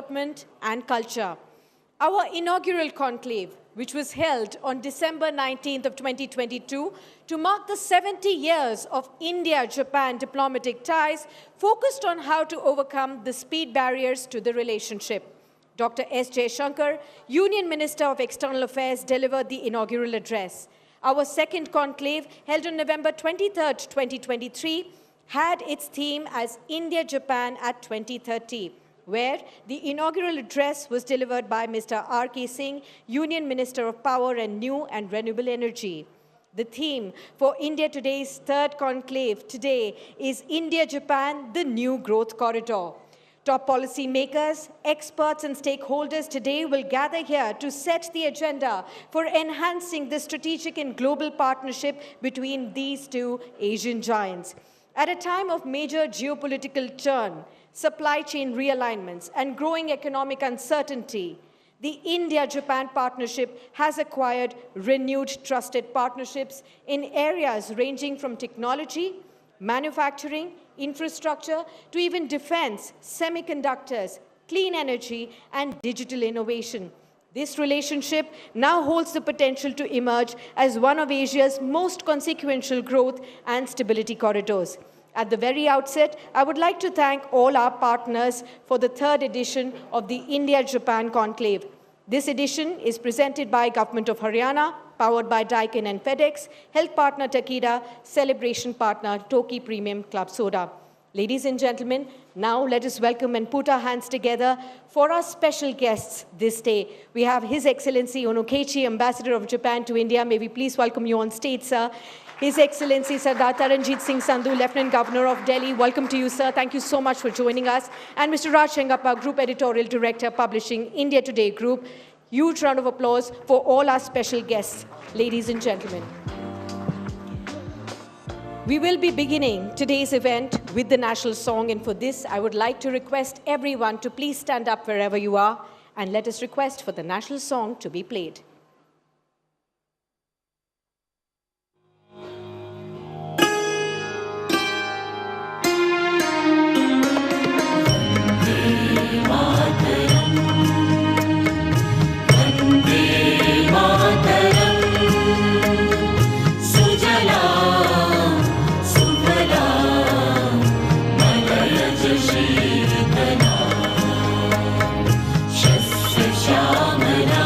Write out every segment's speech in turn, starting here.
development and culture. Our inaugural conclave, which was held on December 19th of 2022 to mark the 70 years of India-Japan diplomatic ties, focused on how to overcome the speed barriers to the relationship. Dr. S. Jaishankar, Union Minister of External Affairs, delivered the inaugural address. Our second conclave, held on November 23rd, 2023, had its theme as India-Japan at 2030, where the inaugural address was delivered by Mr. R.K. Singh, Union Minister of Power and New and Renewable Energy. The theme for India Today's third conclave today is India-Japan, the New Growth Corridor. Top policy makers, experts, and stakeholders today will gather here to set the agenda for enhancing the strategic and global partnership between these two Asian giants. At a time of major geopolitical turn, supply chain realignments, and growing economic uncertainty, the India-Japan partnership has acquired renewed trusted partnerships in areas ranging from technology, manufacturing, infrastructure, to even defense, semiconductors, clean energy, and digital innovation. This relationship now holds the potential to emerge as one of Asia's most consequential growth and stability corridors. At the very outset, I would like to thank all our partners for the third edition of the India-Japan Conclave. This edition is presented by Government of Haryana, powered by Daikin and FedEx, health partner Takeda, celebration partner Toki Premium Club Soda. Ladies and gentlemen, now let us welcome and put our hands together for our special guests this day. We have His Excellency Onokechi, Ambassador of Japan to India. May we please welcome you on stage, sir. His Excellency Sardar Taranjit Singh Sandhu, Lieutenant Governor of Delhi. Welcome to you, sir. Thank you so much for joining us. And Mr. Raj Shengappa, Group Editorial Director, Publishing India Today Group. Huge round of applause for all our special guests, ladies and gentlemen. We will be beginning today's event with the national song, and for this, I would like to request everyone to please stand up wherever you are, and let us request for the national song to be played. Shasya Shyamala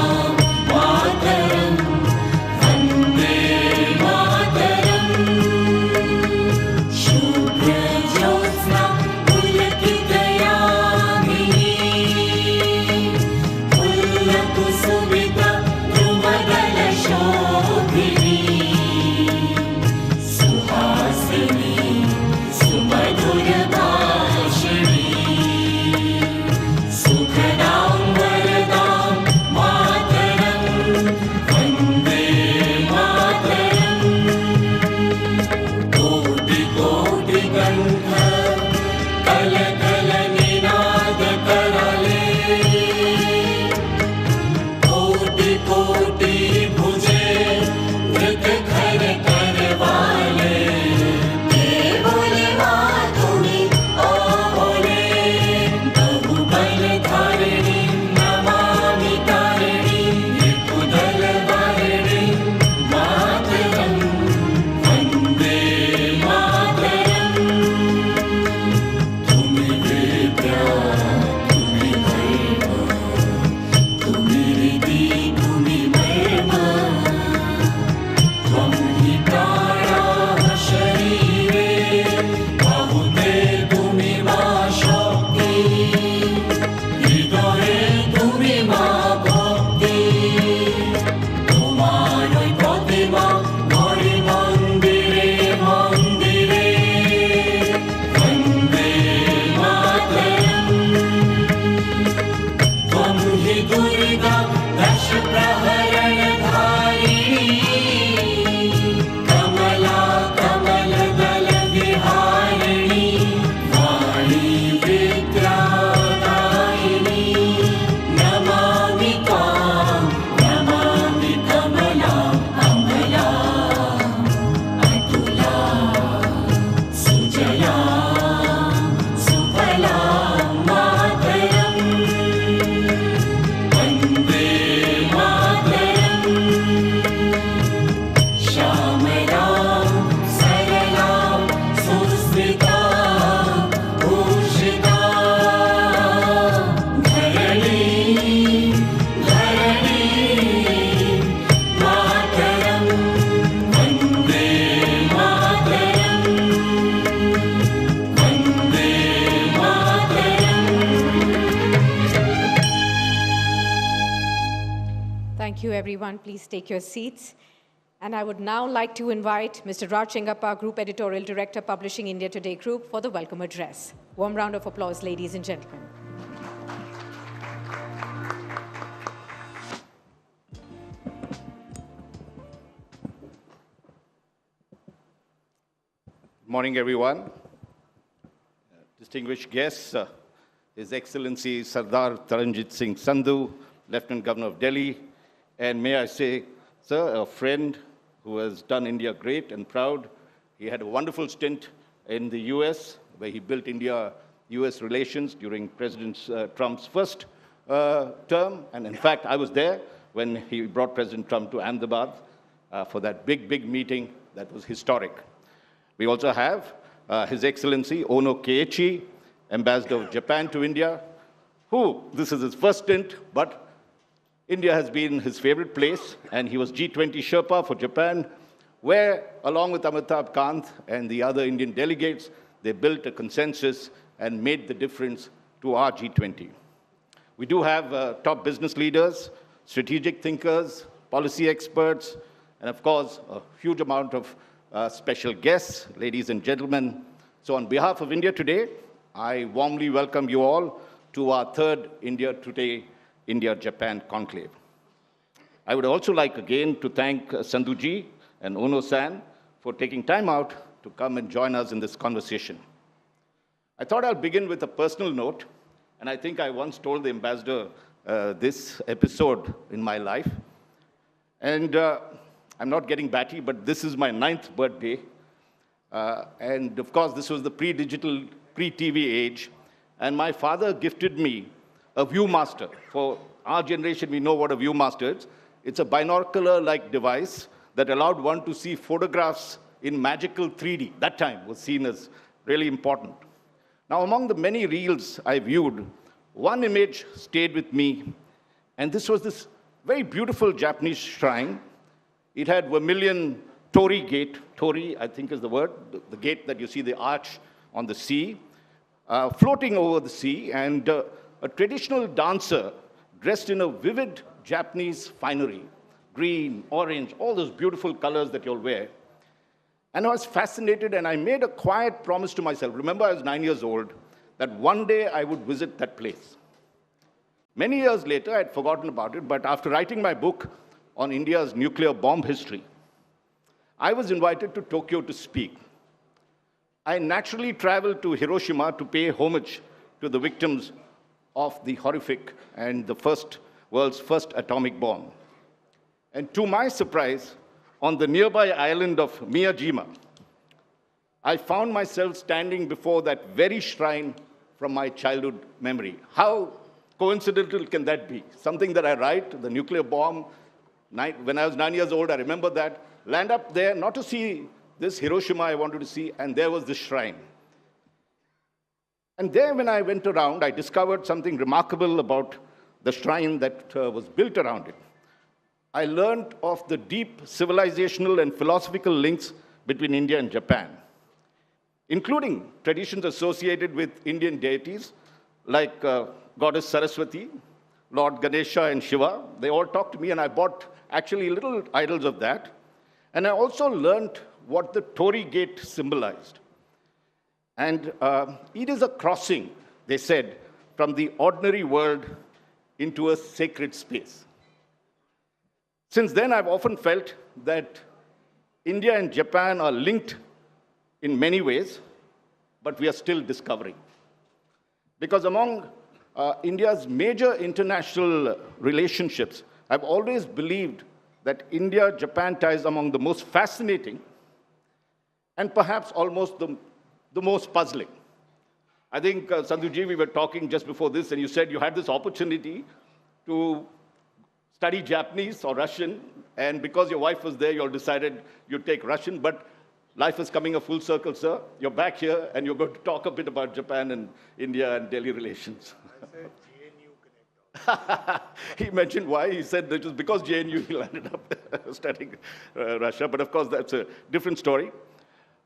Thank you, everyone. Please take your seats. And I would now like to invite Mr. Raj Chengappa, Group Editorial Director, Publishing India Today Group, for the welcome address. Warm round of applause, ladies and gentlemen. Good morning, everyone. Distinguished guests, His Excellency Sardar Taranjit Singh Sandhu, Lieutenant Governor of Delhi, and may I say, sir, a friend who has done India great and proud. He had a wonderful stint in the US, where he built India-US relations during President Trump's first term. And in fact, I was there when he brought President Trump to Ahmedabad for that big meeting that was historic. We also have His Excellency Ono Keiichi, Ambassador of Japan to India, who, this is his first stint, but India has been his favorite place, and he was G20 Sherpa for Japan, where, along with Amitabh Kant and the other Indian delegates, they built a consensus and made the difference to our G20. We do have top business leaders, strategic thinkers, policy experts, and of course, a huge amount of special guests, ladies and gentlemen. So on behalf of India Today, I warmly welcome you all to our third India Today Indo-Japan Conclave. I would also like again to thank Sandhuji and Ono-san for taking time out to come and join us in this conversation. I thought I'll begin with a personal note, and I think I once told the ambassador this episode in my life. And I'm not getting batty, but this is my 9th birthday. And of course, this was the pre-digital, pre-TV age. And my father gifted me a Viewmaster. For our generation, we know what a Viewmaster is. It's a binocular-like device that allowed one to see photographs in magical 3D. That time was seen as really important. Now, among the many reels I viewed, one image stayed with me, and this was this very beautiful Japanese shrine. It had vermilion torii gate. Torii, I think is the word, the gate that you see, the arch on the sea, floating over the sea, and a traditional dancer dressed in a vivid Japanese finery, green, orange, all those beautiful colors that you'll wear. And I was fascinated, and I made a quiet promise to myself. Remember, I was 9 years old, that one day I would visit that place. Many years later, I had forgotten about it, but after writing my book on India's nuclear bomb history, I was invited to Tokyo to speak. I naturally traveled to Hiroshima to pay homage to the victims of the horrific and the world's first atomic bomb. And to my surprise, on the nearby island of Miyajima, I found myself standing before that very shrine from my childhood memory. How coincidental can that be? Something that I write, the nuclear bomb, when I was 9 years old, I remember that, land up there, not to see this Hiroshima I wanted to see, and there was this shrine. And there, when I went around, I discovered something remarkable about the shrine that was built around it. I learned of the deep civilizational and philosophical links between India and Japan, including traditions associated with Indian deities like Goddess Saraswati, Lord Ganesha, and Shiva. They all talked to me, and I bought actually little idols of that. And I also learned what the torii gate symbolized. And it is a crossing, they said, from the ordinary world into a sacred space. Since then, I've often felt that India and Japan are linked in many ways, but we are still discovering. Because among India's major international relationships, I've always believed that India-Japan ties among the most fascinating and perhaps almost the most puzzling. I think, Sandhuji, we were talking just before this, and you said you had this opportunity to study Japanese or Russian, and because your wife was there, you all decided you'd take Russian, but life is coming a full circle, sir. You're back here, and you're going to talk a bit about Japan and India and Delhi relations. I said GNU connect. He mentioned why. He said that it was because JNU he landed up studying Russia, but of course that's a different story.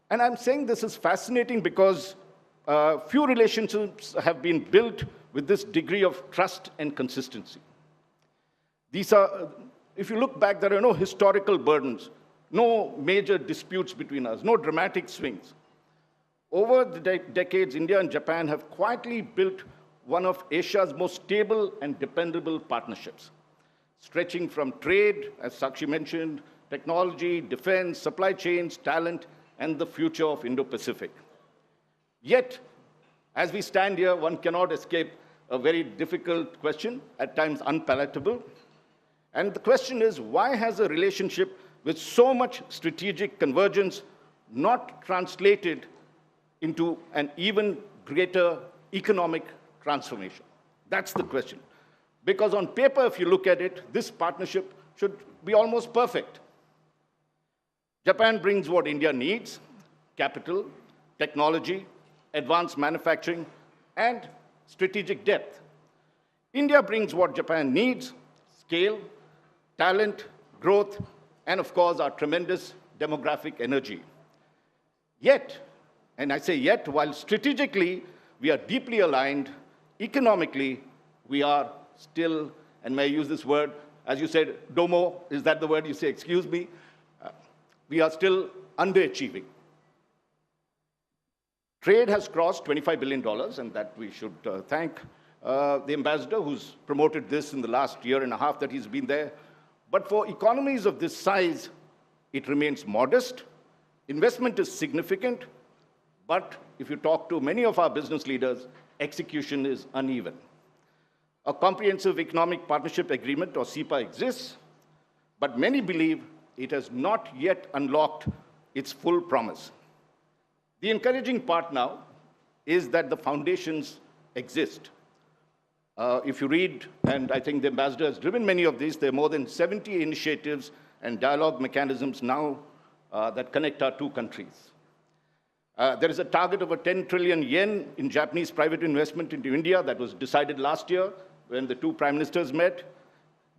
And I'm saying this is fascinating because few relationships have been built with this degree of trust and consistency. These are if you look back, there are no historical burdens, no major disputes between us, no dramatic swings. Over the decades, India and Japan have quietly built one of Asia's most stable and dependable partnerships, stretching from trade, as Sakshi mentioned, technology, defense, supply chains, talent, and the future of Indo-Pacific. Yet, as we stand here, one cannot escape a very difficult question, at times unpalatable. And the question is, why has a relationship with so much strategic convergence not translated into an even greater economic transformation? That's the question. Because on paper, if you look at it, this partnership should be almost perfect. Japan brings what India needs: capital, technology, advanced manufacturing, and strategic depth. India brings what Japan needs: scale, talent, growth, and of course, our tremendous demographic energy. Yet, and I say yet, while strategically we are deeply aligned, economically we are still, and may I use this word, as you said, domo, is that the word you say, excuse me? We are still underachieving. Trade has crossed $25 billion, and that we should thank the ambassador who's promoted this in the last year and a half that he's been there. But for economies of this size, it remains modest. Investment is significant, but if you talk to many of our business leaders, execution is uneven. A comprehensive economic partnership agreement, or CEPA, exists, but many believe it has not yet unlocked its full promise. The encouraging part now is that the foundations exist. If you read, and I think the ambassador has driven many of these, there are more than 70 initiatives and dialogue mechanisms now that connect our two countries. There is a target of 10 trillion yen in Japanese private investment into India that was decided last year when the two prime ministers met.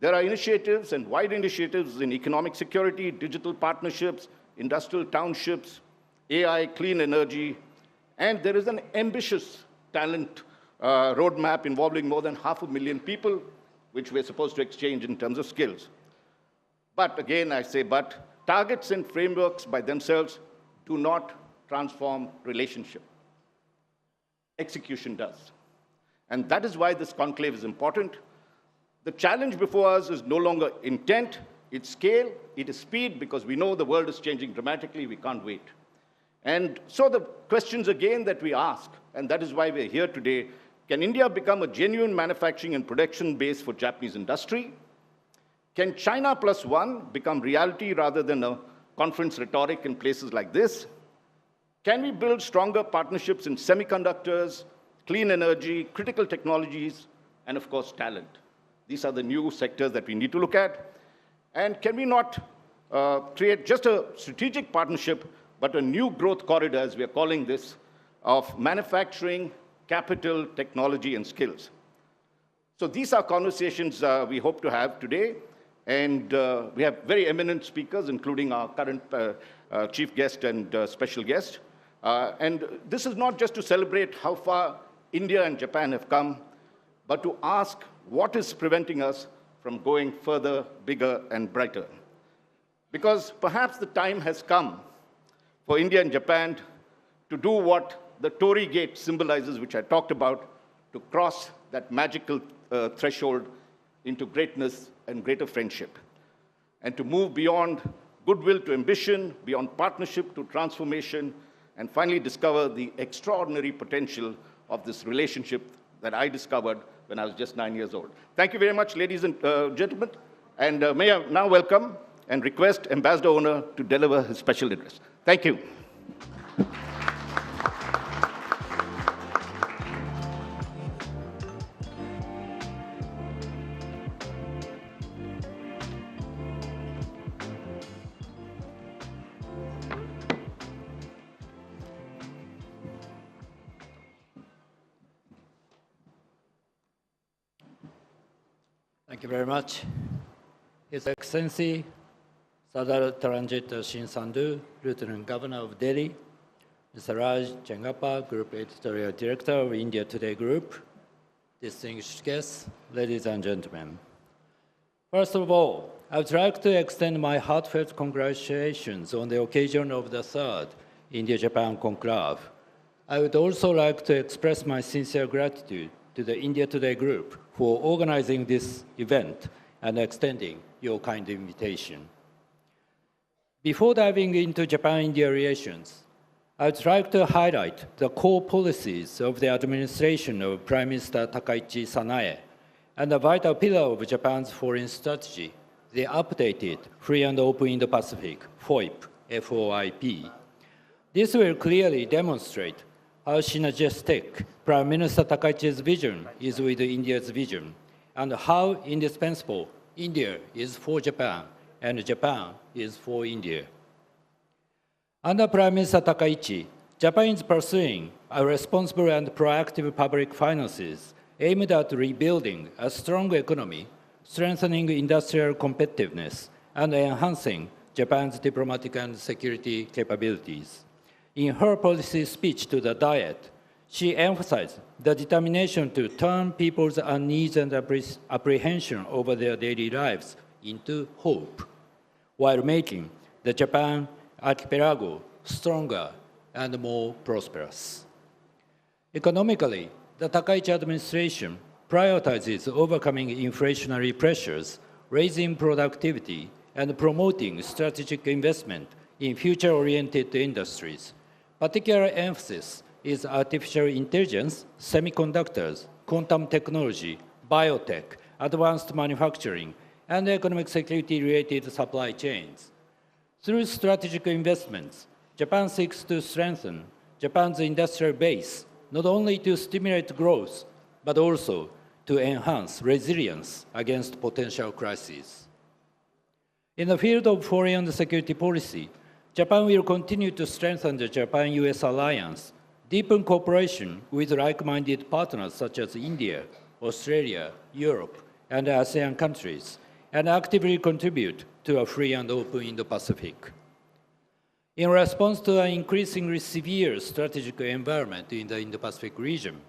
There are initiatives and wide initiatives in economic security, digital partnerships, industrial townships, AI, clean energy, and there is an ambitious talent roadmap involving more than 500,000 people, which we're supposed to exchange in terms of skills. But again, I say but, targets and frameworks by themselves do not transform relationship. Execution does. And that is why this conclave is important. The challenge before us is no longer intent, it's scale, it is speed, because we know the world is changing dramatically, we can't wait. And so the questions again that we ask, and that is why we're here today, can India become a genuine manufacturing and production base for Japanese industry? Can China plus one become reality rather than a conference rhetoric in places like this? Can we build stronger partnerships in semiconductors, clean energy, critical technologies, and of course, talent? These are the new sectors that we need to look at. And can we not create just a strategic partnership, but a new growth corridor, as we are calling this, of manufacturing, capital, technology, and skills? So these are conversations we hope to have today. And we have very eminent speakers, including our current chief guest and special guest. And this is not just to celebrate how far India and Japan have come, but to ask what is preventing us from going further, bigger, and brighter. Because perhaps the time has come for India and Japan to do what the Torii Gate symbolizes, which I talked about, to cross that magical threshold into greatness and greater friendship, and to move beyond goodwill to ambition, beyond partnership to transformation, and finally discover the extraordinary potential of this relationship that I discovered when I was just 9 years old. Thank you very much, ladies and gentlemen, and may I now welcome and request Ambassador Owner to deliver his special address. Thank you. Thank you very much. His Excellency Sardar Taranjit Singh Sandhu, Lieutenant Governor of Delhi, Mr. Raj Chengappa, Group Editorial Director of India Today Group, distinguished guests, ladies and gentlemen. First of all, I would like to extend my heartfelt congratulations on the occasion of the third Indo-Japan Conclave. I would also like to express my sincere gratitude to the India Today Group for organizing this event and extending your kind invitation. Before diving into Japan-India relations, I would like to highlight the core policies of the administration of Prime Minister Takaichi Sanae and a vital pillar of Japan's foreign strategy, the updated Free and Open Indo-Pacific, FOIP, FOIP. This will clearly demonstrate how synergistic Prime Minister Takaichi's vision is with India's vision, and how indispensable India is for Japan, and Japan is for India. Under Prime Minister Takaichi, Japan is pursuing a responsible and proactive public finances aimed at rebuilding a strong economy, strengthening industrial competitiveness, and enhancing Japan's diplomatic and security capabilities. In her policy speech to the Diet, she emphasized the determination to turn people's unease and apprehension over their daily lives into hope, while making the Japan archipelago stronger and more prosperous. Economically, the Takaichi administration prioritizes overcoming inflationary pressures, raising productivity, and promoting strategic investment in future-oriented industries. Particular emphasis is artificial intelligence, semiconductors, quantum technology, biotech, advanced manufacturing, and economic security-related supply chains. Through strategic investments, Japan seeks to strengthen Japan's industrial base, not only to stimulate growth, but also to enhance resilience against potential crises. In the field of foreign and security policy, Japan will continue to strengthen the Japan-US alliance, deepen cooperation with like-minded partners such as India, Australia, Europe, and ASEAN countries, and actively contribute to a free and open Indo-Pacific. In response to an increasingly severe strategic environment in the Indo-Pacific region,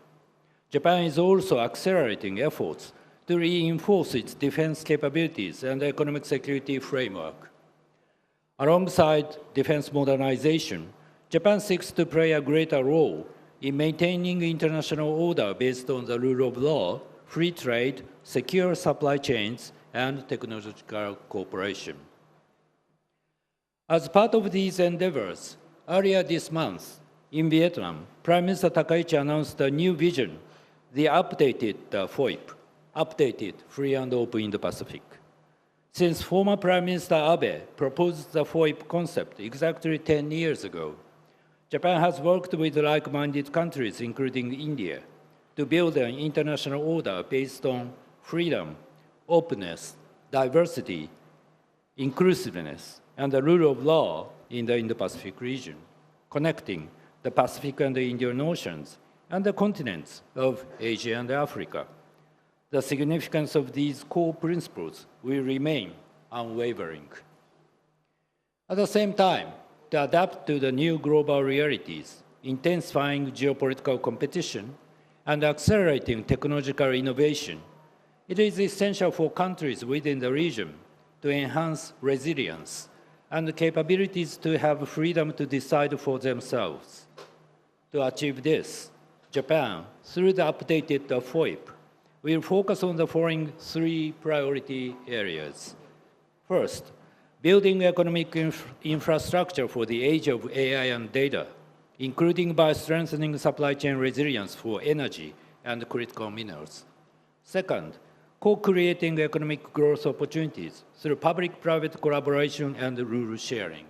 Japan is also accelerating efforts to reinforce its defense capabilities and economic security framework. Alongside defense modernization, Japan seeks to play a greater role in maintaining international order based on the rule of law, free trade, secure supply chains, and technological cooperation. As part of these endeavors, earlier this month, in Vietnam, Prime Minister Takaichi announced a new vision, the updated FOIP, updated Free and Open Indo-Pacific. Since former Prime Minister Abe proposed the FOIP concept exactly 10 years ago, Japan has worked with like-minded countries, including India, to build an international order based on freedom, openness, diversity, inclusiveness, and the rule of law in the Indo-Pacific region, connecting the Pacific and the Indian Oceans and the continents of Asia and Africa. The significance of these core principles will remain unwavering. At the same time, to adapt to the new global realities, intensifying geopolitical competition, and accelerating technological innovation, it is essential for countries within the region to enhance resilience and capabilities to have freedom to decide for themselves. To achieve this, Japan, through the updated FOIP, will focus on the following three priority areas. First, building economic infrastructure for the age of AI and data, including by strengthening supply chain resilience for energy and critical minerals. Second, co-creating economic growth opportunities through public-private collaboration and rule sharing.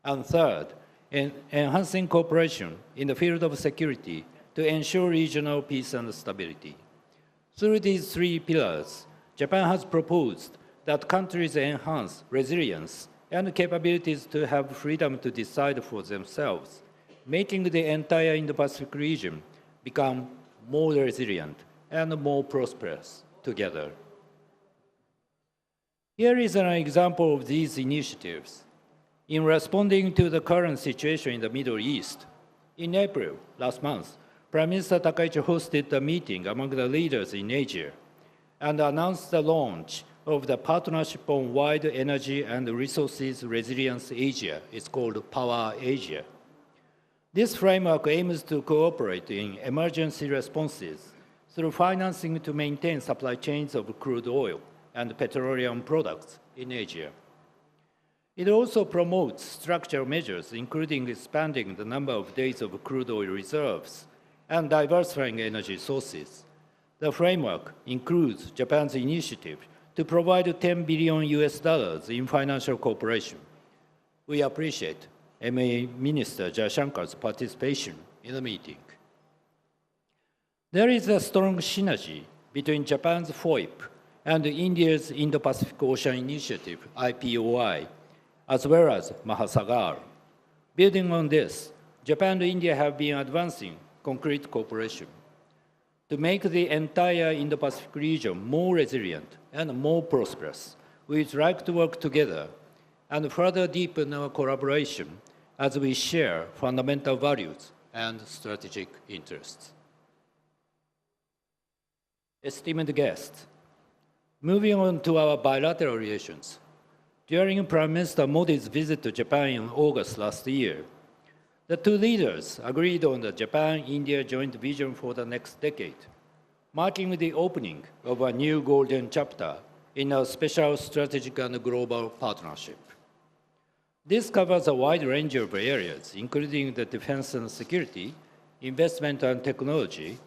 And third, enhancing cooperation in the field of security to ensure regional peace and stability. Through these three pillars, Japan has proposed that countries enhance resilience and capabilities to have freedom to decide for themselves, making the entire Indo-Pacific region become more resilient and more prosperous together. Here is an example of these initiatives. In responding to the current situation in the Middle East, in April last month, Prime Minister Takaichi hosted a meeting among the leaders in Asia and announced the launch of the Partnership on Wide Energy and Resources Resilience Asia. It's called Power Asia. This framework aims to cooperate in emergency responses through financing to maintain supply chains of crude oil and petroleum products in Asia. It also promotes structural measures, including expanding the number of days of crude oil reserves and diversifying energy sources. The framework includes Japan's initiative to provide $10 billion in financial cooperation. We appreciate MA Minister Jayashankar's participation in the meeting. There is a strong synergy between Japan's FOIP and India's Indo-Pacific Ocean Initiative, IPOI, as well as Mahasagar. Building on this, Japan and India have been advancing concrete cooperation. To make the entire Indo-Pacific region more resilient and more prosperous, we would like to work together and further deepen our collaboration as we share fundamental values and strategic interests. Esteemed guests, moving on to our bilateral relations. During Prime Minister Modi's visit to Japan in August last year, the two leaders agreed on the Japan-India joint vision for the next decade, marking the opening of a new golden chapter in our special strategic and global partnership. This covers a wide range of areas, including the defense and security, investment and technology,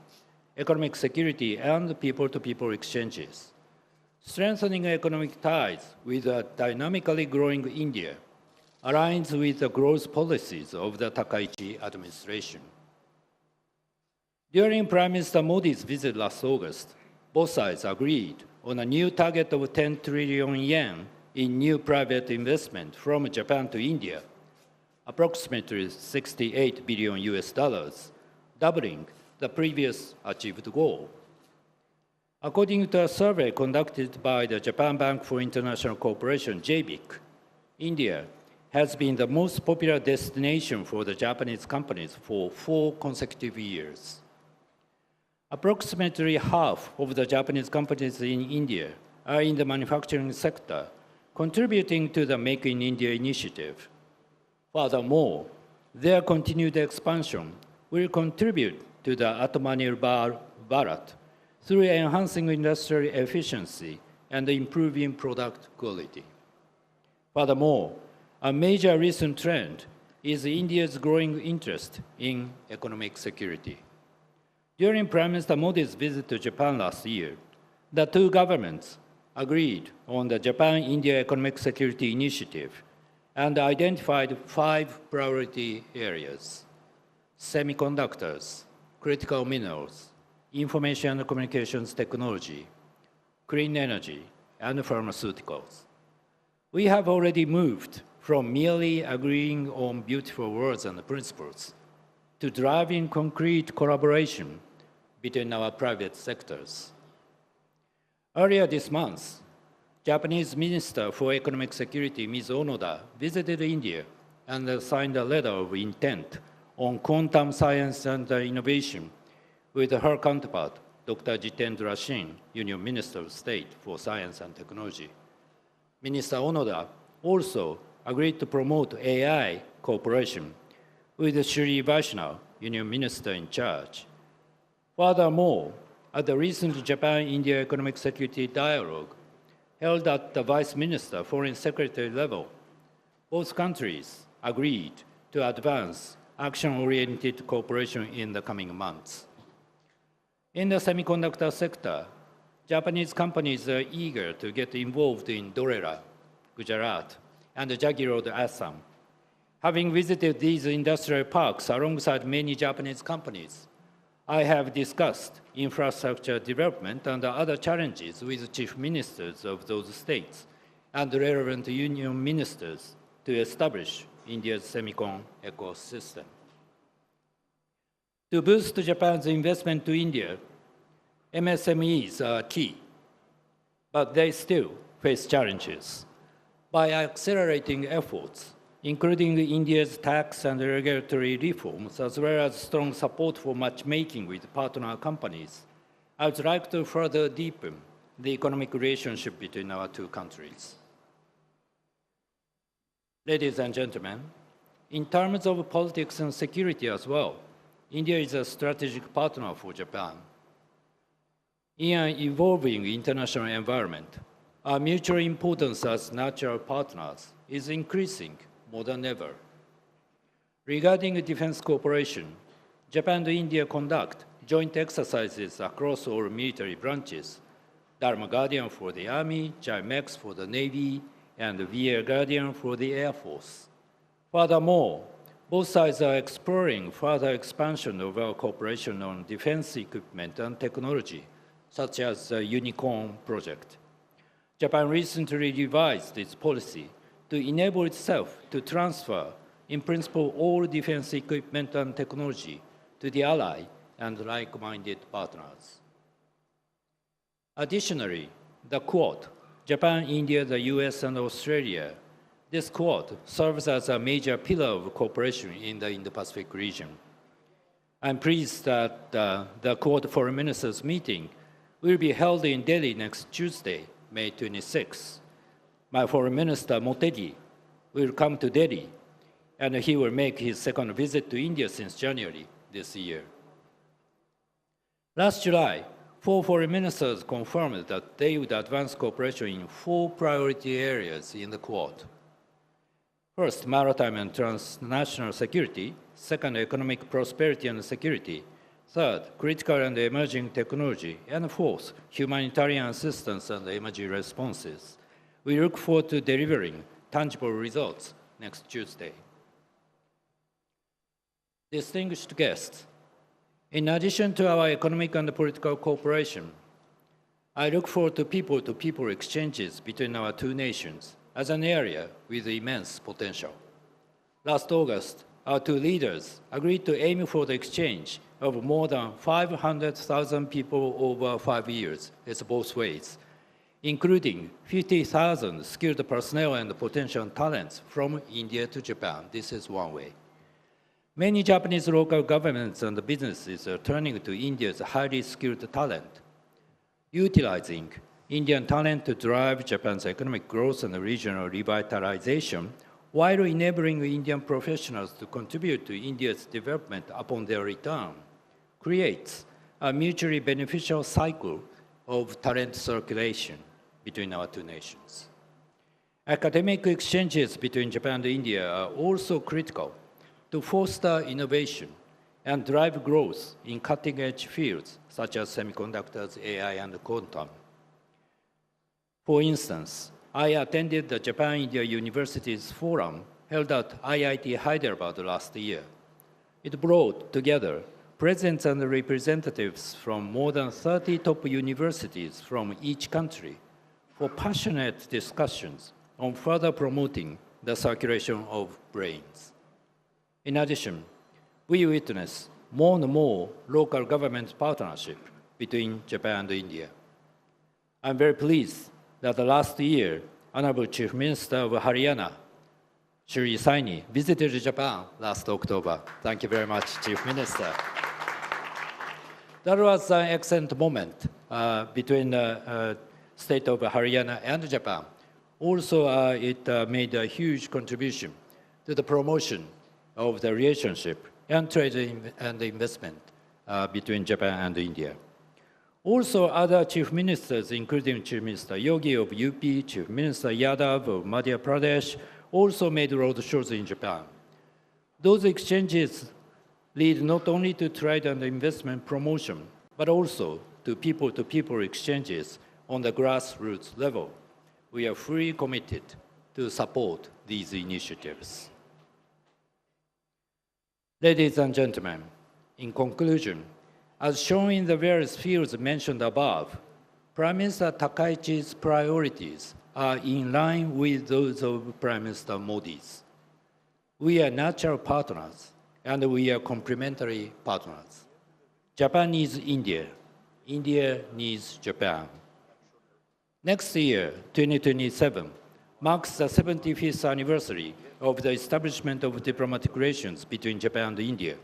economic security, and people-to-people exchanges. Strengthening economic ties with a dynamically growing India aligns with the growth policies of the Takaichi administration. During Prime Minister Modi's visit last August, both sides agreed on a new target of 10 trillion yen in new private investment from Japan to India, approximately $68 billion, doubling the previous achieved goal. According to a survey conducted by the Japan Bank for International Cooperation, JBIC, India has been the most popular destination for the Japanese companies for 4 consecutive years. Approximately half of the Japanese companies in India are in the manufacturing sector, contributing to the Make in India initiative. Furthermore, their continued expansion will contribute to the Atmanirbhar Bharat through enhancing industrial efficiency and improving product quality. Furthermore, a major recent trend is India's growing interest in economic security. During Prime Minister Modi's visit to Japan last year, the two governments agreed on the Japan-India Economic Security Initiative and identified 5 priority areas: semiconductors, critical minerals, information and communications technology, clean energy, and pharmaceuticals. We have already moved from merely agreeing on beautiful words and principles to driving concrete collaboration between our private sectors. Earlier this month, Japanese Minister for Economic Security, Ms. Onoda, visited India and signed a letter of intent on quantum science and innovation with her counterpart, Dr. Jitendra Singh, Union Minister of State for Science and Technology. Minister Onoda also agreed to promote AI cooperation with Shri Vaishnaw, Union Minister in charge. Furthermore, at the recent Japan-India Economic Security Dialogue held at the Vice Minister Foreign Secretary level, both countries agreed to advance action-oriented cooperation in the coming months. In the semiconductor sector, Japanese companies are eager to get involved in Dorera, Gujarat, and Jagirod, Assam. Having visited these industrial parks alongside many Japanese companies, I have discussed infrastructure development and other challenges with chief ministers of those states and relevant union ministers to establish India's semicon ecosystem. To boost Japan's investment to India, MSMEs are key, but they still face challenges. By accelerating efforts, including India's tax and regulatory reforms, as well as strong support for matchmaking with partner companies, I would like to further deepen the economic relationship between our two countries. Ladies and gentlemen, in terms of politics and security as well, India is a strategic partner for Japan. In an evolving international environment, our mutual importance as natural partners is increasing more than ever. Regarding defense cooperation, Japan and India conduct joint exercises across all military branches, Dharma Guardian for the Army, JIMEX for the Navy, and VA Guardian for the Air Force. Furthermore, both sides are exploring further expansion of our cooperation on defense equipment and technology, such as the Unicorn project. Japan recently revised its policy to enable itself to transfer, in principle, all defense equipment and technology to the ally and like-minded partners. Additionally, the Quad, Japan, India, the US, and Australia, this Quad serves as a major pillar of cooperation in the Indo-Pacific region. I'm pleased that the Quad Foreign Ministers meeting will be held in Delhi next Tuesday, May 26. My Foreign Minister, Motegi, will come to Delhi, and he will make his second visit to India since January this year. Last July, 4 foreign ministers confirmed that they would advance cooperation in 4 priority areas in the Quad. First, maritime and transnational security. Second, economic prosperity and security. Third, critical and emerging technology. And fourth, humanitarian assistance and emergency responses. We look forward to delivering tangible results next Tuesday. Distinguished guests, in addition to our economic and political cooperation, I look forward to people-to-people exchanges between our two nations as an area with immense potential. Last August, our two leaders agreed to aim for the exchange of more than 500,000 people over 5 years, it's both ways, including 50,000 skilled personnel and potential talents from India to Japan. This is one way. Many Japanese local governments and businesses are turning to India's highly skilled talent, utilizing Indian talent to drive Japan's economic growth and regional revitalization, while enabling Indian professionals to contribute to India's development upon their return, creates a mutually beneficial cycle of talent circulation between our two nations. Academic exchanges between Japan and India are also critical to foster innovation and drive growth in cutting-edge fields such as semiconductors, AI, and quantum. For instance, I attended the Japan-India Universities Forum held at IIT Hyderabad last year. It brought together presidents and representatives from more than 30 top universities from each country for passionate discussions on further promoting the circulation of brains. In addition, we witness more and more local government partnership between Japan and India. I'm very pleased that last year, Honorable Chief Minister of Haryana, Shri Saini, visited Japan last October. Thank you very much, Chief Minister. That was an excellent moment between the state of Haryana and Japan. Also, it made a huge contribution to the promotion of the relationship and trade and investment between Japan and India. Also, other chief ministers, including Chief Minister Yogi of UP, Chief Minister Yadav of Madhya Pradesh, also made roadshows in Japan. Those exchanges lead not only to trade and investment promotion, but also to people exchanges on the grassroots level. We are fully committed to support these initiatives. Ladies and gentlemen, in conclusion, as shown in the various fields mentioned above, Prime Minister Takaichi's priorities are in line with those of Prime Minister Modi's. We are natural partners, and we are complementary partners. Japan needs India. India needs Japan. Next year, 2027, marks the 75th anniversary of the establishment of diplomatic relations between Japan and India.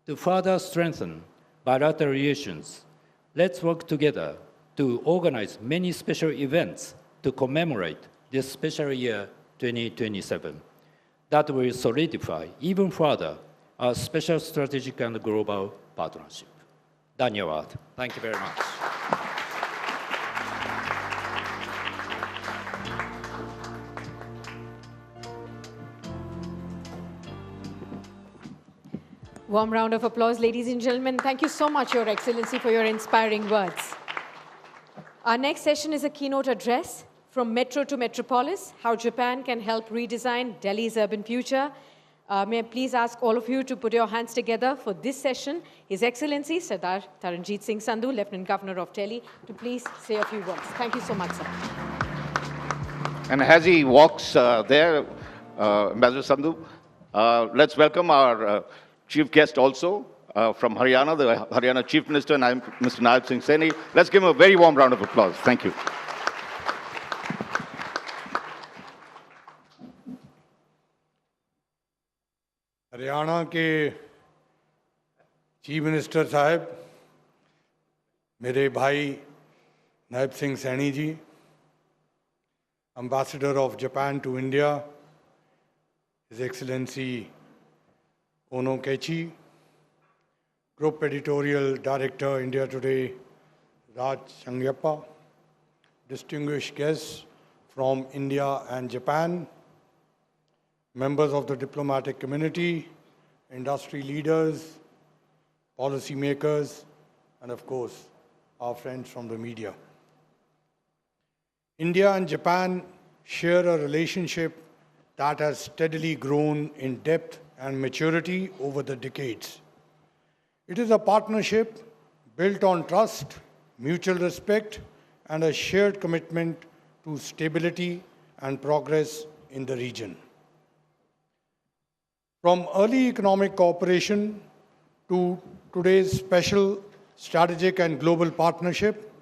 To further strengthen bilateral relations, let's work together to organize many special events to commemorate this special year 2027 that will solidify even further our special strategic and global partnership. Dhanyawad. Thank you very much. Warm round of applause, ladies and gentlemen. Thank you so much, Your Excellency, for your inspiring words. Our next session is a keynote address, From Metro to Metropolis, How Japan Can Help Redesign Delhi's Urban Future. May I please ask all of you to put your hands together for this session. His Excellency, Sardar Taranjit Singh Sandhu, Lieutenant Governor of Delhi, to please say a few words. Thank you so much, sir. And as he walks there, Ambassador Sandhu, let's welcome our chief guest also from Haryana, the Haryana Chief Minister, Mr. Naib Singh Saini. Let's give him a very warm round of applause. Thank you. Haryana के chief minister साहब, मेरे भाई Nayab Singh Saini ji, ambassador of Japan to India, his excellency Ono Keiichi, group editorial director India Today Raj Chengappa, distinguished guests from India and Japan, members of the diplomatic community, industry leaders, policymakers, and of course, our friends from the media. India and Japan share a relationship that has steadily grown in depth and maturity over the decades. It is a partnership built on trust, mutual respect, and a shared commitment to stability and progress in the region. From early economic cooperation to today's special strategic and global partnership,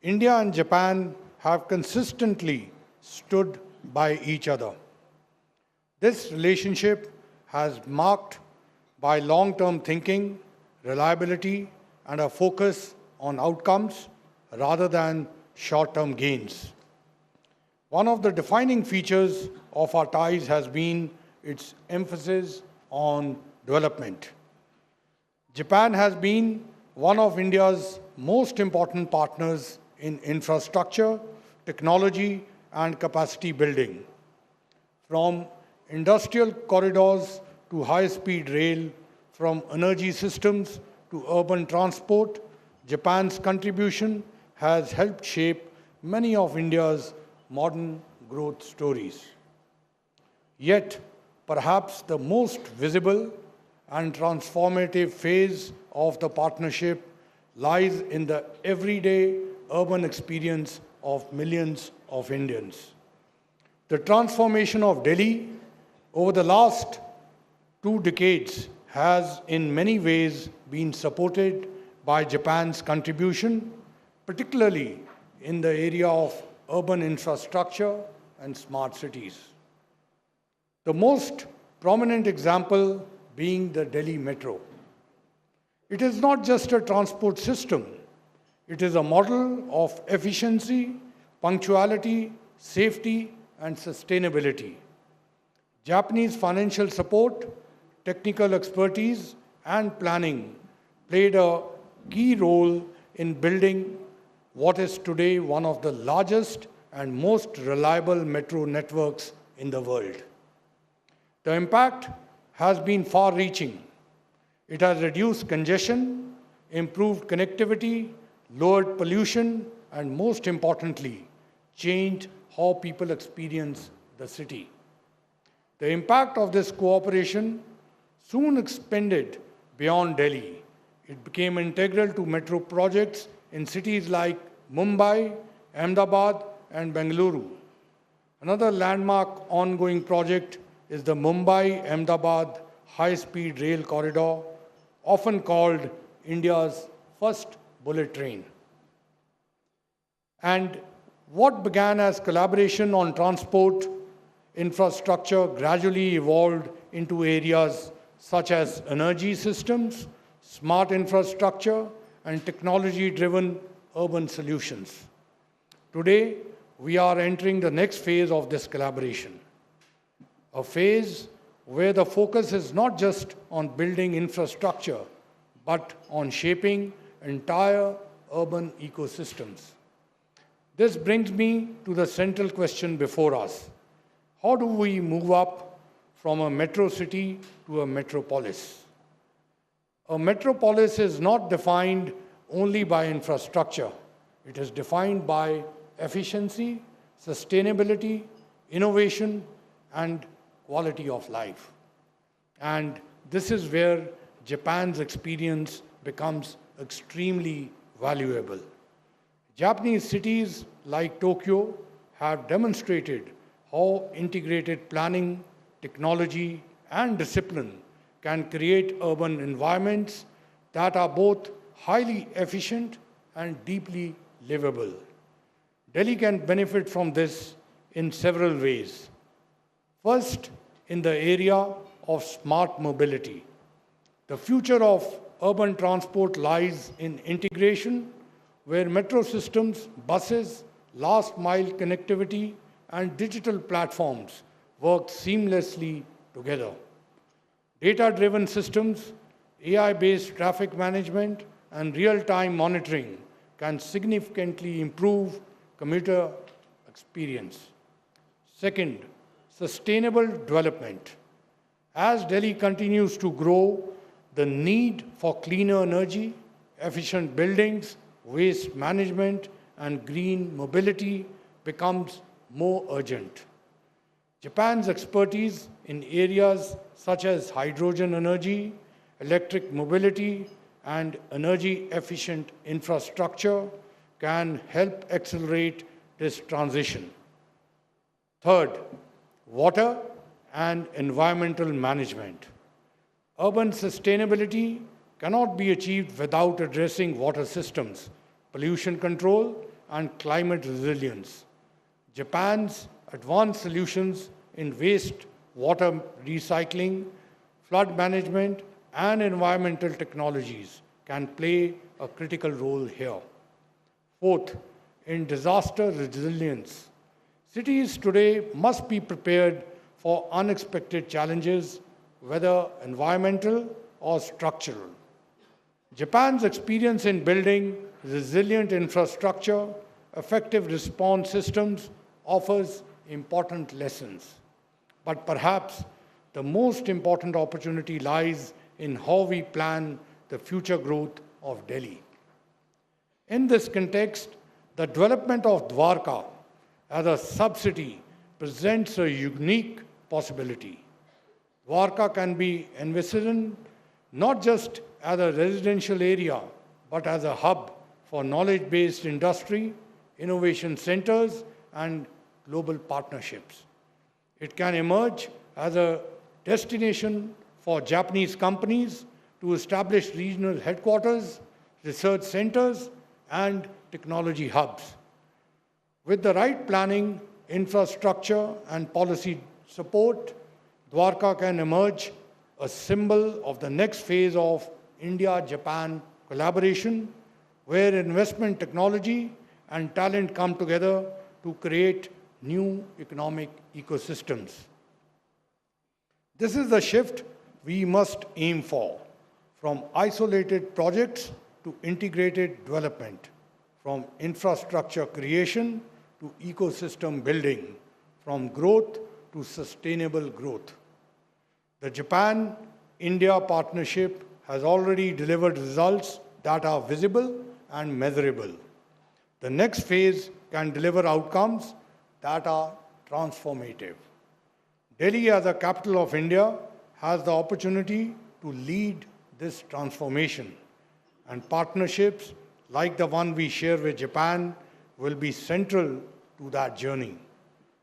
India and Japan have consistently stood by each other. This relationship has marked by long-term thinking, reliability, and a focus on outcomes rather than short-term gains. One of the defining features of our ties has been its emphasis on development. Japan has been one of India's most important partners in infrastructure, technology, and capacity building. From industrial corridors to high-speed rail, from energy systems to urban transport, Japan's contribution has helped shape many of India's modern growth stories. Yet, perhaps the most visible and transformative phase of the partnership lies in the everyday urban experience of millions of Indians. The transformation of Delhi over the last 2 decades has in many ways been supported by Japan's contribution, particularly in the area of urban infrastructure and smart cities. The most prominent example being the Delhi Metro. It is not just a transport system, it is a model of efficiency, punctuality, safety, and sustainability. Japanese financial support, technical expertise, and planning played a key role in building what is today one of the largest and most reliable metro networks in the world. The impact has been far-reaching. It has reduced congestion, improved connectivity, lowered pollution, and most importantly, changed how people experience the city. The impact of this cooperation soon expanded beyond Delhi. It became integral to metro projects in cities like Mumbai, Ahmedabad, and Bengaluru. Another landmark ongoing project is the Mumbai-Ahmedabad high-speed rail corridor, often called India's first bullet train. And what began as collaboration on transport infrastructure gradually evolved into areas such as energy systems, smart infrastructure, and technology-driven urban solutions. Today, we are entering the next phase of this collaboration, a phase where the focus is not just on building infrastructure, but on shaping entire urban ecosystems. This brings me to the central question before us. How do we move up from a metro city to a metropolis? A metropolis is not defined only by infrastructure. It is defined by efficiency, sustainability, innovation, and quality of life. And this is where Japan's experience becomes extremely valuable. Japanese cities like Tokyo have demonstrated how integrated planning, technology, and discipline can create urban environments that are both highly efficient and deeply livable. Delhi can benefit from this in several ways. First, in the area of smart mobility. The future of urban transport lies in integration, where metro systems, buses, last-mile connectivity, and digital platforms work seamlessly together. Data-driven systems, AI-based traffic management, and real-time monitoring can significantly improve commuter experience. Second, sustainable development. As Delhi continues to grow, the need for cleaner energy, efficient buildings, waste management, and green mobility becomes more urgent. Japan's expertise in areas such as hydrogen energy, electric mobility, and energy-efficient infrastructure can help accelerate this transition. Third, water and environmental management. Urban sustainability cannot be achieved without addressing water systems, pollution control, and climate resilience. Japan's advanced solutions in waste water recycling, flood management, and environmental technologies can play a critical role here. Fourth, in disaster resilience. Cities today must be prepared for unexpected challenges, whether environmental or structural. Japan's experience in building resilient infrastructure, effective response systems offers important lessons. But perhaps the most important opportunity lies in how we plan the future growth of Delhi. In this context, the development of Dwarka as a sub-city presents a unique possibility. Dwarka can be envisioned not just as a residential area, but as a hub for knowledge-based industry, innovation centers, and global partnerships. It can emerge as a destination for Japanese companies to establish regional headquarters, research centers, and technology hubs. With the right planning, infrastructure, and policy support, Dwarka can emerge a symbol of the next phase of India-Japan collaboration, where investment, technology, and talent come together to create new economic ecosystems. This is the shift we must aim for, from isolated projects to integrated development, from infrastructure creation to ecosystem building, from growth to sustainable growth. The Japan-India partnership has already delivered results that are visible and measurable. The next phase can deliver outcomes that are transformative. Delhi, as a capital of India, has the opportunity to lead this transformation, and partnerships like the one we share with Japan will be central to that journey.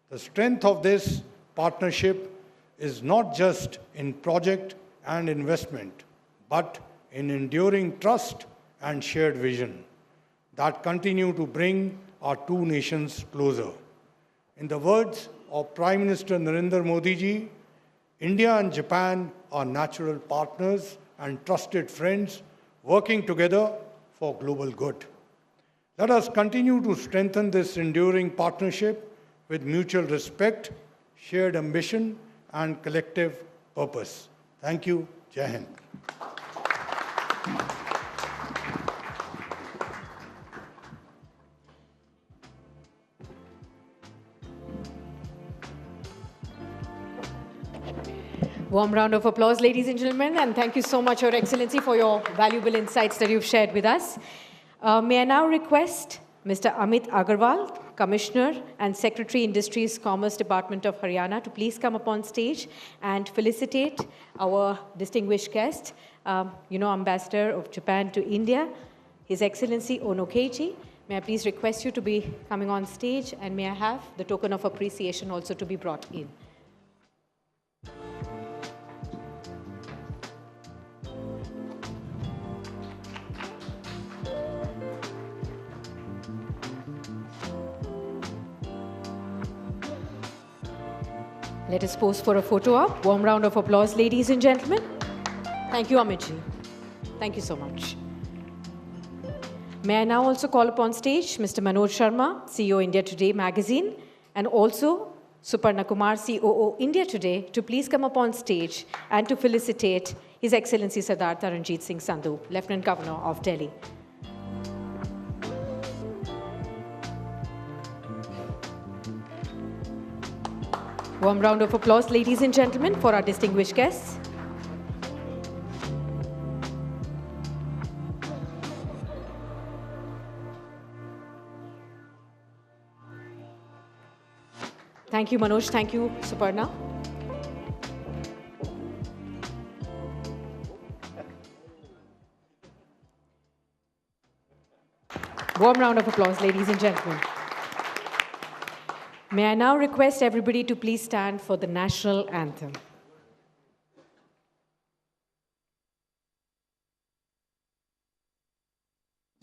The strength of this partnership is not just in project and investment, but in enduring trust and shared vision that continue to bring our two nations closer. In the words of Prime Minister Narendra Modi ji, India and Japan are natural partners and trusted friends working together for global good. Let us continue to strengthen this enduring partnership with mutual respect, shared ambition, and collective purpose. Thank you. Jai Hind. Warm round of applause, ladies and gentlemen, and thank you so much, Your Excellency, for your valuable insights that you've shared with us. May I now request Mr. Amit Agarwal, Commissioner and Secretary Industries Commerce Department of Haryana, to please come upon stage and felicitate our distinguished guest, Ambassador of Japan to India, His Excellency Ono Keiichi. May I please request you to be coming on stage, and may I have the token of appreciation also to be brought in. Let us pose for a photo op. Warm round of applause, ladies and gentlemen. Thank you, Amitji. Thank you so much. May I now also call upon stage Mr. Manoj Sharma, CEO India Today magazine, and also Suparna Kumar, COO India Today, to please come upon stage and to felicitate His Excellency Sardar Taranjit Singh Sandhu, Lieutenant Governor of Delhi. Warm round of applause, ladies and gentlemen, for our distinguished guests. Thank you, Manoj. Thank you, Suparna. Warm round of applause, ladies and gentlemen. May I now request everybody to please stand for the national anthem.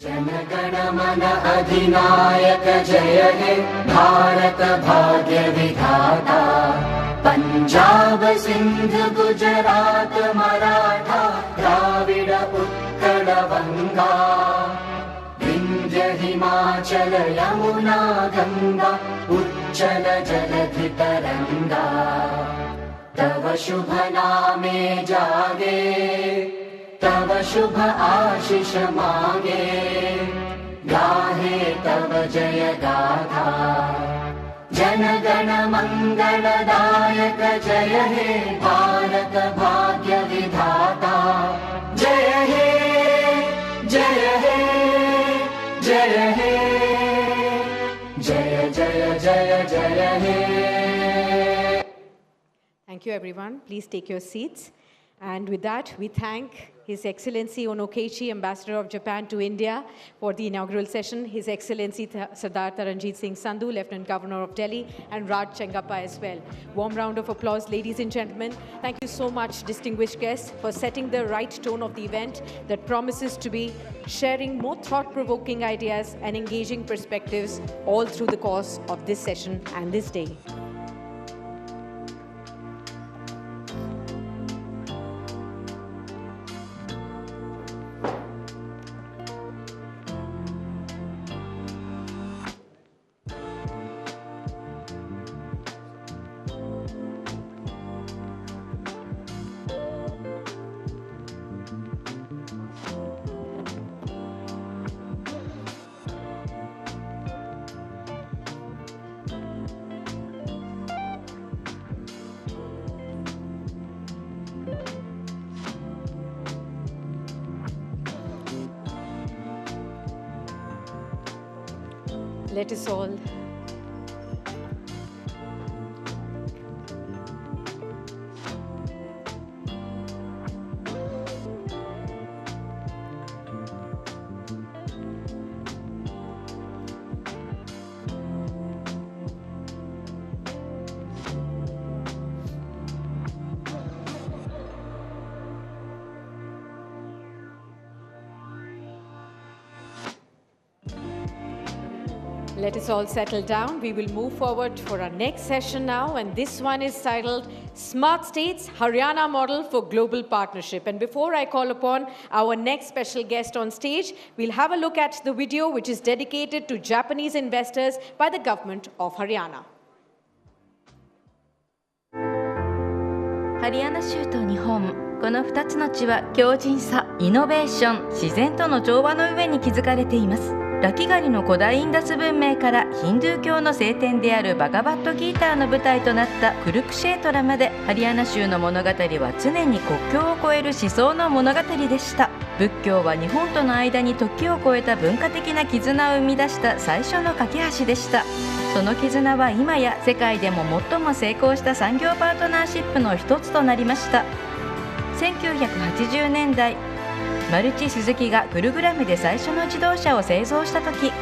जनगणमन अधिनायक जय हे भारत भाग्य विधाता पंजाब सिंध गुजरात मराठा द्राविड उत्कल बंगा विंध्य हिमाचल यमुना गंगा उच्चल जलधि तरंगा तव शुभ नामे जागे तव शुभ आशीष मांगे गाहे तव जय गाथा जन गण मंगलदायक जय हे भारत भाग्य विधाता जय हे जय हे जय हे जय जय जय जय हे. Thank you, everyone. Please take your seats. And with that, we thank His Excellency Ono Keiichi, Ambassador of Japan to India, for the inaugural session, His Excellency Sardar Taranjit Singh Sandhu, Lieutenant Governor of Delhi, and Raj Chengappa as well. Warm round of applause, ladies and gentlemen. Thank you so much, distinguished guests, for setting the right tone of the event that promises to be sharing more thought-provoking ideas and engaging perspectives all through the course of this session and this day. Let us all Let us all settle down. We will move forward for our next session now, and this one is titled Smart States Haryana Model for Global Partnership. And before I call upon our next special guest on stage, we'll have a look at the video which is dedicated to Japanese investors by the government of Haryana. ハリヤナ州と日本、この2つの地は強靭さ、イノベーション、自然との調和の上に築かれています。ラキガリの古代インダス文明からヒンドゥー教の聖典であるバガバットギーターの舞台となったクルクシェートラまで、ハリヤナ州の物語は常に国境を越える思想の物語でした。仏教は日本との間に時を超えた文化的な絆を生み出した最初の架け橋でした。その絆は今や世界でも最も成功した産業パートナーシップの一つとなりました。1980年代、マルチ・スズキがグルグラムで最初の自動車を製造した時、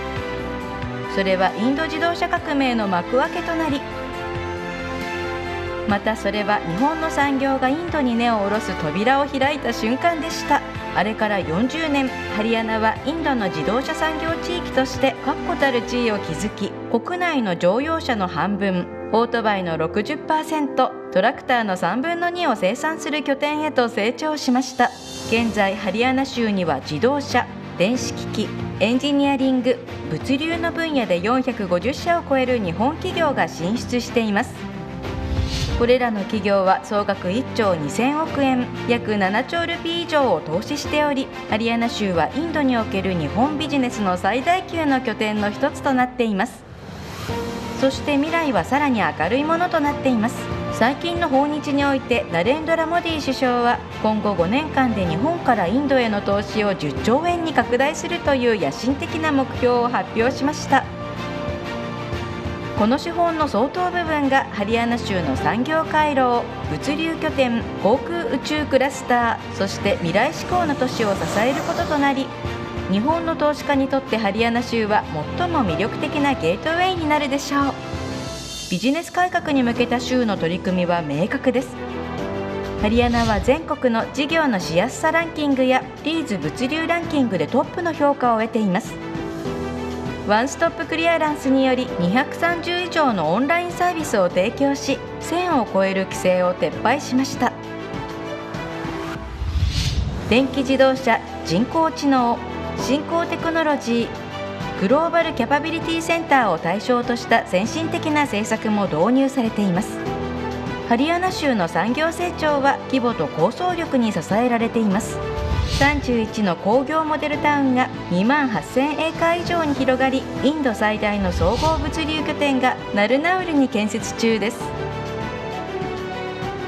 それはインド自動車革命の幕開けとなり、またそれは日本の産業がインドに根を下ろす扉を開いた瞬間でした。あれから40年、ハリヤナはインドの自動車産業地域として確固たる地位を築き、国内の乗用車の半分、オートバイの 60%、トラクターの3分の2を生産する拠点へと成長しました。現在、ハリヤナ州には自動車、電子機器、エンジニアリング、物流の分野で450社を超える日本企業が進出しています。これらの企業は総額1兆2000億円、約7兆ルピー以上を投資しており、ハリヤナ州はインドにおける日本ビジネスの最大級の拠点の一つとなっています。そして未来はさらに明るいものとなっています。最近の訪日においてナレンドラ・モディ首相は今後5年間で日本からインドへの投資を10兆円に拡大するという野心的な目標を発表しました。この資本の相当部分がハリヤナ州の産業回廊、物流拠点、航空宇宙クラスター、そして未来志向の都市を支えることとなり、日本の投資家にとってハリヤナ州は最も魅力的なゲートウェイになるでしょう。ビジネス改革に向けた州の取り組みは明確です。ハリヤナは全国の事業のしやすさランキングやリーズ物流ランキングでトップの評価を得ています。ワンストップクリアランスにより230以上のオンラインサービスを提供し、1000を超える規制を撤廃しました。電気自動車、人工知能、新興テクノロジー、グローバルキャパビリティセンターを対象とした先進的な政策も導入されています。ハリヤナ州の産業成長は規模と構想力に支えられています。31の工業モデルタウンが2万8000エーカー以上に広がり、インド最大の総合物流拠点がナルナウルに建設中です。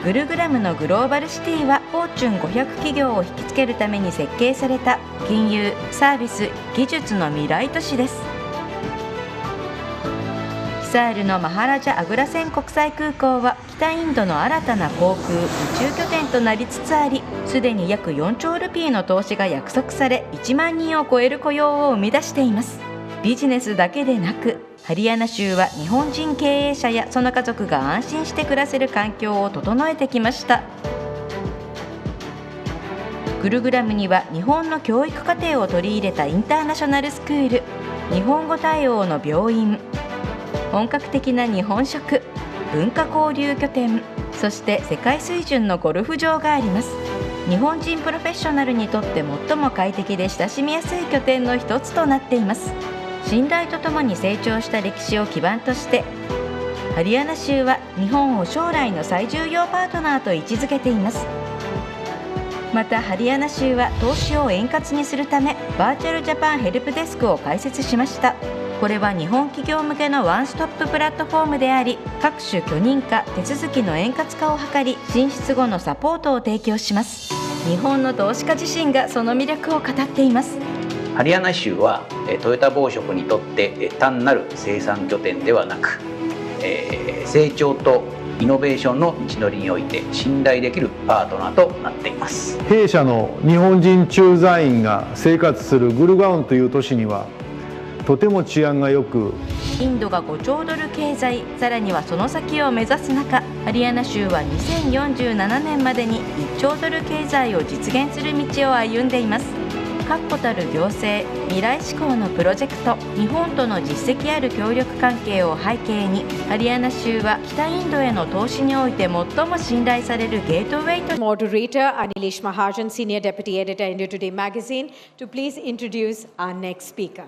グルグラムのグローバルシティはフォーチュン500企業を引きつけるために設計された金融、サービス、技術の未来都市です。ヒサールのマハラジャ・アグラセン国際空港は北インドの新たな航空・宇宙拠点となりつつあり、すでに約4兆ルピーの投資が約束され、1万人を超える雇用を生み出しています。ビジネスだけでなく、ハリヤナ州は日本人経営者やその家族が安心して暮らせる環境を整えてきました。グルグラムには日本の教育課程を取り入れたインターナショナルスクール、日本語対応の病院、本格的な日本食、文化交流拠点、そして世界水準のゴルフ場があります。日本人プロフェッショナルにとって最も快適で親しみやすい拠点の一つとなっています。信頼とともに成長した歴史を基盤として、ハリヤナ州は日本を将来の最重要パートナーと位置づけています。またハリヤナ州は投資を円滑にするためバーチャルジャパンヘルプデスクを開設しました。これは日本企業向けのワンストッププラットフォームであり、各種許認可手続きの円滑化を図り、進出後のサポートを提供します。日本の投資家自身がその魅力を語っています。ハリヤナ州はトヨタ紡織にとって単なる生産拠点ではなく、成長とイノベーションの道のりにおいて信頼できるパートナーとなっています。弊社の日本人駐在員が生活するグルガオンという都市にはとても治安が良く、インドが5兆ドル経済、さらにはその先を目指す中、ハリヤナ州は2047年までに1兆ドル経済を実現する道を歩んでいます。確固たる行政未来志向のプロジェクト、日本との実績ある協力関係を背景に、ハリヤナ州は北インドへの投資において最も信頼されるゲートウェイと。 Moderator Anilesh Mahajan, Senior Deputy Editor, India Today Magazine, to please introduce our next speaker.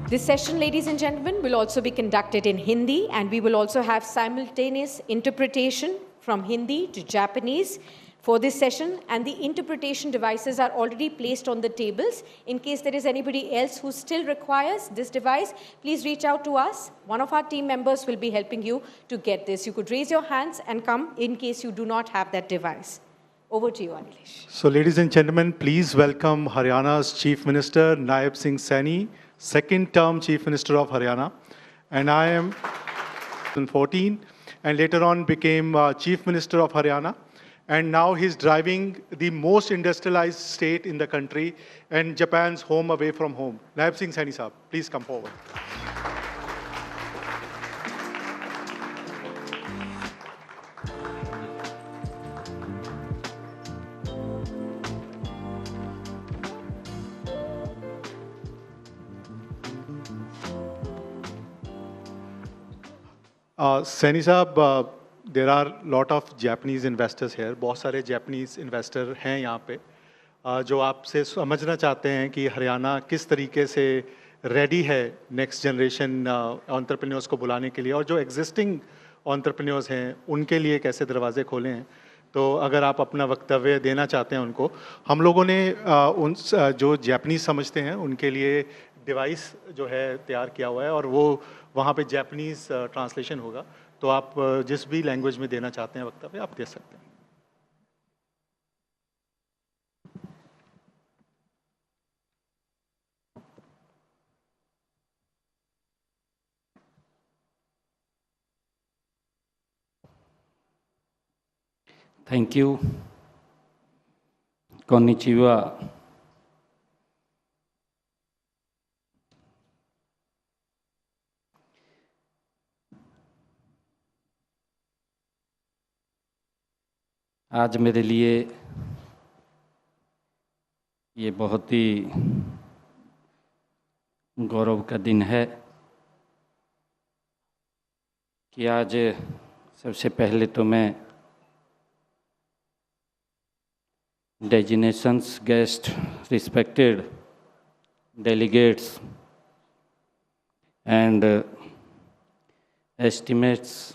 This session, ladies and gentlemen, will also be conducted in Hindi, and we will also have simultaneous interpretation from Hindi to Japanese for this session, and the interpretation devices are already placed on the tables. In case there is anybody else who still requires this device, please reach out to us. One of our team members will be helping you to get this. You could raise your hands and come in case you do not have that device. Over to you, Anilesh. So, ladies and gentlemen, please welcome Haryana's Chief Minister, Naib Singh Saini, second term Chief Minister of Haryana. And I am 2014, and later on became Chief Minister of Haryana. And now he's driving the most industrialized state in the country and Japan's home away from home. Naib Singh Saini Saab, please come forward. Saini Saab, there are a lot of Japanese investors here. बहुत सारे Japanese investor हैं यहाँ पे जो आपसे समझना चाहते हैं कि हरियाणा किस तरीके से रेडी है नेक्स्ट जनरेशन एंटरप्रेन्योर्स को बुलाने के लिए, और जो एग्जिस्टिंग एंटरप्रेन्योर्स हैं उनके लिए कैसे दरवाजे खोले हैं. तो अगर आप अपना वक्तव्य देना चाहते हैं उनको, हम लोगों ने उन जो जापानीज समझते हैं उनके लिए डिवाइस जो है तैयार किया हुआ है, और वो वहाँ पे जापानीज ट्रांसलेशन होगा. तो आप जिस भी लैंग्वेज में देना चाहते हैं वक्तव्य आप दे सकते हैं. Thank you. Konnichiwa. आज मेरे लिए ये बहुत ही गौरव का दिन है कि आज सबसे पहले तो मैं designations guest, respected delegates and estimates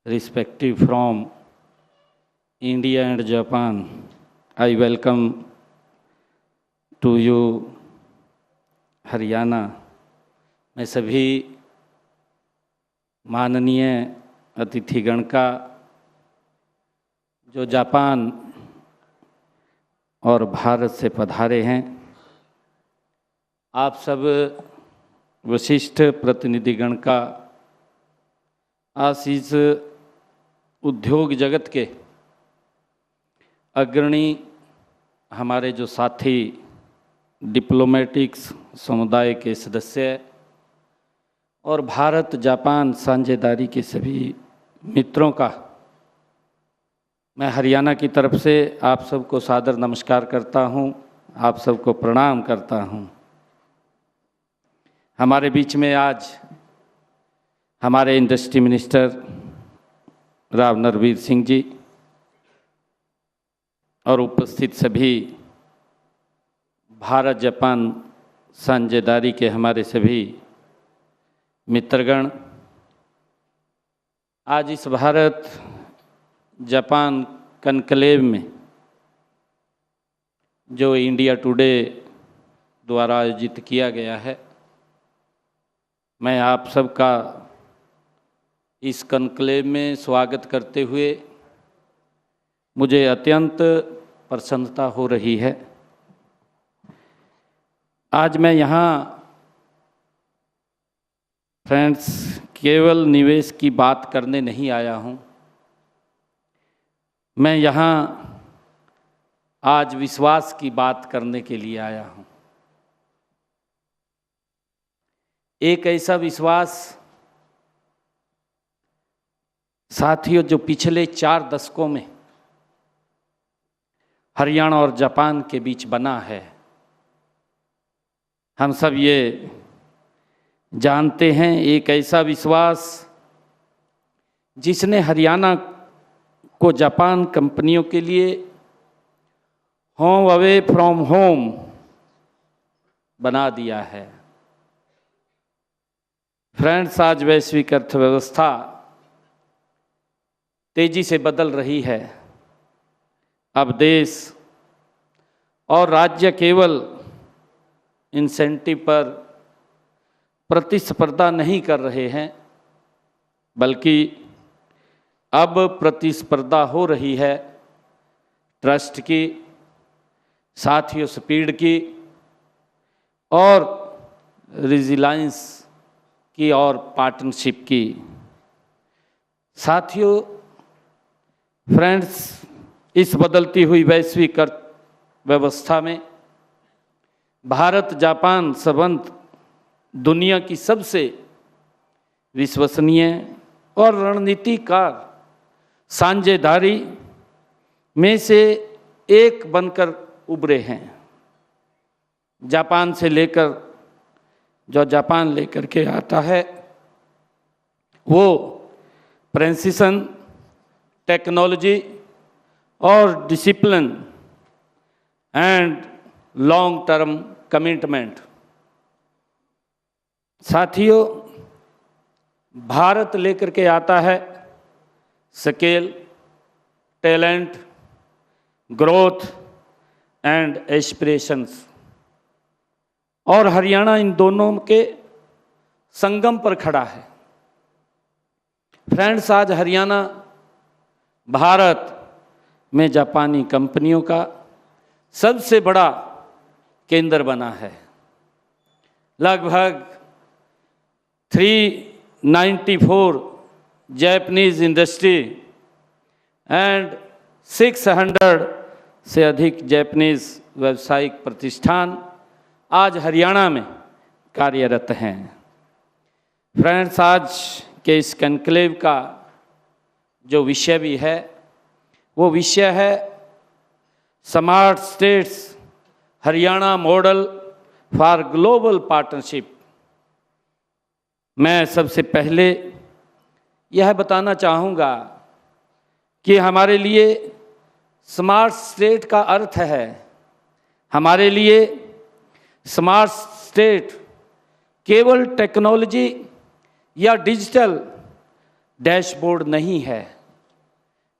respective from India and Japan, I welcome to you Haryana. मैं सभी माननीय अतिथिगण का जो जापान और भारत से पधारे हैं, आप सब विशिष्ट प्रतिनिधिगण का, आज इस उद्योग जगत के अग्रणी हमारे जो साथी डिप्लोमेटिक्स समुदाय के सदस्य और भारत जापान साझेदारी के सभी मित्रों का मैं हरियाणा की तरफ से आप सबको सादर नमस्कार करता हूं, आप सबको प्रणाम करता हूं. हमारे बीच में आज हमारे इंडस्ट्री मिनिस्टर राव नरवीर सिंह जी और उपस्थित सभी भारत जापान साझेदारी के हमारे सभी मित्रगण, आज इस भारत जापान कनक्लेव में जो इंडिया टुडे द्वारा आयोजित किया गया है, मैं आप सबका इस कनक्लेव में स्वागत करते हुए मुझे अत्यंत प्रसन्नता हो रही है. आज मैं यहाँ फ्रेंड्स केवल निवेश की बात करने नहीं आया हूँ, मैं यहाँ आज विश्वास की बात करने के लिए आया हूँ. एक ऐसा विश्वास साथियों जो पिछले 4 दशकों में हरियाणा और जापान के बीच बना है। हम सब ये जानते हैं, एक ऐसा विश्वास जिसने हरियाणा को जापान कंपनियों के लिए होम अवे फ्रॉम होम बना दिया है। फ्रेंड्स, आज वैश्विक अर्थव्यवस्था तेजी से बदल रही है। अब देश और राज्य केवल इंसेंटिव पर प्रतिस्पर्धा नहीं कर रहे हैं, बल्कि अब प्रतिस्पर्धा हो रही है ट्रस्ट की, साथियों स्पीड की और रिजिलाइंस की और पार्टनरशिप की। साथियों, फ्रेंड्स, इस बदलती हुई वैश्विक अर्थव्यवस्था में भारत जापान संबंध दुनिया की सबसे विश्वसनीय और रणनीतिकार साझेदारी में से एक बनकर उभरे हैं। जापान लेकर के आता है वो प्रेसिशन, टेक्नोलॉजी और discipline and long term commitment. साथियों, भारत लेकर के आता है scale, talent, growth and aspirations, और हरियाणा इन दोनों के संगम पर खड़ा है। फ्रेंड्स, आज हरियाणा भारत में जापानी कंपनियों का सबसे बड़ा केंद्र बना है। लगभग 394 जापानीज इंडस्ट्री एंड 600 से अधिक जापानीज व्यावसायिक प्रतिष्ठान आज हरियाणा में कार्यरत हैं। फ्रेंड्स, आज के इस कॉन्क्लेव का जो विषय भी है वो विषय है smart states Haryana model for global partnership. मैं सबसे पहले यह बताना चाहूँगा कि हमारे लिए स्मार्ट स्टेट का अर्थ है, हमारे लिए स्मार्ट स्टेट केवल टेक्नोलॉजी या डिजिटल डैशबोर्ड नहीं है।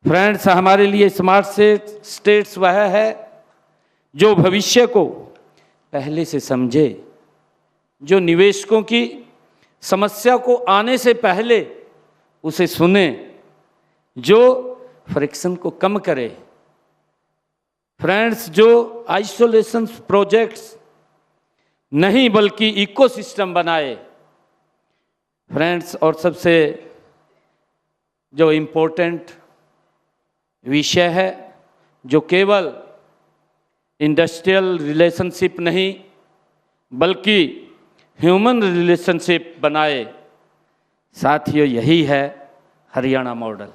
फ्रेंड्स, हमारे लिए स्मार्ट स्टेट्स वह है जो भविष्य को पहले से समझे, जो निवेशकों की समस्या को आने से पहले उसे सुने, जो फ्रिक्शन को कम करे। फ्रेंड्स, जो आइसोलेशन प्रोजेक्ट्स नहीं बल्कि इकोसिस्टम बनाए। फ्रेंड्स, और सबसे जो इम्पोर्टेंट विषय है, जो केवल इंडस्ट्रियल रिलेशनशिप नहीं बल्कि ह्यूमन रिलेशनशिप बनाए। साथियों, यही है हरियाणा मॉडल।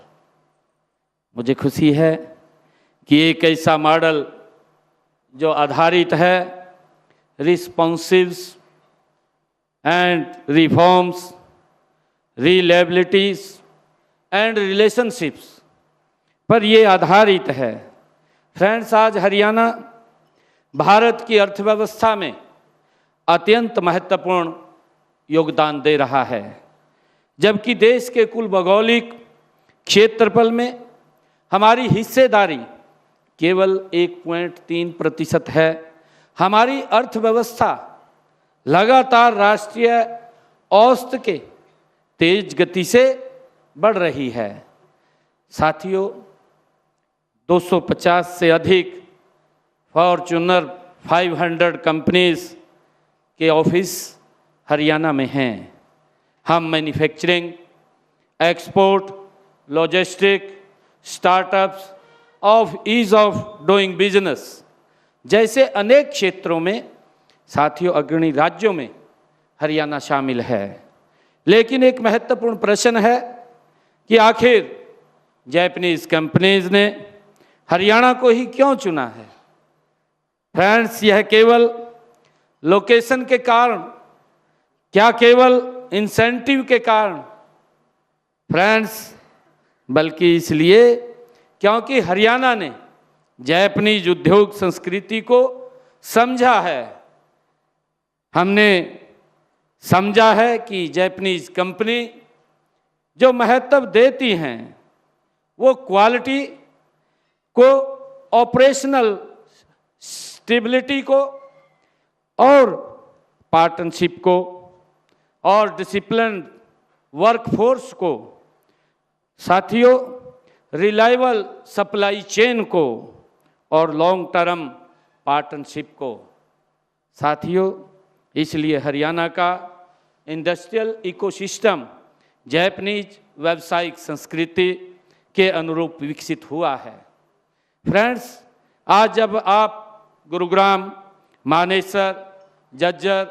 मुझे खुशी है कि एक ऐसा मॉडल जो आधारित है रिस्पॉन्सिव्स एंड रिफॉर्म्स, रिलेबिलिटीज एंड रिलेशनशिप्स पर ये आधारित है। फ्रेंड्स, आज हरियाणा भारत की अर्थव्यवस्था में अत्यंत महत्वपूर्ण योगदान दे रहा है, जबकि देश के कुल भौगोलिक क्षेत्रफल में हमारी हिस्सेदारी केवल 1.3% है। हमारी अर्थव्यवस्था लगातार राष्ट्रीय औसत के तेज गति से बढ़ रही है। साथियों, 250 से अधिक फॉर्च्यूनर 500 कंपनीज के ऑफिस हरियाणा में हैं। हम manufacturing, export, logistic, startups of ease of doing business जैसे अनेक क्षेत्रों में साथियों अग्रणी राज्यों में हरियाणा शामिल है। लेकिन एक महत्वपूर्ण प्रश्न है कि आखिर जापानीज कंपनीज ने हरियाणा को ही क्यों चुना है? फ्रेंड्स, यह केवल लोकेशन के कारण, क्या केवल इंसेंटिव के कारण? फ्रेंड्स, बल्कि इसलिए क्योंकि हरियाणा ने जापानीज उद्योग संस्कृति को समझा है। हमने समझा है कि जापानीज कंपनी जो महत्व देती हैं वो क्वालिटी को, ऑपरेशनल स्टेबिलिटी को और पार्टनरशिप को और डिसिप्लिन वर्कफोर्स को, साथियों रिलायबल सप्लाई चेन को और लॉन्ग टर्म पार्टनरशिप को। साथियों, इसलिए हरियाणा का इंडस्ट्रियल इकोसिस्टम जापानीज व्यावसायिक संस्कृति के अनुरूप विकसित हुआ है। फ्रेंड्स, आज जब आप गुरुग्राम, मानेसर, झज्जर,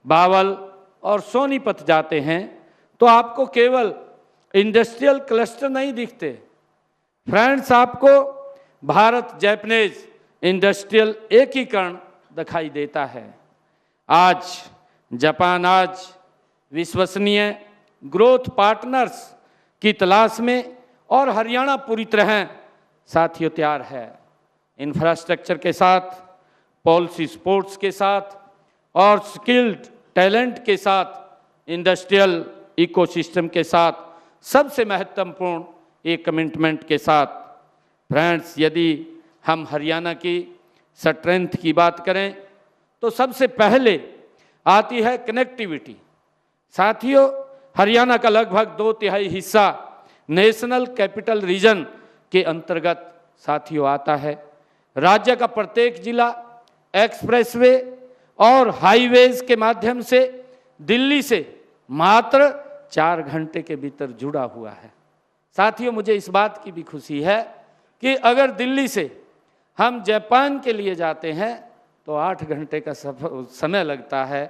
बावल और सोनीपत जाते हैं तो आपको केवल इंडस्ट्रियल क्लस्टर नहीं दिखते। फ्रेंड्स, आपको भारत जापानीज इंडस्ट्रियल एकीकरण दिखाई देता है। जापान आज विश्वसनीय ग्रोथ पार्टनर्स की तलाश में और हरियाणा पूरी तरह साथियों तैयार है। इंफ्रास्ट्रक्चर के साथ, पॉलिसी सपोर्ट्स के साथ और स्किल्ड टैलेंट के साथ, इंडस्ट्रियल इकोसिस्टम के साथ, सबसे महत्वपूर्ण एक कमिटमेंट के साथ। फ्रेंड्स, यदि हम हरियाणा की स्ट्रेंथ की बात करें तो सबसे पहले आती है कनेक्टिविटी। साथियों, हरियाणा का लगभग 2/3 हिस्सा नेशनल कैपिटल रीजन के अंतर्गत साथियों आता है। राज्य का प्रत्येक जिला एक्सप्रेसवे और हाईवेज के माध्यम से दिल्ली से मात्र 4 घंटे के भीतर जुड़ा हुआ है। साथियों, मुझे इस बात की भी खुशी है कि अगर दिल्ली से हम जापान के लिए जाते हैं तो 8 घंटे का समय लगता है,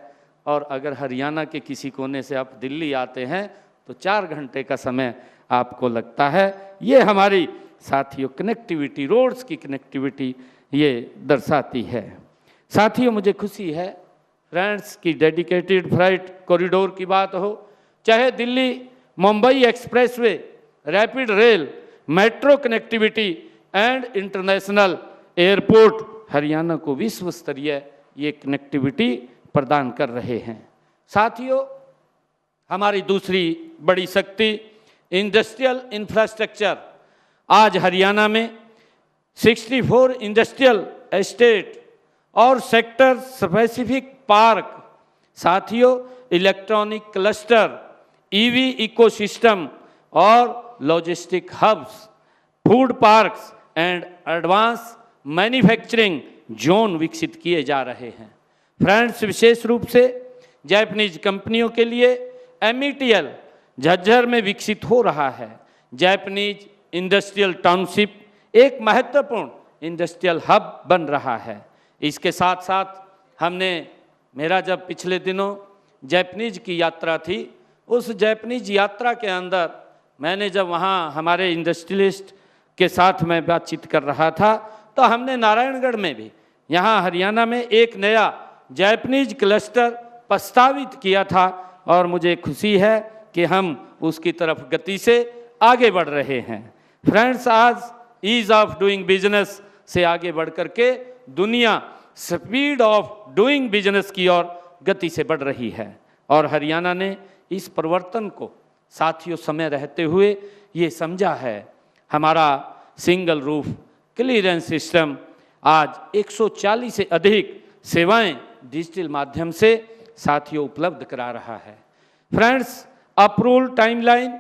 और अगर हरियाणा के किसी कोने से आप दिल्ली आते हैं तो 4 घंटे का समय आपको लगता है। ये हमारी साथियों कनेक्टिविटी, रोड्स की कनेक्टिविटी ये दर्शाती है। साथियों, मुझे खुशी है फ्रेंड्स की डेडिकेटेड फ्राइट कॉरिडोर की बात हो, चाहे Delhi Mumbai expressway, rapid rail, metro connectivity and international airport Haryana को विश्व स्तरीय ये कनेक्टिविटी प्रदान कर रहे हैं। साथियों, हमारी दूसरी बड़ी शक्ति इंडस्ट्रियल इंफ्रास्ट्रक्चर। आज हरियाणा में 64 इंडस्ट्रियल एस्टेट और सेक्टर स्पेसिफिक पार्क, साथियों इलेक्ट्रॉनिक क्लस्टर, ईवी इकोसिस्टम और logistic hubs, food parks and advance manufacturing zone विकसित किए जा रहे हैं। फ्रेंड्स, विशेष रूप से जापानीज कंपनियों के लिए METL झज्जर में विकसित हो रहा है। जापानीज इंडस्ट्रियल टाउनशिप एक महत्वपूर्ण इंडस्ट्रियल हब बन रहा है। इसके साथ साथ मेरा जब पिछले दिनों जापानीज की यात्रा थी, उस जापानीज यात्रा के अंदर मैंने जब वहाँ हमारे इंडस्ट्रियलिस्ट के साथ मैं बातचीत कर रहा था तो हमने नारायणगढ़ में भी, यहाँ हरियाणा में एक नया जापानीज क्लस्टर प्रस्तावित किया था, और मुझे खुशी है कि हम उसकी तरफ गति से आगे बढ़ रहे हैं। फ्रेंड्स, आज ईज ऑफ डूइंग बिजनेस से आगे बढ़ करके दुनिया स्पीड ऑफ डूइंग बिजनेस की ओर गति से बढ़ रही है, और हरियाणा ने इस परिवर्तन को साथियों समय रहते हुए ये समझा है। हमारा सिंगल रूफ क्लियरेंस सिस्टम आज 140 से अधिक सेवाएं डिजिटल माध्यम से साथियों उपलब्ध करा रहा है। फ्रेंड्स, अप्रूवल टाइमलाइन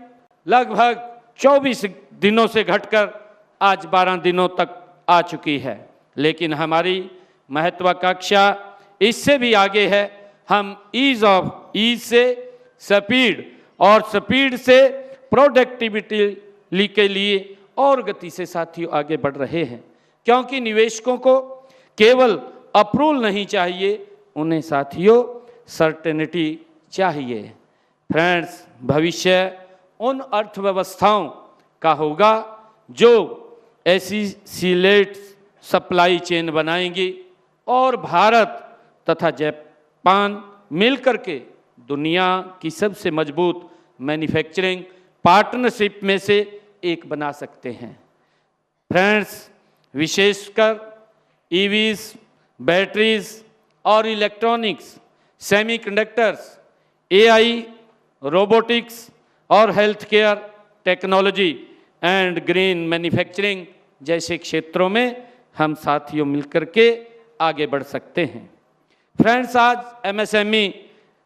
लगभग 24 दिनों से घटकर आज 12 दिनों तक आ चुकी है, लेकिन हमारी महत्वाकांक्षा इससे भी आगे है। हम ईज से स्पीड और स्पीड से प्रोडक्टिविटी के लिए और गति से साथियों आगे बढ़ रहे हैं, क्योंकि निवेशकों को केवल अप्रूवल नहीं चाहिए, उन्हें साथियों सर्टेनिटी चाहिए। फ्रेंड्स, भविष्य उन अर्थव्यवस्थाओं का होगा जो ऐसी सीलेट सप्लाई चेन बनाएंगी और भारत तथा जापान मिलकर के दुनिया की सबसे मजबूत मैन्युफैक्चरिंग पार्टनरशिप में से एक बना सकते हैं। फ्रेंड्स, विशेषकर ईवीज, बैटरीज और इलेक्ट्रॉनिक्स, सेमीकंडक्टर्स, एआई, रोबोटिक्स और health care technology and green manufacturing जैसे क्षेत्रों में हम साथियों मिलकर के आगे बढ़ सकते हैं। फ्रेंड्स, आज एमएसएमई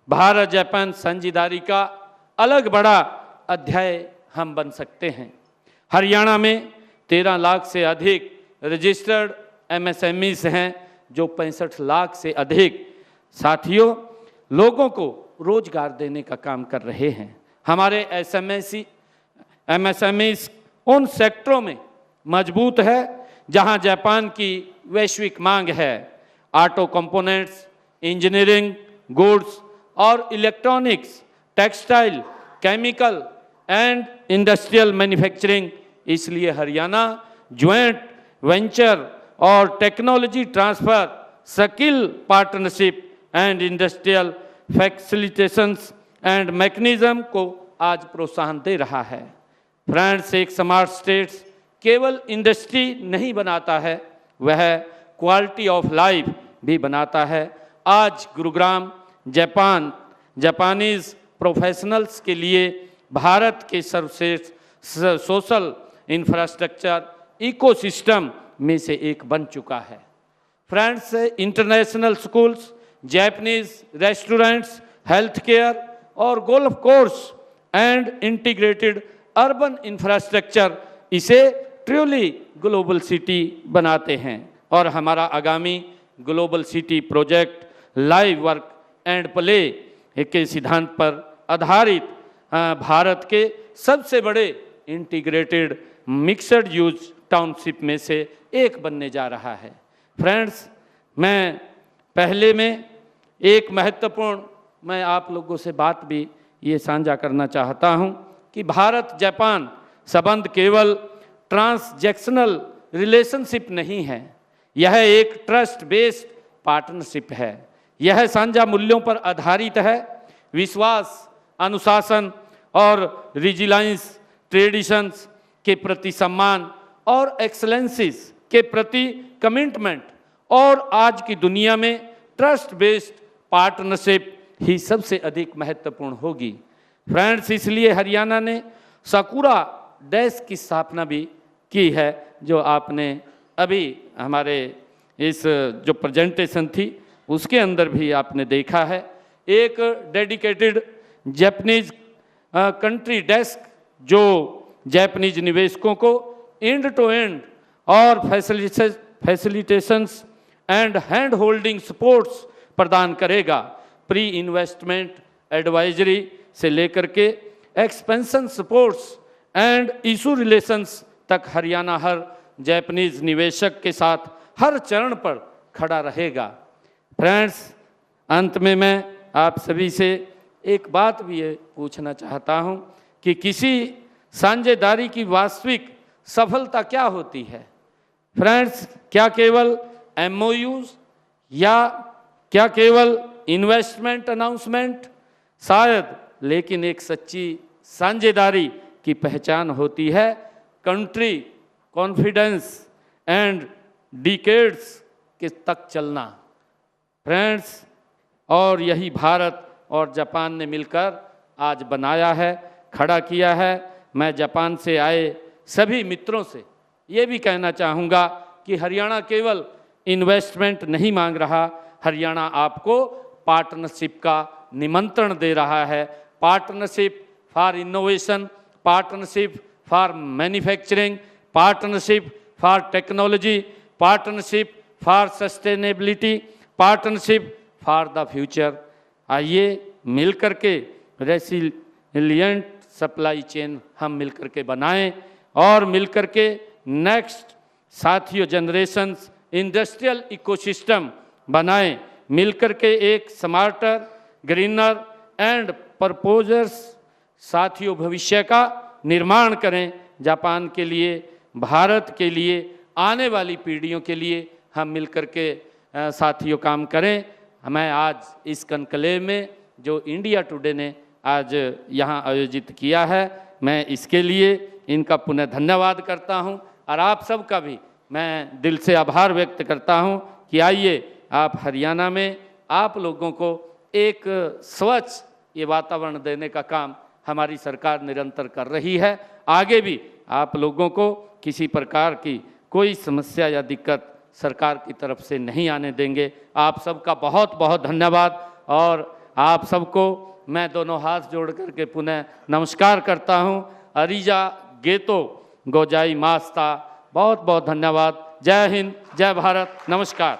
भारत जापान साझेदारी का अलग बड़ा अध्याय हम बन सकते हैं। हरियाणा में 13 लाख से अधिक रजिस्टर्ड एमएसएमईज हैं जो 65 लाख से अधिक साथियों लोगों को रोजगार देने का काम कर रहे हैं। हमारे एमएसएमईज उन सेक्टरों में मजबूत है जहां जापान की वैश्विक मांग है। ऑटो कंपोनेंट्स, इंजीनियरिंग, गुड्स और electronics, textile, chemical and industrial manufacturing. इसलिए हरियाणा ज्वाइंट वेंचर और technology transfer, skill partnership and industrial facilitations and mechanism को आज प्रोत्साहन दे रहा है। फ्रेंड्स, एक स्मार्ट स्टेट्स केवल इंडस्ट्री नहीं बनाता है, वह क्वालिटी ऑफ लाइफ भी बनाता है। आज गुरुग्राम जापानीज प्रोफेशनल्स के लिए भारत के सर्वश्रेष्ठ सोशल इंफ्रास्ट्रक्चर इकोसिस्टम में से एक बन चुका है। Friends, international schools, Japanese restaurants, health care और golf course and integrated urban infrastructure इसे ट्रूली ग्लोबल सिटी बनाते हैं। और हमारा आगामी global city project live work and play के सिद्धांत पर आधारित भारत के सबसे बड़े इंटीग्रेटेड मिक्सड यूज टाउनशिप में से एक बनने जा रहा है। फ्रेंड्स, मैं पहले में एक महत्वपूर्ण मैं आप लोगों से बात भी ये साझा करना चाहता हूँ कि भारत जापान संबंध केवल ट्रांसजेक्शनल रिलेशनशिप नहीं है, यह एक ट्रस्ट बेस्ड पार्टनरशिप है। यह साझा मूल्यों पर आधारित है। विश्वास, अनुशासन और रिजिलाइंस, ट्रेडिशंस के प्रति सम्मान और एक्सलेंसिस के प्रति कमिटमेंट। और आज की दुनिया में ट्रस्ट बेस्ड पार्टनरशिप ही सबसे अधिक महत्वपूर्ण होगी। फ्रेंड्स, इसलिए हरियाणा ने साकुरा डेस्क की स्थापना भी की है, जो आपने अभी हमारे इस जो प्रेजेंटेशन थी उसके अंदर भी आपने देखा है। एक डेडिकेटेड जापानीज कंट्री डेस्क जो जापानीज निवेशकों को एंड टू एंड और फैसिलिटेशंस एंड हैंड होल्डिंग सपोर्ट्स प्रदान करेगा। प्री इन्वेस्टमेंट एडवाइजरी से लेकर के expansion supports and issue relations तक हरियाणा हर जापानीज निवेशक के साथ हर चरण पर खड़ा रहेगा। फ्रेंड्स, अंत में मैं आप सभी से एक बात भी ये पूछना चाहता हूँ कि किसी साझेदारी की वास्तविक सफलता क्या होती है। फ्रेंड्स, क्या केवल MOUs या क्या केवल इन्वेस्टमेंट अनाउंसमेंट? शायद, लेकिन एक सच्ची साझेदारी की पहचान होती है कंट्री कॉन्फिडेंस एंड डिकेड्स के तक चलना। फ्रेंड्स, और यही भारत और जापान ने मिलकर आज बनाया है, खड़ा किया है। मैं जापान से आए सभी मित्रों से ये भी कहना चाहूँगा कि हरियाणा केवल इन्वेस्टमेंट नहीं मांग रहा, हरियाणा आपको पार्टनरशिप का निमंत्रण दे रहा है। Partnership for innovation, partnership for manufacturing, partnership for technology, partnership for sustainability, partnership for the future. आइए मिलकर के रेसिलिएंट सप्लाई चेन हम मिलकर के बनाएं और मिलकर के नेक्स्ट साथियों जनरेशंस इंडस्ट्रियल इकोसिस्टम बनाएं। मिलकर के एक स्मार्टर, ग्रीनर एंड पर्पोजर्स साथियों भविष्य का निर्माण करें। जापान के लिए भारत के लिए, आने वाली पीढ़ियों के लिए हम मिलकर के साथियों काम करें। मैं आज इस कॉन्क्लेव में जो इंडिया टुडे ने आज यहाँ आयोजित किया है, मैं इसके लिए इनका पुनः धन्यवाद करता हूँ और आप सबका भी मैं दिल से आभार व्यक्त करता हूँ कि आइए आप हरियाणा में आप लोगों को एक स्वच्छ ये वातावरण देने का काम हमारी सरकार निरंतर कर रही है। आगे भी आप लोगों को किसी प्रकार की कोई समस्या या दिक्कत सरकार की तरफ से नहीं आने देंगे। आप सबका बहुत बहुत धन्यवाद और आप सबको मैं दोनों हाथ जोड़ करके पुनः नमस्कार करता हूं। अरिजा गेतो गोजाई मास्ता, बहुत बहुत धन्यवाद। जय हिंद, जय भारत, नमस्कार।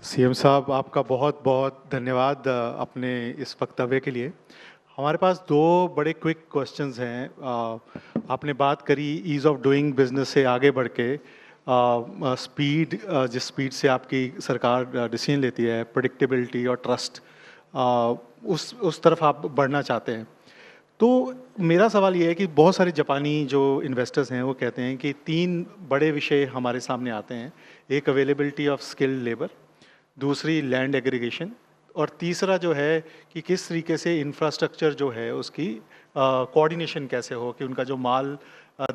सीएम साहब, आपका बहुत बहुत धन्यवाद अपने इस वक्तव्य के लिए। हमारे पास दो बड़े क्विक क्वेश्चंस हैं। आपने बात करी ईज़ ऑफ डूइंग बिजनेस से आगे बढ़ के स्पीड, जिस स्पीड से आपकी सरकार डिसीजन लेती है, प्रेडिक्टेबिलिटी और ट्रस्ट, उस तरफ आप बढ़ना चाहते हैं। तो मेरा सवाल ये है कि बहुत सारे जापानी जो इन्वेस्टर्स हैं वो कहते हैं कि 3 बड़े विषय हमारे सामने आते हैं। एक अवेलेबिलिटी ऑफ स्किल्ड लेबर, दूसरी लैंड एग्रीगेशन, और तीसरा जो है कि किस तरीके से इंफ्रास्ट्रक्चर जो है उसकी कोऑर्डिनेशन कैसे हो, कि उनका जो माल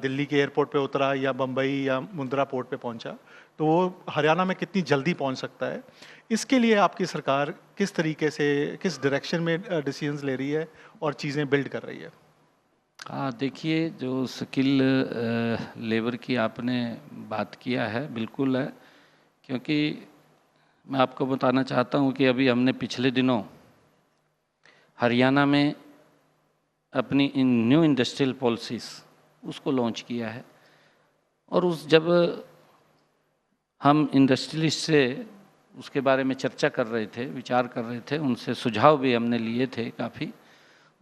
दिल्ली के एयरपोर्ट पे उतरा या बम्बई या मुंद्रा पोर्ट पे पहुंचा तो वो हरियाणा में कितनी जल्दी पहुंच सकता है। इसके लिए आपकी सरकार किस तरीके से, किस डायरेक्शन में डिसीजंस ले रही है और चीज़ें बिल्ड कर रही है? देखिए, जो स्किल लेबर की आपने बात किया है, बिल्कुल है, क्योंकि मैं आपको बताना चाहता हूँ कि अभी हमने पिछले दिनों हरियाणा में अपनी न्यू इंडस्ट्रियल पॉलिसीज़ उसको लॉन्च किया है। और जब हम इंडस्ट्रियलिस्ट से उसके बारे में चर्चा कर रहे थे, विचार कर रहे थे, उनसे सुझाव भी हमने लिए थे काफ़ी,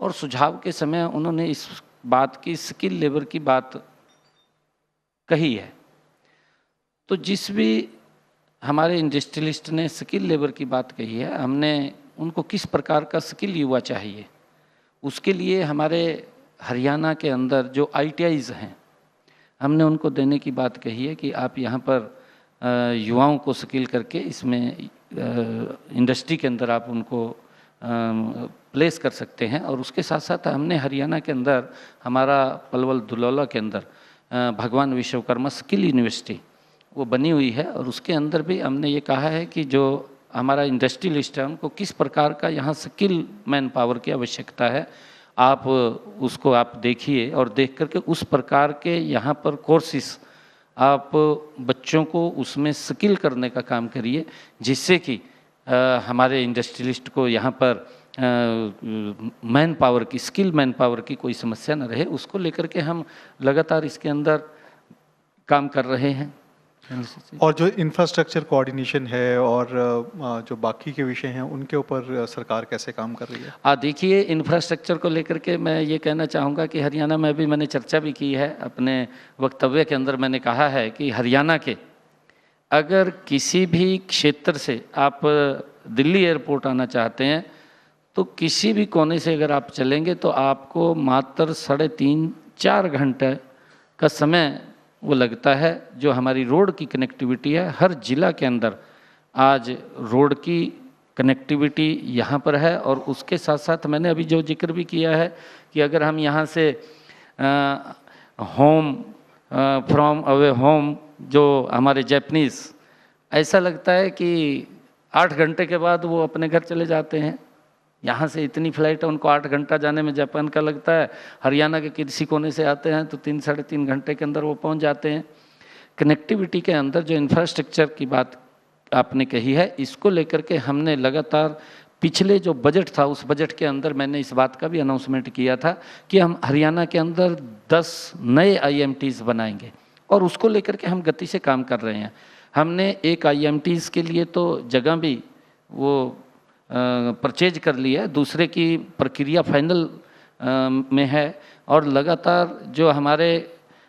और सुझाव के समय उन्होंने इस बात की, स्किल लेबर की बात कही है। तो जिस भी हमारे इंडस्ट्रियलिस्ट ने स्किल लेबर की बात कही है, हमने उनको किस प्रकार का स्किल युवा चाहिए, उसके लिए हमारे हरियाणा के अंदर जो ITIs हैं, हमने उनको देने की बात कही है कि आप यहाँ पर युवाओं को स्किल करके इसमें इंडस्ट्री के अंदर आप उनको प्लेस कर सकते हैं। और उसके साथ साथ हमने हरियाणा के अंदर हमारा पलवल दुलौला के अंदर भगवान विश्वकर्मा स्किल यूनिवर्सिटी वो बनी हुई है, और उसके अंदर भी हमने ये कहा है कि जो हमारा इंडस्ट्रियलिस्ट है उनको किस प्रकार का यहाँ स्किल मैन पावर की आवश्यकता है, आप उसको आप देखिए और देख करके उस प्रकार के यहाँ पर कोर्सेस आप बच्चों को उसमें स्किल करने का काम करिए, जिससे कि हमारे इंडस्ट्रियलिस्ट को यहाँ पर मैन पावर की, स्किल मैन पावर की कोई समस्या न रहे। उसको लेकर के हम लगातार इसके अंदर काम कर रहे हैं। और जो इंफ्रास्ट्रक्चर कोऑर्डिनेशन है और जो बाकी के विषय हैं उनके ऊपर सरकार कैसे काम कर रही है? देखिए, इंफ्रास्ट्रक्चर को लेकर के मैं ये कहना चाहूँगा कि हरियाणा में भी मैंने चर्चा भी की है। अपने वक्तव्य के अंदर मैंने कहा है कि हरियाणा के अगर किसी भी क्षेत्र से आप दिल्ली एयरपोर्ट आना चाहते हैं तो किसी भी कोने से अगर आप चलेंगे तो आपको मात्र 3.5-4 घंटे का समय वो लगता है। जो हमारी रोड की कनेक्टिविटी है, हर जिला के अंदर आज रोड की कनेक्टिविटी यहाँ पर है। और उसके साथ साथ मैंने अभी जो जिक्र भी किया है कि अगर हम यहाँ से होम फ्रॉम अवे होम, जो हमारे जैपनीज़, ऐसा लगता है कि 8 घंटे के बाद वो अपने घर चले जाते हैं। यहाँ से इतनी फ्लाइट है, उनको 8 घंटा जाने में जापान का लगता है। हरियाणा के किसी कोने से आते हैं तो 3-3.5 घंटे के अंदर वो पहुँच जाते हैं। कनेक्टिविटी के अंदर जो इंफ्रास्ट्रक्चर की बात आपने कही है, इसको लेकर के हमने लगातार पिछले जो बजट था उस बजट के अंदर मैंने इस बात का भी अनाउंसमेंट किया था कि हम हरियाणा के अंदर 10 नए IMTs बनाएंगे, और उसको लेकर के हम गति से काम कर रहे हैं। हमने एक IMTs के लिए तो जगह भी वो परचेज कर लिया है, दूसरे की प्रक्रिया फाइनल में है। और लगातार जो हमारे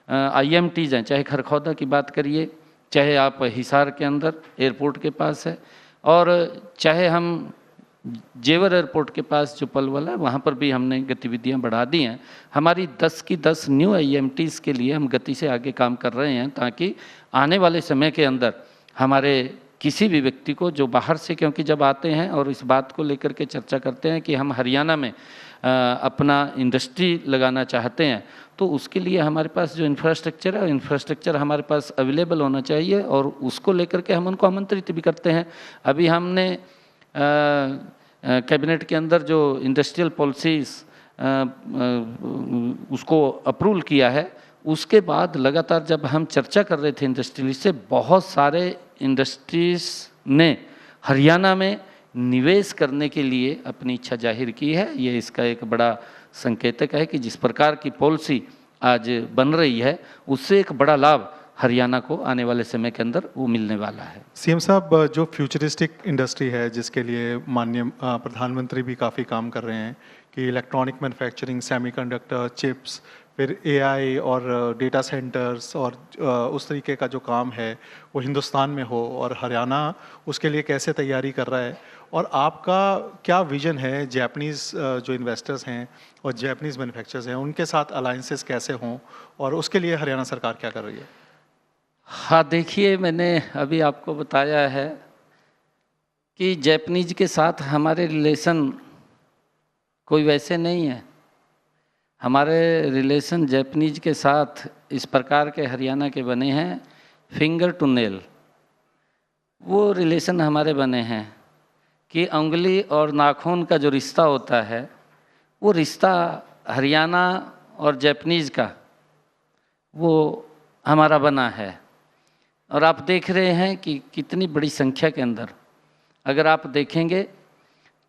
IMTs हैं, चाहे खरखौदा की बात करिए, चाहे आप हिसार के अंदर एयरपोर्ट के पास है, और चाहे हम जेवर एयरपोर्ट के पास जो पलवल है वहाँ पर भी हमने गतिविधियाँ बढ़ा दी हैं। हमारी 10 की 10 न्यू IMTs के लिए हम गति से आगे काम कर रहे हैं, ताकि आने वाले समय के अंदर हमारे किसी भी व्यक्ति को जो बाहर से, क्योंकि जब आते हैं और इस बात को लेकर के चर्चा करते हैं कि हम हरियाणा में अपना इंडस्ट्री लगाना चाहते हैं, तो उसके लिए हमारे पास जो इंफ्रास्ट्रक्चर है, इंफ्रास्ट्रक्चर हमारे पास अवेलेबल होना चाहिए और उसको लेकर के हम उनको आमंत्रित भी करते हैं। अभी हमने कैबिनेट के अंदर जो इंडस्ट्रियल पॉलिसीज़ उसको अप्रूवल किया है, उसके बाद लगातार जब हम चर्चा कर रहे थे इंडस्ट्रियलिस्ट से, बहुत सारे इंडस्ट्रीज़ ने हरियाणा में निवेश करने के लिए अपनी इच्छा जाहिर की है। ये इसका एक बड़ा संकेतक है कि जिस प्रकार की पॉलिसी आज बन रही है, उससे एक बड़ा लाभ हरियाणा को आने वाले समय के अंदर वो मिलने वाला है। सीएम साहब, जो फ्यूचरिस्टिक इंडस्ट्री है जिसके लिए माननीय प्रधानमंत्री भी काफ़ी काम कर रहे हैं कि इलेक्ट्रॉनिक मैन्युफैक्चरिंग, सेमीकंडक्टर, चिप्स, फिर AI और डेटा सेंटर्स और उस तरीके का जो काम है वो हिंदुस्तान में हो, और हरियाणा उसके लिए कैसे तैयारी कर रहा है, और आपका क्या विजन है जैपनीज़ जो इन्वेस्टर्स हैं और जैपनीज़ मैन्युफैक्चरर्स हैं उनके साथ अलाइंसेस कैसे हों, और उसके लिए हरियाणा सरकार क्या कर रही है? हाँ, देखिए, मैंने अभी आपको बताया है कि जैपनीज के साथ हमारे रिलेशन कोई वैसे नहीं है। हमारे रिलेशन जैपनीज के साथ इस प्रकार के हरियाणा के बने हैं, फिंगर टू नेल। वो रिलेशन हमारे बने हैं कि उंगली और नाखून का जो रिश्ता होता है, वो रिश्ता हरियाणा और जैपनीज का वो हमारा बना है। और आप देख रहे हैं कि कितनी बड़ी संख्या के अंदर अगर आप देखेंगे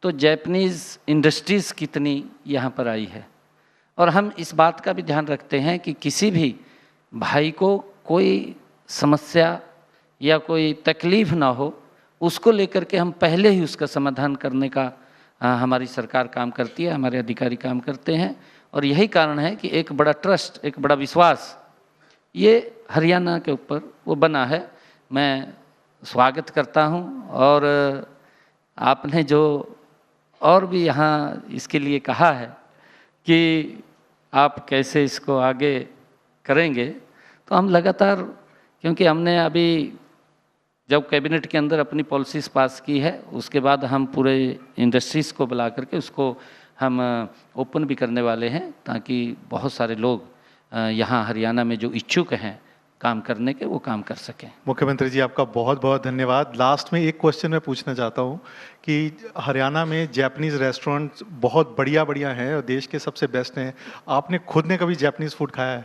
तो जैपनीज़ इंडस्ट्रीज़ कितनी यहाँ पर आई है। और हम इस बात का भी ध्यान रखते हैं कि किसी भी भाई को कोई समस्या या कोई तकलीफ़ ना हो, उसको लेकर के हम पहले ही उसका समाधान करने का हमारी सरकार काम करती है, हमारे अधिकारी काम करते हैं। और यही कारण है कि एक बड़ा ट्रस्ट, एक बड़ा विश्वास ये हरियाणा के ऊपर वो बना है। मैं स्वागत करता हूँ, और आपने जो और भी यहाँ इसके लिए कहा है कि आप कैसे इसको आगे करेंगे, तो हम लगातार, क्योंकि हमने अभी जब कैबिनेट के अंदर अपनी पॉलिसीज़ पास की है, उसके बाद हम पूरे इंडस्ट्रीज़ को बुला करके उसको हम ओपन भी करने वाले हैं, ताकि बहुत सारे लोग यहाँ हरियाणा में जो इच्छुक हैं काम करने के, वो काम कर सकें। मुख्यमंत्री जी, आपका बहुत बहुत धन्यवाद। लास्ट में एक क्वेश्चन मैं पूछना चाहता हूँ कि हरियाणा में जैपनीज़ रेस्टोरेंट्स बहुत बढ़िया हैं और देश के सबसे बेस्ट हैं। आपने खुद ने कभी जैपनीज़ फूड खाया है?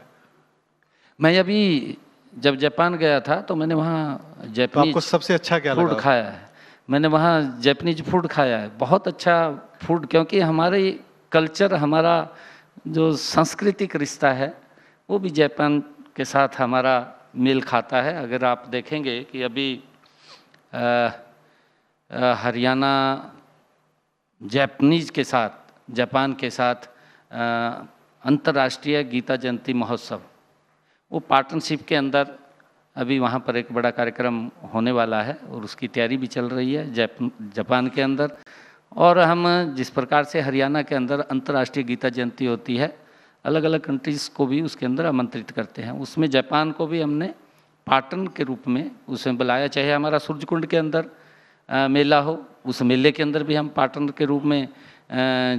मैं अभी जब जापान गया था तो मैंने वहाँ जैपनीज, तो आपको सबसे अच्छा क्या लगा? फूड खाया है। मैंने वहाँ जैपनीज फूड खाया है, बहुत अच्छा फूड, क्योंकि हमारे कल्चर, हमारा जो सांस्कृतिक रिश्ता है वो भी जापान के साथ हमारा मेल खाता है। अगर आप देखेंगे कि अभी हरियाणा जापानीज के साथ, जापान के साथ अंतर्राष्ट्रीय गीता जयंती महोत्सव, वो पार्टनरशिप के अंदर अभी वहाँ पर एक बड़ा कार्यक्रम होने वाला है और उसकी तैयारी भी चल रही है जापान के अंदर। और हम जिस प्रकार से हरियाणा के अंदर अंतर्राष्ट्रीय गीता जयंती होती है, अलग अलग कंट्रीज़ को भी उसके अंदर आमंत्रित करते हैं। उसमें जापान को भी हमने पार्टनर के रूप में उसमें बुलाया। चाहे हमारा सूरजकुंड के अंदर मेला हो, उस मेले के अंदर भी हम पार्टनर के रूप में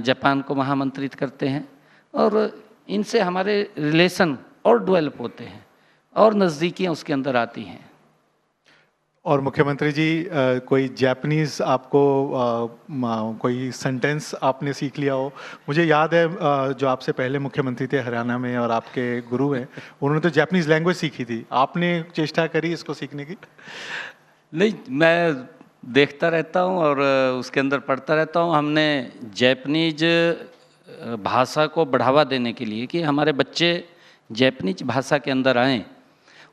जापान को वहाँ आमंत्रित करते हैं, और इनसे हमारे रिलेशन और डेवलप होते हैं और नज़दीकियाँ उसके अंदर आती हैं। और मुख्यमंत्री जी, कोई जैपनीज़ आपको कोई सेंटेंस आपने सीख लिया हो? मुझे याद है जो आपसे पहले मुख्यमंत्री थे हरियाणा में और आपके गुरु हैं, उन्होंने तो जैपनीज़ लैंग्वेज सीखी थी। आपने चेष्टा करी इसको सीखने की? नहीं, मैं देखता रहता हूँ और उसके अंदर पढ़ता रहता हूँ। हमने जैपनीज भाषा को बढ़ावा देने के लिए कि हमारे बच्चे जैपनीज भाषा के अंदर आएँ,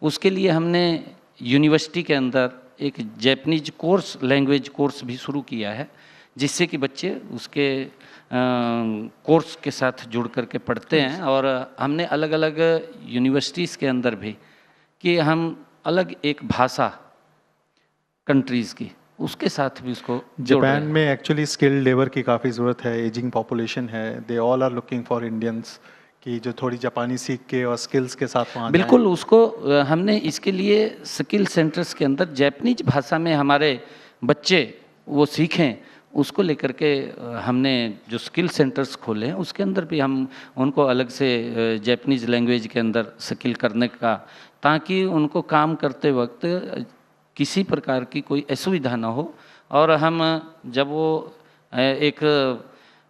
उसके लिए हमने यूनिवर्सिटी के अंदर एक जैपनीज कोर्स, लैंग्वेज कोर्स भी शुरू किया है, जिससे कि बच्चे उसके कोर्स के साथ जुड़ करके पढ़ते हैं। और हमने अलग अलग यूनिवर्सिटीज़ के अंदर भी कि हम अलग एक भाषा कंट्रीज़ की उसके साथ भी उसको जापान में एक्चुअली स्किल्ड लेबर की काफ़ी ज़रूरत है, एजिंग पॉपुलेशन है, they all are looking for Indians कि जो थोड़ी जापानी सीख के और स्किल्स के साथ वहाँ बिल्कुल उसको हमने इसके लिए स्किल सेंटर्स के अंदर जैपनीज भाषा में हमारे बच्चे वो सीखें, उसको लेकर के हमने जो स्किल सेंटर्स खोले हैं उसके अंदर भी हम उनको अलग से जैपनीज लैंग्वेज के अंदर स्किल करने का, ताकि उनको काम करते वक्त किसी प्रकार की कोई असुविधा ना हो। और हम जब वो एक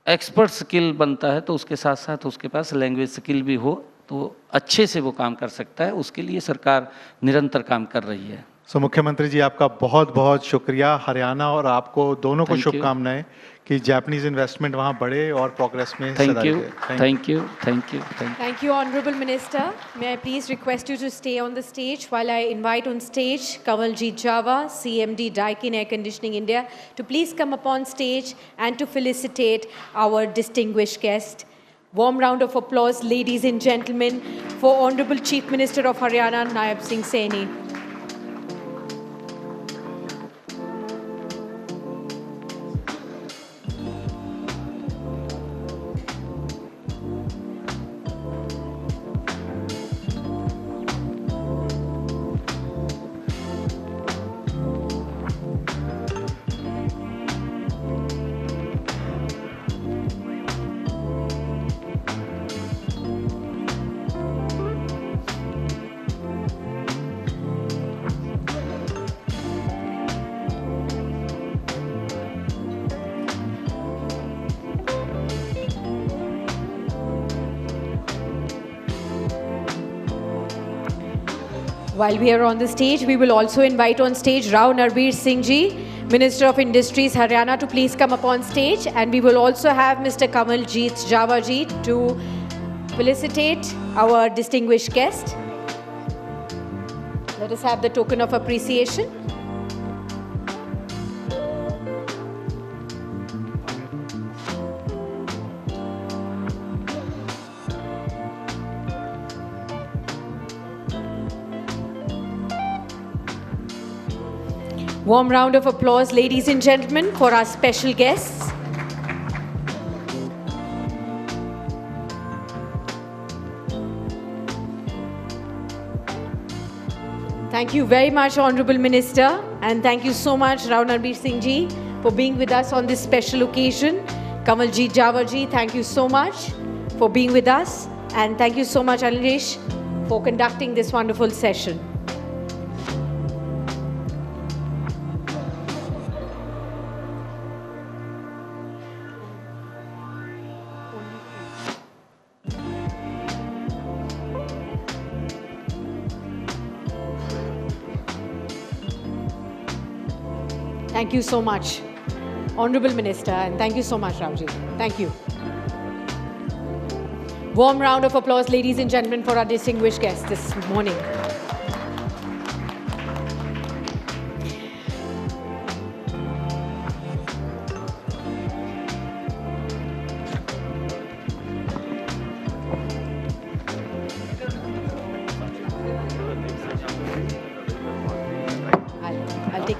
एक्सपर्ट स्किल बनता है तो उसके साथ साथ उसके पास लैंग्वेज स्किल भी हो तो अच्छे से वो काम कर सकता है, उसके लिए सरकार निरंतर काम कर रही है। मुख्यमंत्री जी आपका बहुत बहुत शुक्रिया, हरियाणा और आपको दोनों को शुभकामनाएं कि जापानीज इन्वेस्टमेंट वहां बढ़े और प्रोग्रेस में thank you Thank you, Honorable Minister. May I please request you to stay on the stage while I invite on stage Kamaljeet Java, CMD Daikin Air Conditioning India, to please come upon stage and to felicitate our distinguished guest. Warm round of applause, ladies and gentlemen, for Honorable Chief Minister of Haryana, Naib Singh Saini. While we are on the stage, we will also invite on stage Rao Narbir Singh Ji, Minister of Industries, Haryana, to please come upon stage. And we will also have Mr. Kamaljeet Java Ji to felicitate our distinguished guest. Let us have the token of appreciation. Warm round of applause, ladies and gentlemen, for our special guests. Thank you very much, Honorable Minister, and thank you so much, Rao Narbir Singh Ji, for being with us on this special occasion. Kamaljeet Jawar Ji, thank you so much for being with us, and thank you so much, Alish, for conducting this wonderful session. Thank you so much, Honorable Minister, and thank you so much, Raoji. Thank you. Warm round of applause, ladies and gentlemen, for our distinguished guests this morning. I'll take.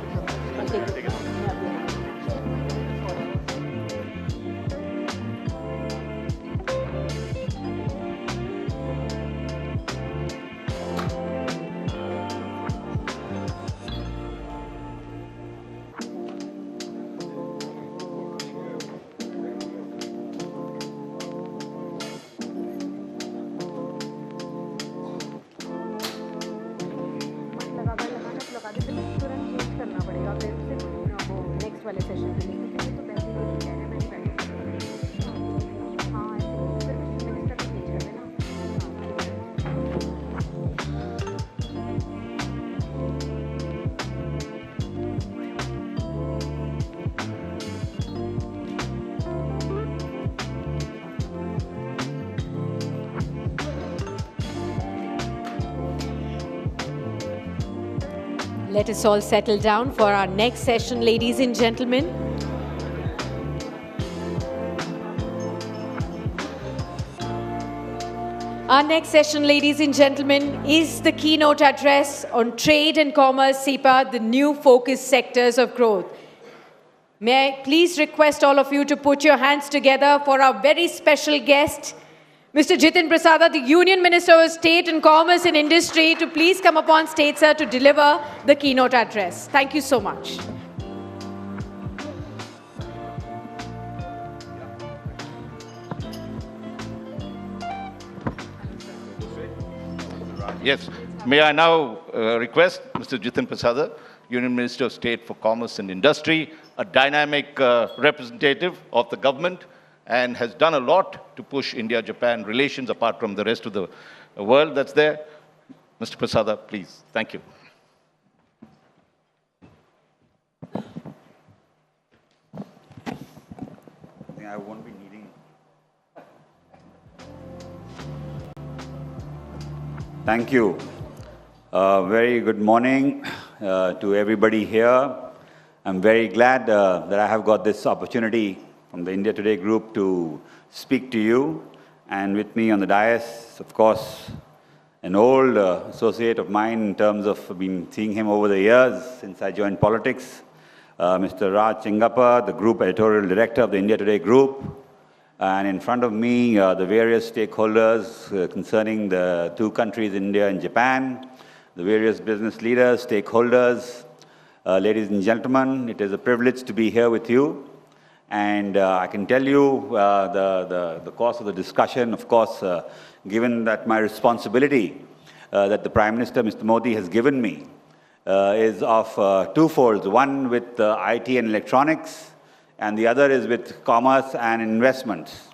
Let us all settle down for our next session, ladies and gentlemen. Our next session, ladies and gentlemen, is the keynote address on trade and commerce, SEPA, the new focus sectors of growth. May I please request all of you to put your hands together for our very special guest, Mr. Jitin Prasada, the Union Minister of State and Commerce and Industry, to please come upon stage, sir, to deliver the keynote address. Thank you so much. Yes. May I now request Mr. Jitin Prasada, Union Minister of State for Commerce and Industry, a dynamic representative of the government, and has done a lot to push India-Japan relations apart from the rest of the world that's there. Mr. Prasada, please. Thank you. I won't be needing. Thank you. Very good morning to everybody here. I'm very glad that I have got this opportunity from the India Today group to speak to you. And with me on the dais, of course, an old associate of mine in terms of been seeing him over the years since I joined politics, Mr. Raj Chengappa, the Group Editorial Director of the India Today Group. And in front of me, the various stakeholders concerning the two countries, India and Japan, the various business leaders, stakeholders. Ladies and gentlemen, it is a privilege to be here with you. And I can tell you the course of the discussion, of course, given that my responsibility that the Prime Minister, Mr. Modi, has given me is of twofold. One with IT and electronics, and the other is with commerce and investments.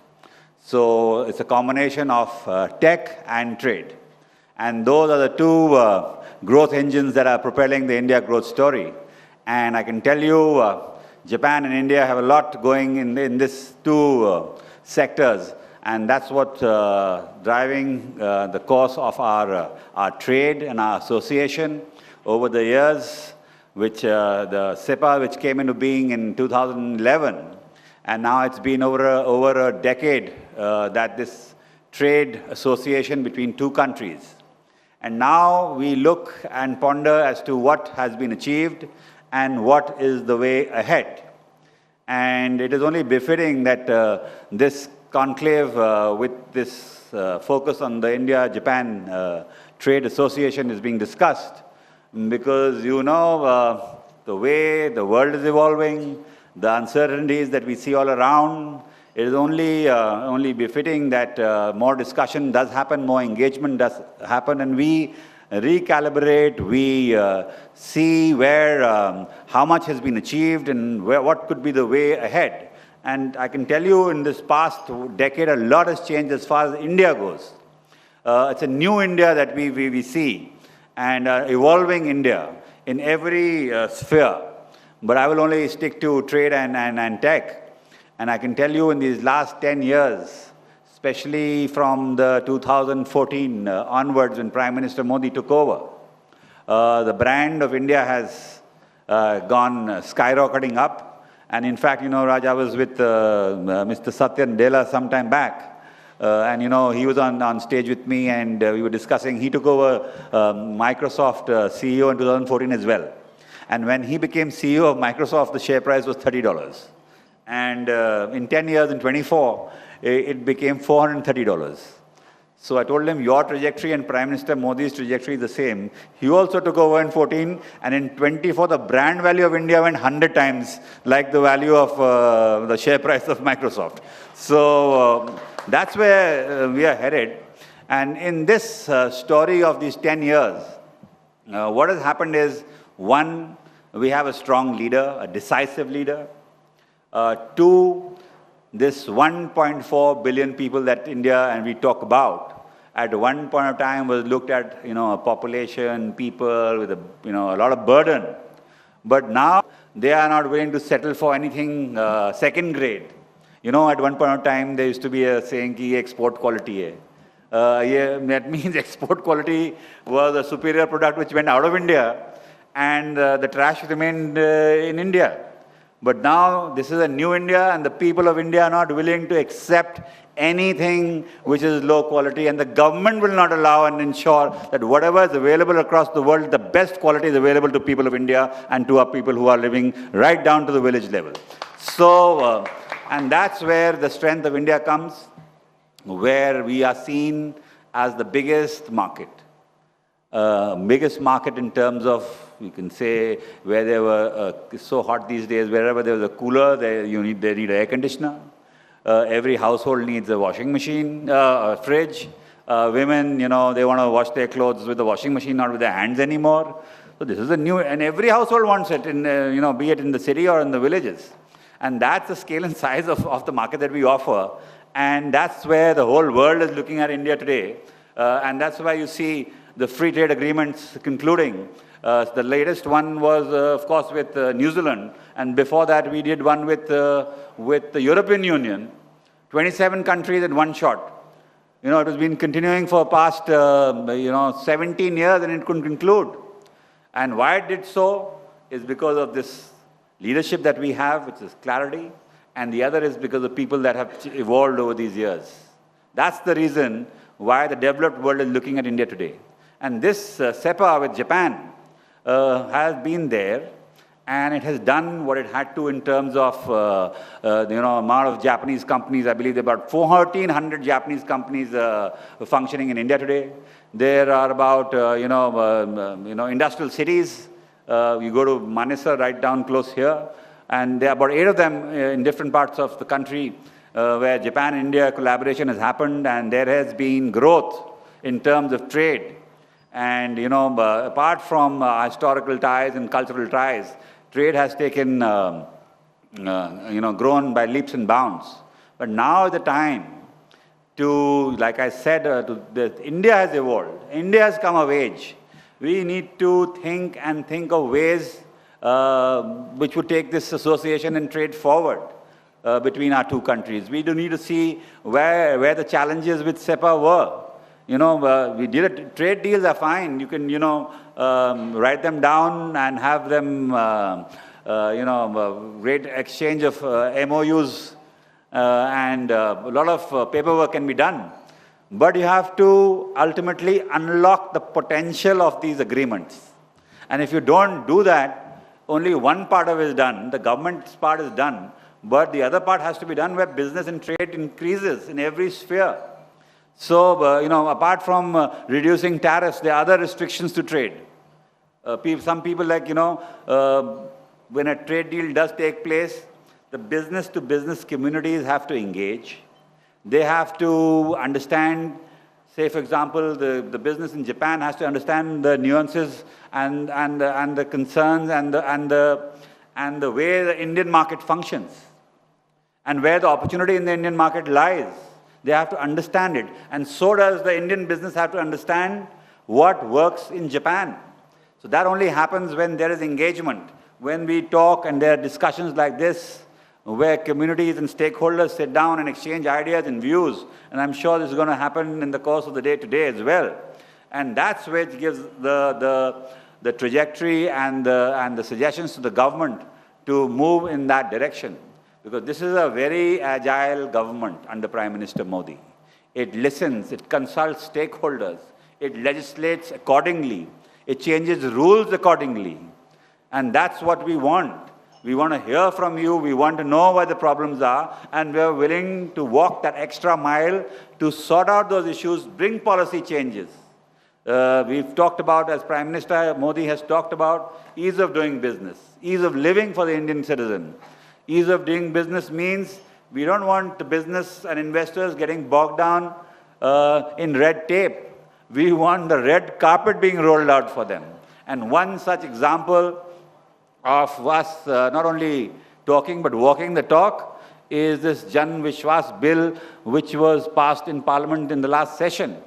So it's a combination of tech and trade. And those are the two growth engines that are propelling the India growth story. And I can tell you, Japan and India have a lot going in these two sectors. And that's what's driving the course of our trade and our association over the years, which the CEPA, which came into being in 2011. And now it's been over a decade that this trade association between two countries. And now we look and ponder as to what has been achieved and what is the way ahead. And it is only befitting that this conclave with this focus on the India-Japan Trade Association is being discussed, because you know the way the world is evolving, the uncertainties that we see all around. It is only befitting that more discussion does happen, more engagement does happen, and we recalibrate, we see where, how much has been achieved and what could be the way ahead. And I can tell you in this past decade, a lot has changed as far as India goes. It's a new India that we see, and evolving India in every sphere. But I will only stick to trade and tech. And I can tell you in these last 10 years, especially from the 2014 onwards when Prime Minister Modi took over, the brand of India has gone skyrocketing up. And in fact, you know, Raj, I was with Mr. Satya Nadella some time back. And, you know, he was on stage with me and we were discussing. He took over Microsoft CEO in 2014 as well. And when he became CEO of Microsoft, the share price was $30. And in 10 years, in 24, it became $430. So I told him, your trajectory and Prime Minister Modi's trajectory is the same. He also took over in 14, and in 24, the brand value of India went 100 times, like the value of the share price of Microsoft. So that's where we are headed. And in this story of these 10 years, what has happened is, one, we have a strong leader, a decisive leader. Two, this 1.4 billion people that India and we talk about, at one point of time was looked at, you know, a population, people with a, you know, a lot of burden. But now they are not willing to settle for anything second grade. You know, at one point of time there used to be a saying, ki export quality hai. Yeah, that means export quality was a superior product which went out of India, and the trash remained in India. But now this is a new India, and the people of India are not willing to accept anything which is low quality, and the government will not allow and ensure that whatever is available across the world, the best quality is available to people of India and to our people who are living right down to the village level. So, and that's where the strength of India comes, where we are seen as the biggest market. Biggest market in terms of, you can say, where they were, it's so hot these days, wherever there was a cooler, they need an air conditioner. Every household needs a washing machine, a fridge. Women, you know, they want to wash their clothes with the washing machine, not with their hands anymore. So this is a new, and every household wants it, in, you know, be it in the city or in the villages. And that's the scale and size of the market that we offer. And that's where the whole world is looking at India today. And that's why you see the free trade agreements concluding. The latest one was, of course, with New Zealand. And before that, we did one with the European Union. 27 countries in one shot. You know, it has been continuing for past, 17 years, and it couldn't conclude. And why it did so is because of this leadership that we have, which is clarity, and the other is because of people that have evolved over these years. That's the reason why the developed world is looking at India today. And this CEPA with Japan has been there, and it has done what it had to in terms of, amount of Japanese companies. I believe there are about 1,400 Japanese companies functioning in India today. There are about, industrial cities. You go to Manesar, right down close here, and there are about 8 of them in different parts of the country where Japan-India collaboration has happened, and there has been growth in terms of trade. And, apart from historical ties and cultural ties, trade has taken, grown by leaps and bounds. But now is the time to, like I said, India has evolved. India has come of age. We need to think of ways which would take this association and trade forward between our two countries. We do need to see where the challenges with CEPA were. We did trade deals are fine. You can, write them down and have them, great exchange of MOUs, and a lot of paperwork can be done. But you have to ultimately unlock the potential of these agreements. And if you don't do that, only one part of it is done. The government's part is done. But the other part has to be done where business and trade increases in every sphere. So, apart from reducing tariffs, there are other restrictions to trade. Some people when a trade deal does take place, the business-to-business communities have to engage. They have to understand, say, for example, the business in Japan has to understand the nuances and the concerns and the way the Indian market functions and where the opportunity in the Indian market lies. They have to understand it. And so does the Indian business have to understand what works in Japan. So that only happens when there is engagement, when we talk and there are discussions like this, where communities and stakeholders sit down and exchange ideas and views. And I'm sure this is going to happen in the course of the day today as well. And that's which gives the trajectory and the suggestions to the government to move in that direction. Because this is a very agile government under Prime Minister Modi. It listens, it consults stakeholders, it legislates accordingly, it changes rules accordingly. And that's what we want. We want to hear from you, we want to know where the problems are, and we're willing to walk that extra mile to sort out those issues, bring policy changes. We've talked about, as Prime Minister Modi has talked about, ease of doing business, ease of living for the Indian citizen. Ease of doing business means we don't want the business and investors getting bogged down in red tape. We want the red carpet being rolled out for them. And one such example of us not only talking but walking the talk is this Jan Vishwas bill, which was passed in Parliament in the last session.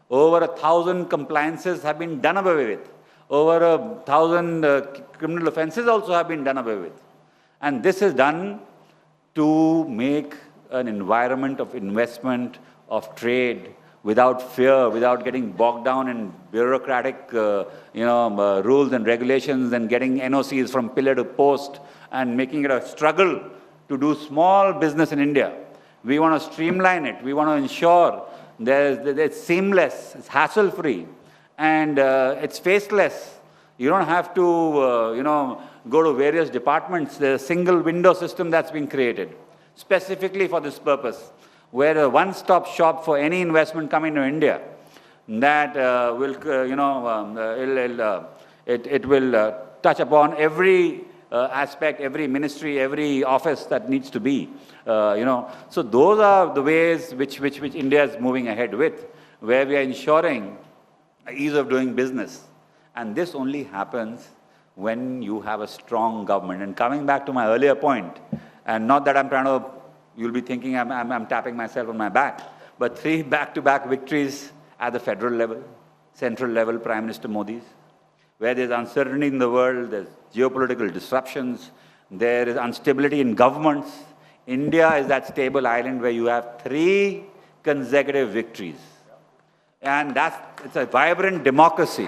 Over 1,000 compliances have been done away with. Over 1,000 criminal offences also have been done away with. And this is done to make an environment of investment, of trade, without fear, without getting bogged down in bureaucratic rules and regulations and getting NOCs from pillar to post and making it a struggle to do small business in India. We want to streamline it. We want to ensure it's seamless, it's hassle-free, and it's faceless. You don't have to, go to various departments. There's a single window system that's been created specifically for this purpose, where a one-stop shop for any investment coming to India that it will touch upon every aspect, every ministry, every office that needs to be. So those are the ways which India is moving ahead with, where we are ensuring ease of doing business. And this only happens when you have a strong government. And coming back to my earlier point, and not that I'm trying to, you'll be thinking I'm tapping myself on my back, but 3 back-to-back victories at the federal level, central level, Prime Minister Modi's, where there's uncertainty in the world, there's geopolitical disruptions, there is instability in governments. India is that stable island where you have 3 consecutive victories. And it's a vibrant democracy.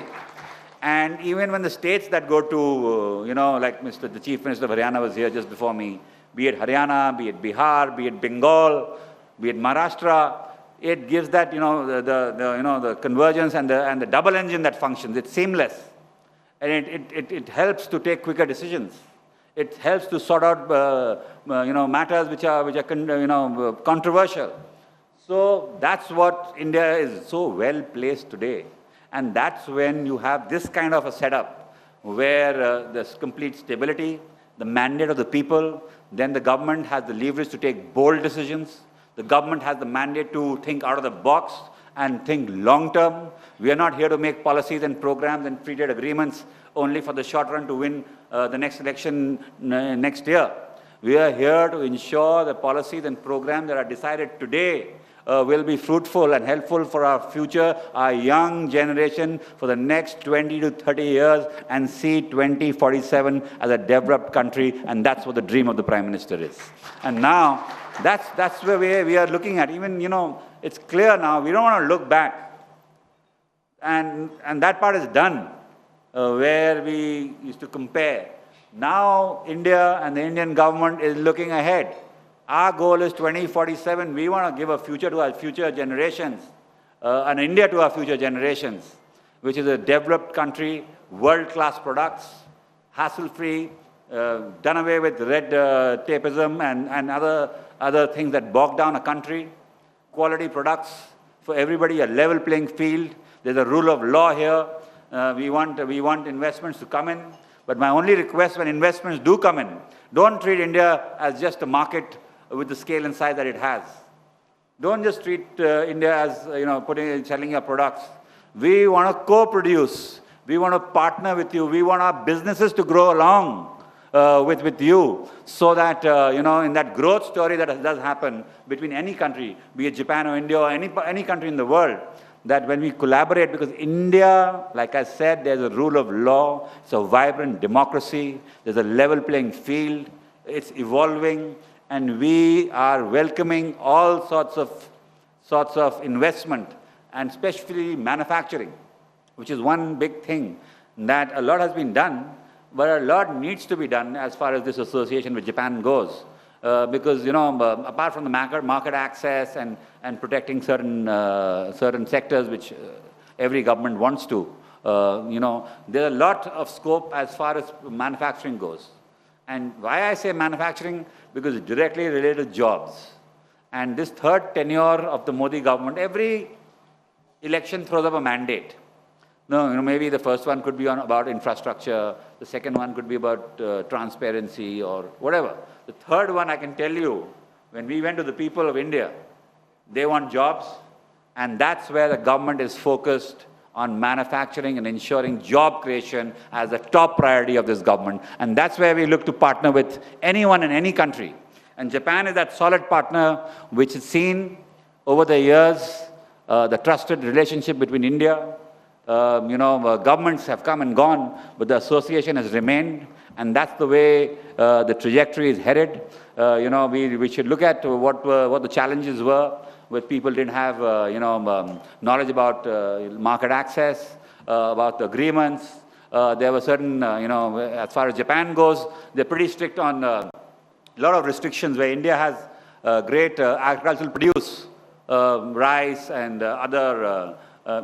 And even when the states that go to, like the Chief Minister of Haryana was here just before me, be it Haryana, be it Bihar, be it Bengal, be it Maharashtra, it gives that, the convergence and the double engine that functions. It's seamless. And it helps to take quicker decisions. It helps to sort out, matters which are controversial. So that's what India is so well placed today. And that's when you have this kind of a setup where there's complete stability, the mandate of the people, then the government has the leverage to take bold decisions. The government has the mandate to think out of the box and think long-term. We are not here to make policies and programs and free trade agreements only for the short run to win the next election next year. We are here to ensure the policies and programs that are decided today will be fruitful and helpful for our future, our young generation, for the next 20 to 30 years, and see 2047 as a developed country, and that's what the dream of the Prime Minister is. And now, that's where we are looking at. Even, it's clear now, we don't want to look back. And that part is done, where we used to compare. Now, India and the Indian government is looking ahead. Our goal is 2047. We want to give a future to our future generations, an India to our future generations, which is a developed country, world-class products, hassle-free, done away with red tapeism and other things that bog down a country, quality products for everybody, a level playing field. There's a rule of law here. We want investments to come in. But my only request when investments do come in, don't treat India as just a market with the scale and size that it has. Don't just treat India as, selling your products. We want to co-produce. We want to partner with you. We want our businesses to grow along with you, so that, in that growth story that does happen between any country, be it Japan or India or any country in the world, that when we collaborate, because India, like I said, there's a rule of law, it's a vibrant democracy, there's a level playing field, it's evolving, and we are welcoming all sorts of investment, and especially manufacturing, which is one big thing that a lot has been done, but a lot needs to be done as far as this association with Japan goes. Because, apart from the market access and protecting certain sectors which every government wants to, there's a lot of scope as far as manufacturing goes. And why I say manufacturing? Because it's directly related to jobs. And this third tenure of the Modi government, every election throws up a mandate. Maybe the first one could be about infrastructure, the second one could be about transparency or whatever. The third one, I can tell you, when we went to the people of India, they want jobs, and that's where the government is focused on manufacturing and ensuring job creation as a top priority of this government. And that's where we look to partner with anyone in any country. And Japan is that solid partner which has seen over the years the trusted relationship between India. Governments have come and gone, but the association has remained, and that's the way the trajectory is headed. We should look at what the challenges were where people didn't have, knowledge about market access, about the agreements. There were certain, as far as Japan goes, they're pretty strict on a lot of restrictions where India has great agricultural produce, rice and other,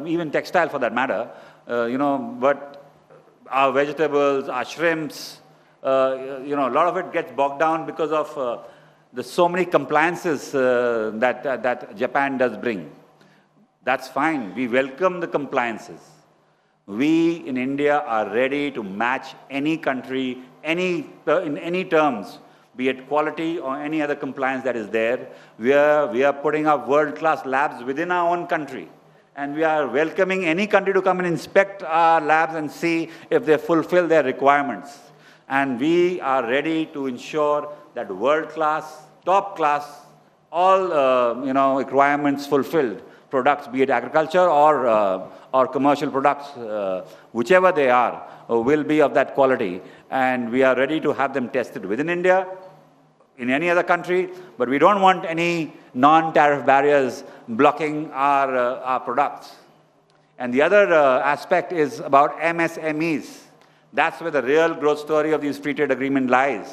even textile for that matter, but our vegetables, our shrimps, a lot of it gets bogged down because of the so many compliances that Japan does bring. That's fine. We welcome the compliances. We in India are ready to match any country, in any terms, be it quality or any other compliance that is there. We are putting up world-class labs within our own country. And we are welcoming any country to come and inspect our labs and see if they fulfill their requirements. And we are ready to ensure that world-class, top-class, all requirements fulfilled products, be it agriculture or commercial products, whichever they are, will be of that quality. And we are ready to have them tested within India, in any other country, but we don't want any non-tariff barriers blocking our products. And the other aspect is about MSMEs. That's where the real growth story of these free trade agreement lies.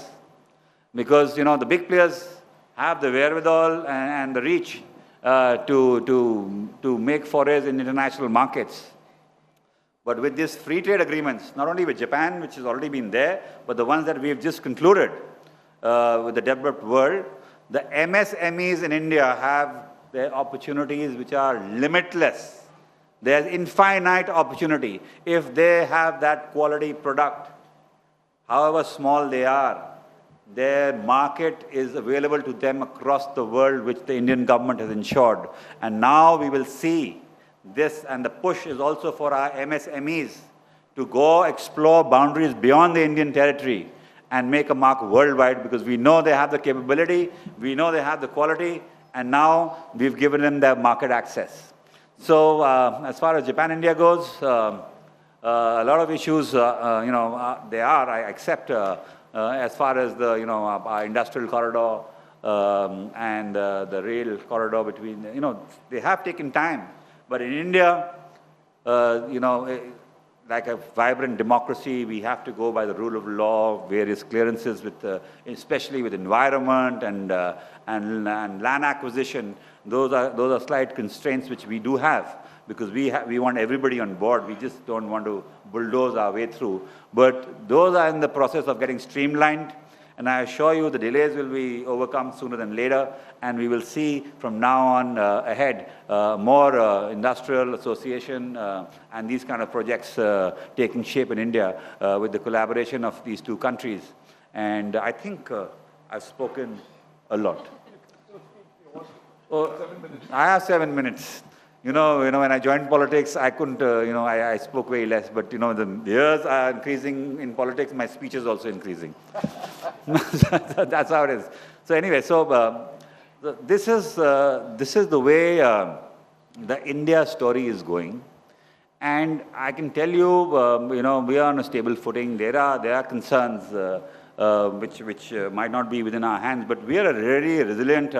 Because, the big players have the wherewithal and the reach to make forays in international markets. But with these free trade agreements, not only with Japan, which has already been there, but the ones that we've just concluded, with the developed world, the MSMEs in India have their opportunities which are limitless. There's infinite opportunity if they have that quality product. However small they are, their market is available to them across the world, which the Indian government has ensured. And now we will see this, and the push is also for our MSMEs to go explore boundaries beyond the Indian territory and make a mark worldwide, because we know they have the capability, we know they have the quality, and now we've given them their market access. So as far as Japan-India goes, a lot of issues, they are, I accept, as far as the, our industrial corridor and the rail corridor between, they have taken time. But in India, like a vibrant democracy, we have to go by the rule of law, various clearances, with, especially with environment and land acquisition. Those are slight constraints which we do have, because we want everybody on board. We just don't want to bulldoze our way through. But those are in the process of getting streamlined. And I assure you the delays will be overcome sooner than later, and we will see from now on ahead more industrial association and these kind of projects taking shape in India with the collaboration of these two countries. And I think I've spoken a lot. Oh, I have 7 minutes. When I joined politics, I couldn't, I spoke way less. But, the years are increasing in politics, my speech is also increasing. That's how it is. So anyway, this is the way the India story is going. And I can tell you, we are on a stable footing. There are concerns which might not be within our hands, but we are a really resilient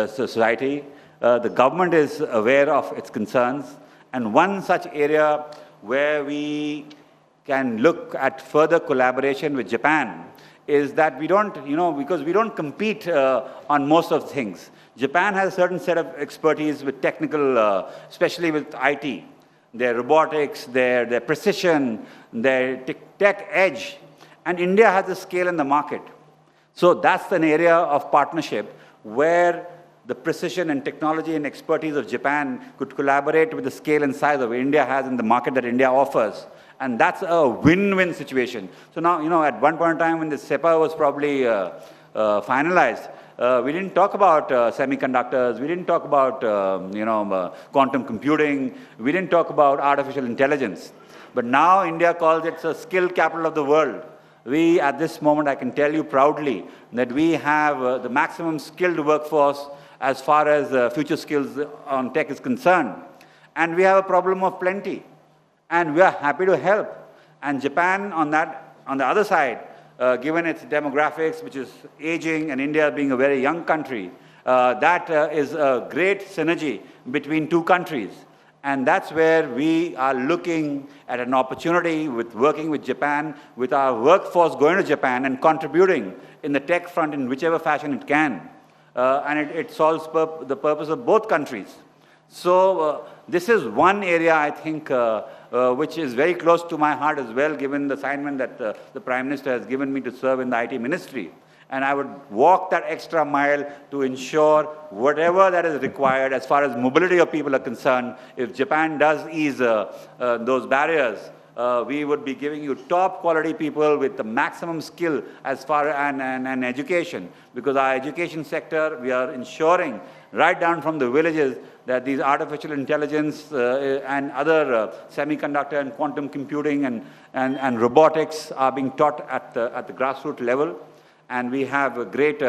society. The government is aware of its concerns, and one such area where we can look at further collaboration with Japan is that we don't, because we don't compete on most of things. Japan has a certain set of expertise with technical, especially with IT, their robotics, their precision, their tech edge, and India has the scale in the market. So that's an area of partnership where the precision and technology and expertise of Japan could collaborate with the scale and size of India has in the market that India offers. And that's a win-win situation. So now, at one point in time when the SEPA was probably finalized, we didn't talk about semiconductors, we didn't talk about, quantum computing, we didn't talk about artificial intelligence. But now India calls it a skill capital of the world. We, at this moment, I can tell you proudly that we have the maximum skilled workforce as far as future skills on tech is concerned. And we have a problem of plenty. And we are happy to help. And Japan, on the other side, given its demographics, which is aging, and India being a very young country, That is a great synergy between two countries. And that's where we are looking at an opportunity with working with Japan, with our workforce going to Japan and contributing in the tech front in whichever fashion it can. And it solves the purpose of both countries. So this is one area, I think, which is very close to my heart as well, given the assignment that the Prime Minister has given me to serve in the IT Ministry. And I would walk that extra mile to ensure whatever that is required as far as mobility of people are concerned. If Japan does ease those barriers, we would be giving you top quality people with the maximum skill as far and education. Because our education sector, we are ensuring right down from the villages that these artificial intelligence and other semiconductor and quantum computing and robotics are being taught at the grassroots level. And we have a great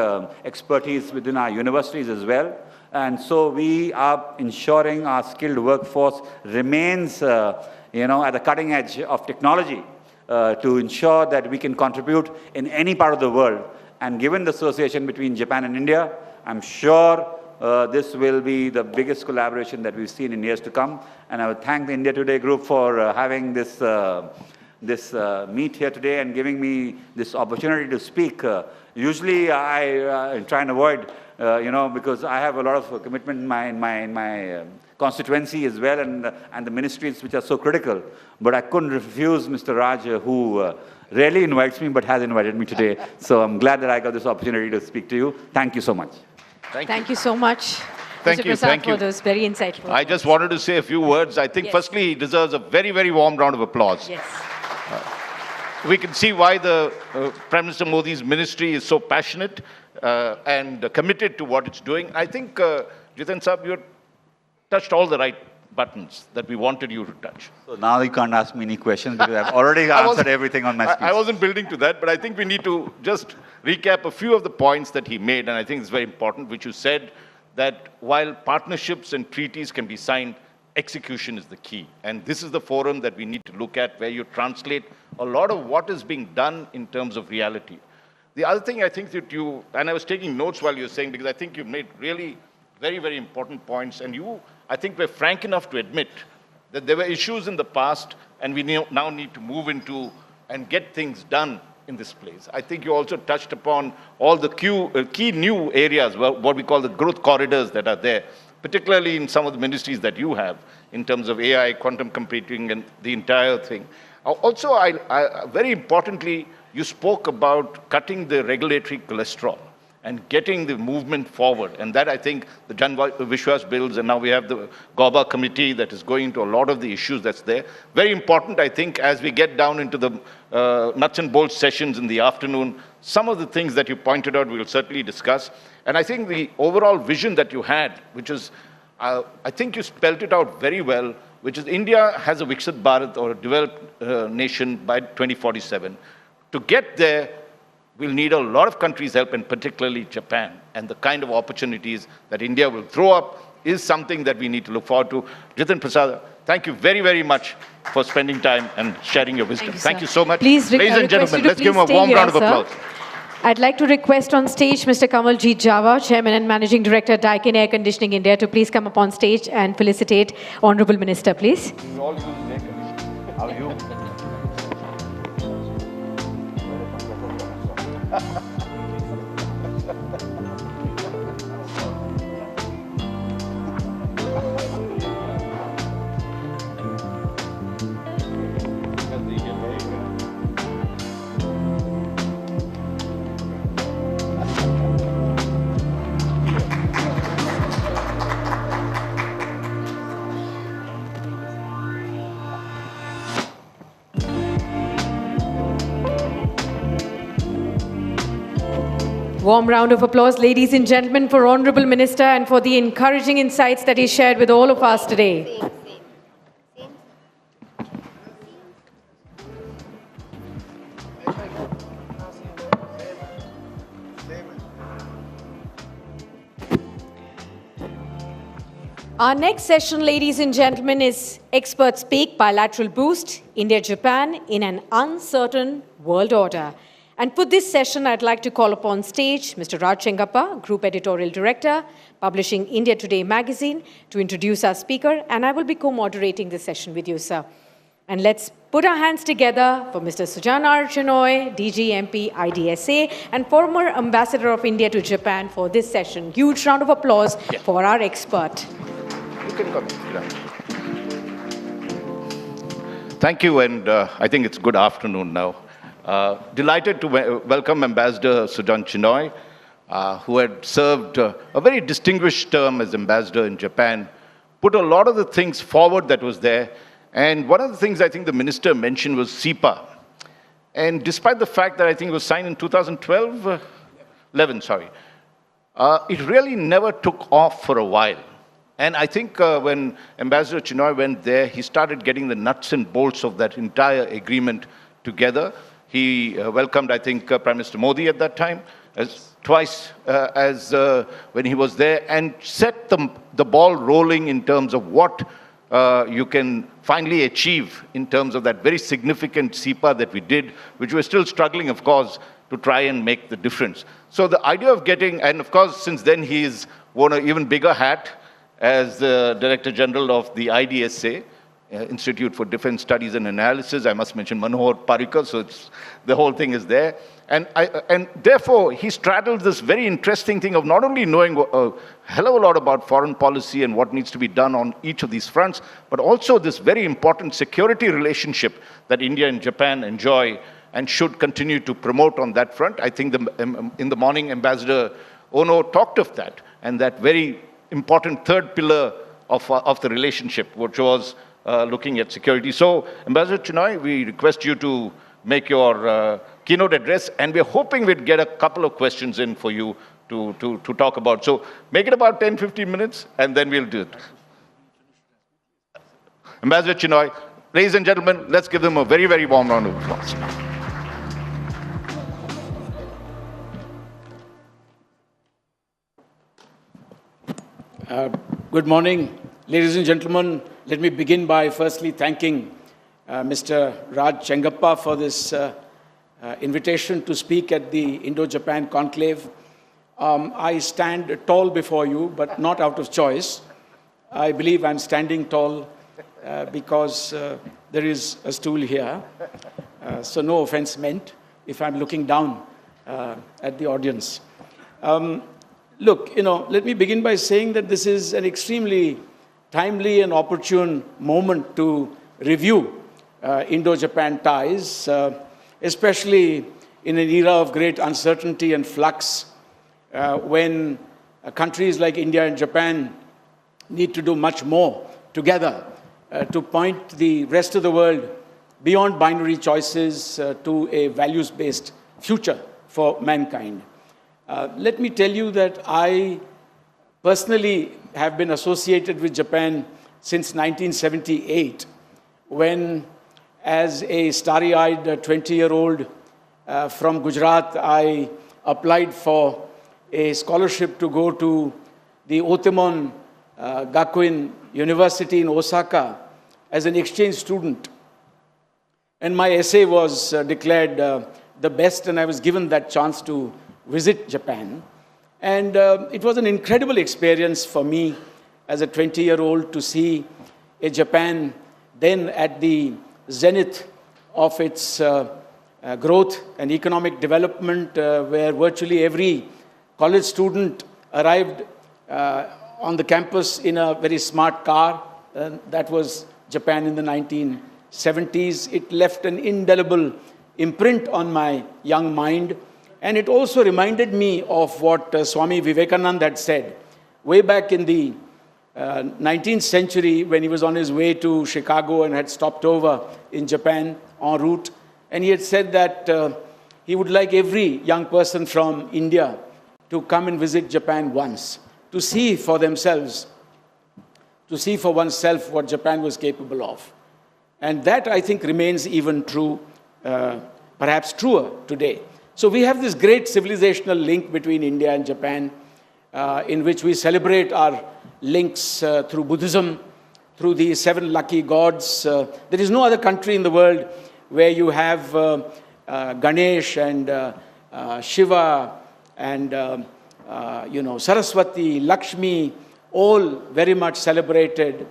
expertise within our universities as well. And so we are ensuring our skilled workforce remains at the cutting edge of technology to ensure that we can contribute in any part of the world. And given the association between Japan and India, I'm sure this will be the biggest collaboration that we've seen in years to come. And I would thank the India Today group for having this meet here today and giving me this opportunity to speak. Usually I try and avoid, because I have a lot of commitment in my constituency as well and the ministries which are so critical. But I couldn't refuse Mr. Raj, who rarely invites me but has invited me today. So I'm glad that I got this opportunity to speak to you. Thank you so much. Thank you so much. Thank you, Prasad, thank you. for those very insightful I just wanted to say a few words. I think, firstly, he deserves a very, very warm round of applause. Yes. We can see why the Prime Minister Modi's ministry is so passionate and committed to what it's doing. I think, Jiten Saab, you touched all the right buttons that we wanted you to touch. So now you can't ask me any questions because I've already answered everything on my speech. I wasn't building to that, but I think we need to just recap a few of the points that he made, and I think it's very important, which you said that while partnerships and treaties can be signed, execution is the key. And this is the forum that we need to look at, where you translate a lot of what is being done in terms of reality. The other thing I think that you, and I was taking notes while you were saying, because I think you made really very, very important points, and you, I think, were frank enough to admit that there were issues in the past, and we now need to move into and get things done in this place. I think you also touched upon all the key new areas, what we call the growth corridors that are there, particularly in some of the ministries that you have, in terms of AI, quantum computing, and the entire thing. Also, very importantly, you spoke about cutting the regulatory cholesterol and getting the movement forward. And that, I think, the Jan Vishwas bills, and now we have the GOBA committee that is going into a lot of the issues that's there. Very important, I think, as we get down into the nuts and bolts sessions in the afternoon, some of the things that you pointed out, we will certainly discuss. And I think the overall vision that you had, which is, I think you spelled it out very well, which is India has a Viksit Bharat, or a developed nation, by 2047. To get there, we'll need a lot of countries' help, and particularly Japan. And the kind of opportunities that India will throw up is something that we need to look forward to. Jiten Prasad, thank you very, very much for spending time and sharing your wisdom. Thank you so much. Please, ladies and gentlemen, let's give him a warm round of applause. I'd like to request on stage Mr. Kamaljeet Java, Chairman and Managing Director, Daikin Air Conditioning India, to please come up on stage and felicitate Honorable Minister, please. We all use air conditioning. How are you? Warm round of applause, ladies and gentlemen, for Honorable Minister and for the encouraging insights that he shared with all of us today. Our next session, ladies and gentlemen, is Expert Speak, Bilateral Boost, India-Japan in an Uncertain World Order. And for this session, I'd like to call upon stage Mr. Raj Chengappa, Group Editorial Director, publishing India Today magazine, to introduce our speaker, and I will be co-moderating this session with you, sir. And let's put our hands together for Mr. Sujan R. Chenoy, DG MP, IDSA, and former Ambassador of India to Japan for this session. Huge round of applause for our expert. You can come. Thank you, and I think it's good afternoon now. Delighted to welcome Ambassador Sujan Chenoy, who had served a very distinguished term as ambassador in Japan, put a lot of the things forward that was there. And one of the things I think the minister mentioned was SEPA. And despite the fact that I think it was signed in 2012, 11, sorry, it really never took off for a while. And I think when Ambassador Chenoy went there, he started getting the nuts and bolts of that entire agreement together. He welcomed, I think, Prime Minister Modi at that time, twice when he was there, and set the ball rolling in terms of what you can finally achieve in terms of that very significant SEPA that we did, which we're still struggling, of course, to try and make the difference. So the idea of getting, and of course, since then he's worn an even bigger hat as the Director General of the IDSA, Institute for Defense Studies and Analysis. I must mention Manohar Parrikar, so the whole thing is there. And therefore, he straddles this very interesting thing of not only knowing a hell of a lot about foreign policy and what needs to be done on each of these fronts, but also this very important security relationship that India and Japan enjoy and should continue to promote on that front. I think in the morning, Ambassador Ono talked of that, and that very important third pillar of the relationship, which was looking at security. So, Ambassador Chenoy, we request you to make your keynote address, and we're hoping we'd get a couple of questions in for you to talk about. So, make it about 10-15 minutes, and then we'll do it. Ambassador Chenoy, ladies and gentlemen, let's give them a very, very warm round of applause. Good morning, ladies and gentlemen. Let me begin by firstly thanking Mr. Raj Chengappa for this invitation to speak at the Indo-Japan Conclave. I stand tall before you, but not out of choice. I believe I'm standing tall because there is a stool here. So no offense meant if I'm looking down at the audience. Look, let me begin by saying that this is an extremely timely and opportune moment to review Indo-Japan ties, especially in an era of great uncertainty and flux, when countries like India and Japan need to do much more together to point the rest of the world beyond binary choices to a values-based future for mankind. Let me tell you that I personally have been associated with Japan since 1978, when, as a starry-eyed 20-year-old from Gujarat, I applied for a scholarship to go to the Otemon Gakuin University in Osaka as an exchange student. And my essay was declared the best, and I was given that chance to visit Japan. And it was an incredible experience for me as a 20-year-old to see a Japan then at the zenith of its growth and economic development, where virtually every college student arrived on the campus in a very smart car. That was Japan in the 1970s. It left an indelible imprint on my young mind. And it also reminded me of what Swami Vivekananda had said way back in the 19th century when he was on his way to Chicago and had stopped over in Japan en route. And he had said that he would like every young person from India to come and visit Japan once, to see for themselves, to see for oneself what Japan was capable of. And that, I think, remains even true, perhaps truer today. So we have this great civilizational link between India and Japan, in which we celebrate our links through Buddhism, through the 7 lucky gods. There is no other country in the world where you have Ganesh and Shiva and Saraswati, Lakshmi, all very much celebrated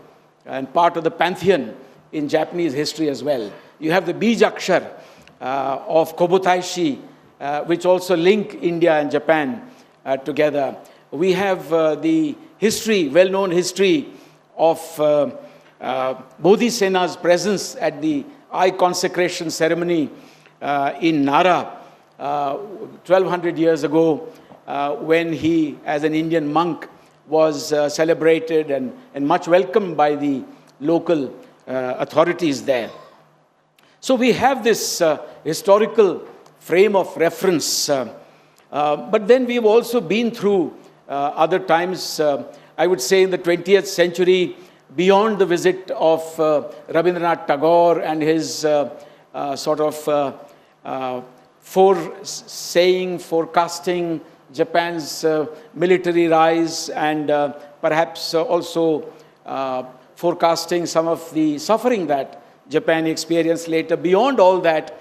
and part of the pantheon in Japanese history as well. You have the Bijakshar of Kobutaishi, which also link India and Japan together. We have the history, well-known history of Bodhisena's presence at the eye consecration ceremony in Nara 1200 years ago, when he, as an Indian monk, was celebrated and much welcomed by the local authorities there. So we have this historical frame of reference, but then we've also been through other times, I would say in the 20th century, beyond the visit of Rabindranath Tagore and his forecasting Japan's military rise and perhaps also forecasting some of the suffering that Japan experienced later. Beyond all that,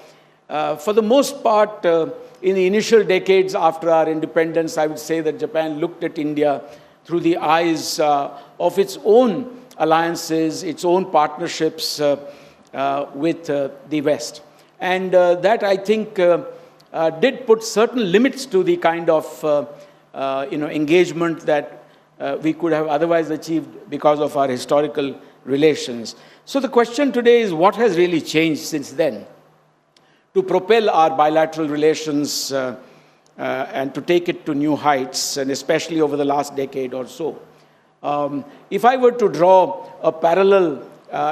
for the most part, in the initial decades after our independence, I would say that Japan looked at India through the eyes of its own alliances, its own partnerships with the West. And that, I think, did put certain limits to the kind of engagement that we could have otherwise achieved because of our historical relations. So the question today is, what has really changed since then to propel our bilateral relations and to take it to new heights, and especially over the last decade or so? If I were to draw a parallel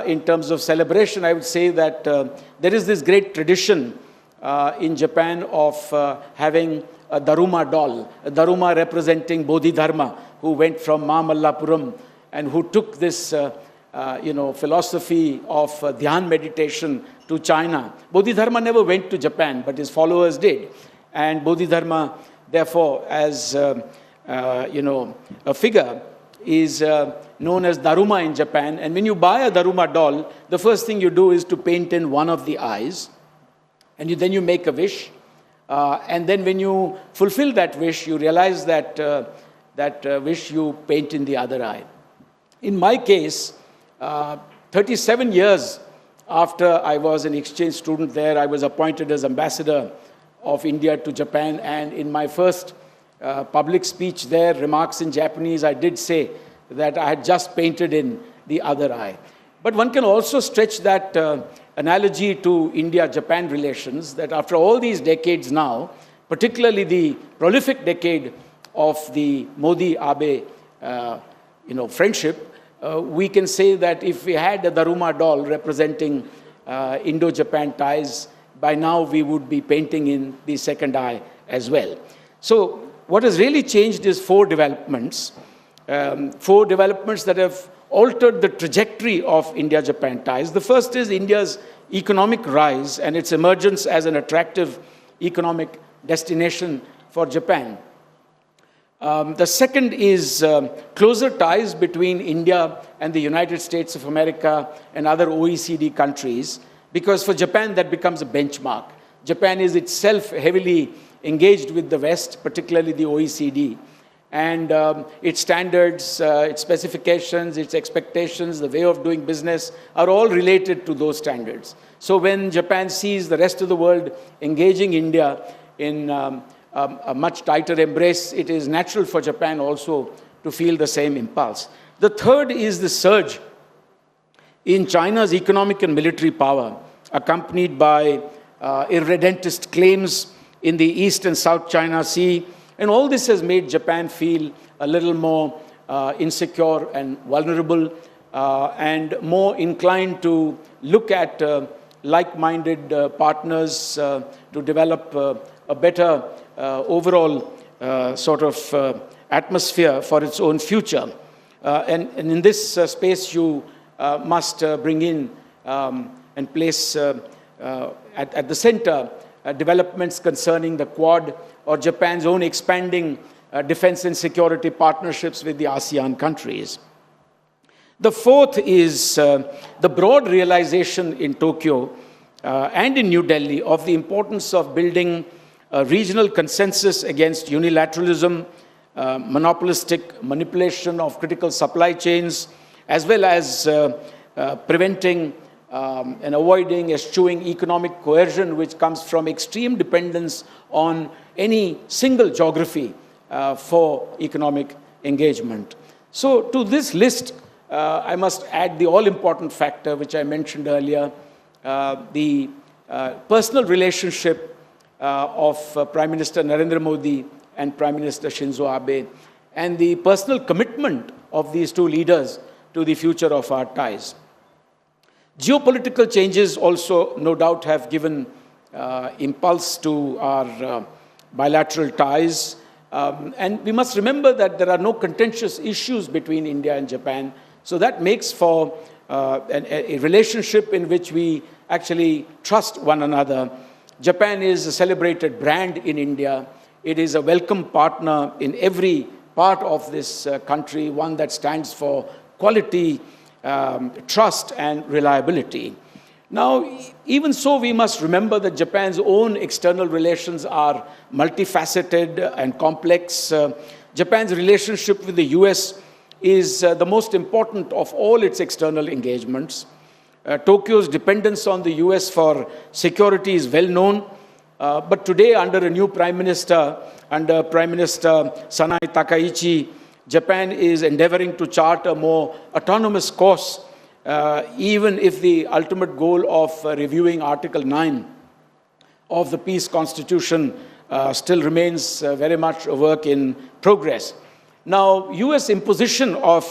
in terms of celebration, I would say that there is this great tradition in Japan of having a Daruma doll, a Daruma representing Bodhidharma, who went from Mamallapuram and who took this philosophy of Dhyan meditation to China. Bodhidharma never went to Japan, but his followers did. And Bodhidharma, therefore, as a figure, is known as Daruma in Japan. And when you buy a Daruma doll, the first thing you do is to paint in one of the eyes. And then you make a wish. And then when you fulfill that wish, you realize that that wish you paint in the other eye. In my case, 37 years after I was an exchange student there, I was appointed as ambassador of India to Japan. And in my first public speech there, remarks in Japanese, I did say that I had just painted in the other eye. But one can also stretch that analogy to India-Japan relations, that after all these decades now, particularly the prolific decade of the Modi-Abe friendship, we can say that if we had a Daruma doll representing Indo-Japan ties, by now we would be painting in the second eye as well. So what has really changed is four developments that have altered the trajectory of India-Japan ties. The first is India's economic rise and its emergence as an attractive economic destination for Japan. The second is closer ties between India and the United States of America and other OECD countries, because for Japan that becomes a benchmark. Japan is itself heavily engaged with the West, particularly the OECD. And its standards, its specifications, its expectations, the way of doing business are all related to those standards. So when Japan sees the rest of the world engaging India in a much tighter embrace, it is natural for Japan also to feel the same impulse. The third is the surge in China's economic and military power, accompanied by irredentist claims in the East and South China Sea. And all this has made Japan feel a little more insecure and vulnerable and more inclined to look at like-minded partners to develop a better overall atmosphere for its own future. And in this space, you must bring in and place at the center developments concerning the Quad or Japan's own expanding defense and security partnerships with the ASEAN countries. The fourth is the broad realization in Tokyo and in New Delhi of the importance of building a regional consensus against unilateralism, monopolistic manipulation of critical supply chains, as well as preventing and avoiding eschewing economic coercion, which comes from extreme dependence on any single geography for economic engagement. So to this list, I must add the all-important factor, which I mentioned earlier, the personal relationship of Prime Minister Narendra Modi and Prime Minister Shinzo Abe, and the personal commitment of these two leaders to the future of our ties. Geopolitical changes also, no doubt, have given impulse to our bilateral ties. And we must remember that there are no contentious issues between India and Japan. So that makes for a relationship in which we actually trust one another. Japan is a celebrated brand in India. It is a welcome partner in every part of this country, one that stands for quality, trust, and reliability. Now, even so, we must remember that Japan's own external relations are multifaceted and complex. Japan's relationship with the US is the most important of all its external engagements. Tokyo's dependence on the US for security is well known, but today, under a new Prime Minister, under Prime Minister Sanae Takaichi, Japan is endeavoring to chart a more autonomous course, even if the ultimate goal of reviewing Article 9 of the Peace Constitution still remains very much a work in progress. Now, US imposition of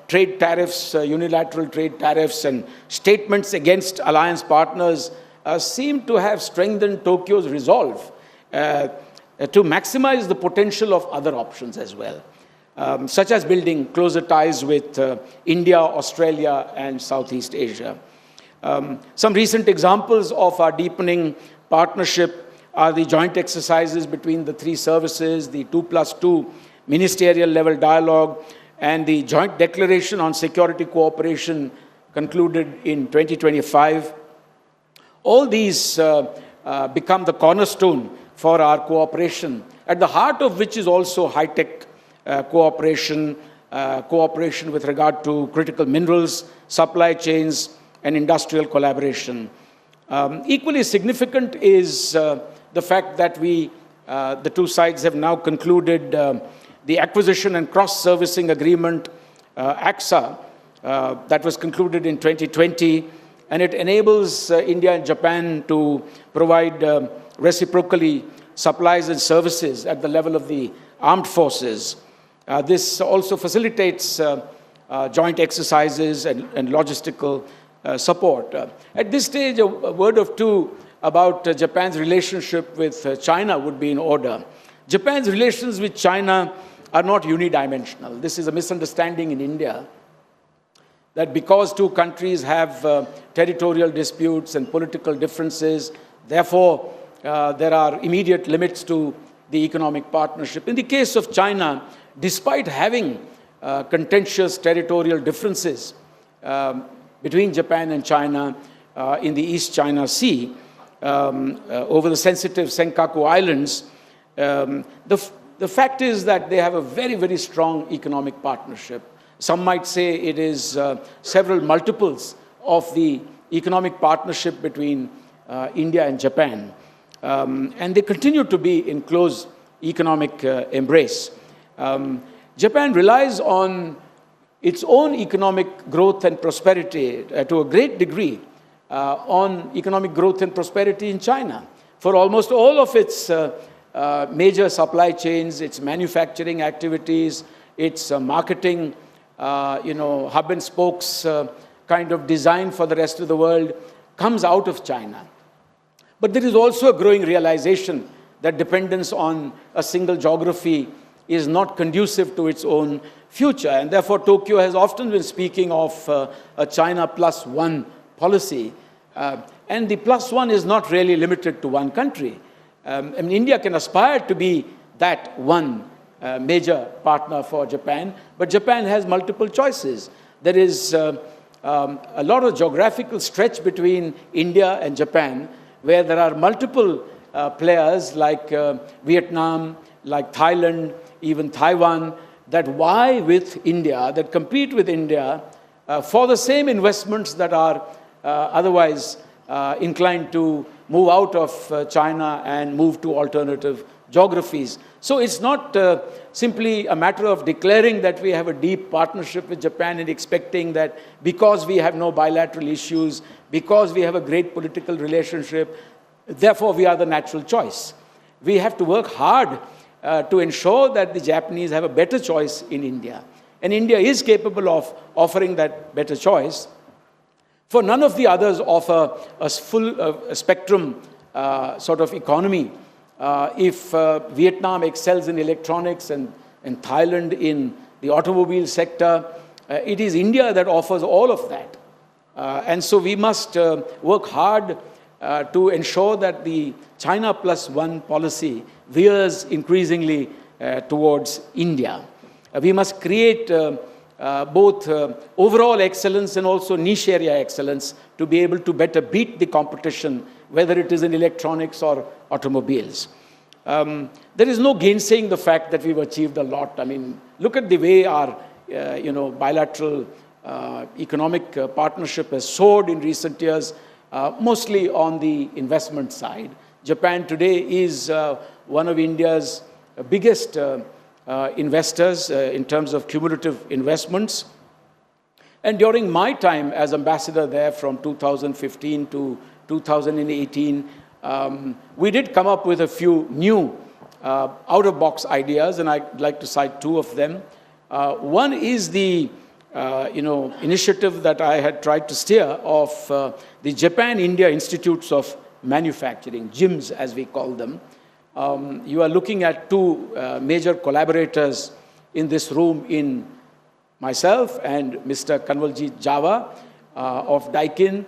trade tariffs, unilateral trade tariffs, and statements against alliance partners seem to have strengthened Tokyo's resolve to maximize the potential of other options as well, such as building closer ties with India, Australia, and Southeast Asia. Some recent examples of our deepening partnership are the joint exercises between the three services, the 2+2 ministerial level dialogue, and the joint declaration on security cooperation concluded in 2025. All these become the cornerstone for our cooperation, at the heart of which is also high-tech cooperation, cooperation with regard to critical minerals, supply chains, and industrial collaboration. Equally significant is the fact that the two sides have now concluded the acquisition and cross-servicing agreement, AXA, that was concluded in 2020, and it enables India and Japan to provide reciprocally supplies and services at the level of the armed forces. This also facilitates joint exercises and logistical support. At this stage, a word or two about Japan's relationship with China would be in order. Japan's relations with China are not unidimensional. This is a misunderstanding in India, that because two countries have territorial disputes and political differences, therefore there are immediate limits to the economic partnership. In the case of China, despite having contentious territorial differences between Japan and China in the East China Sea, over the sensitive Senkaku Islands, the fact is that they have a very, very strong economic partnership. Some might say it is several multiples of the economic partnership between India and Japan. And they continue to be in close economic embrace. Japan relies on its own economic growth and prosperity to a great degree on economic growth and prosperity in China. For almost all of its major supply chains, its manufacturing activities, its marketing, hub and spokes kind of design for the rest of the world comes out of China. But there is also a growing realization that dependence on a single geography is not conducive to its own future. And therefore, Tokyo has often been speaking of a China +1 policy. And the +1 is not really limited to one country. India can aspire to be that one major partner for Japan, but Japan has multiple choices. There is a lot of geographical stretch between India and Japan, where there are multiple players like Vietnam, like Thailand, even Taiwan, that vie with India, that compete with India for the same investments that are otherwise inclined to move out of China and move to alternative geographies. So it's not simply a matter of declaring that we have a deep partnership with Japan and expecting that because we have no bilateral issues, because we have a great political relationship, therefore we are the natural choice. We have to work hard to ensure that the Japanese have a better choice in India. And India is capable of offering that better choice. For none of the others offer a full spectrum sort of economy. If Vietnam excels in electronics and Thailand in the automobile sector, it is India that offers all of that. And so we must work hard to ensure that the China plus one policy veers increasingly towards India. We must create both overall excellence and also niche area excellence to be able to better beat the competition, whether it is in electronics or automobiles. There is no gainsaying the fact that we've achieved a lot. I mean, look at the way our bilateral economic partnership has soared in recent years, mostly on the investment side. Japan today is one of India's biggest investors in terms of cumulative investments. And during my time as ambassador there from 2015 to 2018, we did come up with a few new out-of-box ideas, and I'd like to cite two of them. One is the initiative that I had tried to steer of the Japan-India Institutes of Manufacturing, JIMS as we call them. You are looking at two major collaborators in this room, in myself and Mr. Kanwaljit Java of Daikin,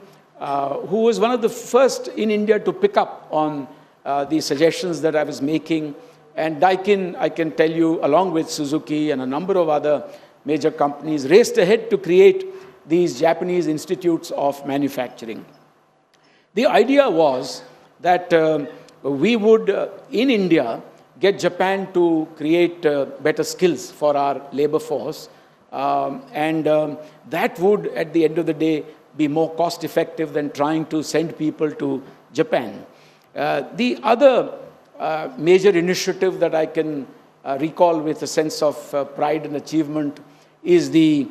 who was one of the first in India to pick up on the suggestions that I was making. And Daikin, I can tell you, along with Suzuki and a number of other major companies, raced ahead to create these Japanese institutes of manufacturing. The idea was that we would, in India, get Japan to create better skills for our labor force. And that would, at the end of the day, be more cost-effective than trying to send people to Japan. The other major initiative that I can recall with a sense of pride and achievement is the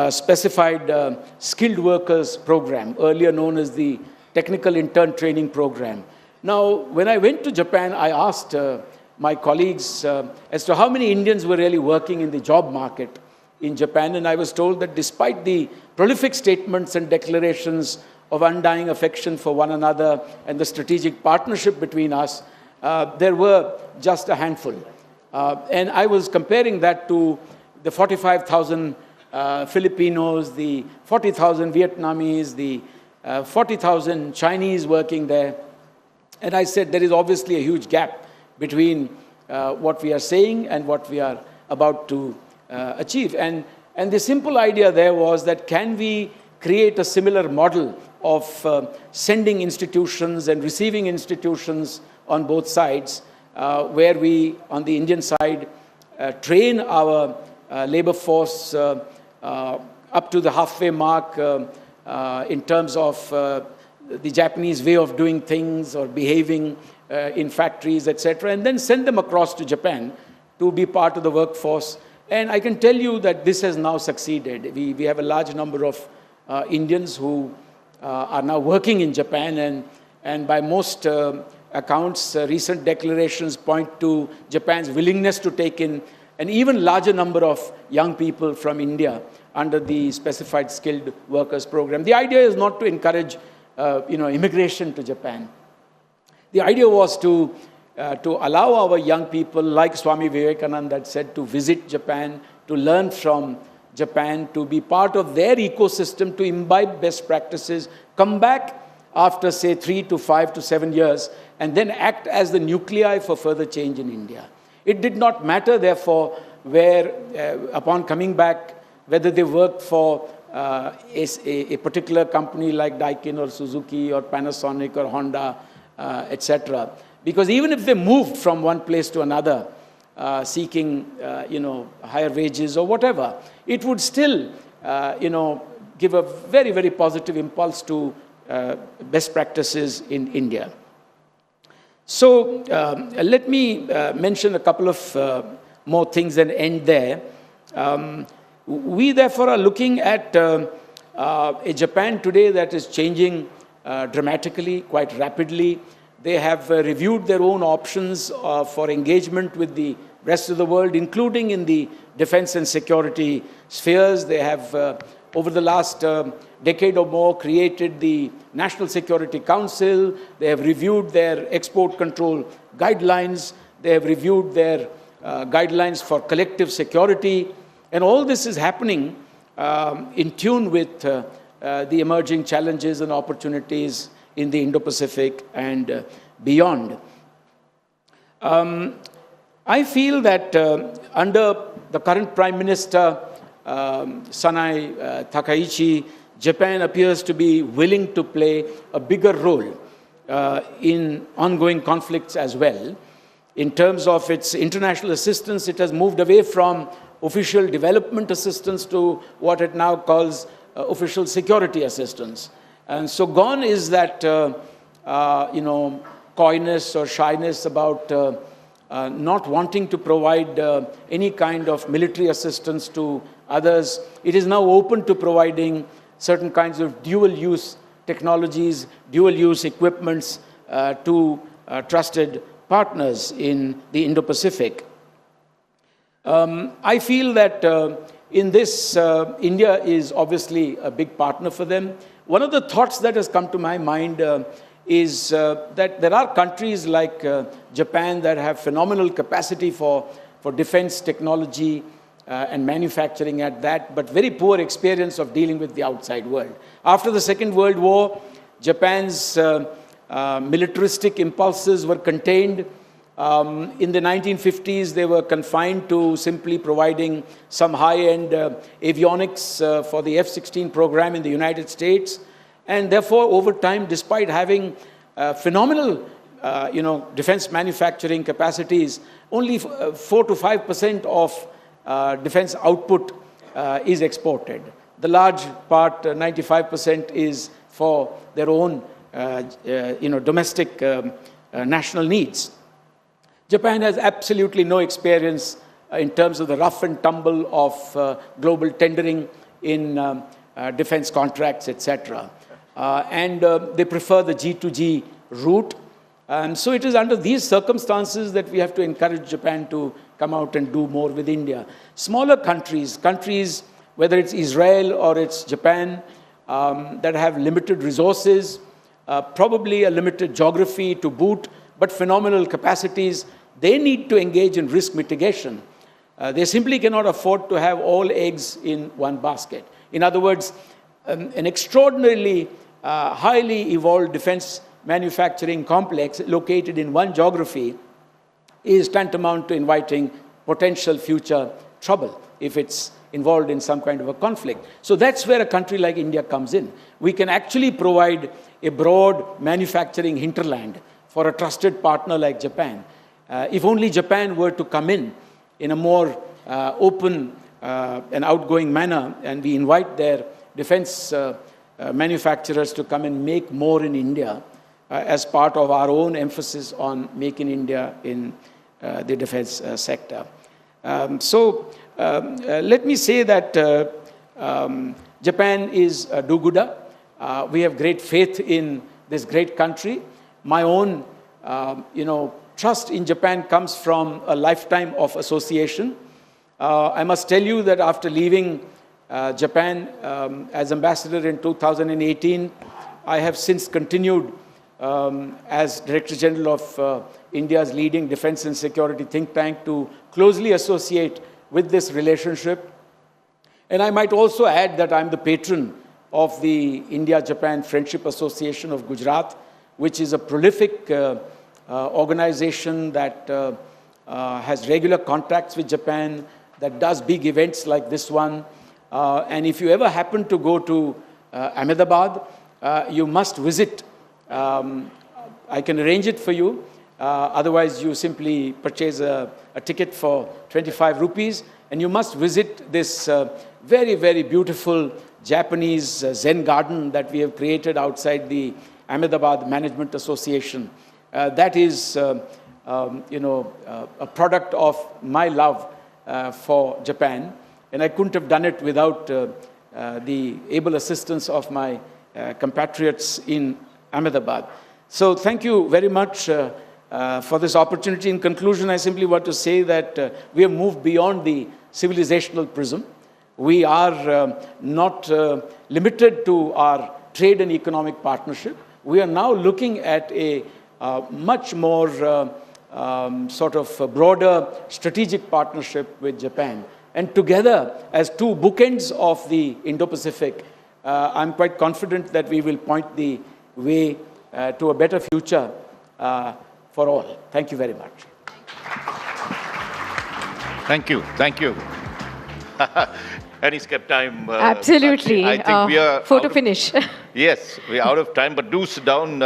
Specified Skilled Workers Program, earlier known as the Technical Intern Training Program. Now, when I went to Japan, I asked my colleagues as to how many Indians were really working in the job market in Japan, and I was told that despite the prolific statements and declarations of undying affection for one another and the strategic partnership between us, there were just a handful. And I was comparing that to the 45,000 Filipinos, the 40,000 Vietnamese, the 40,000 Chinese working there. And I said there is obviously a huge gap between what we are saying and what we are about to achieve. And the simple idea there was that can we create a similar model of sending institutions and receiving institutions on both sides, where we, on the Indian side, train our labor force up to the halfway mark in terms of the Japanese way of doing things or behaving in factories, etc., and then send them across to Japan to be part of the workforce. And I can tell you that this has now succeeded. We have a large number of Indians who are now working in Japan, and by most accounts, recent declarations point to Japan's willingness to take in an even larger number of young people from India under the Specified Skilled Workers Program. The idea is not to encourage immigration to Japan. The idea was to allow our young people, like Swami Vivekananda had said, to visit Japan, to learn from Japan, to be part of their ecosystem, to imbibe best practices, come back after, say, 3 to 5 to 7 years, and then act as the nuclei for further change in India. It did not matter, therefore, where, upon coming back, whether they worked for a particular company like Daikin or Suzuki or Panasonic or Honda, etc. Because even if they moved from one place to another, seeking, higher wages or whatever, it would still, give a very, very positive impulse to best practices in India. So let me mention a couple of more things and end there. We therefore are looking at a Japan today that is changing dramatically, quite rapidly. They have reviewed their own options for engagement with the rest of the world, including in the defense and security spheres. They have, over the last decade or more, created the National Security Council. They have reviewed their export control guidelines. They have reviewed their guidelines for collective security. And all this is happening in tune with the emerging challenges and opportunities in the Indo-Pacific and beyond. I feel that under the current Prime Minister, Sanai Takaichi, Japan appears to be willing to play a bigger role in ongoing conflicts as well. In terms of its international assistance, it has moved away from official development assistance to what it now calls official security assistance. And so gone is that, coyness or shyness about not wanting to provide any kind of military assistance to others. It is now open to providing certain kinds of dual-use technologies, dual-use equipments to trusted partners in the Indo-Pacific. I feel that in this, India is obviously a big partner for them. One of the thoughts that has come to my mind is that there are countries like Japan that have phenomenal capacity for defense technology and manufacturing at that, but very poor experience of dealing with the outside world. After the Second World War, Japan's militaristic impulses were contained. In the 1950s, they were confined to simply providing some high-end avionics for the F-16 program in the United States. And therefore, over time, despite having phenomenal defense manufacturing capacities, only 4 to 5% of defense output is exported. The large part, 95%, is for their own domestic national needs. Japan has absolutely no experience in terms of the rough and tumble of global tendering in defense contracts, etc. And they prefer the G2G route. And so it is under these circumstances that we have to encourage Japan to come out and do more with India. Smaller countries, whether it's Israel or it's Japan, that have limited resources, probably a limited geography to boot, but phenomenal capacities, they need to engage in risk mitigation. They simply cannot afford to have all eggs in one basket. In other words, an extraordinarily highly evolved defense manufacturing complex located in one geography is tantamount to inviting potential future trouble if it's involved in some kind of a conflict. So that's where a country like India comes in. We can actually provide a broad manufacturing hinterland for a trusted partner like Japan. If only Japan were to come in a more open and outgoing manner, and we invite their defense manufacturers to come and make more in India as part of our own emphasis on Make in India in the defense sector. Let me say that Japan is a do-gooder. We have great faith in this great country. My own, trust in Japan comes from a lifetime of association. I must tell you that after leaving Japan as ambassador in 2018, I have since continued as Director General of India's leading defense and security think tank to closely associate with this relationship. And I might also add that I'm the patron of the India-Japan Friendship Association of Gujarat, which is a prolific organization that has regular contacts with Japan, that does big events like this one. And if you ever happen to go to Ahmedabad, you must visit. I can arrange it for you. Otherwise, you simply purchase a ticket for 25 rupees, and you must visit this very, very beautiful Japanese Zen garden that we have created outside the Ahmedabad Management Association. That is, a product of my love for Japan, and I couldn't have done it without the able assistance of my compatriots in Ahmedabad. So thank you very much for this opportunity. In conclusion, I simply want to say that we have moved beyond the civilizational prism. We are not limited to our trade and economic partnership. We are now looking at a much more sort of broader strategic partnership with Japan. And together, as two bookends of the Indo-Pacific, I'm quite confident that we will point the way to a better future for all. Thank you very much. Thank you. Thank you. And he's kept time. Absolutely. I think we are photo finish. Yes, we're out of time, but do sit down,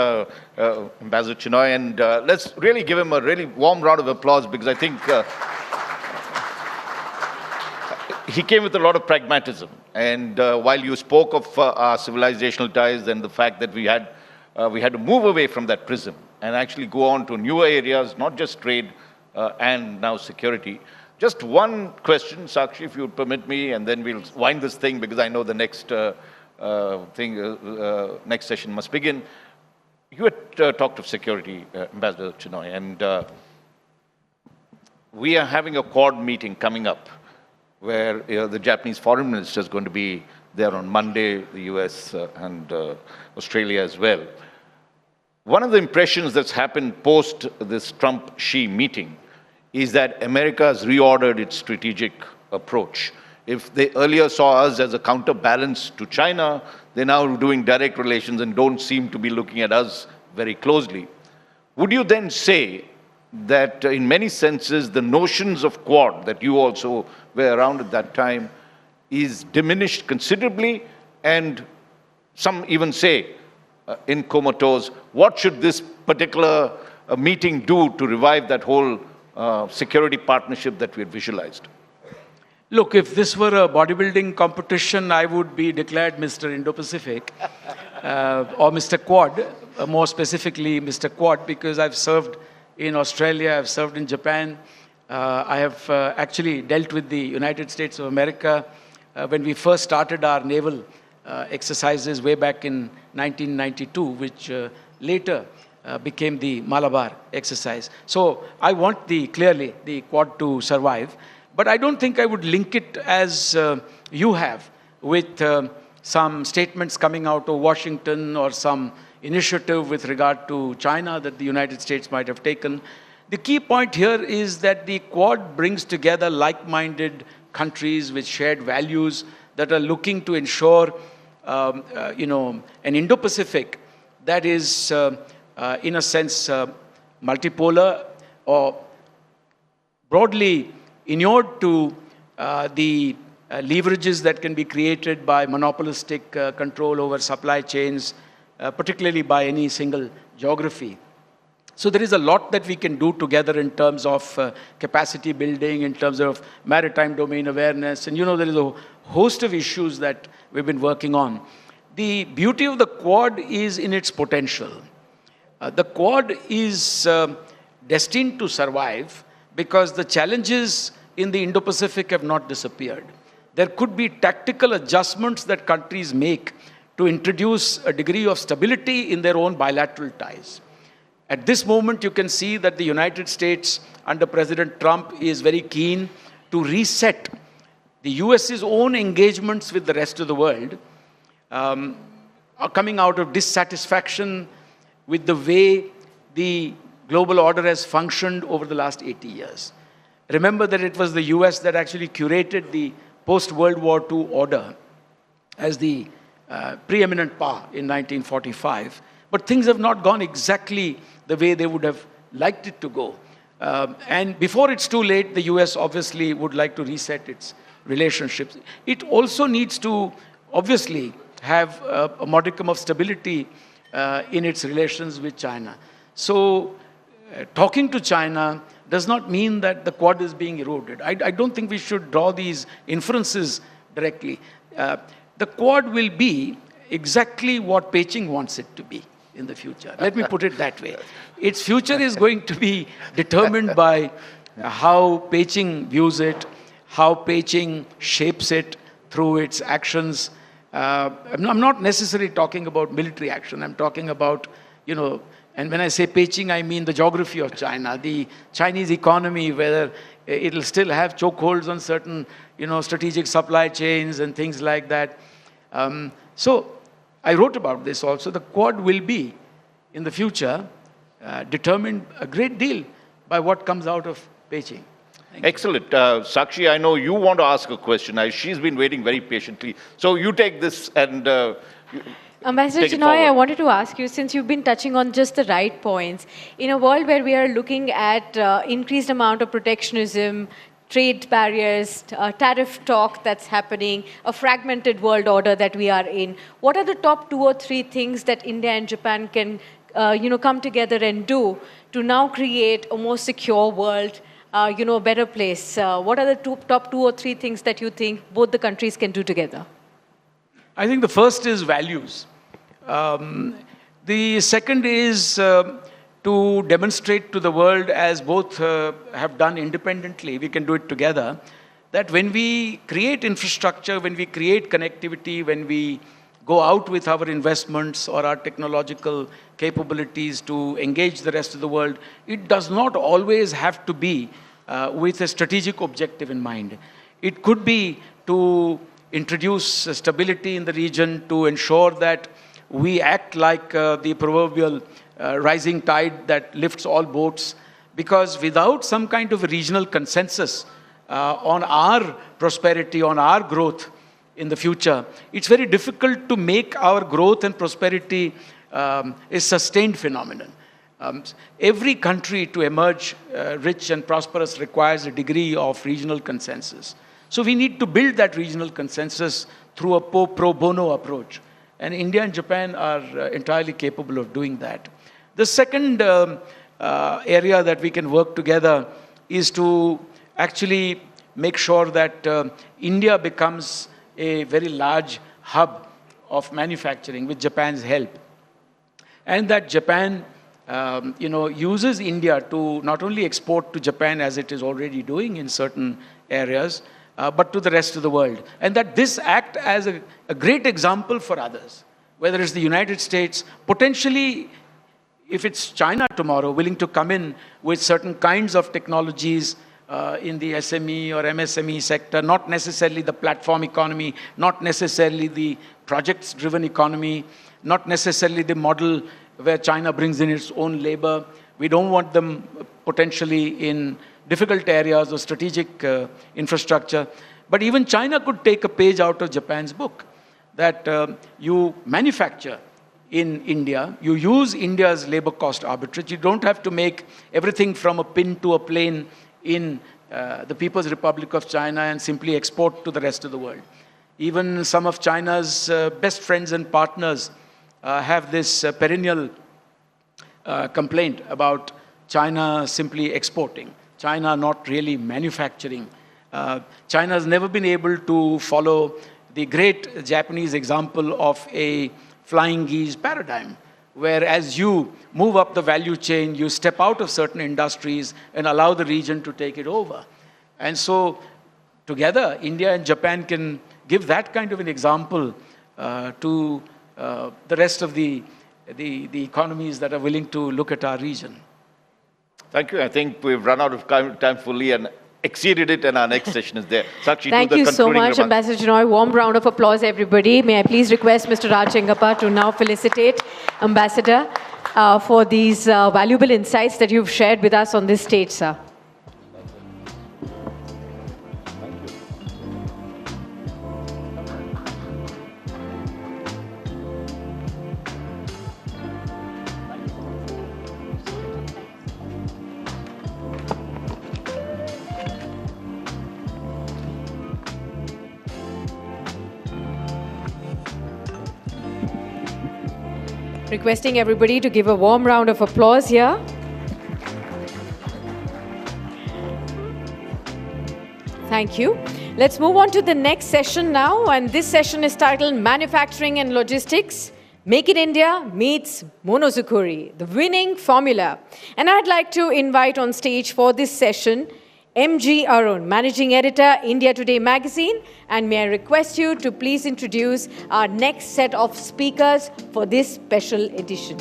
Ambassador Chinoy, and let's really give him a really warm round of applause, because I think he came with a lot of pragmatism. And while you spoke of our civilizational ties and the fact that we had to move away from that prism and actually go on to newer areas, not just trade and now security. Just one question, Sakshi, if you would permit me, and then we'll wind this thing, because I know the next next session must begin. You had talked of security, Ambassador Chinoy, and we are having a Quad meeting coming up, where the Japanese foreign minister is going to be there on Monday, the US and Australia as well. One of the impressions that's happened post this Trump-Xi meeting is that America has reordered its strategic approach. If they earlier saw us as a counterbalance to China, they're now doing direct relations and don't seem to be looking at us very closely. Would you then say that in many senses, the notions of Quad that you also were around at that time is diminished considerably, and some even say in comatose, what should this particular meeting do to revive that whole security partnership that we had visualized? Look, if this were a bodybuilding competition, I would be declared Mr. Indo-Pacific or Mr. Quad, more specifically Mr. Quad, because I've served in Australia, I've served in Japan. I have actually dealt with the United States of America when we first started our naval exercises way back in 1992, which later became the Malabar exercise. So I want clearly the Quad to survive, but I don't think I would link it as you have with some statements coming out of Washington or some initiative with regard to China that the United States might have taken. The key point here is that the Quad brings together like-minded countries with shared values that are looking to ensure, an Indo-Pacific that is, in a sense, multipolar or broadly inured to the leverages that can be created by monopolistic control over supply chains, particularly by any single geography. So there is a lot that we can do together in terms of capacity building, in terms of maritime domain awareness. And there is a host of issues that we've been working on. The beauty of the Quad is in its potential. The Quad is destined to survive because the challenges in the Indo-Pacific have not disappeared. There could be tactical adjustments that countries make to introduce a degree of stability in their own bilateral ties. At this moment, you can see that the United States under President Trump is very keen to reset the US's own engagements with the rest of the world, are coming out of dissatisfaction with the way the global order has functioned over the last 80 years. Remember that it was the US that actually curated the post-World War II order as the preeminent power in 1945. But things have not gone exactly the way they would have liked it to go. And before it's too late, the US obviously would like to reset its relationships. It also needs to, obviously, have a modicum of stability in its relations with China. So, talking to China does not mean that the Quad is being eroded. I don't think we should draw these inferences directly. The Quad will be exactly what Beijing wants it to be in the future. Let me put it that way. Its future is going to be determined by how Beijing views it, how Beijing shapes it through its actions. I'm not necessarily talking about military action. I'm talking about, and when I say Beijing, I mean the geography of China, the Chinese economy, whether it'll still have chokeholds on certain, strategic supply chains and things like that. So I wrote about this also. The Quad will be, in the future, determined a great deal by what comes out of Beijing. Excellent. Sakshi, I know you want to ask a question. She's been waiting very patiently. So you take this and... Ambassador Chinoy, I wanted to ask you, since you've been touching on just the right points, in a world where we are looking at increased amount of protectionism, trade barriers, tariff talk that's happening, a fragmented world order that we are in, what are the top 2 or 3 things that India and Japan can, come together and do to now create a more secure world, a better place? What are the top 2 or 3 things that you think both the countries can do together? I think the first is values. The second is to demonstrate to the world, as both have done independently, we can do it together, that when we create infrastructure, when we create connectivity, when we go out with our investments or our technological capabilities to engage the rest of the world, it does not always have to be with a strategic objective in mind. It could be to introduce stability in the region, to ensure that we act like the proverbial rising tide that lifts all boats, because without some kind of a regional consensus on our prosperity, on our growth in the future, it's very difficult to make our growth and prosperity a sustained phenomenon. Every country to emerge rich and prosperous requires a degree of regional consensus. So we need to build that regional consensus through a pro bono approach. And India and Japan are entirely capable of doing that. The second area that we can work together is to actually make sure that India becomes a very large hub of manufacturing with Japan's help. And that Japan, uses India to not only export to Japan as it is already doing in certain areas, but to the rest of the world. And that this act as a great example for others, whether it's the United States, potentially, if it's China tomorrow, willing to come in with certain kinds of technologies in the SME or MSME sector, not necessarily the platform economy, not necessarily the projects-driven economy, not necessarily the model where China brings in its own labor. We don't want them potentially in difficult areas of strategic infrastructure. But even China could take a page out of Japan's book, that you manufacture in India, you use India's labor cost arbitrage. You don't have to make everything from a pin to a plane in the People's Republic of China and simply export to the rest of the world. Even some of China's best friends and partners have this perennial complaint about China simply exporting, China not really manufacturing. China has never been able to follow the great Japanese example of a flying geese paradigm, where as you move up the value chain, you step out of certain industries and allow the region to take it over. And so together, India and Japan can give that kind of an example to the rest of the economies that are willing to look at our region. Thank you. I think we've run out of time fully and exceeded it, and our next session is there. Sakshi, thank you so much, Ambassador Chinoy. Warm round of applause, everybody. May I please request Mr. Raj Chengappa to now felicitate Ambassador for these valuable insights that you've shared with us on this stage, sir. Requesting everybody to give a warm round of applause here. Thank you. Let's move on to the next session now, and this session is titled Manufacturing and Logistics. Make in India meets Monozukuri, the winning formula. And I'd like to invite on stage for this session M.G. Arun, Managing Editor, India Today magazine. And may I request you to please introduce our next set of speakers for this special edition.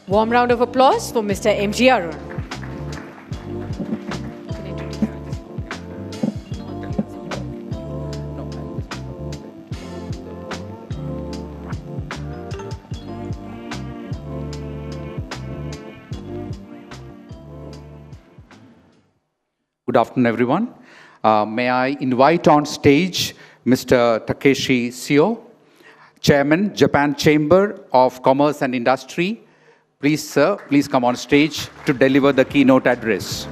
Warm round of applause for Mr. M.G. Arun. Good afternoon, everyone. May I invite on stage Mr. Takeshi Seo, Chairman, Japan Chamber of Commerce and Industry. Please, sir, please come on stage to deliver the keynote address.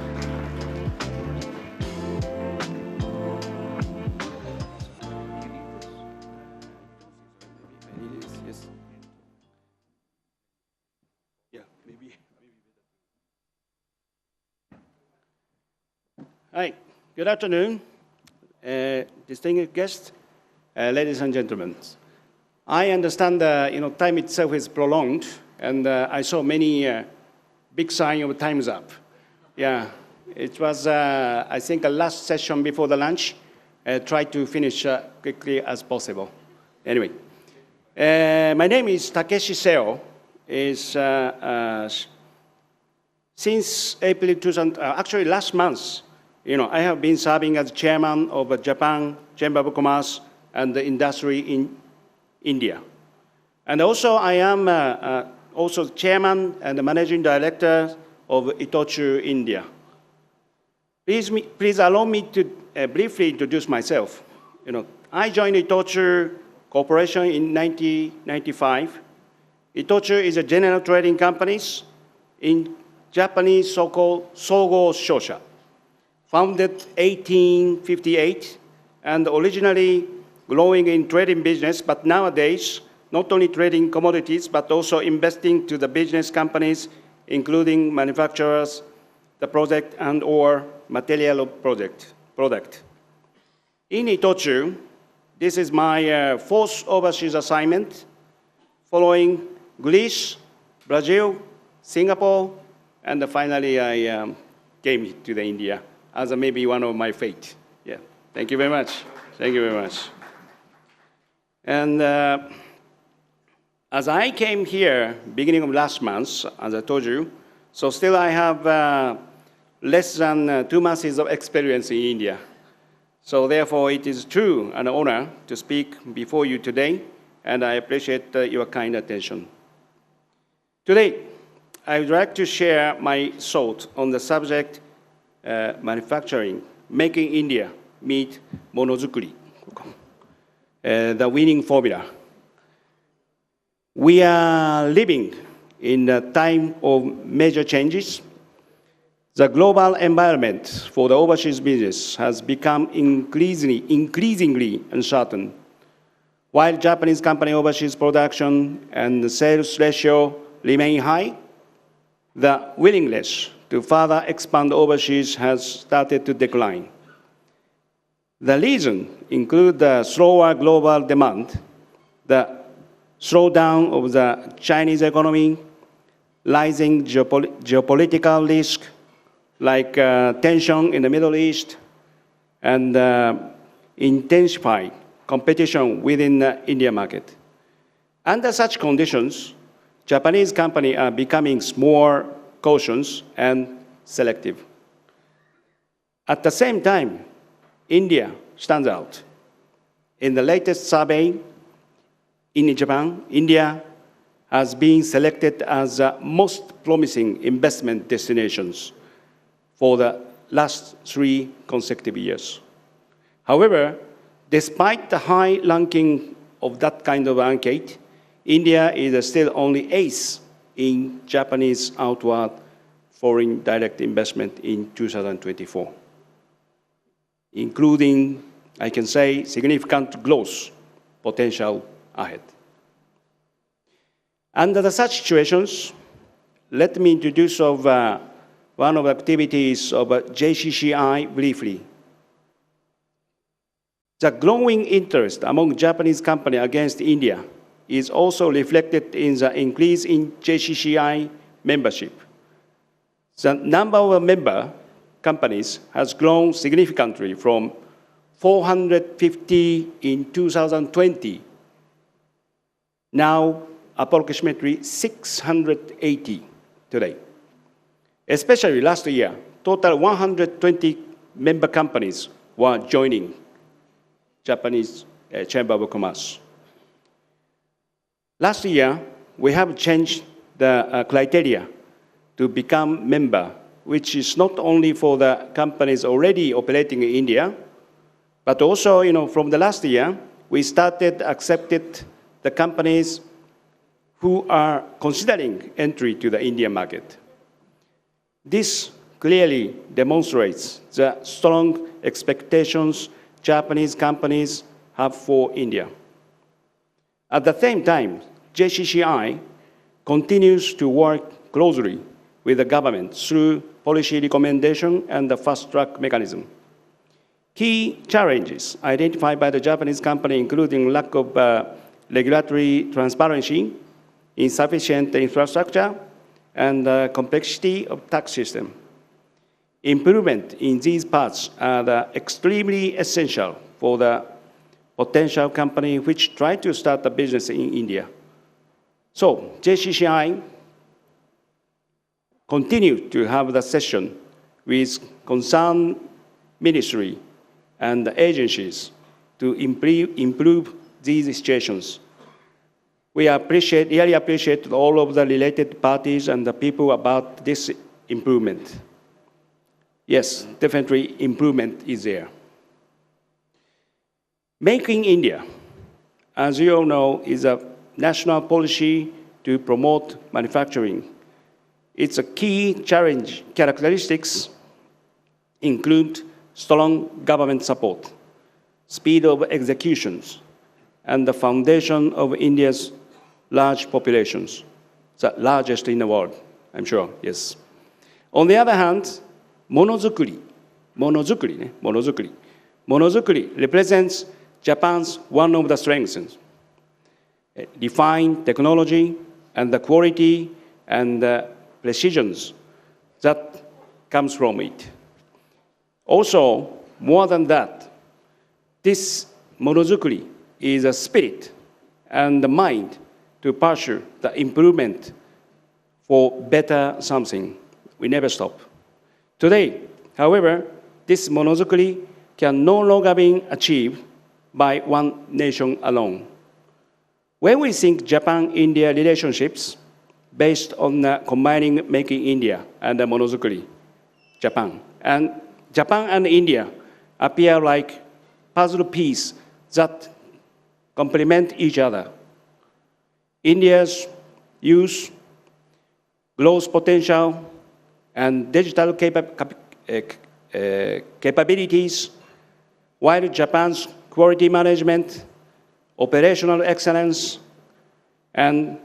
Hi, good afternoon, distinguished guests, ladies and gentlemen. I understand time itself is prolonged, and I saw many big signs of time's up. Yeah, it was, I think, a last session before the lunch. Try to finish quickly as possible. Anyway, my name is Takeshi Seo. Since April 2000, actually last month, I have been serving as chairman of the Japan Chamber of Commerce and the Industry in India. And also I am also chairman and the managing director of Itochu India. Please allow me to briefly introduce myself. I joined Itochu Corporation in 1995. Itochu is a general trading company in Japanese so-called Sogo Shosha. Founded 1858 and originally growing in trading business, but nowadays not only trading commodities, but also investing to the business companies, including manufacturers, the project and or material of product. In Itochu, this is my fourth overseas assignment, following Greece, Brazil, Singapore, and finally I came to India as maybe one of my fate. Yeah, thank you very much. Thank you very much. And as I came here beginning of last month, as I told you, so still I have less than 2 months of experience in India. So therefore it is true an honor to speak before you today, and I appreciate your kind attention. Today, I would like to share my thoughts on the subject manufacturing, making India meet Monozukuri, the winning formula. We are living in a time of major changes. The global environment for the overseas business has become increasingly uncertain. While Japanese company overseas production and the sales ratio remain high, the willingness to further expand overseas has started to decline. The reasons include the slower global demand, the slowdown of the Chinese economy, rising geopolitical risk like tension in the Middle East, and intensified competition within the India market. Under such conditions, Japanese companies are becoming more cautious and selective. At the same time, India stands out. In the latest survey in Japan, India has been selected as the most promising investment destinations for the last 3 consecutive years. However, despite the high ranking of that kind of ankate, India is still only 8th in Japanese outward foreign direct investment in 2024. including, I can say, significant growth potential ahead. Under such situations, let me introduce one of the activities of JCCI briefly. The growing interest among Japanese companies against India is also reflected in the increase in JCCI membership. The number of member companies has grown significantly from 450 in 2020, now approximately 680 today. Especially last year, total 120 member companies were joining Japanese Chamber of Commerce. Last year, we have changed the criteria to become member, which is not only for the companies already operating in India, but also, from the last year, we started accepted the companies who are considering entry to the Indian market. This clearly demonstrates the strong expectations Japanese companies have for India. At the same time, JCCI continues to work closely with the government through policy recommendation and the fast-track mechanism. Key challenges identified by the Japanese company, including lack of regulatory transparency, insufficient infrastructure, and the complexity of tax system. Improvement in these parts are extremely essential for the potential company which try to start a business in India. So JCCI continue to have the session with concerned ministry and agencies to improve these situations. We really appreciate all of the related parties and the people about this improvement. Yes, definitely improvement is there. Making India, as you all know, is a national policy to promote manufacturing. Its key challenge characteristics include strong government support, speed of executions, and the foundation of India's large populations, the largest in the world, I'm sure, yes. On the other hand, monozukuri represents Japan's one of the strengths. Defined technology and the quality and the precision that comes from it. Also, more than that, this monozukuri is a spirit and the mind to pursue the improvement for better something. We never stop. Today, however, this monozukuri can no longer be achieved by one nation alone. When we think Japan-India relationships based on combining Making India and the monozukuri, Japan and India appear like puzzle pieces that complement each other. India's youth, growth potential, and digital capabilities, while Japan's quality management, operational excellence, and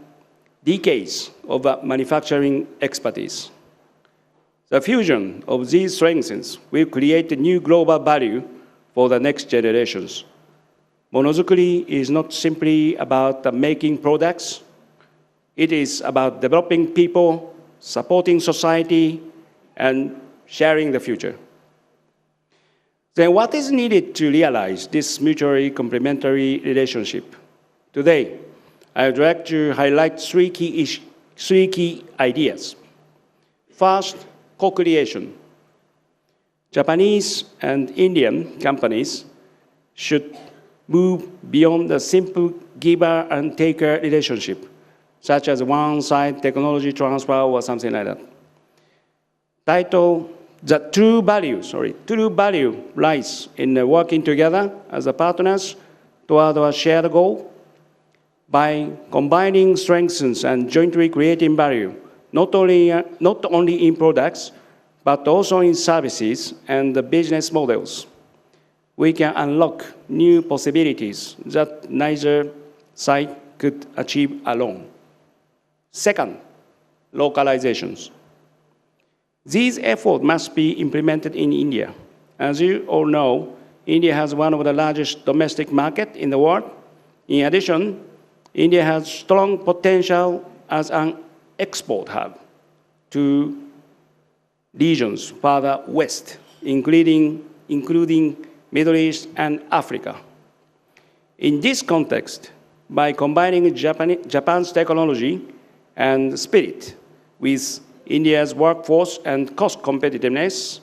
decades of manufacturing expertise. The fusion of these strengths will create a new global value for the next generations. Monozukuri is not simply about making products. It is about developing people, supporting society, and sharing the future. Then what is needed to realize this mutually complementary relationship? Today, I would like to highlight three key ideas. First, co-creation. Japanese and Indian companies should move beyond the simple giver and taker relationship, such as one-side technology transfer or something like that. Title, the true value lies in working together as partners toward our shared goal by combining strengths and jointly creating value, not only in products, but also in services and the business models. we can unlock new possibilities that neither side could achieve alone. Second, localizations. These efforts must be implemented in India. As you all know, India has one of the largest domestic markets in the world. In addition, India has strong potential as an export hub to regions further west, including Middle East and Africa. In this context, by combining Japan's technology and spirit with India's workforce and cost competitiveness,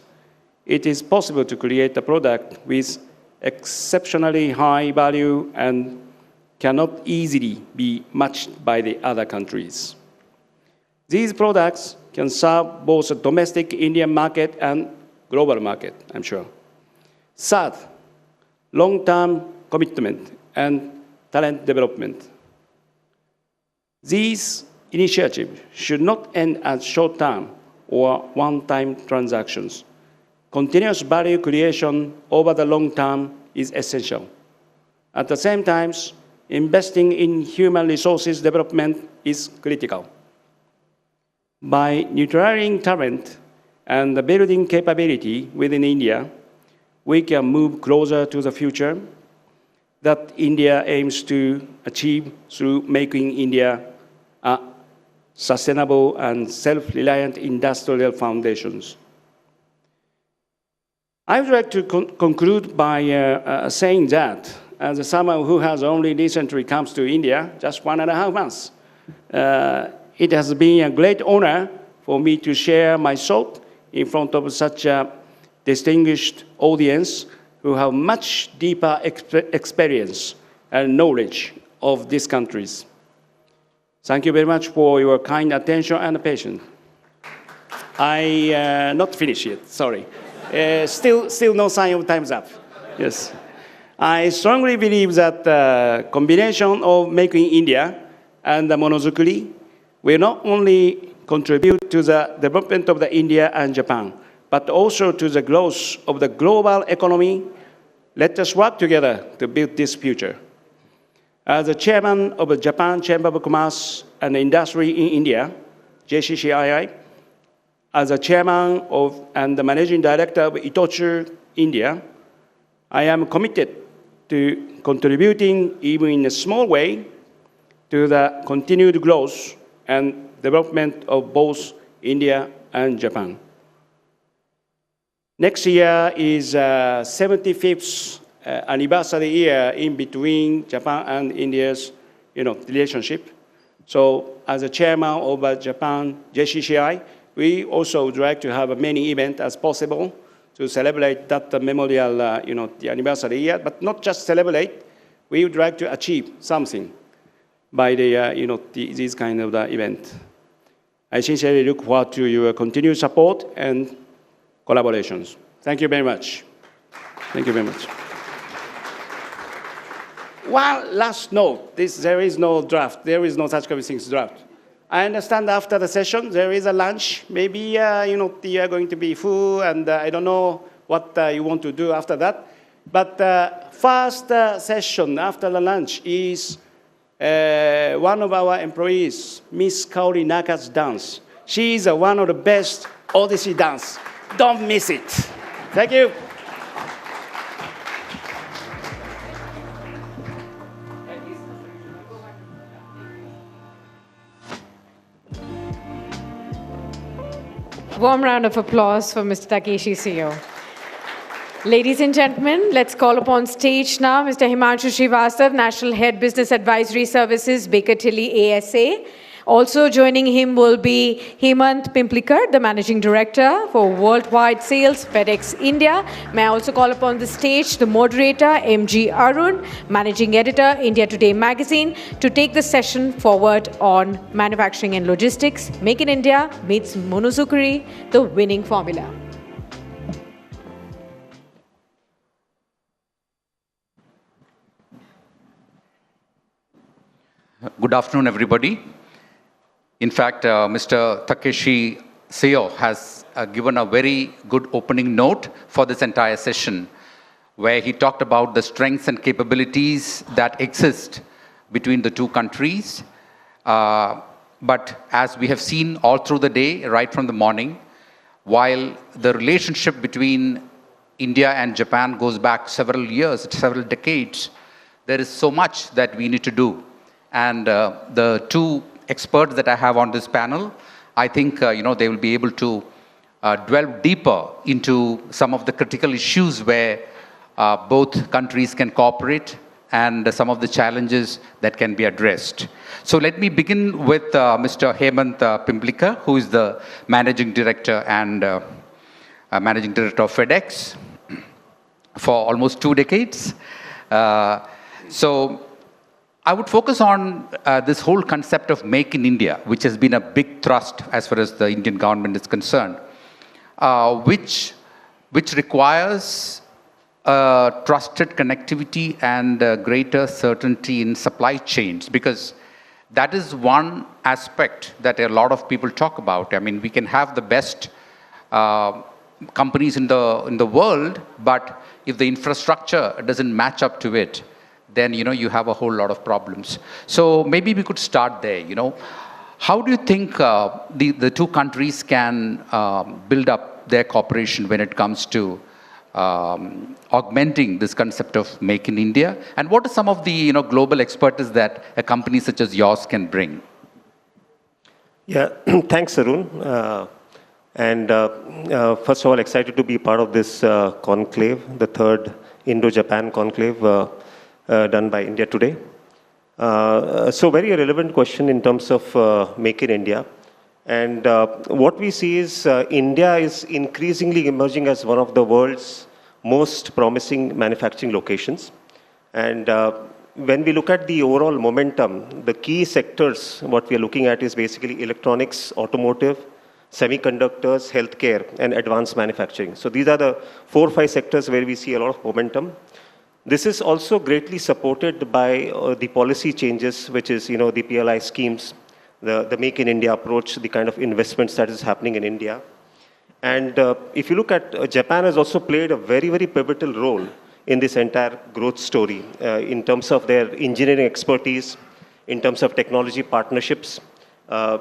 it is possible to create a product with exceptionally high value and cannot easily be matched by the other countries. These products can serve both the domestic Indian market and global market, I'm sure. Third, long-term commitment and talent development. These initiatives should not end as short-term or one-time transactions. Continuous value creation over the long term is essential. At the same time, investing in human resources development is critical. By nurturing talent and building capability within India, we can move closer to the future that India aims to achieve through making India a sustainable and self-reliant industrial foundations. I would like to conclude by saying that, as someone who has only recently come to India, just 1.5 months, it has been a great honor for me to share my thought in front of such a distinguished audience who have much deeper experience and knowledge of these countries. Thank you very much for your kind attention and patience. I not finished yet, sorry. Still no sign of time's up. Yes. I strongly believe that the combination of making India and the Monozukuri will not only contribute to the development of the India and Japan, but also to the growth of the global economy. Let us work together to build this future. As the chairman of the Japan Chamber of Commerce and Industry in India, JCCII, as the chairman of and the managing director of Itochu India, I am committed to contributing, even in a small way, to the continued growth and development of both India and Japan. Next year is 75th anniversary year in between Japan and India's relationship. So as a chairman of Japan JCCI, we also would like to have as many events as possible to celebrate that memorial, the anniversary year, but not just celebrate. We would like to achieve something by this kind of event. I sincerely look forward to your continued support and collaborations. Thank you very much. Thank you very much. One last note. There is no draft. There is no such kind of things draft. I understand after the session there is a lunch. Maybe you are going to be full, and I don't know what you want to do after that. But first session after the lunch is one of our employees, Miss Kaori Naka's dance. She is one of the best Odyssey dance. Don't miss it. Thank you. Warm round of applause for Mr. Takeshi CEO. Ladies and gentlemen, let's call upon stage now Mr. Himanshu Srivastav, National Head Business Advisory Services, Baker Tilly ASA. Also joining him will be Hemant Pimplikar, the Managing Director for Worldwide Sales, FedEx India. May I also call upon the stage the moderator, MG Arun, Managing Editor, India Today Magazine, to take the session forward on manufacturing and logistics. Make in India meets Monozukuri, the winning formula. Good afternoon, everybody. In fact, Mr. Takeshi CEO has given a very good opening note for this entire session. where he talked about the strengths and capabilities that exist between the two countries. But as we have seen all through the day, right from the morning, while the relationship between India and Japan goes back several years, several decades, there is so much that we need to do. And the two experts that I have on this panel, I think they will be able to delve deeper into some of the critical issues where both countries can cooperate and some of the challenges that can be addressed. So let me begin with Mr. Hemant Pimplika, who is the Managing Director and Managing Director of FedEx for almost 2 decades. So I would focus on this whole concept of Make in India, which has been a big thrust as far as the Indian government is concerned, which requires trusted connectivity and greater certainty in supply chains, because that is one aspect that a lot of people talk about. I mean, we can have the best companies in the world, but if the infrastructure doesn't match up to it, then you have a whole lot of problems. So maybe we could start there. How do you think the two countries can build up their cooperation when it comes to augmenting this concept of Make in India? And what are some of the global expertise that a company such as yours can bring? Yeah, thanks, Arun. First of all, excited to be part of this conclave, the third Indo-Japan Conclave done by India today. So very relevant question in terms of Make in India. And what we see is India is increasingly emerging as one of the world's most promising manufacturing locations. And when we look at the overall momentum, the key sectors, what we are looking at is basically electronics, automotive, semiconductors, healthcare, and advanced manufacturing. So these are the 4 or 5 sectors where we see a lot of momentum. This is also greatly supported by the policy changes, which is, the PLI schemes, the Make in India approach, the kind of investments that is happening in India. And if you look at Japan has also played a very, very pivotal role in this entire growth story in terms of their engineering expertise, in terms of technology partnerships,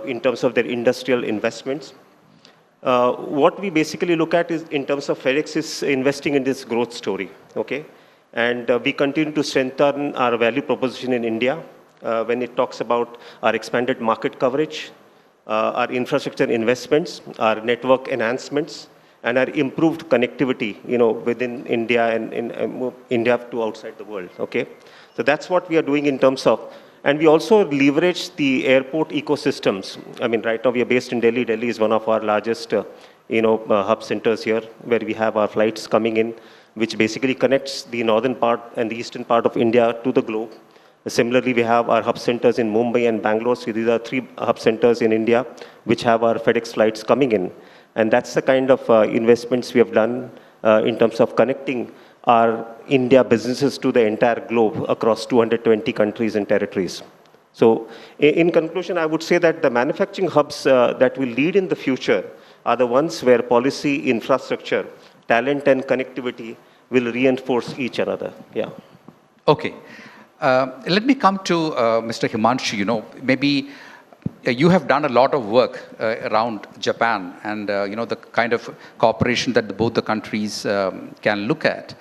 in terms of their industrial investments. What we basically look at is in terms of FedEx is investing in this growth story, okay? And we continue to strengthen our value proposition in India when it talks about our expanded market coverage, our infrastructure investments, our network enhancements, and our improved connectivity, within India and in India to outside the world, okay? So that's what we are doing in terms of, and we also leverage the airport ecosystems. I mean, right now we are based in Delhi. Delhi is one of our largest, hub centers here, where we have our flights coming in, which basically connects the northern part and the eastern part of India to the globe. Similarly, we have our hub centers in Mumbai and Bangalore. So these are 3 hub centers in India, which have our FedEx flights coming in. And that's the kind of investments we have done in terms of connecting our India businesses to the entire globe across 220 countries and territories. So in conclusion, I would say that the manufacturing hubs that will lead in the future are the ones where policy, infrastructure, talent, and connectivity will reinforce each another. Yeah. Okay. Let me come to Mr. Himanshu. Maybe you have done a lot of work around Japan and, the kind of cooperation that both the countries can look at.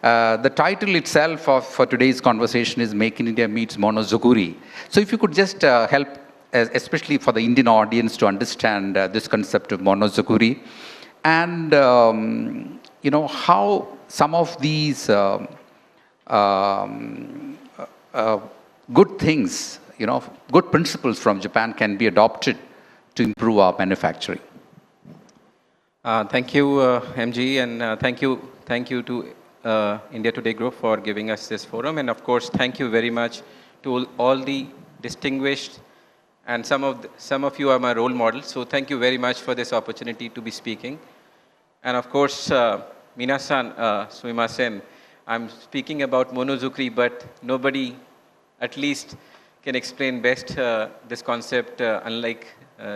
The title itself for today's conversation is Make in India meets Monozukuri. So if you could just help, especially for the Indian audience, to understand this concept of Monozukuri and, how some of these good things, good principles from Japan can be adopted to improve our manufacturing. Thank you, MG, and thank you to India Today Group for giving us this forum. And of course, thank you very much to all the distinguished, and some of you are my role models. So thank you very much for this opportunity to be speaking. And of course, minasan, sumimasen, I'm speaking about Monozukuri, but nobody at least can explain best this concept unlike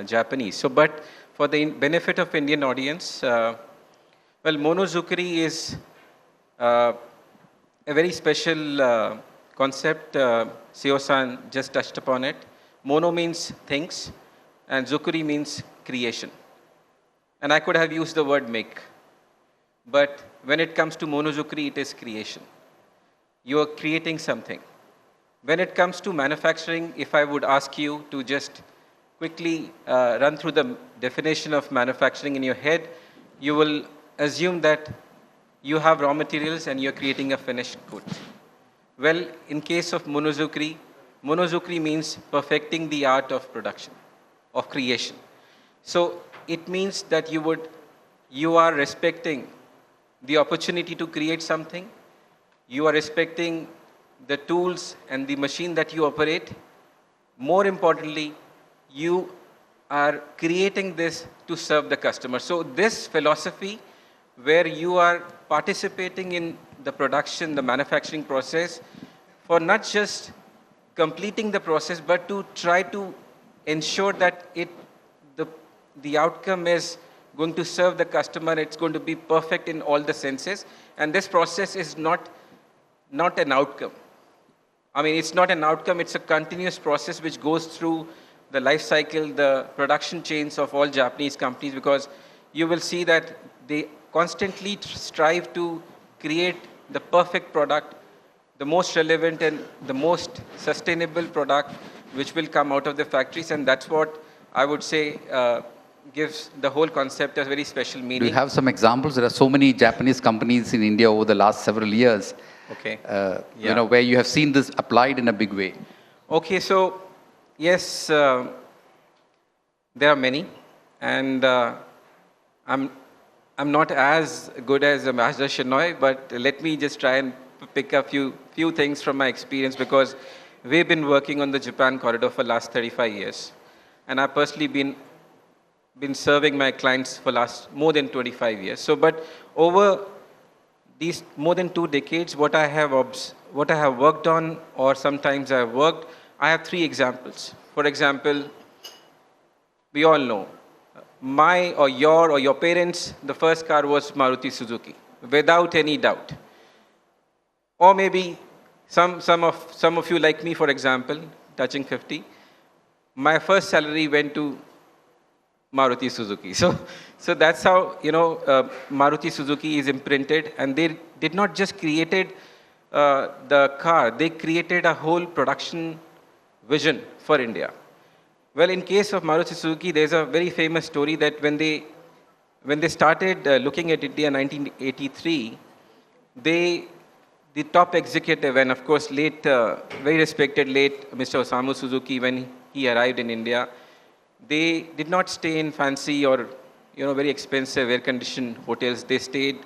Japanese. So, but for the benefit of Indian audience, well, Monozukuri is a very special concept. Seo-san just touched upon it. Mono means things, and zukuri means creation. And I could have used the word make. But when it comes to monozukuri, it is creation. You are creating something. When it comes to manufacturing, if I would ask you to just quickly run through the definition of manufacturing in your head, you will assume that you have raw materials and you're creating a finished good. Well, in case of monozukuri, monozukuri means perfecting the art of production, of creation. So it means that you are respecting the opportunity to create something. You are respecting the tools and the machine that you operate. More importantly, you are creating this to serve the customer. So this philosophy, where you are participating in the production, the manufacturing process, for not just completing the process, but to try to ensure that the outcome is going to serve the customer, it's going to be perfect in all the senses. And this process is not an outcome. I mean, it's not an outcome, it's a continuous process which goes through the life cycle, the production chains of all Japanese companies, because you will see that they constantly strive to create the perfect product, the most relevant and the most sustainable product which will come out of the factories. And that's what I would say gives the whole concept a very special meaning. Do you have some examples? There are so many Japanese companies in India over the last several years, okay. You know, where you have seen this applied in a big way. Okay, so yes, there are many, and I'm not as good as Ambassador Shenoy, but let me just try and pick a few things from my experience, because we've been working on the Japan corridor for the last 35 years, and I've personally been serving my clients for last more than 25 years. So, but over these more than 2 decades, what I have worked on, or sometimes I have 3 examples. For example, we all know, my or your parents, the first car was Maruti Suzuki, without any doubt. Or maybe some of you like me, for example, touching 50, my first salary went to Maruti Suzuki. So that's how, you know, Maruti Suzuki is imprinted, and they did not just created the car, they created a whole production vision for India. Well, in case of Maruti Suzuki, there's a very famous story that when they started looking at India in 1983, the top executive, and of course very respected late Mr. Osamu Suzuki, when he arrived in India, they did not stay in fancy or, you know, very expensive air-conditioned hotels. They stayed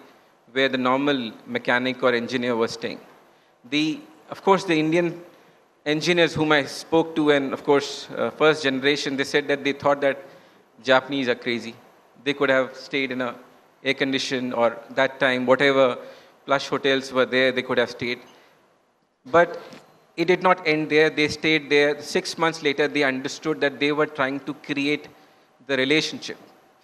where the normal mechanic or engineer was staying. Of course, the Indian engineers whom I spoke to, and of course, first generation, they said that they thought that Japanese are crazy. They could have stayed in a air-conditioned, or that time, whatever plush hotels were there, they could have stayed. But it did not end there. They stayed there. 6 months later, they understood that they were trying to create the relationship.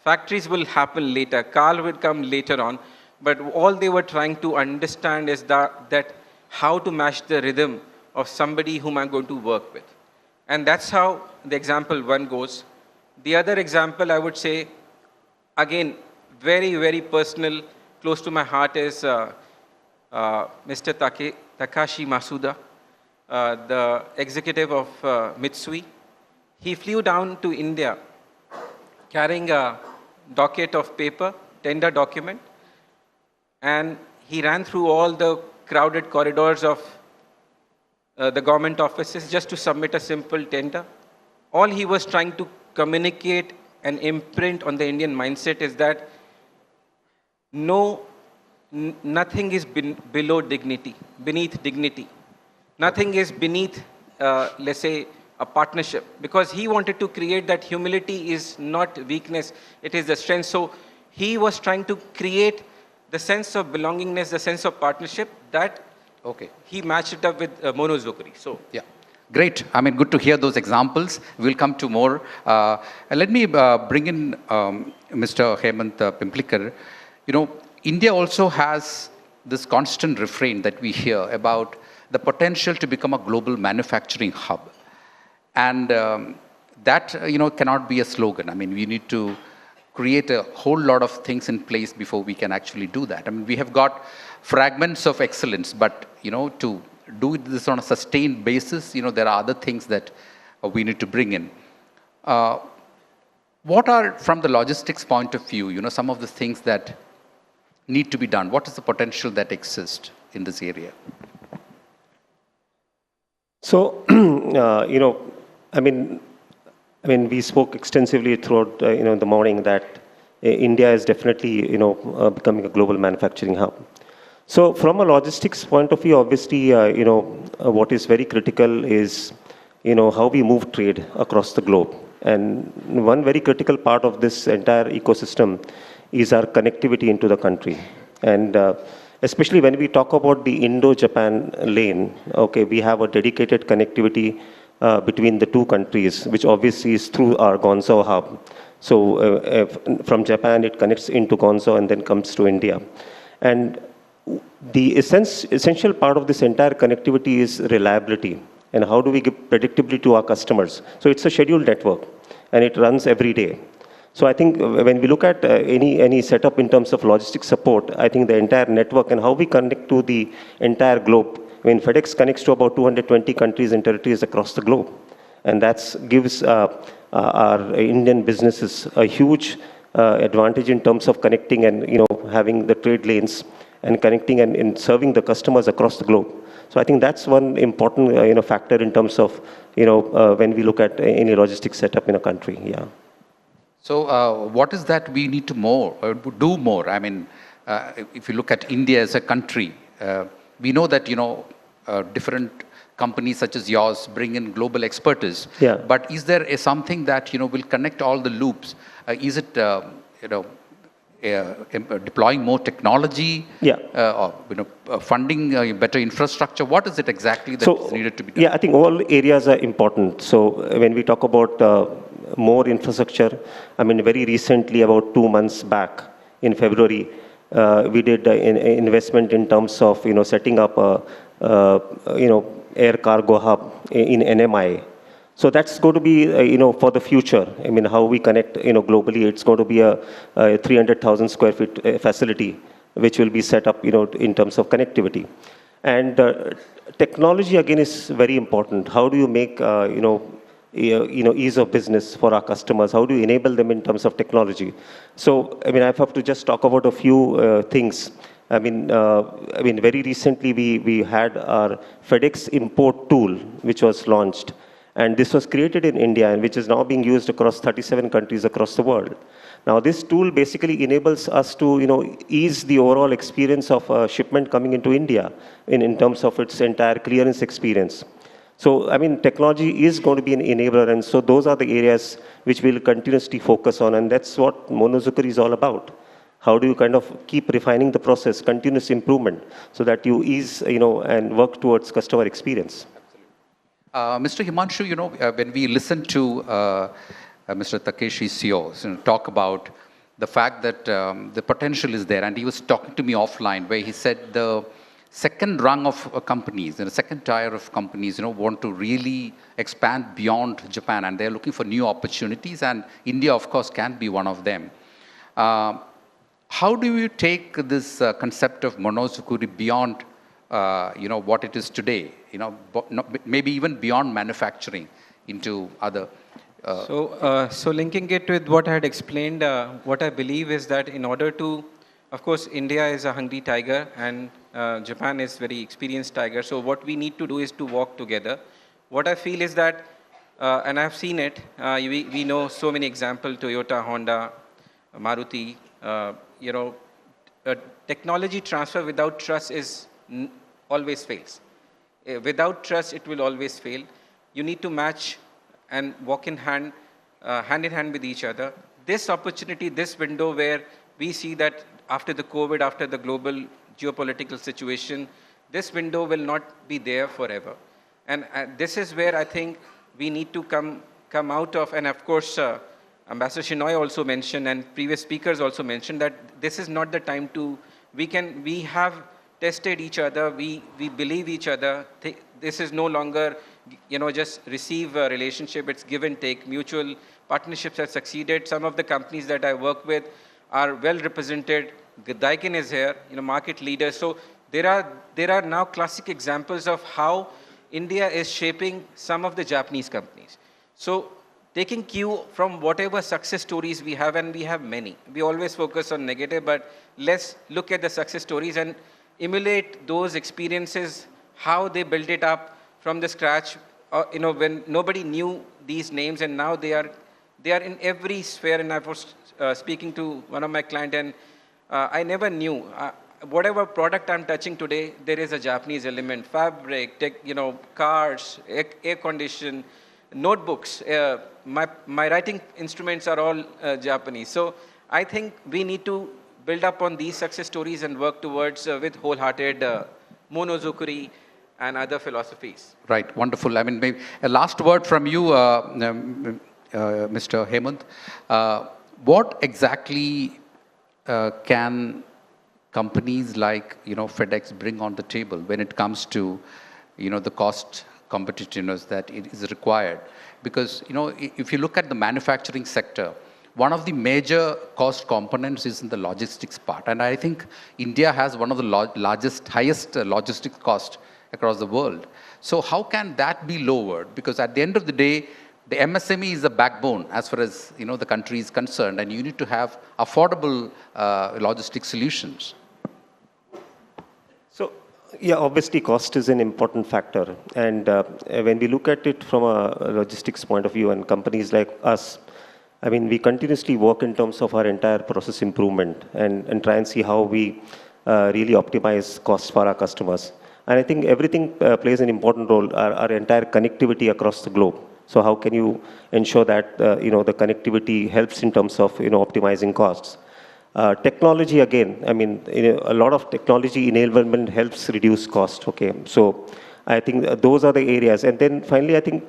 Factories will happen later. Car will come later on. But all they were trying to understand is that how to match the rhythm of somebody whom I'm going to work with. And that's how the example 1 goes. The other example, I would say, again, very, very personal, close to my heart, is Mr. Takashi Masuda, the executive of Mitsui. He flew down to India carrying a docket of paper, tender document, and he ran through all the crowded corridors of the government offices just to submit a simple tender. All he was trying to communicate and imprint on the Indian mindset is that nothing is below dignity, beneath dignity. Nothing is beneath, let's say, a partnership. Because he wanted to create that humility is not weakness, it is the strength. So he was trying to create the sense of belongingness, the sense of partnership, that he matched it up with monozukuri. So yeah. Great. I mean, good to hear those examples. We'll come to more. Let me bring in Mr. Hemant Pimplikar. You know, India also has this constant refrain that we hear about the potential to become a global manufacturing hub. And that, cannot be a slogan. I mean, we need to create a whole lot of things in place before we can actually do that. I mean, we have got fragments of excellence, but, to do this on a sustained basis, there are other things that we need to bring in. What are, from the logistics point of view, some of the things that need to be done? What is the potential that exists in this area? So, we spoke extensively throughout, the morning that India is definitely, becoming a global manufacturing hub. So, from a logistics point of view, obviously, what is very critical is, how we move trade across the globe. And one very critical part of this entire ecosystem is our connectivity into the country. And especially when we talk about the Indo-Japan lane, okay, we have a dedicated connectivity between the two countries, which obviously is through our Gonzhou hub. So from Japan, it connects into Gonzhou and then comes to India. And the essential part of this entire connectivity is reliability. And how do we give predictability to our customers? So it's a scheduled network, and it runs every day. So I think when we look at any setup in terms of logistics support, I think the entire network and how we connect to the entire globe. I mean, FedEx connects to about 220 countries and territories across the globe. And that gives our Indian businesses a huge advantage in terms of connecting and, having the trade lanes and connecting and serving the customers across the globe. So I think that's one important, factor in terms of, when we look at any logistics setup in a country. Yeah. So what is that we need to do more? I mean, if you look at India as a country, we know that, different companies such as yours bring in global expertise. Yeah. But is there something that, will connect all the loops? Is it, deploying more technology? Yeah. Or, funding better infrastructure? What is it exactly that is needed to be done? Yeah, I think all areas are important. So when we talk about more infrastructure, I mean, very recently, about 2 months back in February, we did an investment in terms of, setting up a, air cargo hub in NMI. So that's going to be, for the future. I mean, how we connect, globally, it's going to be a 300,000 square feet facility, which will be set up, in terms of connectivity. And technology, again, is very important. How do you make, ease of business for our customers? How do you enable them in terms of technology? So, I mean, I have to just talk about a few things. I mean, very recently, we had our FedEx import tool, which was launched. And this was created in India, and which is now being used across 37 countries across the world. Now, this tool basically enables us to, ease the overall experience of a shipment coming into India in terms of its entire clearance experience. So, I mean, technology is going to be an enabler, and so those are the areas which we'll continuously focus on, and that's what Monozukuri is all about. How do you kind of keep refining the process, continuous improvement, so that you ease, and work towards customer experience? Mr. Himanshu, when we listen to Mr. Takeshi CEO talk about the fact that the potential is there, and he was talking to me offline where he said the second rung of companies, the second tier of companies, want to really expand beyond Japan, and they're looking for new opportunities, and India, of course, can be one of them. How do you take this concept of Monozukuri beyond what it is today, maybe even beyond manufacturing into other? So linking it with what I had explained, what I believe is that in order to, of course, India is a hungry tiger and Japan is very experienced tiger. So what we need to do is to walk together. What I feel is that, and I've seen it, we know so many examples, Toyota, Honda, Maruti, technology transfer without trust is always fails. Without trust, it will always fail. You need to match and walk in hand in hand with each other. This opportunity, this window where we see that after the COVID, after the global geopolitical situation, this window will not be there forever. And this is where I think we need to come out of, and of course, Ambassador Shinoy also mentioned, and previous speakers also mentioned that this is not the time to, we have tested each other. We believe each other. This is no longer, just receive a relationship. It's give and take. Mutual partnerships have succeeded. Some of the companies that I work with are well represented. Daikin is here, market leader. So there are now classic examples of how India is shaping some of the Japanese companies. So taking cue from whatever success stories we have, and we have many. We always focus on negative, but let's look at the success stories and emulate those experiences, how they built it up from the scratch, when nobody knew these names, and now they are in every sphere. And I was speaking to one of my clients, and I never knew. Whatever product I'm touching today, there is a Japanese element. Fabric, cars, air condition, notebooks. My writing instruments are all Japanese. So I think we need to build up on these success stories and work towards with wholehearted monozukuri and other philosophies. Right, wonderful. I mean, maybe a last word from you, Mr. Hemant. What exactly can companies like FedEx bring on the table when it comes to the cost competitiveness that it is required? Because if you look at the manufacturing sector, one of the major cost components is in the logistics part, and I think India has one of the highest logistics cost across the world. So how can that be lowered? Because at the end of the day, the MSME is the backbone as far as the country is concerned, and you need to have affordable logistics solutions. So, yeah, obviously cost is an important factor. And when we look at it from a logistics point of view, and companies like us, I mean, we continuously work in terms of our entire process improvement and try and see how we really optimize costs for our customers. And I think everything plays an important role, our entire connectivity across the globe. So how can you ensure that, the connectivity helps in terms of, optimizing costs? Technology, again, I mean, a lot of technology enablement helps reduce cost, okay? So I think those are the areas. And then finally, I think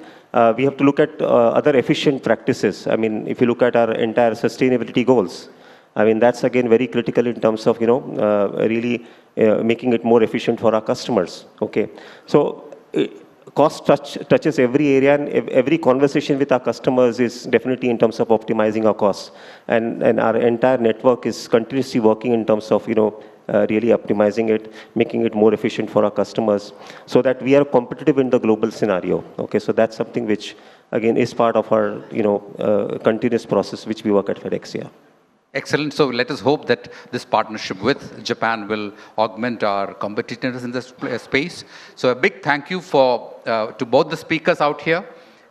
we have to look at other efficient practices. I mean, if you look at our entire sustainability goals, I mean, that's again very critical in terms of, really making it more efficient for our customers, okay? So cost touches every area, and every conversation with our customers is definitely in terms of optimizing our costs. And our entire network is continuously working in terms of, really optimizing it, making it more efficient for our customers so that we are competitive in the global scenario. Okay, so that's something which, again, is part of our, continuous process which we work at FedEx here. Excellent. So let us hope that this partnership with Japan will augment our competitiveness in this space. So a big thank you to both the speakers out here,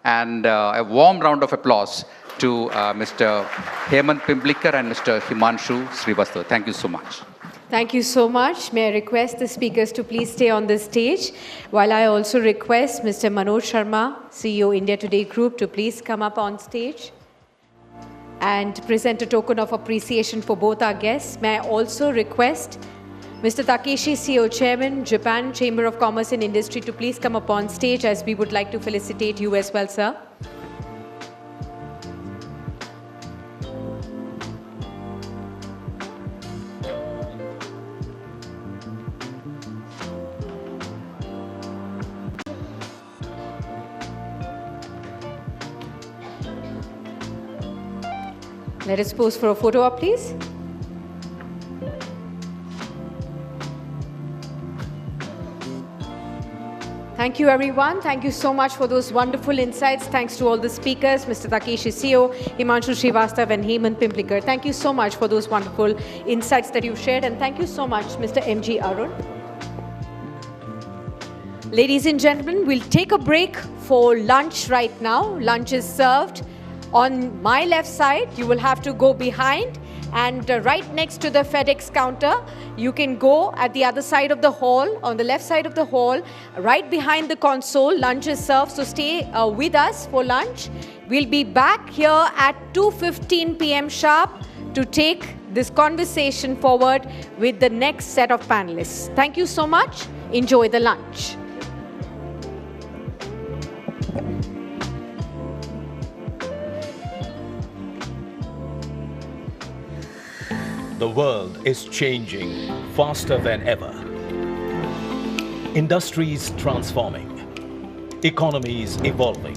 and a warm round of applause to Mr. Hemant Pimplikar and Mr. Himanshu Srivastava. Thank you so much. Thank you so much. May I request the speakers to please stay on the stage, while I also request Mr. Manoj Sharma, CEO India Today Group, to please come up on stage and present a token of appreciation for both our guests. May I also request Mr. Takeshi, CEO Chairman, Japan Chamber of Commerce and Industry, to please come up on stage, as we would like to felicitate you as well, sir. Let us pose for a photo op, please. Thank you, everyone. Thank you so much for those wonderful insights. Thanks to all the speakers, Mr. Takeshi, CEO, Himanshu Srivastava, and Hemant Pimplikar. Thank you so much for those wonderful insights that you've shared. And thank you so much, Mr. M.G. Arun. Ladies and gentlemen, we'll take a break for lunch right now. Lunch is served on my left side. You will have to go behind, and right next to the FedEx counter, you can go at the other side of the hall, on the left side of the hall, right behind the console. Lunch is served, so stay with us for lunch. We'll be back here at 2:15 p.m. sharp to take this conversation forward with the next set of panelists. Thank you so much. Enjoy the lunch. The world is changing faster than ever. Industries transforming. Economies evolving.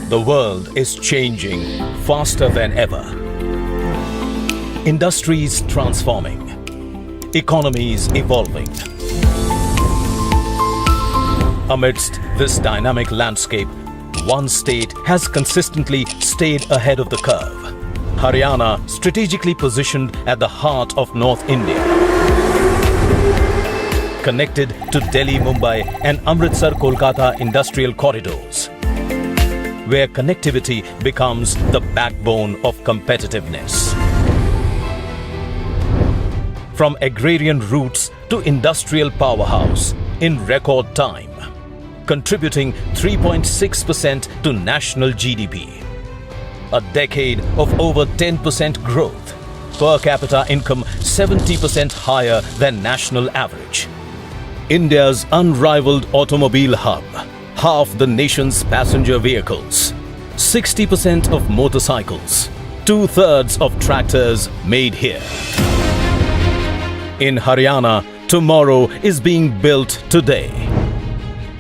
The world is changing faster than ever. Industries transforming. Economies evolving. Amidst this dynamic landscape, one state has consistently stayed ahead of the curve. Haryana, strategically positioned at the heart of North India. Connected to Delhi-Mumbai and Amritsar-Kolkata industrial corridors, where connectivity becomes the backbone of competitiveness. From agrarian roots to industrial powerhouse in record time, contributing 3.6% to national GDP. A decade of over 10% growth, per capita income 70% higher than national average. India's unrivaled automobile hub, half the nation's passenger vehicles, 60% of motorcycles, 2/3 of tractors made here. In Haryana, tomorrow is being built today.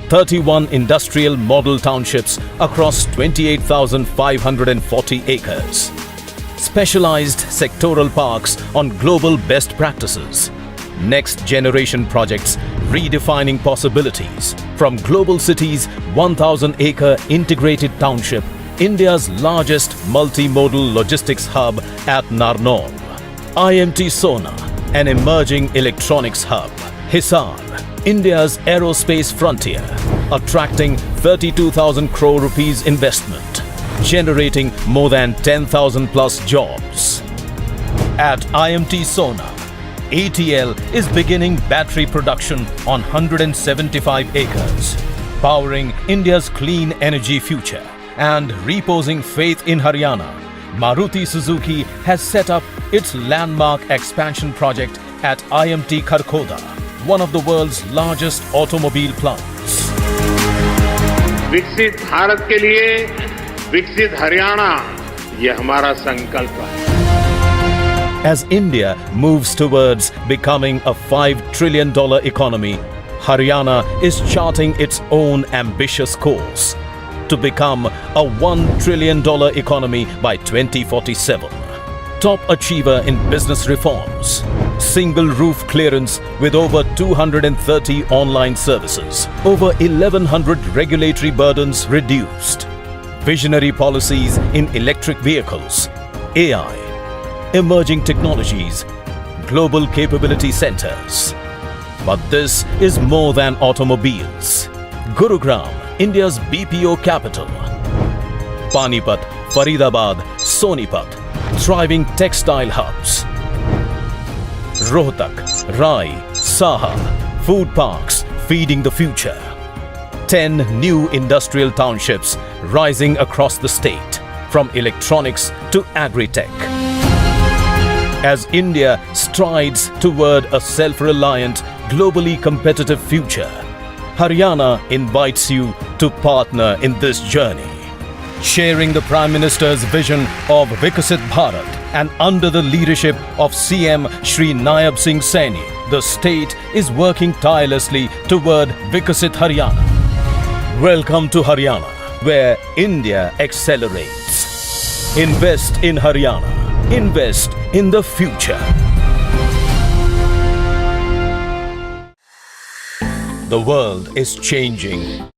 31 industrial model townships across 28,540 acres. Specialized sectoral parks on global best practices. Next generation projects redefining possibilities. From global cities, 1,000-acre integrated township, India's largest multimodal logistics hub at Narnaul. IMT Sona, an emerging electronics hub. Hisar, India's aerospace frontier, attracting 32,000 crore rupees investment, generating more than 10,000 plus jobs. At IMT Sona, ATL is beginning battery production on 175 acres, powering India's clean energy future. And reposing faith in Haryana, Maruti Suzuki has set up its landmark expansion project at IMT Kharkhoda, one of the world's largest automobile plants. विकसित भारत के लिए विकसित हरियाणा, ये हमारा संकल्प है. As India moves towards becoming a $5 trillion economy, Haryana is charting its own ambitious course to become a $1 trillion economy by 2047. Top achiever in business reforms. Single roof clearance with over 230 online services. Over 1,100 regulatory burdens reduced. Visionary policies in electric vehicles, AI, emerging technologies, global capability centers. But this is more than automobiles. Gurugram, India's BPO capital. Panipat, Faridabad, Sonipat, thriving textile hubs. Rohtak, Rai, Saha, food parks feeding the future. 10 new industrial townships rising across the state, from electronics to agri-tech. As India strides toward a self-reliant, globally competitive future, Haryana invites you to partner in this journey. Sharing the Prime Minister's vision of Vikasit Bharat and under the leadership of CM Shri Nayab Singh Saini, the state is working tirelessly toward Vikasit Haryana. Welcome to Haryana, where India accelerates. Invest in Haryana. Invest in the future. The world is changing.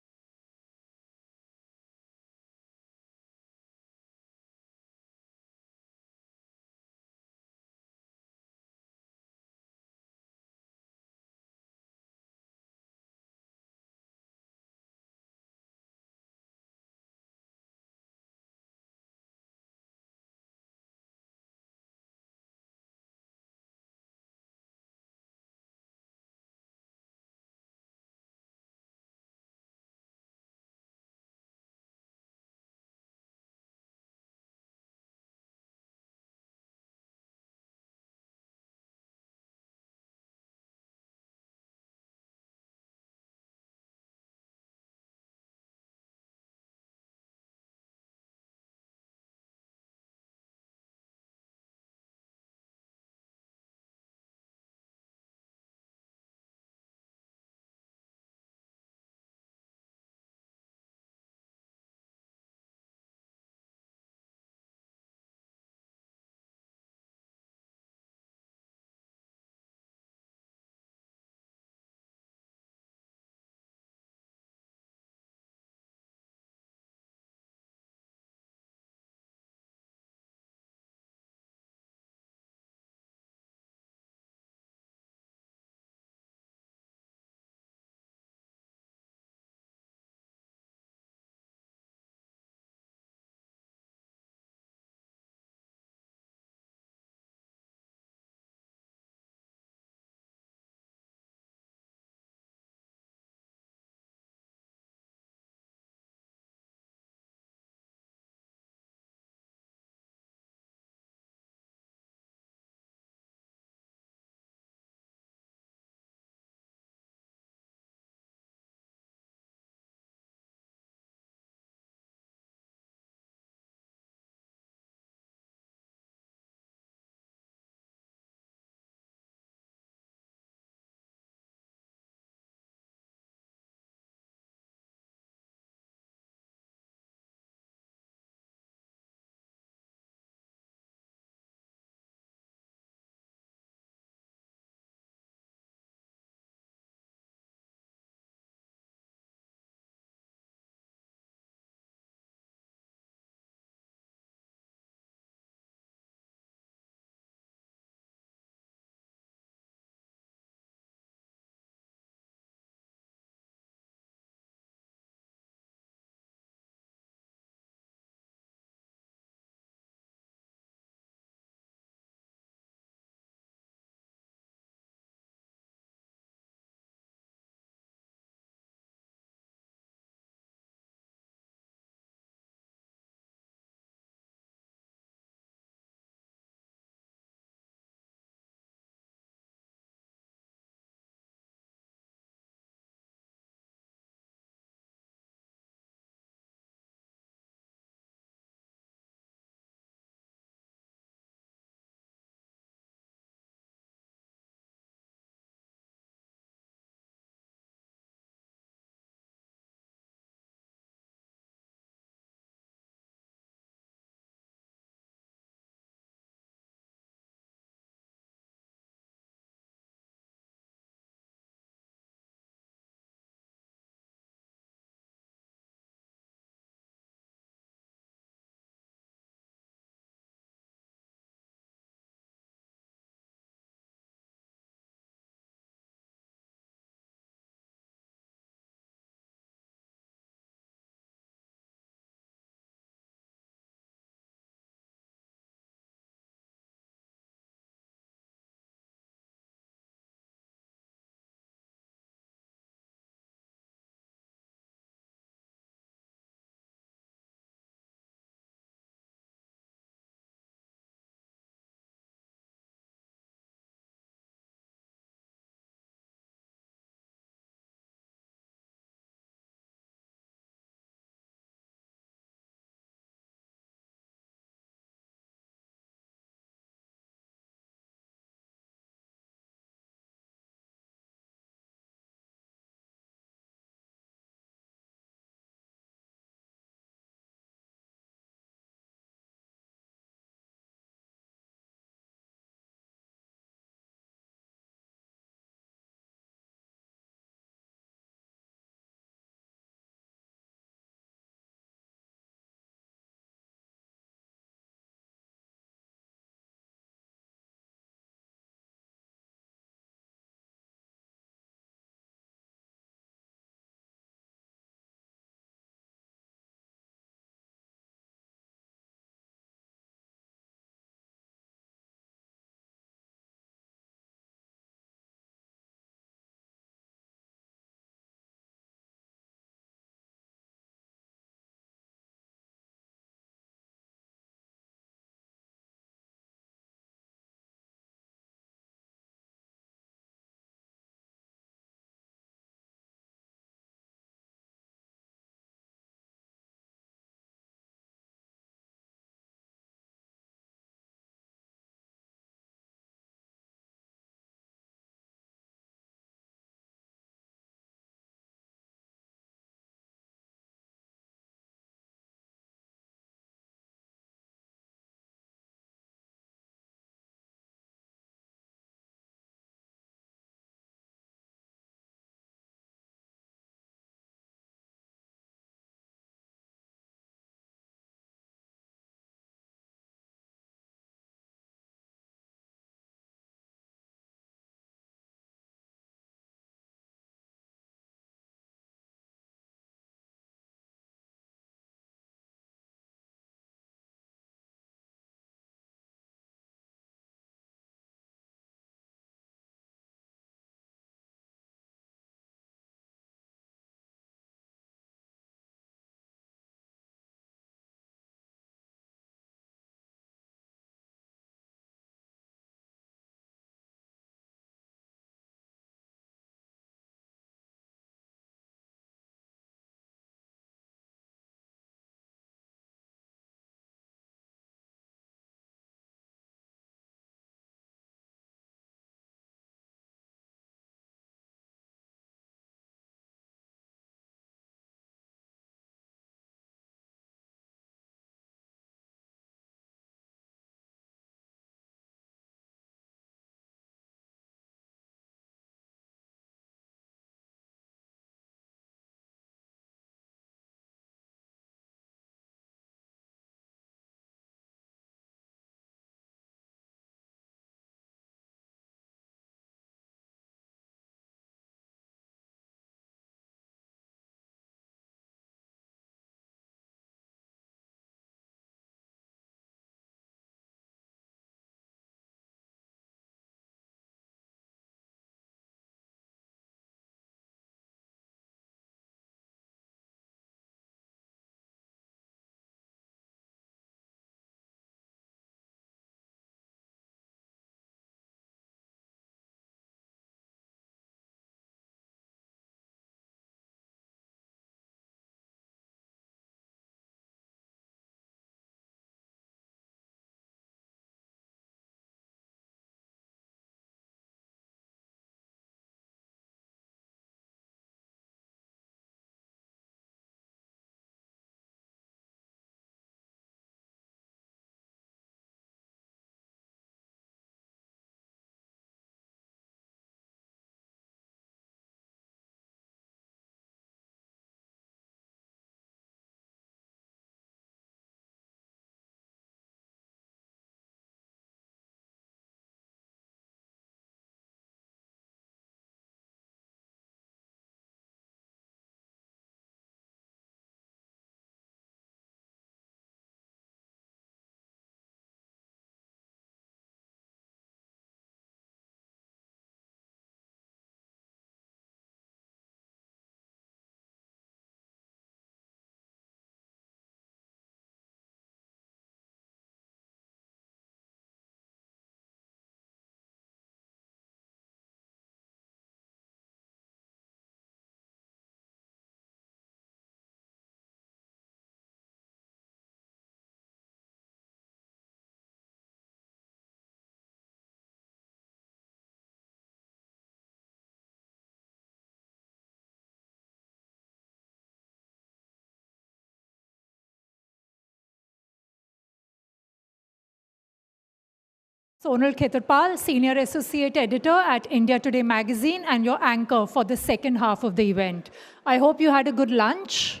Sonal Khetarpal, Senior Associate Editor at India Today magazine and your anchor for the second half of the event. I hope you had a good lunch.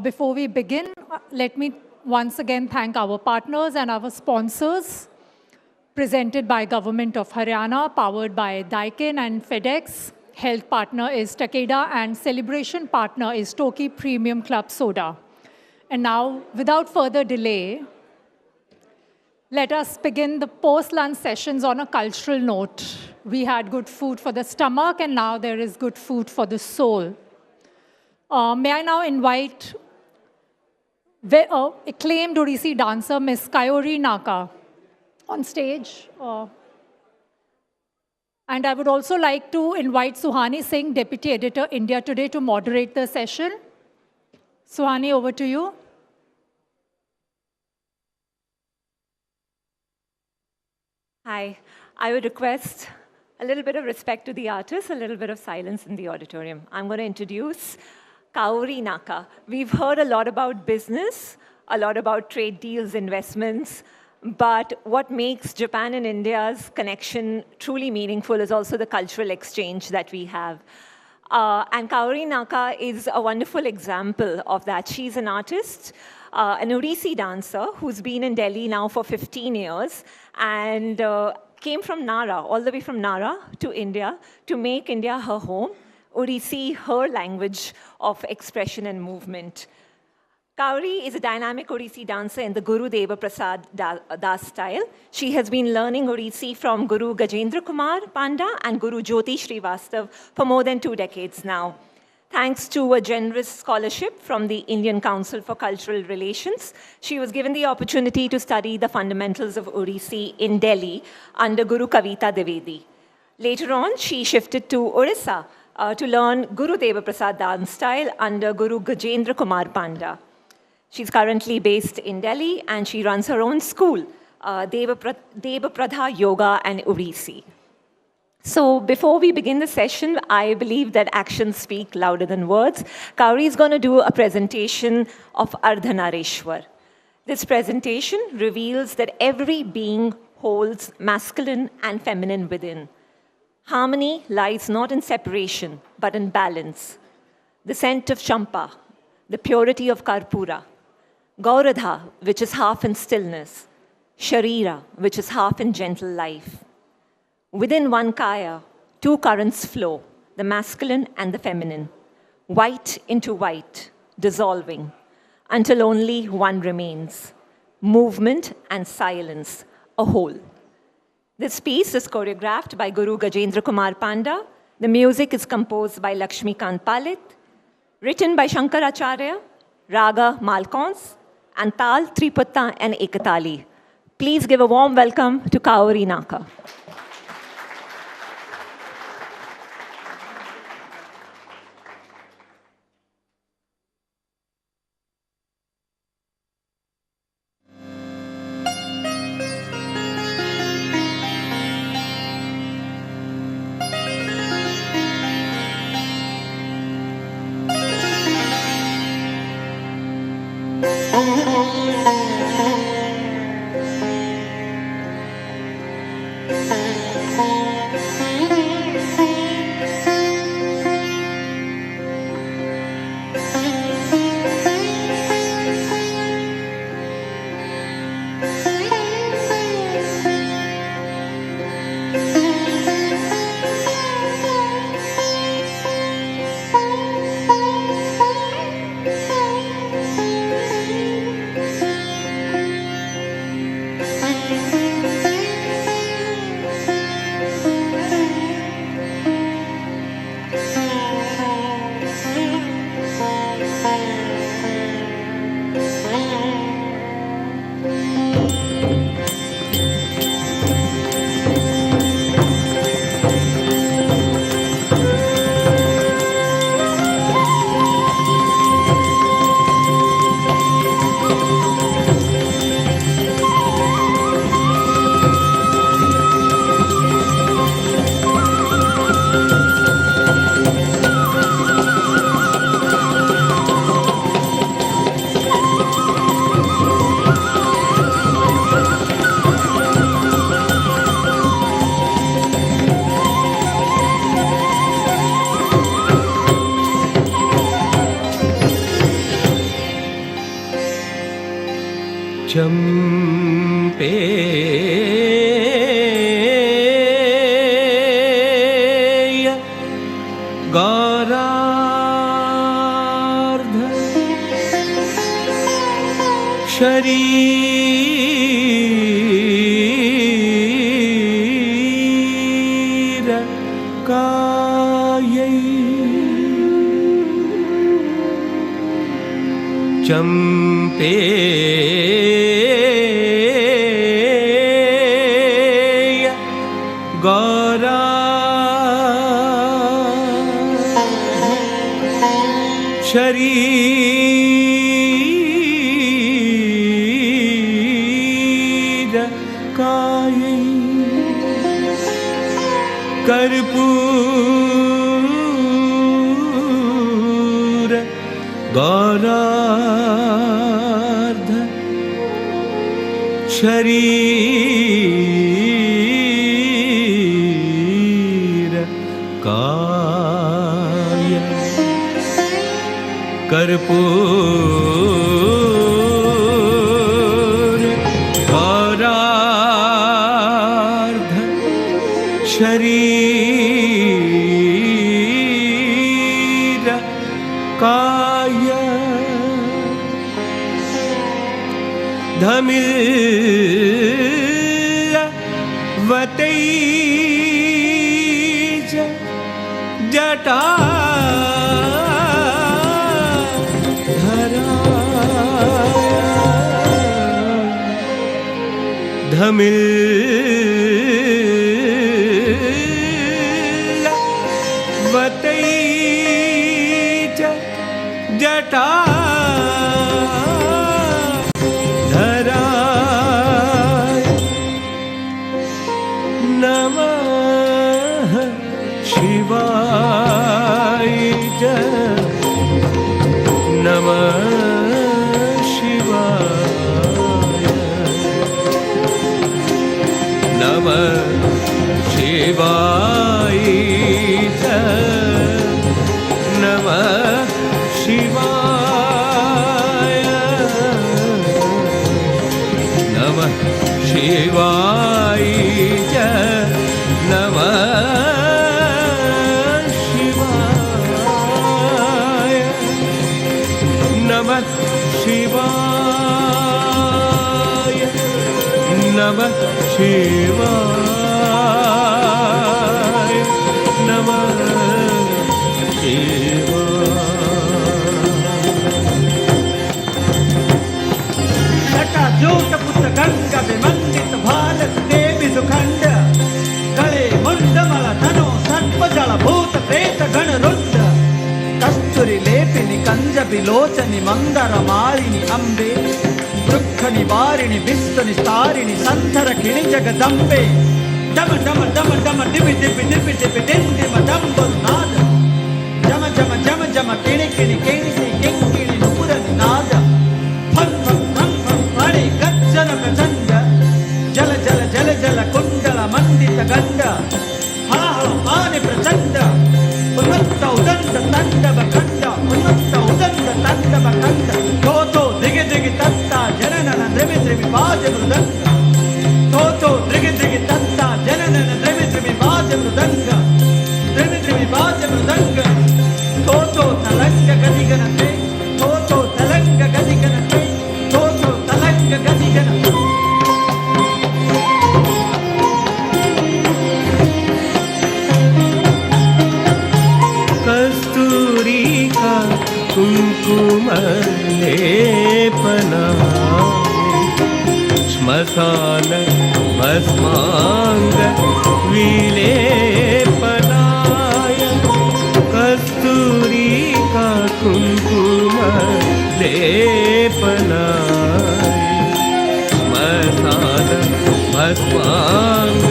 Before we begin, let me once again thank our partners and our sponsors, presented by Government of Haryana, powered by Daikin and FedEx. Health partner is Takeda and celebration partner is Toki Premium Club Soda. And now, without further delay, let us begin the post-lunch sessions on a cultural note. We had good food for the stomach, and now there is good food for the soul. May I now invite acclaimed Odissi dancer, Ms. Kayori Naka, on stage. And I would also like to invite Suhani Singh, Deputy Editor, India Today, to moderate the session. Suhani, over to you. Hi. I would request a little bit of respect to the artists, a little bit of silence in the auditorium. I'm going to introduce Kayori Naka. We've heard a lot about business, a lot about trade deals, investments, but what makes Japan and India's connection truly meaningful is also the cultural exchange that we have. And Kayori Naka is a wonderful example of that. She's an artist, an Odissi dancer who's been in Delhi now for 15 years and came from Nara, all the way from Nara to India to make India her home, Odissi her language of expression and movement. Kayori is a dynamic Odissi dancer in the Guru Deva Prasad Das style. She has been learning Odissi from Guru Gajendra Kumar Panda and Guru Jyoti Srivastav for more than 2 decades now. Thanks to a generous scholarship from the Indian Council for Cultural Relations, she was given the opportunity to study the fundamentals of Odissi in Delhi under Guru Kavita Devedi. Later on, she shifted to Orissa to learn Guru Deva Prasad dance style under Guru Gajendra Kumar Panda. She's currently based in Delhi and she runs her own school, Deva Pradha Yoga and Odissi. So before we begin the session, I believe that actions speak louder than words. Kayori is going to do a presentation of Ardhanarishwar. This presentation reveals that every being holds masculine and feminine within. Harmony lies not in separation, but in balance. The scent of champa, the purity of karpura, Gauradha, which is half in stillness, Sharira, which is half in gentle life. Within one kaya, 2 currents flow, the masculine and the feminine, white into white, dissolving, until only one remains, movement and silence, a whole. This piece is choreographed by Guru Gajendra Kumar Panda. The music is composed by Lakshmikant Palit, written by Shankaracharya, Raga Malkons, and Tal, Tripatta, and Ekatali. Please give a warm welcome to Kayori Naka. चम्पेय गौरार्ध शरीर कायै चम्पेय गौरार्ध शरीर कायै कर्पूर गौरार्ध शरीर काय कर्पूर गौरार्ध शरीर काय धमिल वतैज जटा धरा धमिल वतैज जटा शिवाय नमः शिवाय नमः शिवाय नमः शिवाय नमः शिवाय नमः शिवाय नमः शिवाय नमः शिवाय जटाजूट पुत्र गंगा विमंडित भारत देवी सुखंड गले मुंडमल धनो सर्प जल भूत प्रेत गण रुद्र कस्तूरी लेपिनि कंज विलोचनि मंदर मालिनि अंबे दुख निवारिणि विश्व निस्तारिणि संधर किणि जगदंबे डम डम डम डम दिवि दिवि दिवि दिवि दिन दिम डम्बल नाद जम जम जम जम Kini Kini Kini Kini Nupur Ninad fun fun fun fun फणि गज्जन प्रचंड जल जल जल जल कुंडल मंडित गंड हल हल पानि प्रचंड उन्नत उदंड तंडव खंड उन्नत उदंड तंडव खंड तोतो दिगि दिगि तत्ता जननन द्रवि द्रवि बाज मृदंग तोतो दिगि दिगि तत्ता जननन द्रवि द्रवि बाज मृदंग द्रवि द्रवि बाज मृदंग तोतो तलंग गदिगनते तोतो तलंग गदिगनते तोतो तलंग गदिगनते कस्तूरी का कुंकुम लेपना श्मशान भस्मांग विलेपनाय कस्तूरी का कुंकुम लेपनाय श्मशान भस्मांग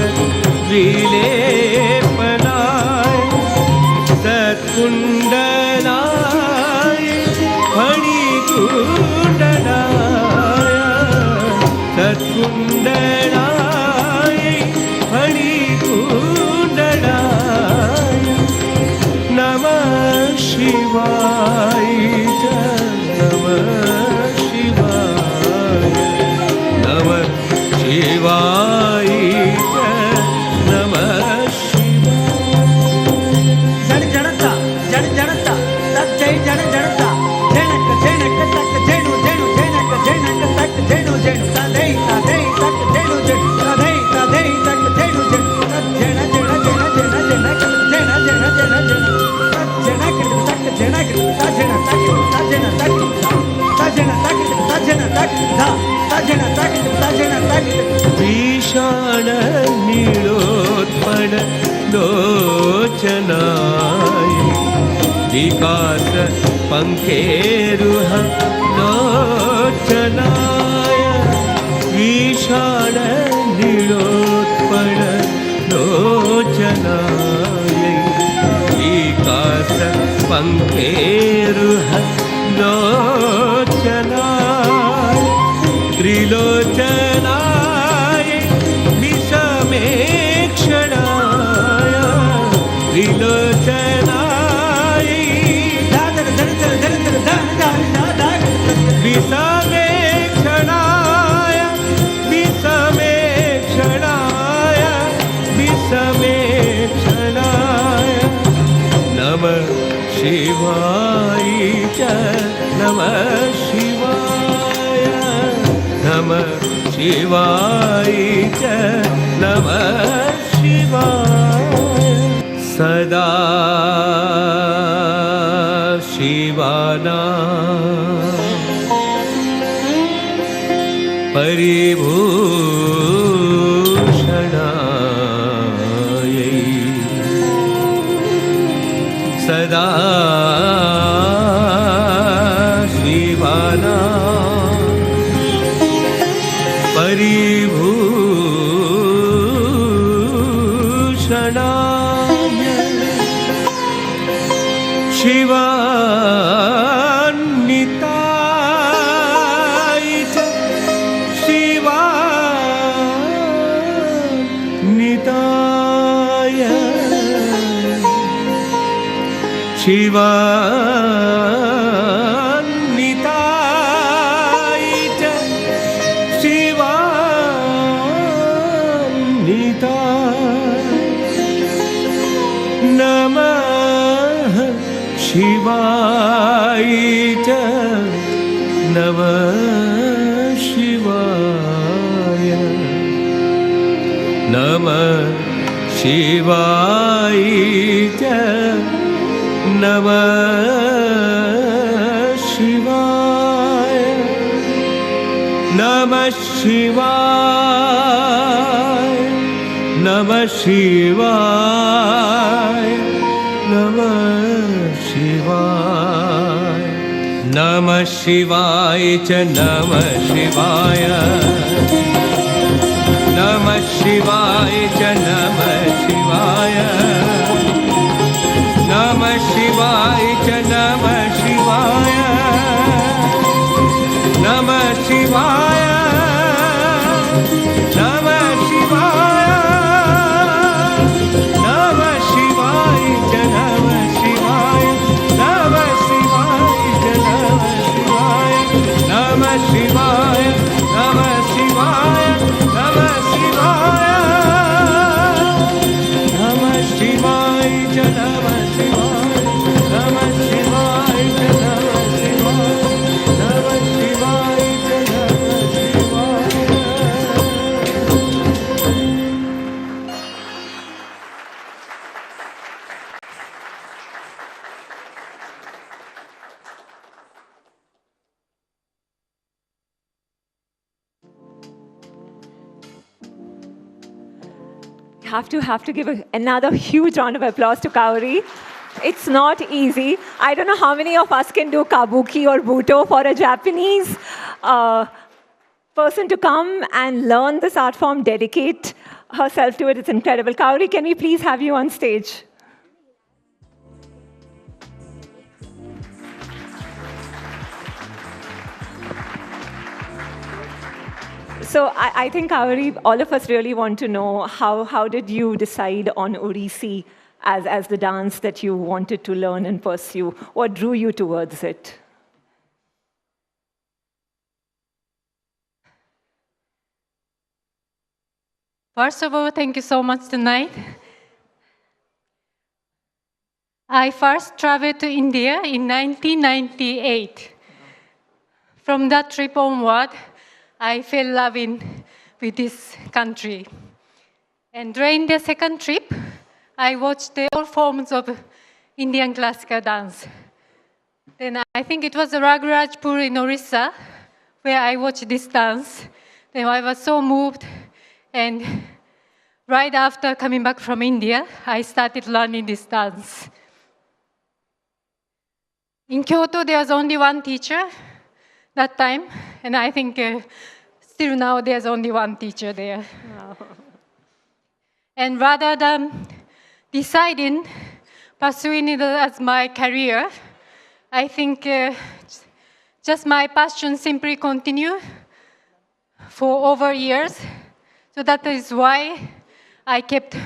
विलेपनाय सत्कुंडलाय फणिकुंडलाय सत्कुंडलाय फणिकुंडलाय नमः शिवाय नमः शिवाय विकास पङ्केरुह लोचनाय विशाल निरोत्पल लोचनाय विकास पङ्केरुह लोचनाय त्रिलोचनाय विषमेक्षणाय त्रिलोचनाय विषमेक्षणाय विषमेक्षणाय विषमेक्षणाय नमः शिवाय च नमः शिवाय नमः शिवाय च नमः शिवाय सदा शिवाना परिभूषणाय सदा शिवाना परिभूषणाय शिवान्विताय च शिवान्विताय शिवान्विताय च शिवान्विताय नमः शिवाय च नमः शिवाय नमः शिवाय च नमः शिवाय नमः शिवाय नमः शिवाय नमः शिवाय नमः शिवाय च नमः शिवाय नमः शिवाय च नमः शिवाय नमः शिवाय च नमः शिवाय नमः शिवाय नमः शिवाय नमः शिवाय च नमः शिवाय नमः शिवाय च नमः शिवाय नमः शिवाय नमः शिवाय नमः शिवाय नमः शिवाय च नमः शिवाय नमः शिवाय च नमः शिवाय नमः शिवाय च नमः शिवाय Have to give another huge round of applause to Kaori. It's not easy. I don't know how many of us can do kabuki or buto for a Japanese person to come and learn this art form, dedicate herself to it. It's incredible. Kaori, can we please have you on stage? So I think, Kaori, all of us really want to know how did you decide on Odissi as the dance that you wanted to learn and pursue? What drew you towards it? First of all, thank you so much tonight. I first traveled to India in 1998. From that trip onward, I fell in love with this country. And during the second trip, I watched all forms of Indian classical dance. Then I think it was Ragrajpur in Orissa, where I watched this dance. Then I was so moved, and right after coming back from India, I started learning this dance. In Kyoto, there was only one teacher that time, and I think still now there's only one teacher there. Wow. And rather than deciding pursuing it as my career, I think just my passion simply continue for over years. So that is why I kept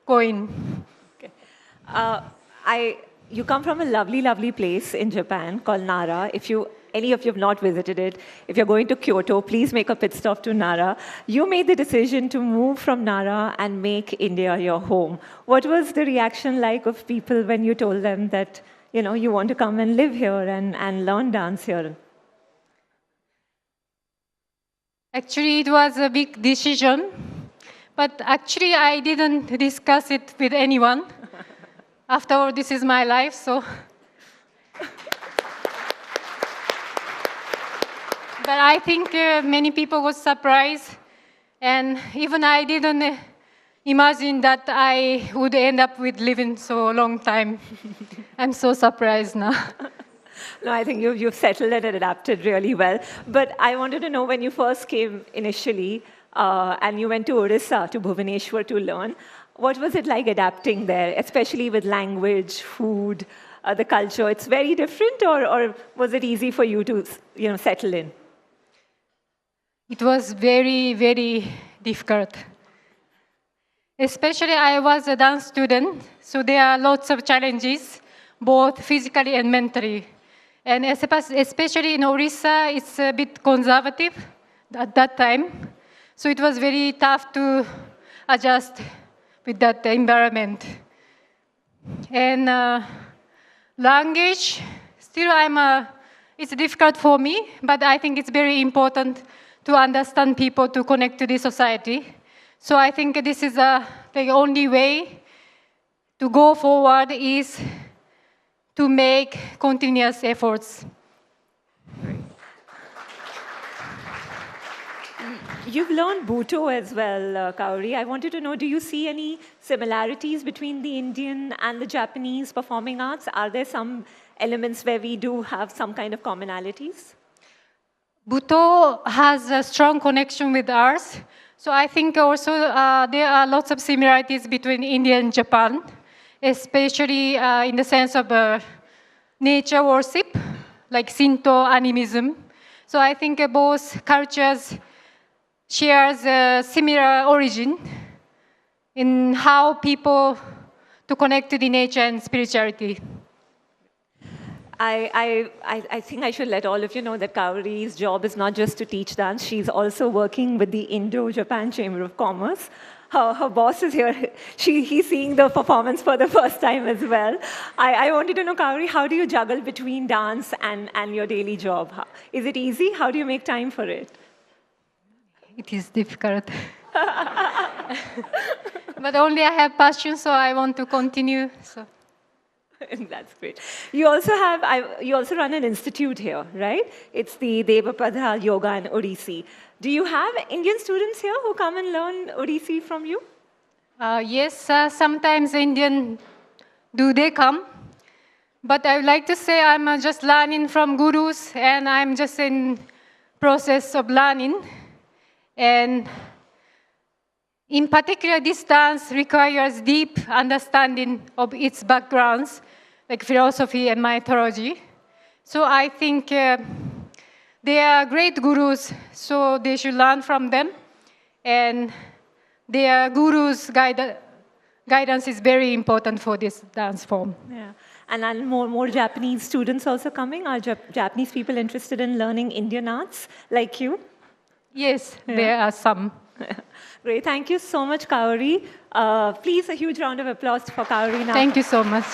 going. Okay. You come from a lovely, lovely place in Japan called Nara. If any of you have not visited it, if you're going to Kyoto, please make a pit stop to Nara. You made the decision to move from Nara and make India your home. What was the reaction like of people when you told them that you want to come and live here and learn dance here? Actually, it was a big decision, but actually I didn't discuss it with anyone. After all, this is my life, so. But I think many people were surprised, and even I didn't imagine that I would end up with living so long time. I'm so surprised now. No, I think you've settled and adapted really well. But I wanted to know, when you first came initially, and you went to Orissa, to Bhubaneswar to learn, what was it like adapting there, especially with language, food, the culture? It's very different, or was it easy for you to settle in? It was very, very difficult. Especially I was a dance student, so there are lots of challenges, both physically and mentally. And especially in Orissa, it's a bit conservative at that time. So it was very tough to adjust with that environment. And language, still it's difficult for me, but I think it's very important to understand people, to connect to the society. So I think this is the only way to go forward is to make continuous efforts. You've learned Bhutto as well, Kaori. I wanted to know, do you see any similarities between the Indian and the Japanese performing arts? Are there some elements where we do have some kind of commonalities? Bhutto has a strong connection with ours. So I think also there are lots of similarities between India and Japan, especially in the sense of nature worship, like Shinto animism. So I think both cultures shares a similar origin in how people to connect to the nature and spirituality. I think I should let all of you know that Kaori's job is not just to teach dance. She's also working with the Indo-Japan Chamber of Commerce. Her boss is here. He's seeing the performance for the first time as well. I wanted to know, Kaori, how do you juggle between dance and your daily job? Is it easy? How do you make time for it? It is difficult. But only I have passion, so I want to continue. So. That's great. You also run an institute here, right? It's the Devapada Yoga and Odissi. Do you have Indian students here who come and learn Odissi from you? Yes, sometimes Indian they come. But I would like to say I'm just learning from gurus, and I'm just in process of learning. And in particular, this dance requires deep understanding of its backgrounds, like philosophy and mythology. So I think they are great gurus, so they should learn from them. And their gurus' guidance is very important for this dance form. Yeah. And more Japanese students also coming? Are Japanese people interested in learning Indian arts like you? Yes, there are some. Great. Thank you so much, Kaori. Please, a huge round of applause for Kaori now. Thank you so much.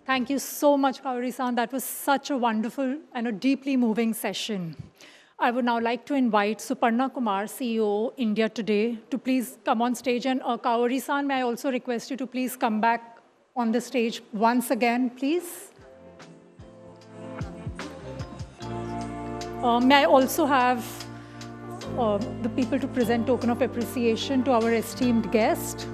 Thank you so much, Kaori-san. That was such a wonderful and a deeply moving session. I would now like to invite Suparna Kumar, CEO, India Today, to please come on stage. And Kaori-san, may I also request you to please come back on the stage once again, please? May I also have the people to present token of appreciation to our esteemed guest.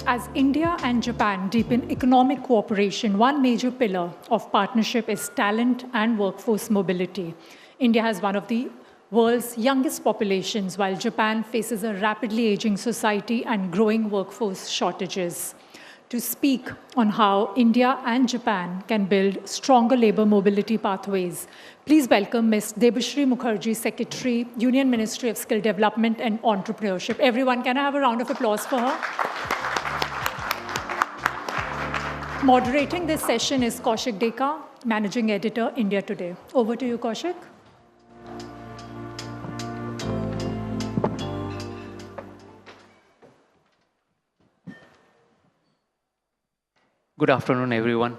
As India and Japan deepen economic cooperation, one major pillar of partnership is talent and workforce mobility. India has one of the world's youngest populations, while Japan faces a rapidly aging society and growing workforce shortages. To speak on how India and Japan can build stronger labor mobility pathways, please welcome Ms. Debashri Mukherjee, Secretary, Union Ministry of Skill Development and Entrepreneurship. Everyone, can I have a round of applause for her? Moderating this session is Kaushik Deka, Managing Editor, India Today. Over to you, Kaushik. Good afternoon, everyone.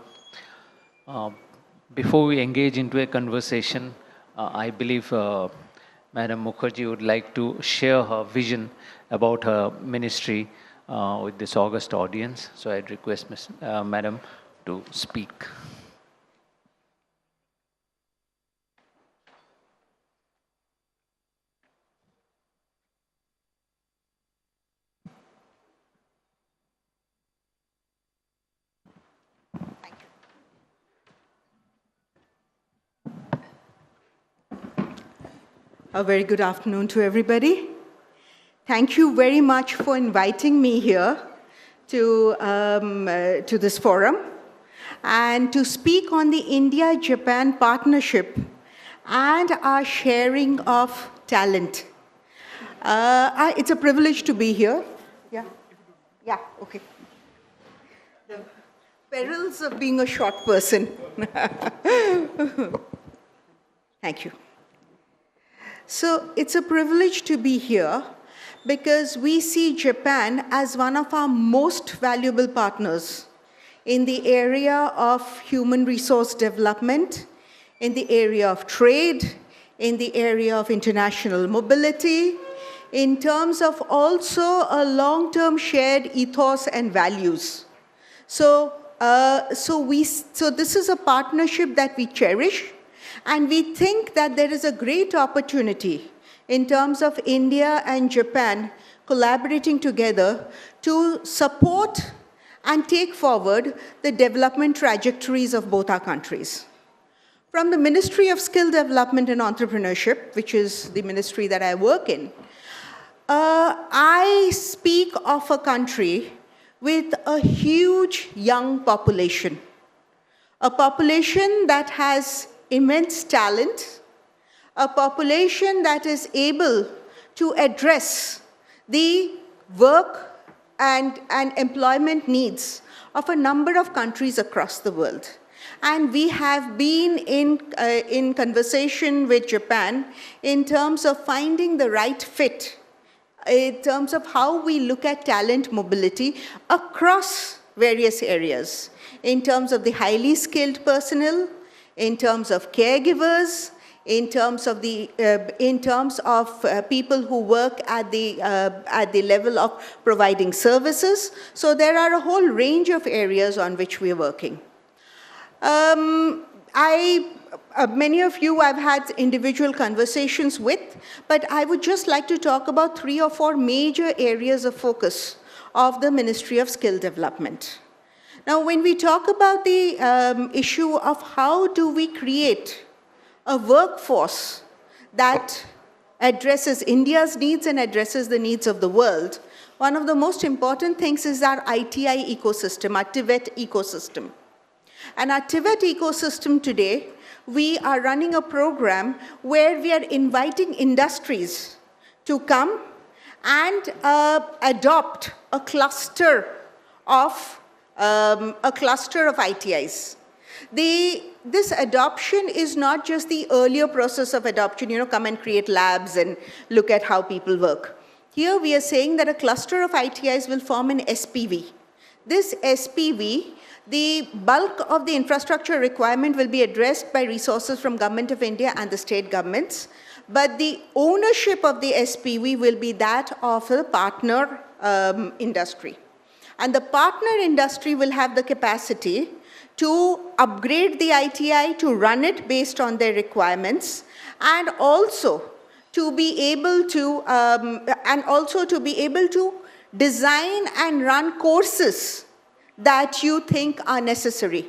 Before we engage into a conversation, I believe Madam Mukherjee would like to share her vision about her ministry with this august audience. So I'd request Madam to speak. A very good afternoon to everybody. Thank you very much for inviting me here to this forum and to speak on the India-Japan partnership and our sharing of talent. It's a privilege to be here. Yeah, okay. The perils of being a short person. Thank you. So it's a privilege to be here because we see Japan as one of our most valuable partners in the area of human resource development, in the area of trade, in the area of international mobility, in terms of also a long-term shared ethos and values. So this is a partnership that we cherish, and we think that there is a great opportunity in terms of India and Japan collaborating together to support and take forward the development trajectories of both our countries. From the Ministry of Skill Development and Entrepreneurship, which is the ministry that I work in, I speak of a country with a huge young population, a population that has immense talent, a population that is able to address the work and employment needs of a number of countries across the world. And we have been in conversation with Japan in terms of finding the right fit, in terms of how we look at talent mobility across various areas, in terms of the highly skilled personnel, in terms of caregivers, in terms of people who work at the level of providing services. So there are a whole range of areas on which we are working. Many of you I've had individual conversations with, but I would just like to talk about 3 or 4 major areas of focus of the Ministry of Skill Development. Now, when we talk about the issue of how do we create a workforce that addresses India's needs and addresses the needs of the world, one of the most important things is our ITI ecosystem, our TVET ecosystem. And our TVET ecosystem today, we are running a program where we are inviting industries to come and adopt a cluster of ITIs. This adoption is not just the earlier process of adoption, come and create labs and look at how people work. Here we are saying that a cluster of ITIs will form an SPV. This SPV, the bulk of the infrastructure requirement will be addressed by resources from Government of India and the state governments, but the ownership of the SPV will be that of the partner industry. And the partner industry will have the capacity to upgrade the ITI, to run it based on their requirements, and also to be able to design and run courses that you think are necessary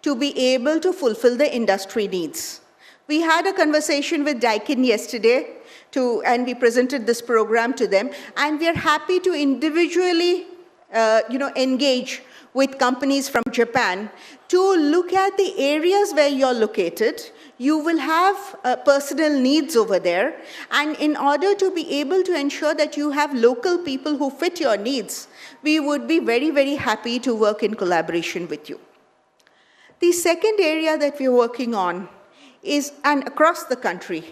to be able to fulfill the industry needs. We had a conversation with Daikin yesterday, and we presented this program to them, and we are happy to individually engage with companies from Japan to look at the areas where you're located. You will have personal needs over there, and in order to be able to ensure that you have local people who fit your needs, we would be very, very happy to work in collaboration with you. The second area that we're working on is, and across the country,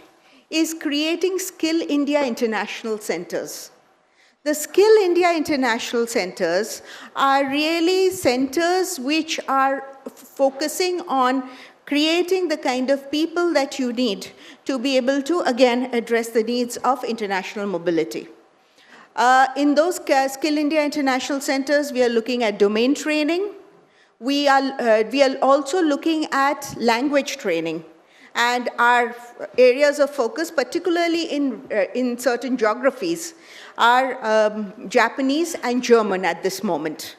is creating Skill India International Centers. The Skill India International Centers are really centers which are focusing on creating the kind of people that you need to be able to, again, address the needs of international mobility. In those Skill India International Centers, we are looking at domain training. We are also looking at language training. And our areas of focus, particularly in certain geographies, are Japanese and German at this moment.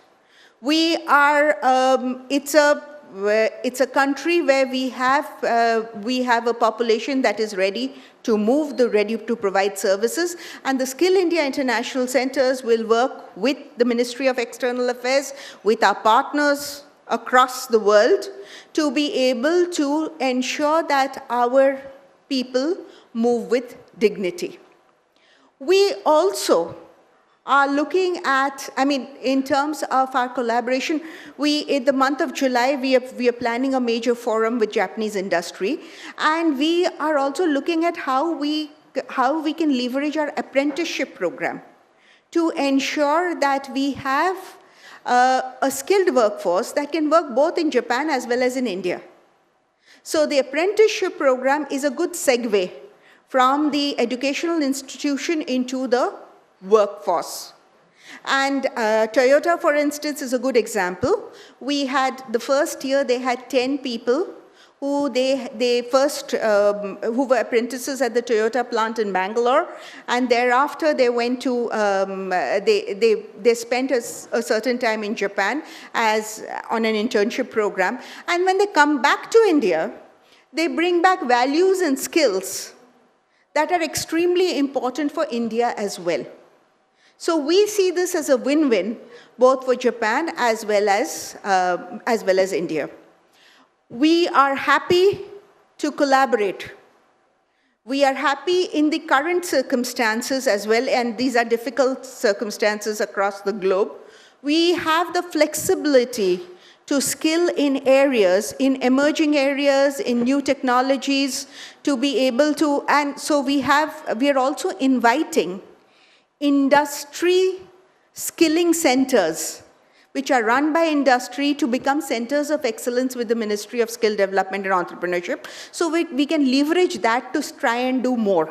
It's a country where we have a population that is ready to move, ready to provide services, and the Skill India International Centers will work with the Ministry of External Affairs, with our partners across the world, to be able to ensure that our people move with dignity. We also are looking at, in terms of our collaboration, in the month of July, we are planning a major forum with Japanese industry, and we are also looking at how we can leverage our apprenticeship program to ensure that we have a skilled workforce that can work both in Japan as well as in India. So the apprenticeship program is a good segue from the educational institution into the workforce. And Toyota, for instance, is a good example. We had, the first year, they had 10 people who who were apprentices at the Toyota plant in Bangalore, and thereafter they went to, they spent a certain time in Japan on an internship program. And when they come back to India, they bring back values and skills that are extremely important for India as well. So we see this as a win-win, both for Japan as well as India. We are happy to collaborate. We are happy in the current circumstances as well, and these are difficult circumstances across the globe. We have the flexibility to skill in areas, in emerging areas, in new technologies, to be able to, and so we are also inviting industry skilling centers, which are run by industry, to become centers of excellence with the Ministry of Skill Development and Entrepreneurship, so we can leverage that to try and do more.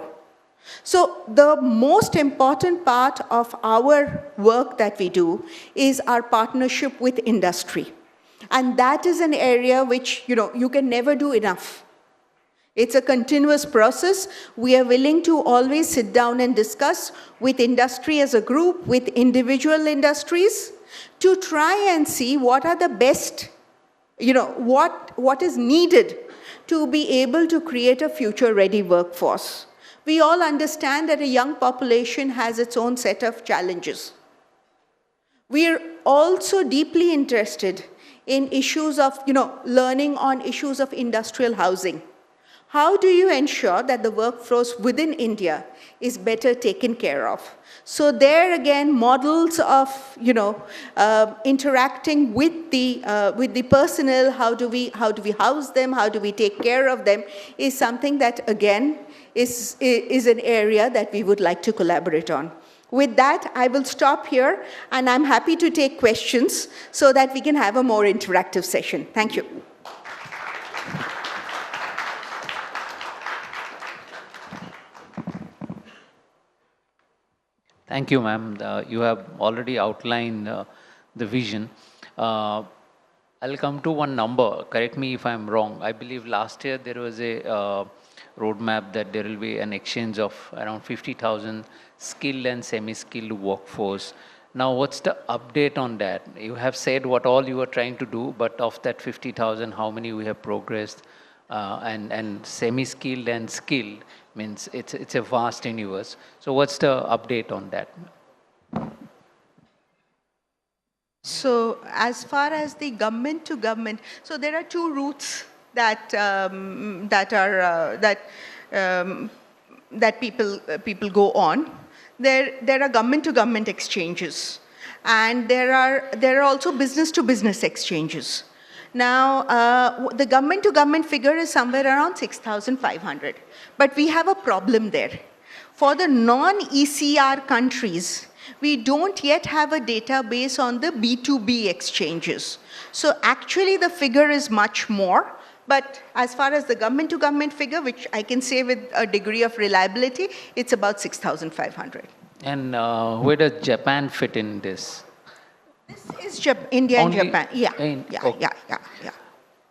So the most important part of our work that we do is our partnership with industry. And that is an area which, you can never do enough. It's a continuous process. We are willing to always sit down and discuss with industry as a group, with individual industries, to try and see what are the best, what is needed to be able to create a future-ready workforce. We all understand that a young population has its own set of challenges. We are also deeply interested in issues of, learning on issues of industrial housing. How do you ensure that the workforce within India is better taken care of? So there again, models of, interacting with the personnel, how do we house them, how do we take care of them, is something that again is an area that we would like to collaborate on. With that, I will stop here, and I'm happy to take questions so that we can have a more interactive session. Thank you. Thank you, ma'am. You have already outlined the vision. I'll come to one number. Correct me if I'm wrong. I believe last year there was a roadmap that there will be an exchange of around 50,000 skilled and semi-skilled workforce. Now, what's the update on that? You have said what all you were trying to do, but of that 50,000, how many we have progressed? And semi-skilled and skilled means it's a vast universe. So what's the update on that? So as far as the government to government, so there are two routes that people go on. There are government to government exchanges, and there are also business to business exchanges. Now, the government to government figure is somewhere around 6,500, but we have a problem there. For the non-ECR countries, we don't yet have a database on the B2B exchanges. So actually the figure is much more, but as far as the government to government figure, which I can say with a degree of reliability, it's about 6,500. And where does Japan fit in this? This is India and Japan. Yeah.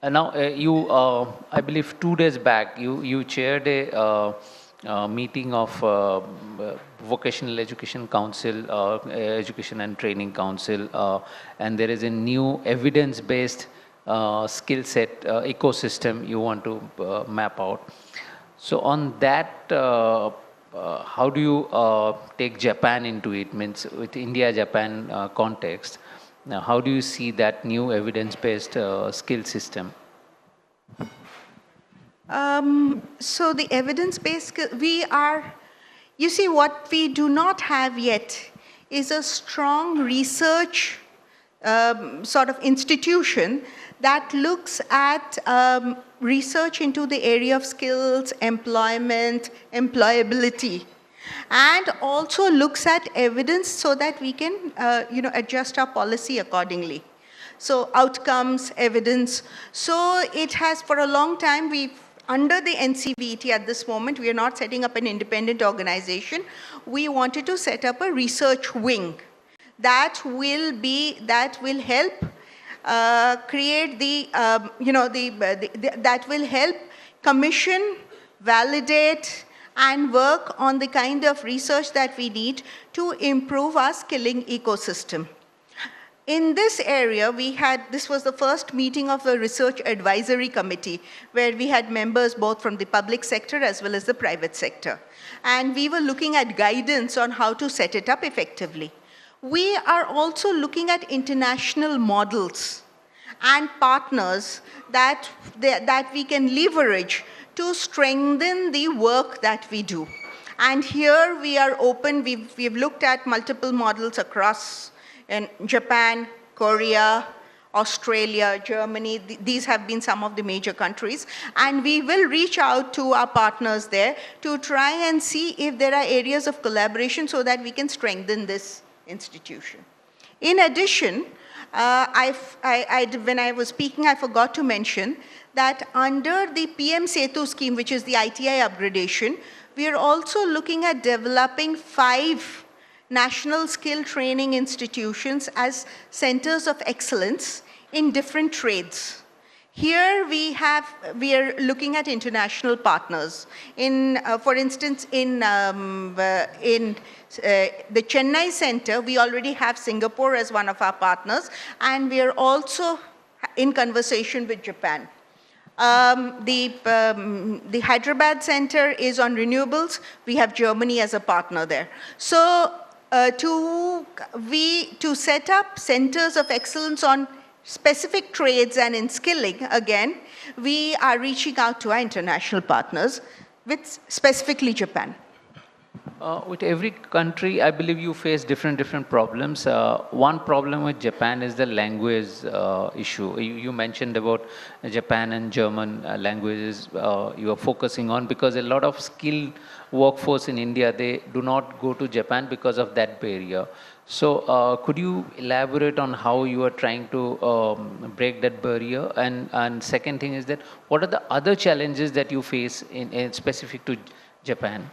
And now you, I believe 2 days back, you chaired a meeting of Vocational Education Council, Education and Training Council, and there is a new evidence-based skill set ecosystem you want to map out. So on that, how do you take Japan into it? Means with India-Japan context, now how do you see that new evidence-based skill system? So the evidence-based, you see, what we do not have yet is a strong research sort of institution that looks at research into the area of skills, employment, employability, and also looks at evidence so that we can adjust our policy accordingly. So outcomes, evidence. So it has, for a long time, under the NCVET at this moment, we are not setting up an independent organization. We wanted to set up a research wing that will help create that will help commission, validate, and work on the kind of research that we need to improve our skilling ecosystem. In this area, this was the first meeting of the Research Advisory Committee, where we had members both from the public sector as well as the private sector. And we were looking at guidance on how to set it up effectively. We are also looking at international models and partners that we can leverage to strengthen the work that we do. And here we are open. We've looked at multiple models across in Japan, Korea, Australia, Germany. These have been some of the major countries. And we will reach out to our partners there to try and see if there are areas of collaboration so that we can strengthen this institution. In addition, when I was speaking, I forgot to mention that under the PM Setu scheme, which is the ITI upgradation, we are also looking at developing 5 national skill training institutions as centers of excellence in different trades. Here we are looking at international partners. For instance, in the Chennai Center, we already have Singapore as one of our partners, and we are also in conversation with Japan. The Hyderabad Center is on renewables. We have Germany as a partner there. So to set up centers of excellence on specific trades and in skilling, again, we are reaching out to our international partners, with specifically Japan. With every country, I believe you face different problems. One problem with Japan is the language issue. You mentioned about Japan and German languages you are focusing on, because a lot of skilled workforce in India, they do not go to Japan because of that barrier. So could you elaborate on how you are trying to break that barrier? And second thing is that what are the other challenges that you face in specific to Japan?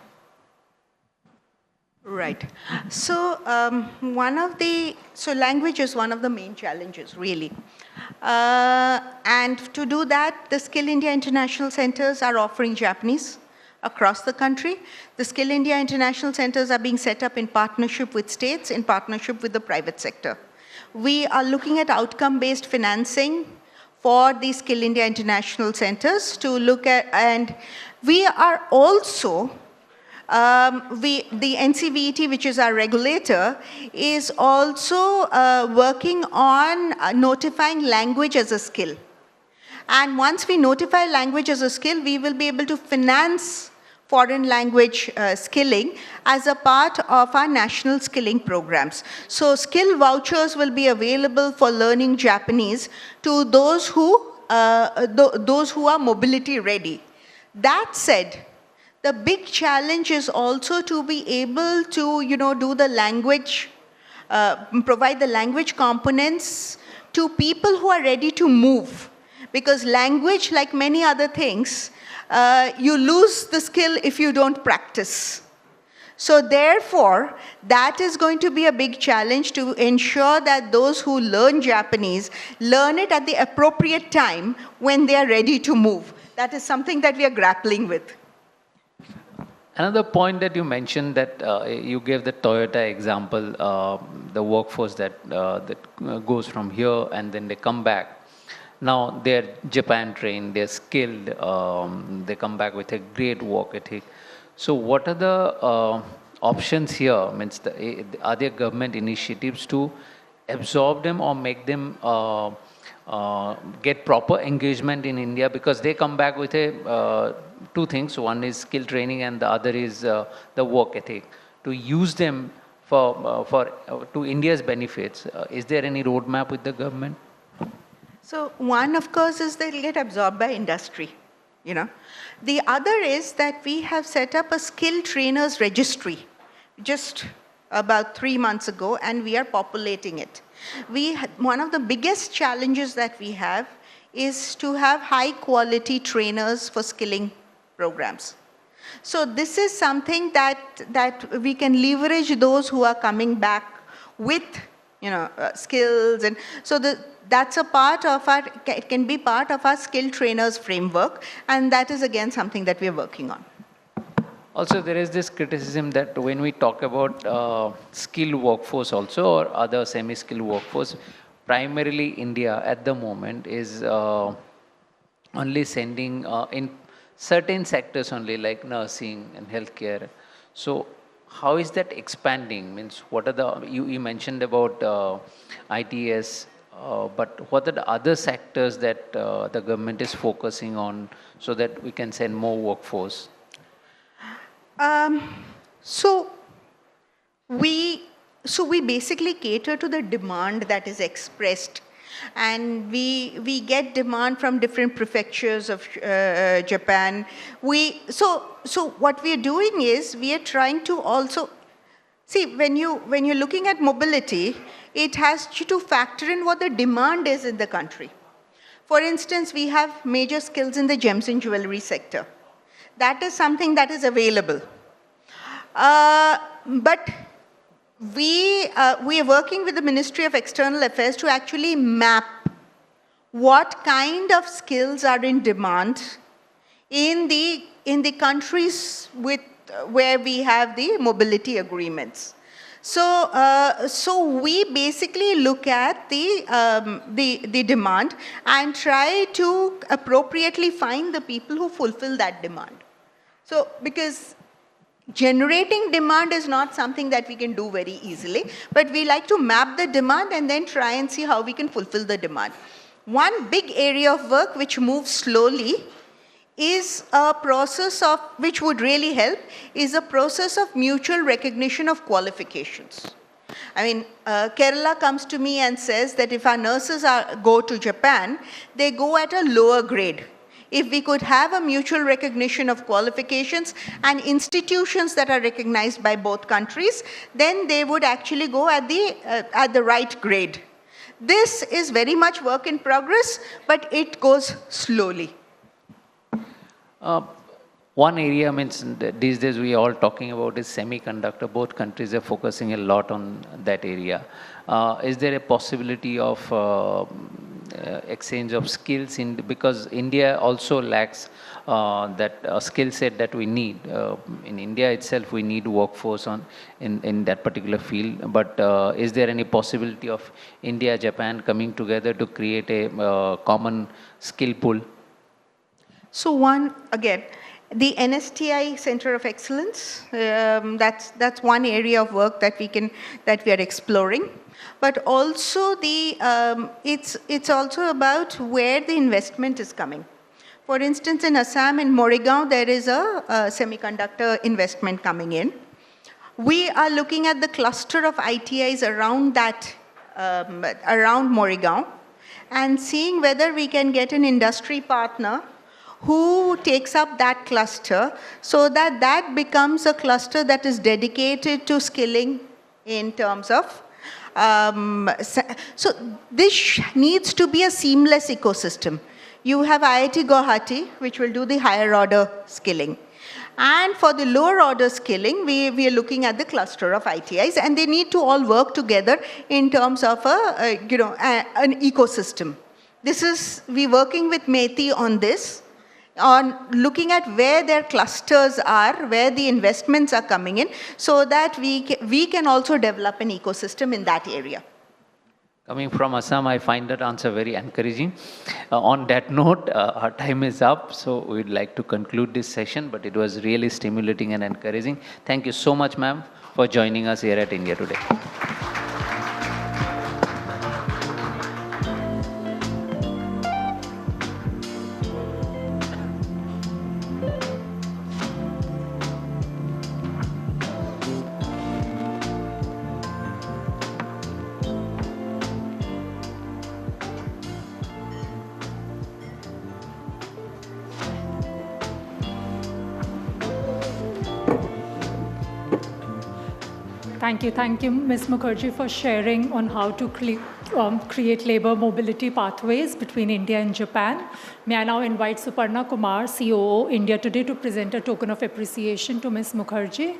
Right. So language is one of the main challenges, really. And to do that, the Skill India International Centers are offering Japanese across the country. The Skill India International Centers are being set up in partnership with states, in partnership with the private sector. We are looking at outcome-based financing for the Skill India International Centers to look at, and we are also the NCVET, which is our regulator, is also working on notifying language as a skill. And once we notify language as a skill, we will be able to finance foreign language skilling as a part of our national skilling programs. So skill vouchers will be available for learning Japanese to those who are mobility ready. That said, the big challenge is also to be able to, do the language, provide the language components to people who are ready to move. Because language, like many other things, you lose the skill if you don't practice. So therefore, that is going to be a big challenge to ensure that those who learn Japanese learn it at the appropriate time when they are ready to move. That is something that we are grappling with. Another point that you mentioned, that you gave the Toyota example, the workforce that goes from here and then they come back. Now they're Japan trained, they're skilled, they come back with a great work ethic. So what are the options here? Are there government initiatives to absorb them or make them get proper engagement in India? Because they come back with two things. One is skill training and the other is the work ethic. To use them to India's benefits, is there any roadmap with the government? So one, of course, is they'll get absorbed by industry. The other is that we have set up a skill trainers registry just about 3 months ago, and we are populating it. One of the biggest challenges that we have is to have high quality trainers for skilling programs. So this is something that we can leverage those who are coming back with skills, and so that's a part of our, it can be part of our skill trainers framework, and that is again something that we're working on. Also, there is this criticism that when we talk about skilled workforce also or other semi-skilled workforce, primarily India at the moment is only sending in certain sectors only like nursing and healthcare. So how is that expanding? Means what are the, you mentioned about ITS, but what are the other sectors that the government is focusing on so that we can send more workforce? So we basically cater to the demand that is expressed, and we get demand from different prefectures of Japan. So what we are doing is we are trying to also see, when you're looking at mobility, it has to factor in what the demand is in the country. For instance, we have major skills in the gems and jewelry sector. That is something that is available. But we are working with the Ministry of External Affairs to actually map what kind of skills are in demand in the countries where we have the mobility agreements. So we basically look at the demand and try to appropriately find the people who fulfill that demand. So because generating demand is not something that we can do very easily, but we like to map the demand and then try and see how we can fulfill the demand. One big area of work which moves slowly is a process of, which would really help, is a process of mutual recognition of qualifications. I mean, Kerala comes to me and says that if our nurses go to Japan, they go at a lower grade. If we could have a mutual recognition of qualifications and institutions that are recognized by both countries, then they would actually go at the right grade. This is very much work in progress, but it goes slowly. One area, means these days we are all talking about is semiconductor. Both countries are focusing a lot on that area. Is there a possibility of exchange of skills because India also lacks that skill set that we need. In India itself, we need workforce in that particular field. But is there any possibility of India, Japan coming together to create a common skill pool? So one, again, the NSTI Center of Excellence, that's one area of work that we are exploring. But also it's also about where the investment is coming. For instance, in Assam, in Morrigaon, there is a semiconductor investment coming in. We are looking at the cluster of ITIs around that, around Morrigaon, and seeing whether we can get an industry partner who takes up that cluster so that that becomes a cluster that is dedicated to skilling in terms of so this needs to be a seamless ecosystem. You have IIT Guwahati, which will do the higher order skilling. And for the lower order skilling, we are looking at the cluster of ITIs, and they need to all work together in terms of an ecosystem. We're working with METI on this, on looking at where their clusters are, where the investments are coming in, so that we can also develop an ecosystem in that area. Coming from Assam, I find that answer very encouraging. On that note, our time is up, so we'd like to conclude this session, but it was really stimulating and encouraging. Thank you so much, ma'am, for joining us here at India Today. Thank you, Ms. Mukherjee, for sharing on how to create labor mobility pathways between India and Japan. May I now invite Suparna Kumar, COO, India Today, to present a token of appreciation to Ms. Mukherjee.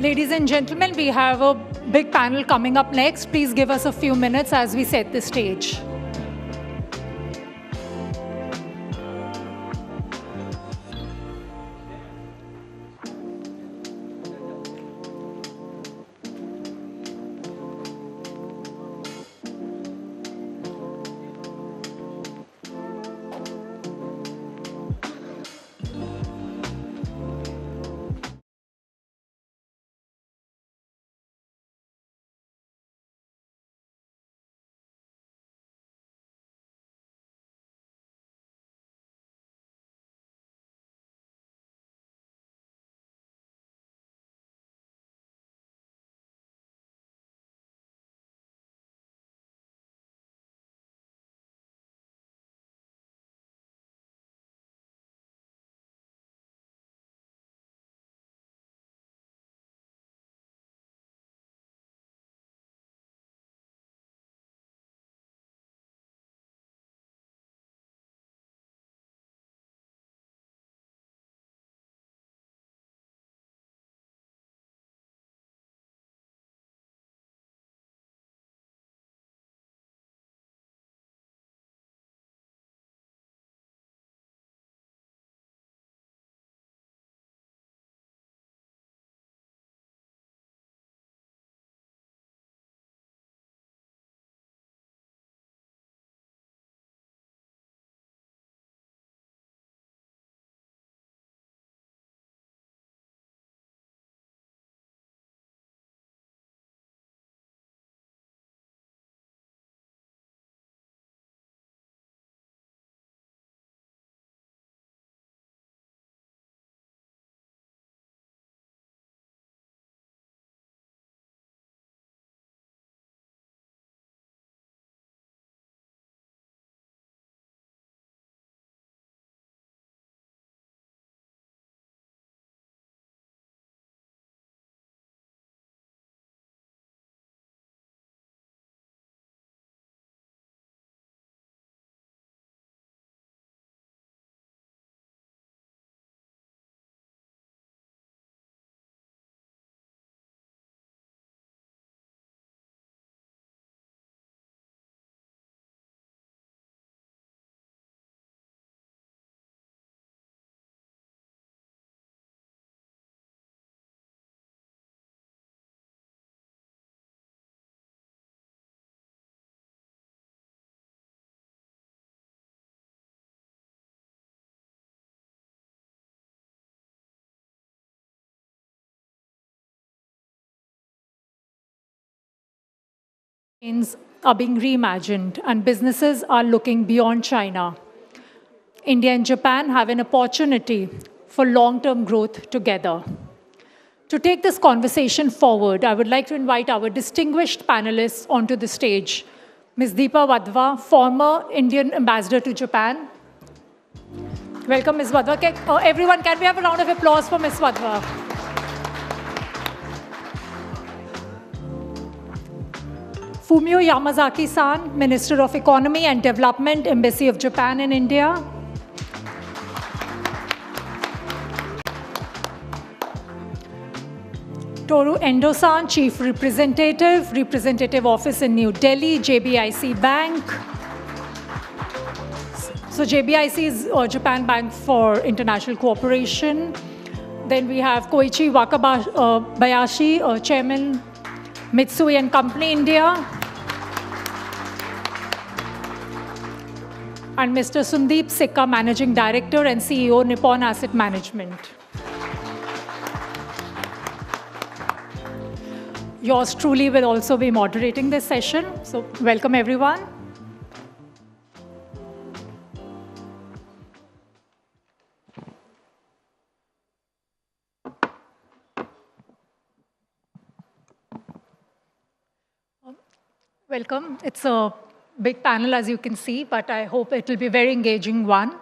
Ladies and gentlemen, we have a big panel coming up next. Please give us a few minutes as we set the stage. Are being reimagined and businesses are looking beyond China. India and Japan have an opportunity for long-term growth together. To take this conversation forward, I would like to invite our distinguished panelists onto the stage. Ms. Deepa Wadhwa, former Indian ambassador to Japan. Welcome, Ms. Wadhwa. Everyone, can we have a round of applause for Ms. Wadhwa? Fumio Yamazaki-san, Minister of Economy and Development, Embassy of Japan in India. Toru Endo-san, Chief Representative, Representative Office in New Delhi, JBIC Bank. So JBIC is Japan Bank for International Cooperation. Then we have Koichi Wakabayashi, Chairman, Mitsui and Company India. And Mr. Sundeep Sikka, Managing Director and CEO, Nippon Asset Management. Yours truly will also be moderating this session. So welcome, everyone. Welcome. It's a big panel, as you can see, but I hope it will be a very engaging one.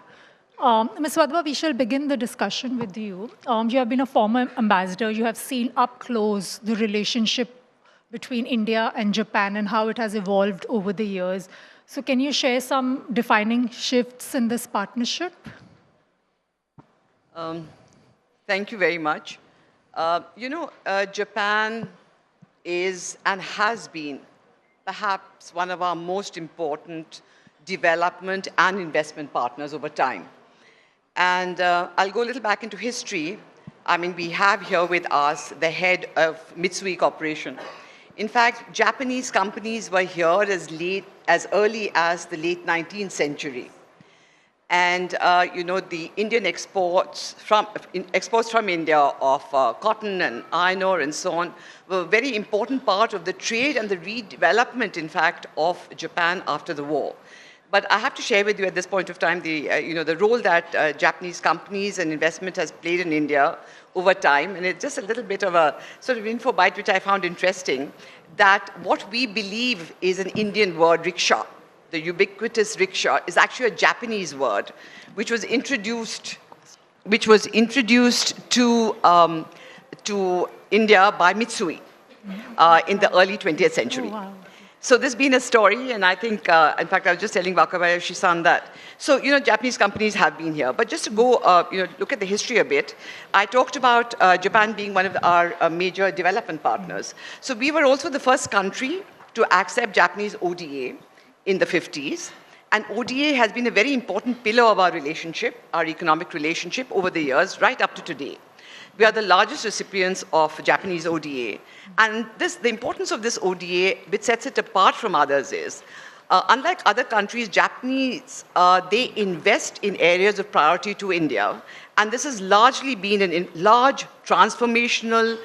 Ms. Wadhwa, we shall begin the discussion with you. You have been a former ambassador. You have seen up close the relationship between India and Japan and how it has evolved over the years. So can you share some defining shifts in this partnership? Thank you very much. Japan is and has been perhaps one of our most important development and investment partners over time. And I'll go a little back into history. I mean, we have here with us the head of Mitsui Corporation. In fact, Japanese companies were here as early as the late 19th century. And, the Indian exports from India of cotton and iron ore and so on were a very important part of the trade and the redevelopment, in fact, of Japan after the war. But I have to share with you at this point of time the role that Japanese companies and investment has played in India over time. And it's just a little bit of a sort of info bite which I found interesting, that what we believe is an Indian word, rickshaw, the ubiquitous rickshaw, is actually a Japanese word, which was introduced to India by Mitsui in the early 20th century. Oh, wow. So this has been a story, and I think, in fact, I was just telling Wakabayashi-san that. So, Japanese companies have been here. But just to go, look at the history a bit, I talked about Japan being one of our major development partners. So we were also the first country to accept Japanese ODA in the 50s. And ODA has been a very important pillar of our relationship, our economic relationship over the years, right up to today. We are the largest recipients of Japanese ODA. And the importance of this ODA, which sets it apart from others, is, unlike other countries, Japanese, they invest in areas of priority to India. And this has largely been in large transformational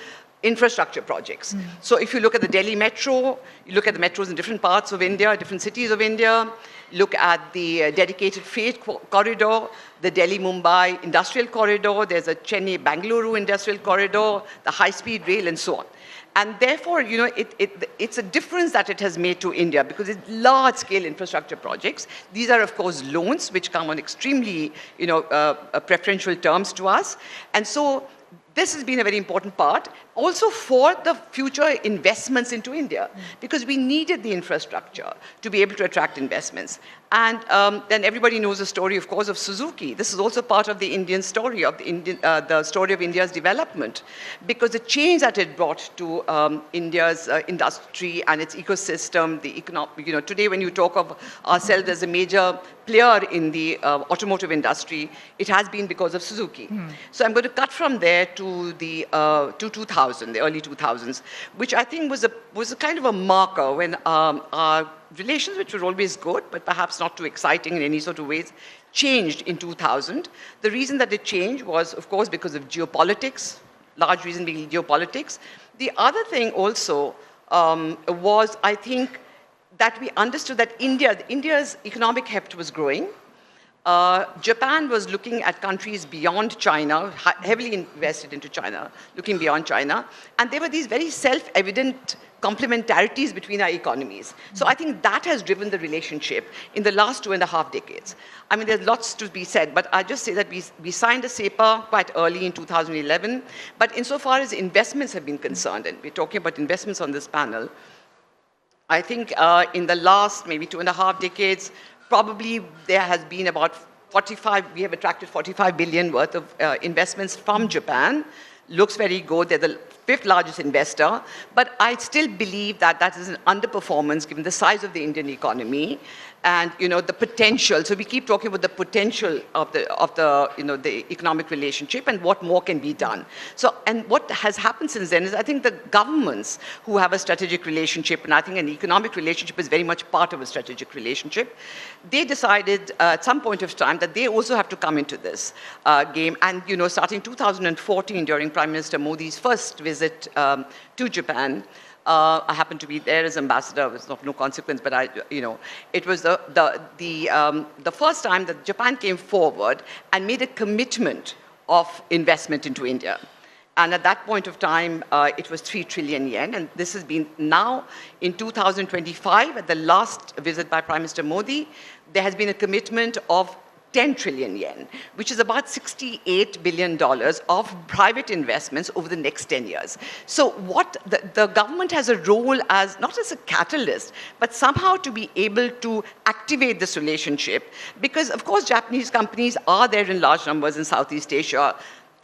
infrastructure projects. So if you look at the Delhi Metro, you look at the metros in different parts of India, different cities of India, look at the dedicated freight corridor, the Delhi-Mumbai industrial corridor, there's a Chennai-Bangalore industrial corridor, the high-speed rail, and so on. And therefore, it's a difference that it has made to India because it's large-scale infrastructure projects. These are, of course, loans which come on extremely, preferential terms to us. And so this has been a very important part, also for the future investments into India, because we needed the infrastructure to be able to attract investments. And then everybody knows the story, of course, of Suzuki. This is also part of the Indian story, of the story of India's development, because the change that it brought to India's industry and its ecosystem, the economic, today when you talk of ourselves as a major player in the automotive industry, it has been because of Suzuki. So I'm going to cut from there to the 2000, the early 2000s, which I think was a kind of a marker when our relations, which were always good, but perhaps not too exciting in any sort of ways, changed in 2000. The reason that it changed was, of course, because of geopolitics, large reason being geopolitics. The other thing also was, I think, that we understood that India's economic heft was growing. Japan was looking at countries beyond China, heavily invested into China, looking beyond China. And there were these very self-evident complementarities between our economies. So I think that has driven the relationship in the last 2.5 decades. I mean, there's lots to be said, but I just say that we signed a SEPA quite early in 2011. But insofar as investments have been concerned, and we're talking about investments on this panel, I think in the last maybe 2.5 decades, probably there has been about we have attracted 45 billion worth of investments from Japan. Looks very good. They're the 5th largest investor. But I still believe that that is an underperformance given the size of the Indian economy and, the potential. So we keep talking about the potential of the economic relationship and what more can be done. So, and what has happened since then is I think the governments who have a strategic relationship, and I think an economic relationship is very much part of a strategic relationship, they decided at some point of time that they also have to come into this game. And, starting 2014 during Prime Minister Modi's first visit to Japan, I happened to be there as ambassador. It was of no consequence, but it was the first time that Japan came forward and made a commitment of investment into India. And at that point of time, it was 3 trillion yen. And this has been now in 2025, at the last visit by Prime Minister Modi, there has been a commitment of 10 trillion yen, which is about $68 billion of private investments over the next 10 years. So what the government has a role as, not as a catalyst, but somehow to be able to activate this relationship. Because, of course, Japanese companies are there in large numbers in Southeast Asia.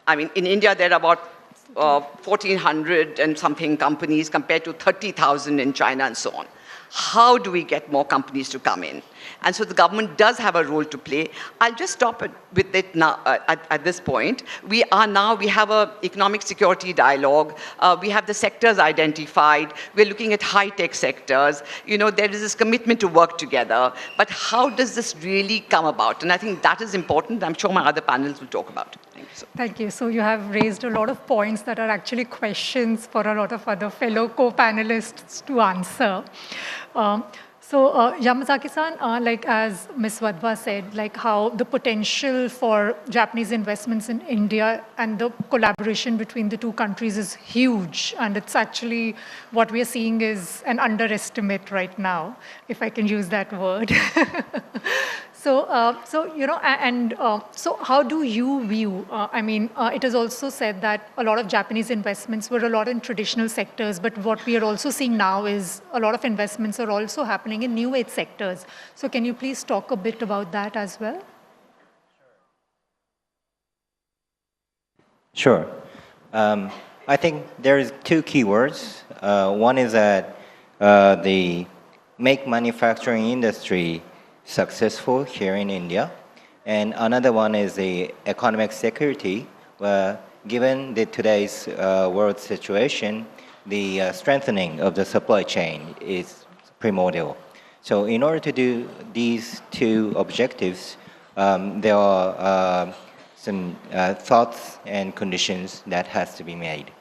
I mean, in India, there are about 1,400 and something companies compared to 30,000 in China and so on. How do we get more companies to come in? And so the government does have a role to play. I'll just stop with it now at this point. We have an economic security dialogue. We have the sectors identified. We're looking at high-tech sectors. You know, there is this commitment to work together. But how does this really come about? And I think that is important. I'm sure my other panels will talk about it. Thank you. Thank you. So you have raised a lot of points that are actually questions for a lot of other fellow co-panelists to answer. Yamazaki-san, like as Ms. Wadhwa said, like how the potential for Japanese investments in India and the collaboration between the two countries is huge. And it's actually what we are seeing is an underestimate right now, if I can use that word. So how do you view, it is also said that a lot of Japanese investments were a lot in traditional sectors, but what we are also seeing now is a lot of investments are also happening in new age sectors. So can you please talk a bit about that as well? Sure. I think there is two key words. One is that the make manufacturing industry successful here in India. And another one is the economic security, where given today's world situation, the strengthening of the supply chain is primordial. So in order to do these two objectives, there are some thoughts and conditions that has to be made.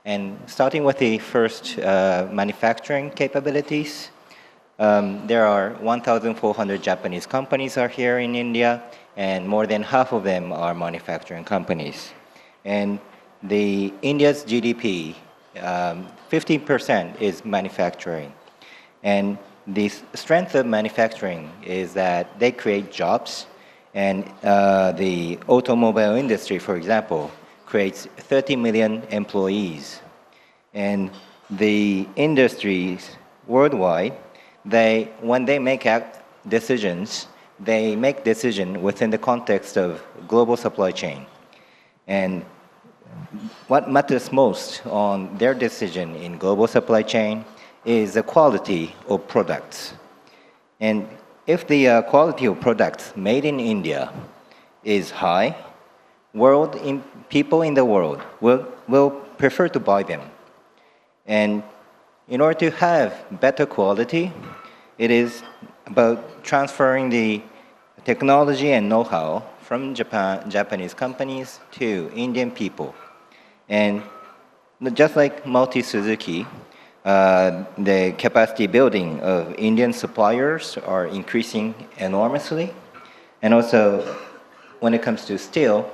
And starting with the first manufacturing capabilities, there are 1,400 Japanese companies are here in India, and more than half of them are manufacturing companies. And India's GDP, 15% is manufacturing. And the strength of manufacturing is that they create jobs, and the automobile industry, for example, creates 30 million employees. And the industries worldwide, when they make decisions, they make decisions within the context of global supply chain. And what matters most on their decision in global supply chain is the quality of products. And if the quality of products made in India is high, people in the world will prefer to buy them. And in order to have better quality, it is about transferring the technology and know-how from Japanese companies to Indian people. And just like Maruti Suzuki, the capacity building of Indian suppliers are increasing enormously. And also, when it comes to steel,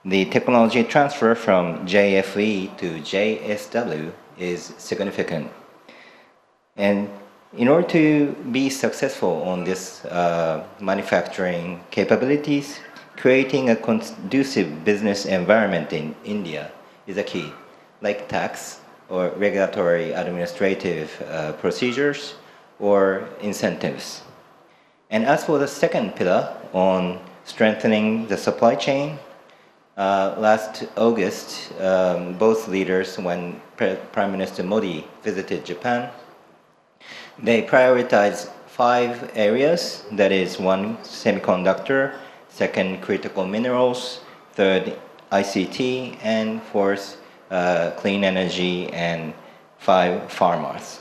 the technology transfer from JFE to JSW is significant. And in order to be successful on this manufacturing capabilities, creating a conducive business environment in India is a key, like tax or regulatory administrative procedures or incentives. And as for the second pillar on strengthening the supply chain, last August, both leaders, when Prime Minister Modi visited Japan, they prioritized 5 areas. That is 1, semiconductor, 2, critical minerals, 3, ICT, and 4, clean energy, and 5, farmers.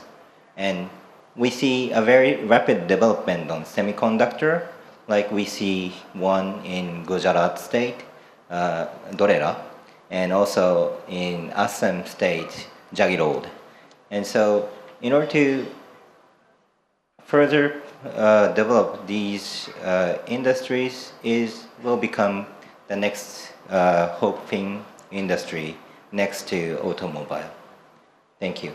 And we see a very rapid development on semiconductor, like we see one in Gujarat state, Dorera, and also in Assam state, Jagirod. And so in order to further develop these industries will become the next hoping industry next to automobile. Thank you.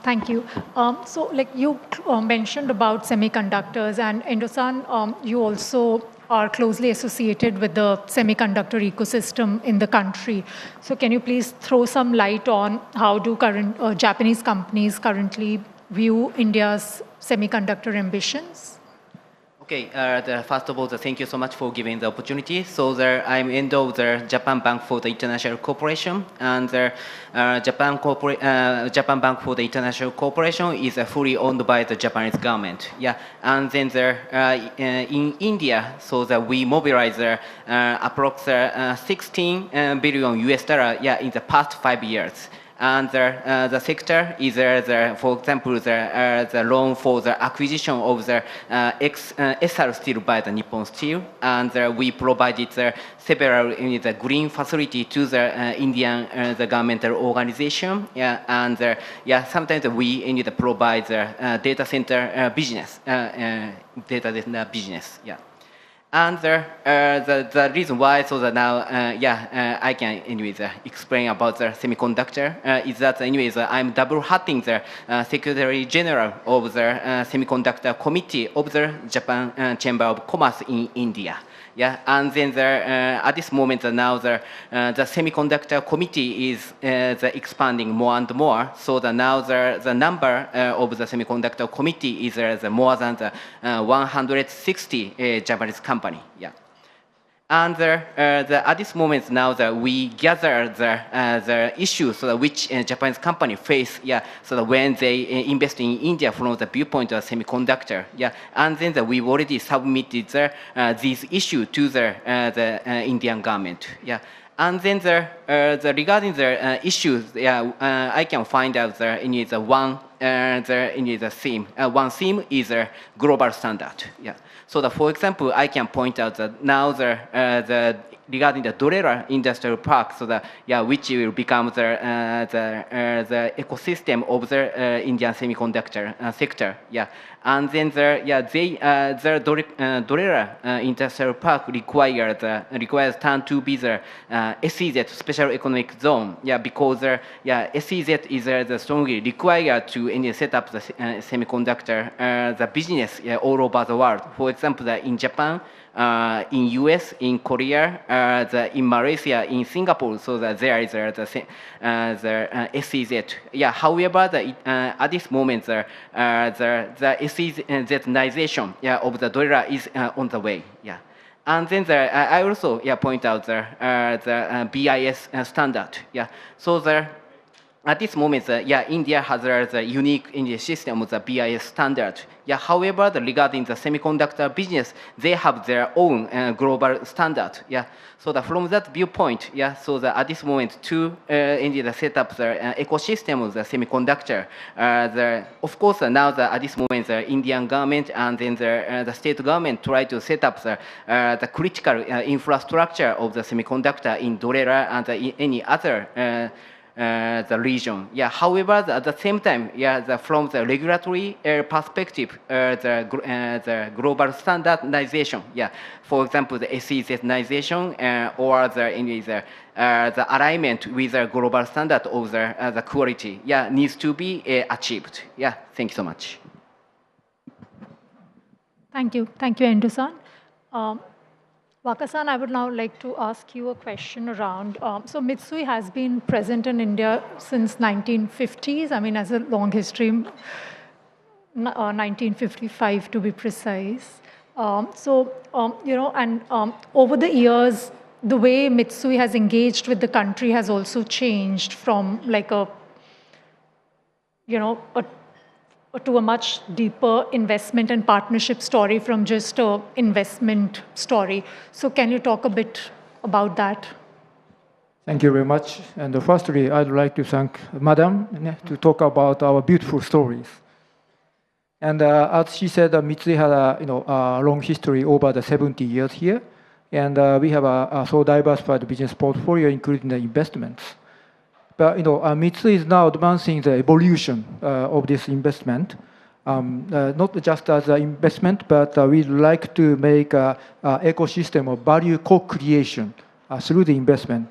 Thank you. So like you mentioned about semiconductors, and Indo-san, you also are closely associated with the semiconductor ecosystem in the country. So can you please throw some light on how do current Japanese companies currently view India's semiconductor ambitions? Okay, first of all, thank you so much for giving the opportunity. So I'm Endo, the Japan Bank for the International Corporation, and the Japan Bank for the International Corporation is fully owned by the Japanese government. Yeah, and then in India, so that we mobilize approximately 16 billion US dollar, yeah, in the past 5 years. And the sector is, for example, the loan for the acquisition of the SR steel by the Nippon Steel, and we provided several the green facility to the Indian the governmental organization. Yeah, and yeah, sometimes we need to provide the data center business, Yeah. And the reason why, so that now, I can anyways explain about the semiconductor is that anyways I'm double hatting the Secretary General of the Semiconductor Committee of the Japan Chamber of Commerce in India. Yeah, and then at this moment now the semiconductor committee is expanding more and more. So now the number of the semiconductor committee is more than 160 Japanese company. Yeah. And at this moment now that we gather the issues so which Japanese company face, yeah, so that when they invest in India from the viewpoint of semiconductor, yeah, and then we've already submitted this issue to the Indian government, yeah. And then regarding the issues, yeah, I can find out one theme. One theme is a global standard. Yeah. So for example, I can point out that now regarding the Dorera Industrial Park, so that which will become the ecosystem of the Indian semiconductor sector. Yeah. And then the Dorera Industrial Park requires turn to be the SEZ, Special Economic Zone. Yeah, because SEZ is strongly required to set up the semiconductor the business all over the world. For example, in Japan, in US, in Korea, in Malaysia, in Singapore, so that there is the SEZ. Yeah. However, at this moment, the SEZization of the Dorera is on the way. Yeah. And then I also point out the BIS standard. Yeah. So at this moment, India has the unique system of the BIS standard. Yeah, however, regarding the semiconductor business, they have their own global standard. Yeah, so from that viewpoint, yeah, so at this moment, to India set up the ecosystem of the semiconductor. Of course, now at this moment, the Indian government and then the state government try to set up the critical infrastructure of the semiconductor in Dorera and any other. The region. Yeah. However, at the same time, yeah, from the regulatory perspective, the global standardization. Yeah. For example, the SEZization or the alignment with the global standard of the quality. Yeah, needs to be achieved. Yeah. Thank you so much. Thank you, Endo-san. Waka-san, I would now like to ask you a question around, so Mitsui has been present in India since 1950s, I mean, as a long history, 1955 to be precise. Over the years, the way Mitsui has engaged with the country has also changed from like to a much deeper investment and partnership story from just an investment story. So can you talk a bit about that? Thank you very much. And firstly, I'd like to thank Madam to talk about our beautiful stories. And as she said, Mitsui had a long history over the 70 years here. And we have a so diversified business portfolio, including the investments. But Mitsui is now advancing the evolution of this investment, not just as an investment, but we'd like to make an ecosystem of value co-creation through the investment.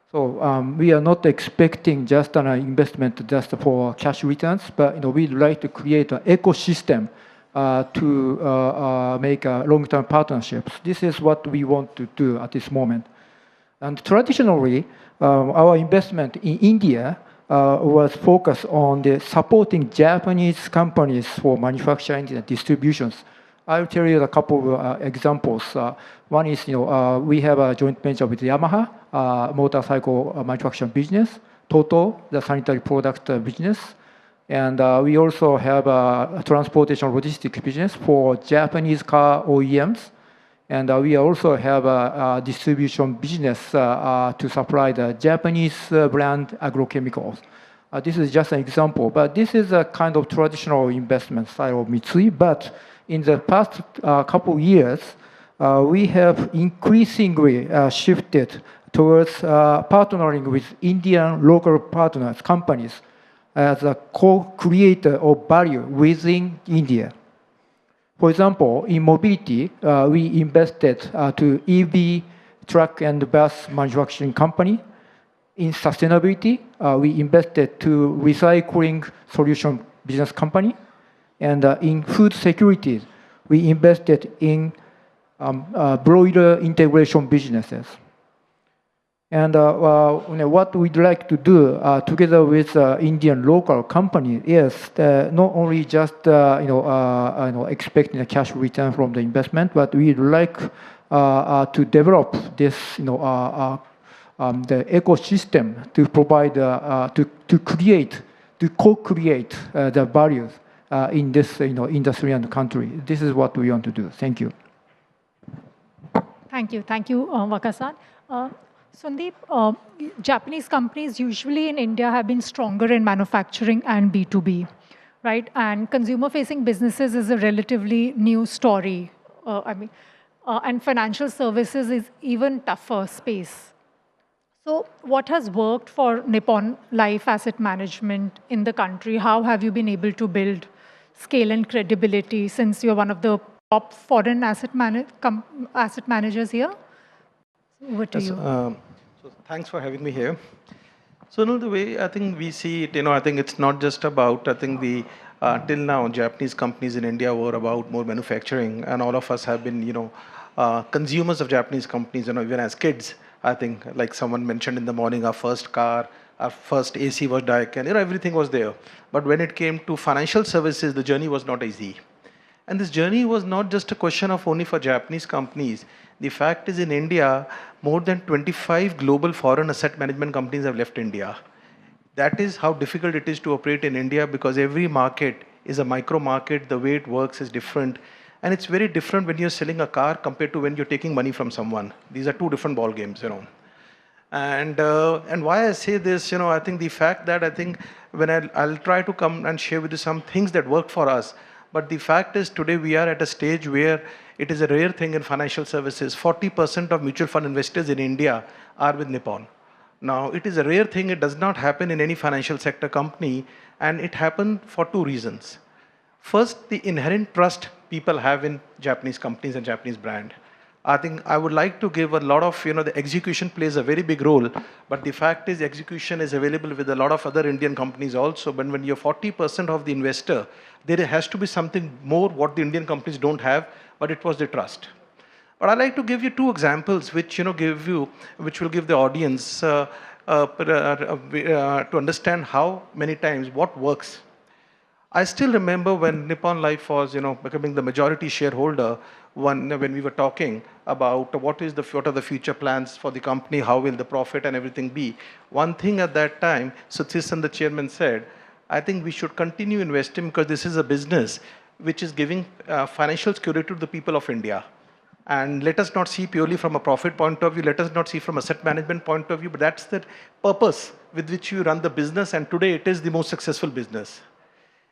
So we are not expecting just an investment just for cash returns, but we'd like to create an ecosystem to make long-term partnerships. This is what we want to do at this moment. And traditionally, our investment in India was focused on the supporting Japanese companies for manufacturing and distributions I'll tell you a couple of examples. One is, we have a joint venture with Yamaha, motorcycle manufacturing business, Toto, the sanitary product business, and we also have a transportation logistics business for Japanese car OEMs, and we also have a distribution business to supply the Japanese brand agrochemicals. This is just an example, but this is a kind of traditional investment style of Mitsui. But in the past couple of years, we have increasingly shifted towards partnering with Indian local partners, companies, as a co-creator of value within India. For example, in mobility, we invested to EV truck and bus manufacturing company. In sustainability, we invested to recycling solution business company. And in food security, we invested in broiler integration businesses. And what we'd like to do together with Indian local company is not only just expecting a cash return from the investment, but we'd like to develop this the ecosystem to provide to co-create the values in this industry and country. This is what we want to do. Thank you. Thank you, Wakasan. Sundeep, Japanese companies usually in India have been stronger in manufacturing and B2B, right? And consumer-facing businesses is a relatively new story. And financial services is even tougher space. So what has worked for Nippon Life Asset Management in the country? How have you been able to build scale and credibility since you're one of the top foreign asset managers here? Over to you. So thanks for having me here. So the way I think we see it, I think it's not just about, the till now Japanese companies in India were about more manufacturing, and all of us have been, consumers of Japanese companies, even as kids. I think, like someone mentioned in the morning, our first car, our first AC was Daikin, everything was there. But when it came to financial services, the journey was not easy. And this journey was not just a question of only for Japanese companies. The fact is, in India, more than 25 global foreign asset management companies have left India. That is how difficult it is to operate in India, because every market is a micro market. The way it works is different. And it's very different when you're selling a car compared to when you're taking money from someone. These are two different ball games, And why I say this, I think the fact that when I'll try to come and share with you some things that work for us. But the fact is, today we are at a stage where it is a rare thing in financial services. 40% of mutual fund investors in India are with Nippon. Now, it is a rare thing. It does not happen in any financial sector company. And it happened for two reasons. First, the inherent trust people have in Japanese companies and Japanese brand. I think I would like to give a lot of, the execution plays a very big role, but the fact is execution is available with a lot of other Indian companies also. But when you're 40% of the investor, there has to be something more what the Indian companies don't have, but it was the trust. But I'd like to give you two examples which, which will give the audience to understand how many times what works. I still remember when Nippon Life was, becoming the majority shareholder, when we were talking about what are the future plans for the company, how will the profit and everything be. One thing at that time, Suthisan, the chairman, said, I think we should continue investing because this is a business which is giving financial security to the people of India. And let us not see purely from a profit point of view, let us not see from asset management point of view, but that's the purpose with which you run the business, and today it is the most successful business.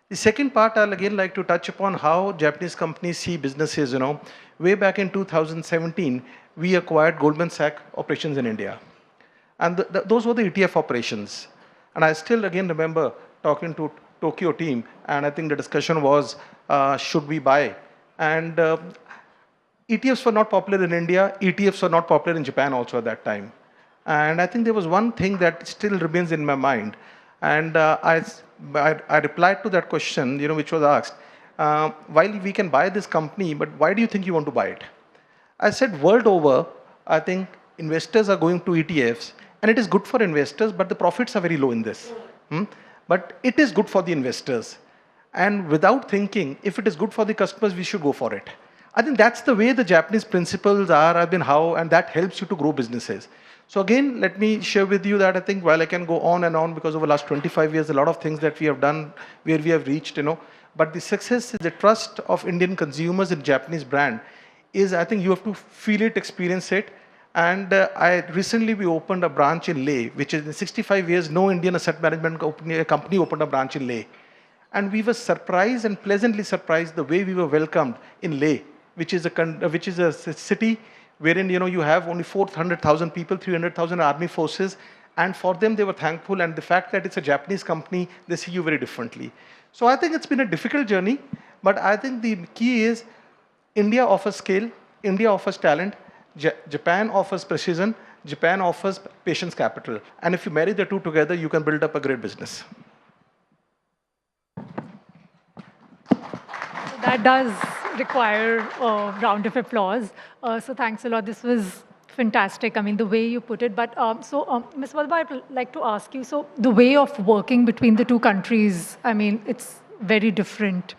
The second part, I'll again like to touch upon how Japanese companies see businesses. Way back in 2017, we acquired Goldman Sachs operations in India. And those were the ETF operations. And I still again remember talking to Tokyo team, and I think the discussion was, should we buy? And ETFs were not popular in India. ETFs were not popular in Japan also at that time. And I think there was one thing that still remains in my mind. And I replied to that question, which was asked, while we can buy this company, but why do you think you want to buy it? I said, world over, I think investors are going to ETFs, and it is good for investors, but the profits are very low in this. But it is good for the investors. And without thinking, if it is good for the customers, we should go for it. I think that's the way the Japanese principles are, and that helps you to grow businesses. So again, let me share with you that I think while I can go on and on, because over the last 25 years, a lot of things that we have done, where we have reached, but the success is the trust of Indian consumers in Japanese brand is, I think you have to feel it, experience it. And recently we opened a branch in Leh, which is in 65 years, no Indian asset management company opened a branch in Leh. And we were surprised and pleasantly surprised the way we were welcomed in Leh, which is a city wherein you have only 400,000 people, 300,000 army forces, and for them they were thankful. And the fact that it's a Japanese company, they see you very differently. So I think it's been a difficult journey, but I think the key is India offers scale, India offers talent, Japan offers precision, Japan offers patience capital. And if you marry the two together, you can build up a great business. That does require a round of applause. So thanks a lot. This was fantastic. I mean, the way you put it. But Ms. Valba, I'd like to ask you, so the way of working between the two countries, I mean, it's very different.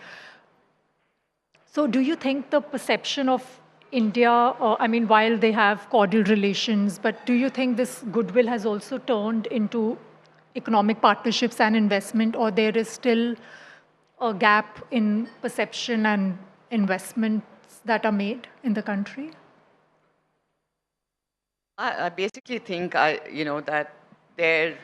So do you think the perception of India, I mean, while they have cordial relations, but do you think this goodwill has also turned into economic partnerships and investment, or there is still a gap in perception and investments that are made in the country? I basically think, that there,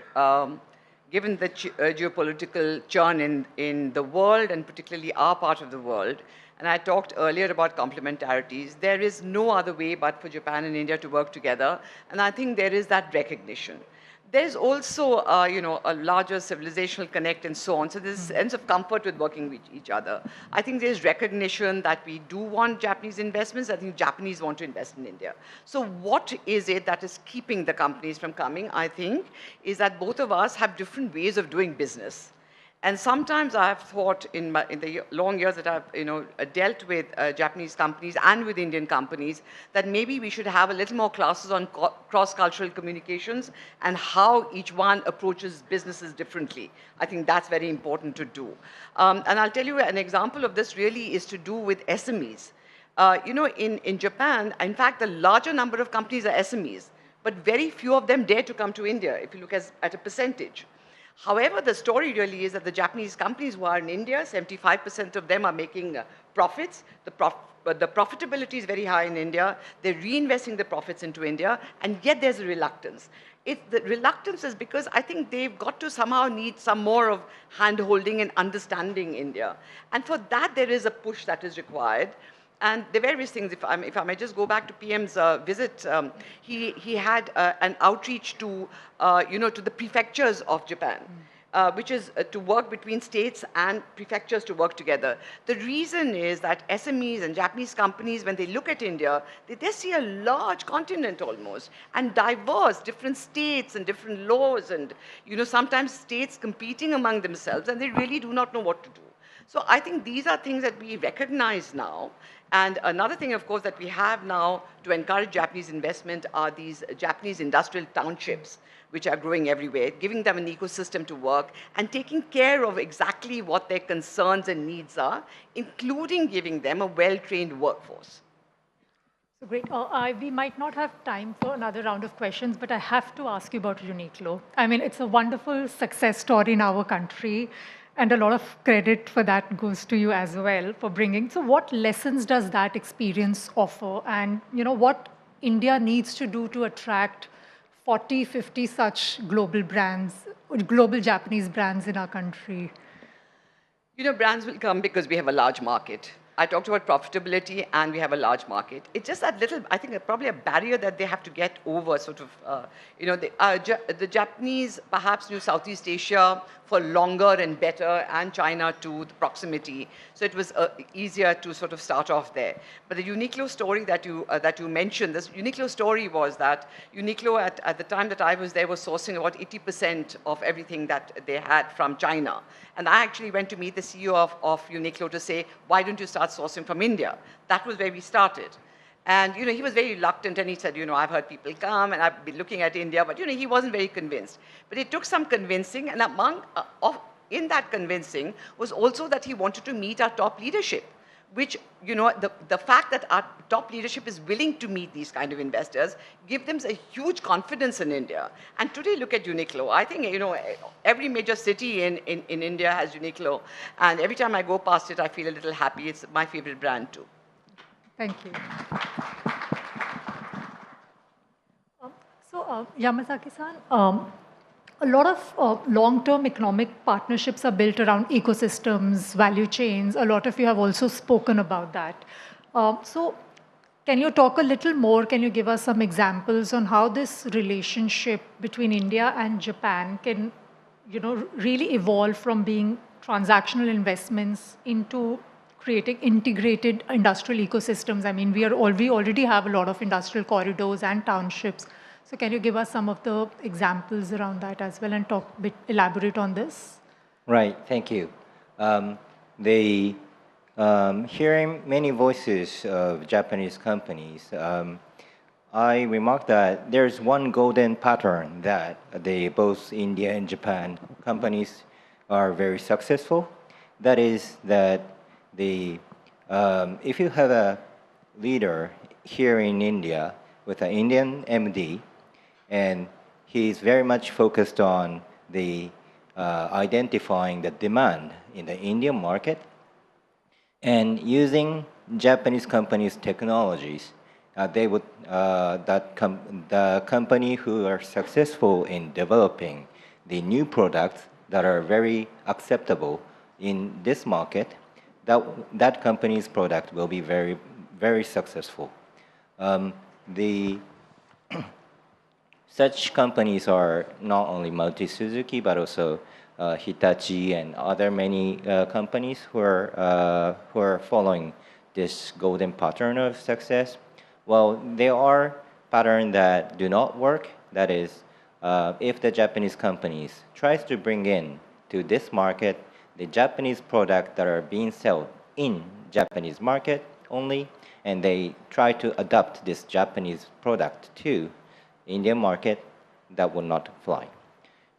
given the geopolitical churn in the world, and particularly our part of the world, and I talked earlier about complementarities, there is no other way but for Japan and India to work together, and I think there is that recognition. There's also, a larger civilizational connect and so on. So there's a sense of comfort with working with each other. I think there's recognition that we do want Japanese investments. I think Japanese want to invest in India. So what is it that is keeping the companies from coming, I think, is that both of us have different ways of doing business. And sometimes I have thought in the long years that I've dealt with Japanese companies and with Indian companies that maybe we should have a little more classes on cross-cultural communications and how each one approaches businesses differently. I think that's very important to do. And I'll tell you an example of this really is to do with SMEs. In Japan, in fact, the larger number of companies are SMEs, but very few of them dare to come to India if you look at a percentage. However, the story really is that the Japanese companies who are in India, 75% of them are making profits. The profitability is very high in India. They're reinvesting the profits into India, and yet there's a reluctance. The reluctance is because I think they've got to somehow need some more of hand-holding and understanding India. And for that, there is a push that is required. And the various things, if I may just go back to PM's visit, he had an outreach to the prefectures of Japan, which is to work between states and prefectures to work together. The reason is that SMEs and Japanese companies, when they look at India, they see a large continent almost, and diverse, different states and different laws, and sometimes states competing among themselves, and they really do not know what to do. So I think these are things that we recognize now. And another thing, of course, that we have now to encourage Japanese investment are these Japanese industrial townships, which are growing everywhere, giving them an ecosystem to work and taking care of exactly what their concerns and needs are, including giving them a well-trained workforce. So great. We might not have time for another round of questions, but I have to ask you about Uniqlo. I mean, it's a wonderful success story in our country. And a lot of credit for that goes to you as well for bringing. So what lessons does that experience offer? And what India needs to do to attract 40, 50 such global brands, global Japanese brands in our country? Brands will come because we have a large market. I talked about profitability, and we have a large market. It's just that little, I think, probably a barrier that they have to get over, sort of, the Japanese perhaps knew Southeast Asia for longer and better, and China to the proximity. So it was easier to sort of start off there. But the Uniqlo story that you mentioned, this Uniqlo story was that Uniqlo, at the time that I was there, was sourcing about 80% of everything that they had from China. And I actually went to meet the CEO of Uniqlo to say, why don't you start sourcing from India? That was where we started. And he was very reluctant, and he said, I've heard people come, and I've been looking at India, but he wasn't very convinced. But it took some convincing, and in that convincing was also that he wanted to meet our top leadership, which, the fact that our top leadership is willing to meet these kind of investors give them a huge confidence in India. And today, look at Uniqlo. I think, every major city in India has Uniqlo. And every time I go past it, I feel a little happy. It's my favorite brand too. Thank you. Yamazaki-san, a lot of long-term economic partnerships are built around ecosystems, value chains. A lot of you have also spoken about that. So can you talk a little more? Can you give us some examples on how this relationship between India and Japan can, really evolve from being transactional investments into creating integrated industrial ecosystems? I mean, we already have a lot of industrial corridors and townships. So can you give us some of the examples around that as well and elaborate on this? Right, thank you. Hearing many voices of Japanese companies, I remarked that there's one golden pattern that both India and Japan companies are very successful. That is that if you have a leader here in India with an Indian MD, and he's very much focused on identifying the demand in the Indian market and using Japanese companies' technologies. The company who are successful in developing the new products that are very acceptable in this market, that company's product will be very, very successful. Such companies are not only Maruti Suzuki, but also Hitachi and other many companies who are following this golden pattern of success. Well, there are patterns that do not work. That is, if the Japanese companies tries to bring in to this market the Japanese product that are being sold in Japanese market only, and they try to adopt this Japanese product to Indian market, that will not fly.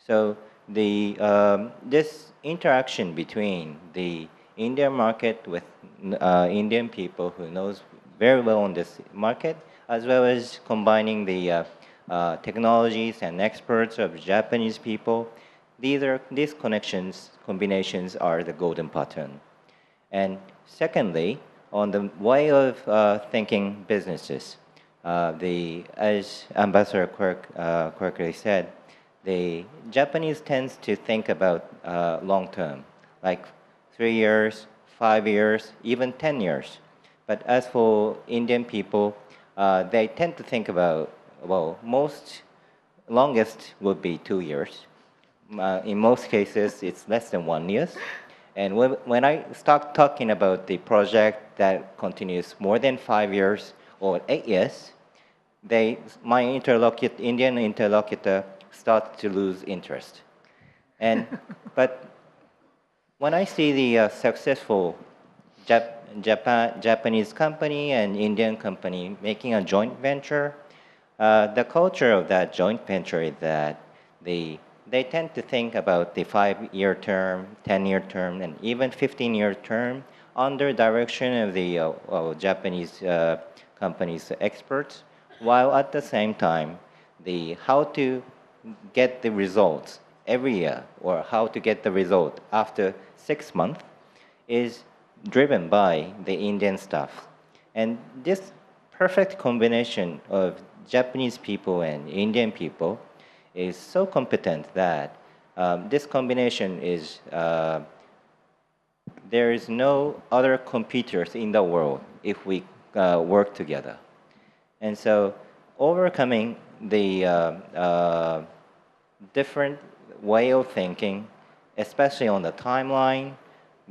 So this interaction between the Indian market with Indian people who knows very well on this market, as well as combining the technologies and experts of Japanese people, these combinations are the golden pattern. And secondly, on the way of thinking businesses, as Ambassador correctly said, the Japanese tends to think about long term, like 3 years, 5 years, even 10 years. But as for Indian people, they tend to think about, longest would be 2 years. In most cases, it's less than 1 year. And when I start talking about the project that continues more than 5 years or 8 years, my Indian interlocutor starts to lose interest. But when I see the successful Japanese company and Indian company making a joint venture, the culture of that joint venture is that they tend to think about the 5-year term, 10-year term, and even 15-year term under direction of the Japanese companies' experts, while at the same time, how to get the results every year or how to get the result after 6 months is driven by the Indian staff. And this perfect combination of Japanese people and Indian people is so competent that this combination is, there is no other competitors in the world if we work together. And so overcoming the different way of thinking, especially on the timeline,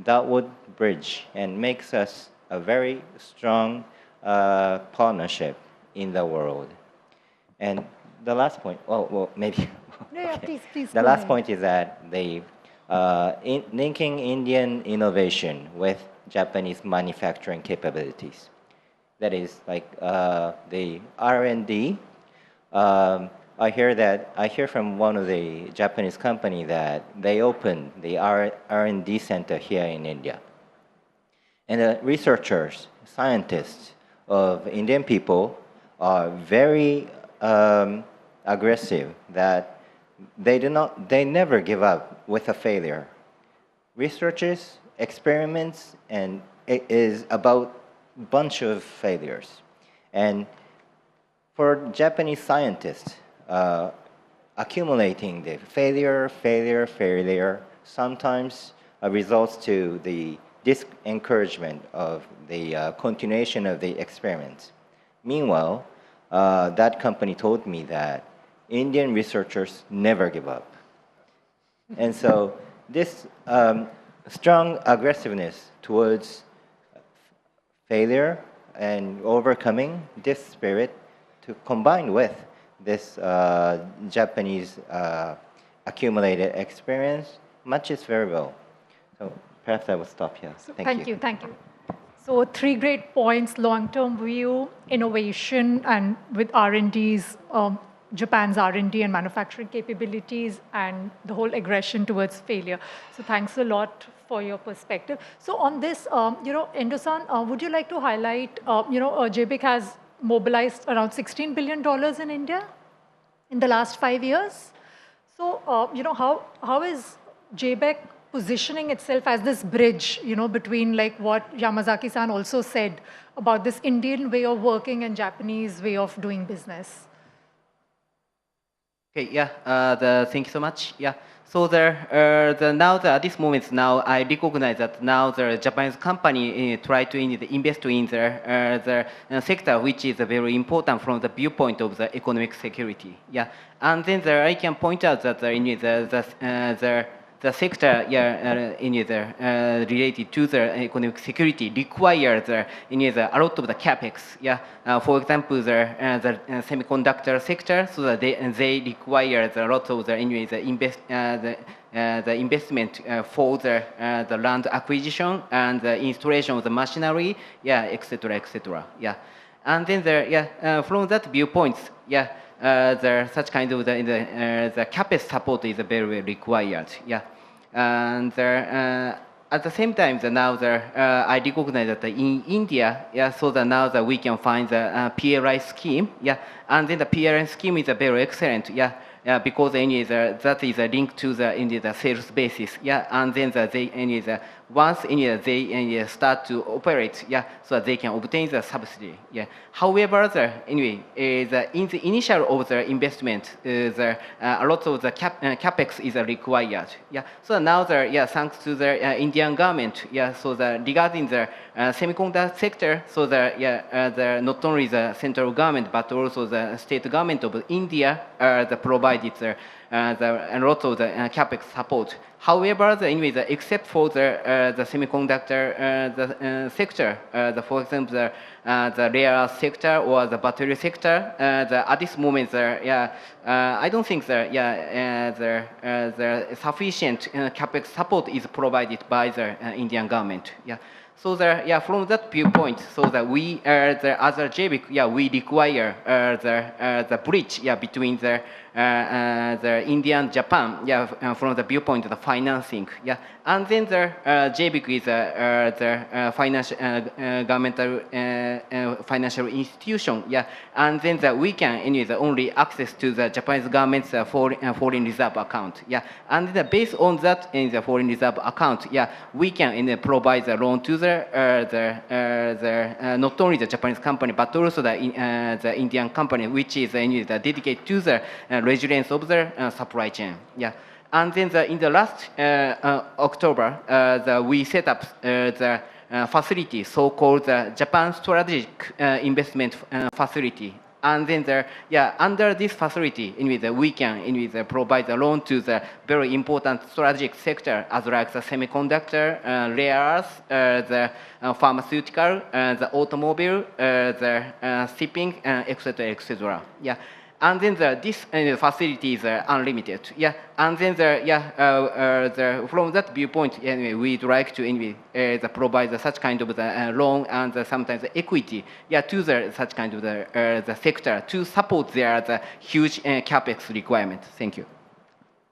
that would bridge and makes us a very strong partnership in the world. And the last point, maybe. No, yeah, please. The last point is that linking Indian innovation with Japanese manufacturing capabilities. That is like the R&D I hear from one of the Japanese company that they opened the R&D center here in India. And the researchers, scientists of Indian people are very aggressive, that they never give up with a failure. Researches, experiments, and it is about a bunch of failures. And for Japanese scientists, accumulating the failure sometimes results to the discouragement of the continuation of the experiments. Meanwhile, that company told me that Indian researchers never give up. And so this strong aggressiveness towards failure and overcoming this spirit to combine with this Japanese accumulated experience matches very well. So perhaps I will stop here. Thank you. Thank you. So 3 great points: long-term view, innovation, and with R&Ds, Japan's R&D and manufacturing capabilities, and the whole aggression towards failure. So thanks a lot for your perspective. So on this, Indo-san, would you like to highlight, JBIC has mobilized around $16 billion in India in the last 5 years. So, how is JBIC positioning itself as this bridge, between like what Yamazaki-san also said about this Indian way of working and Japanese way of doing business? Okay, thank you so much. So at this moment now, I recognize that now the Japanese company try to invest in the sector, which is very important from the viewpoint of the economic security. And then I can point out that the sector related to the economic security requires a lot of the capex. For example, the semiconductor sector, so that they require a lot of the investment for the land acquisition and the installation of the machinery, etc., etc. And then from that viewpoint, such kind of the capex support is very required. And at the same time, I recognize that in India, so that now that we can find the PLI scheme, and then the PLI scheme is very excellent, because that is linked to the sales basis, and then once they start to operate, so that they can obtain the subsidy. However, in the initial of the investment, a lot of the capex is required. So now, thanks to the Indian government, so regarding the semiconductor sector, so not only the central government but also the state government of India provided a lot of the capex support. However, except for the semiconductor sector, for example, the rare earth sector or the battery sector, at this moment, I don't think the sufficient capex support is provided by the Indian government. So from that viewpoint, so that we, the other JBIC, we require the bridge, between the India and Japan, from the viewpoint of the financing, and then the JBIC is the governmental financial institution, and then we can only access to the Japanese government's foreign reserve account, and then based on that in the foreign reserve account, we can provide the loan to the not only the Japanese company but also the Indian company, which is dedicated to the resilience of the supply chain. And then in the last October, we set up the facility, so-called the Japan Strategic Investment Facility. And then under this facility, we can provide a loan to the very important strategic sector, as like the semiconductor, rare earth, the pharmaceutical, the automobile, the shipping, etc., etc. And then this facilities are unlimited. Yeah, and then from that viewpoint, anyway, we'd like to anyway provide such kind of the loan and sometimes the equity, yeah, to such kind of the sector to support the huge capex requirement. Thank you.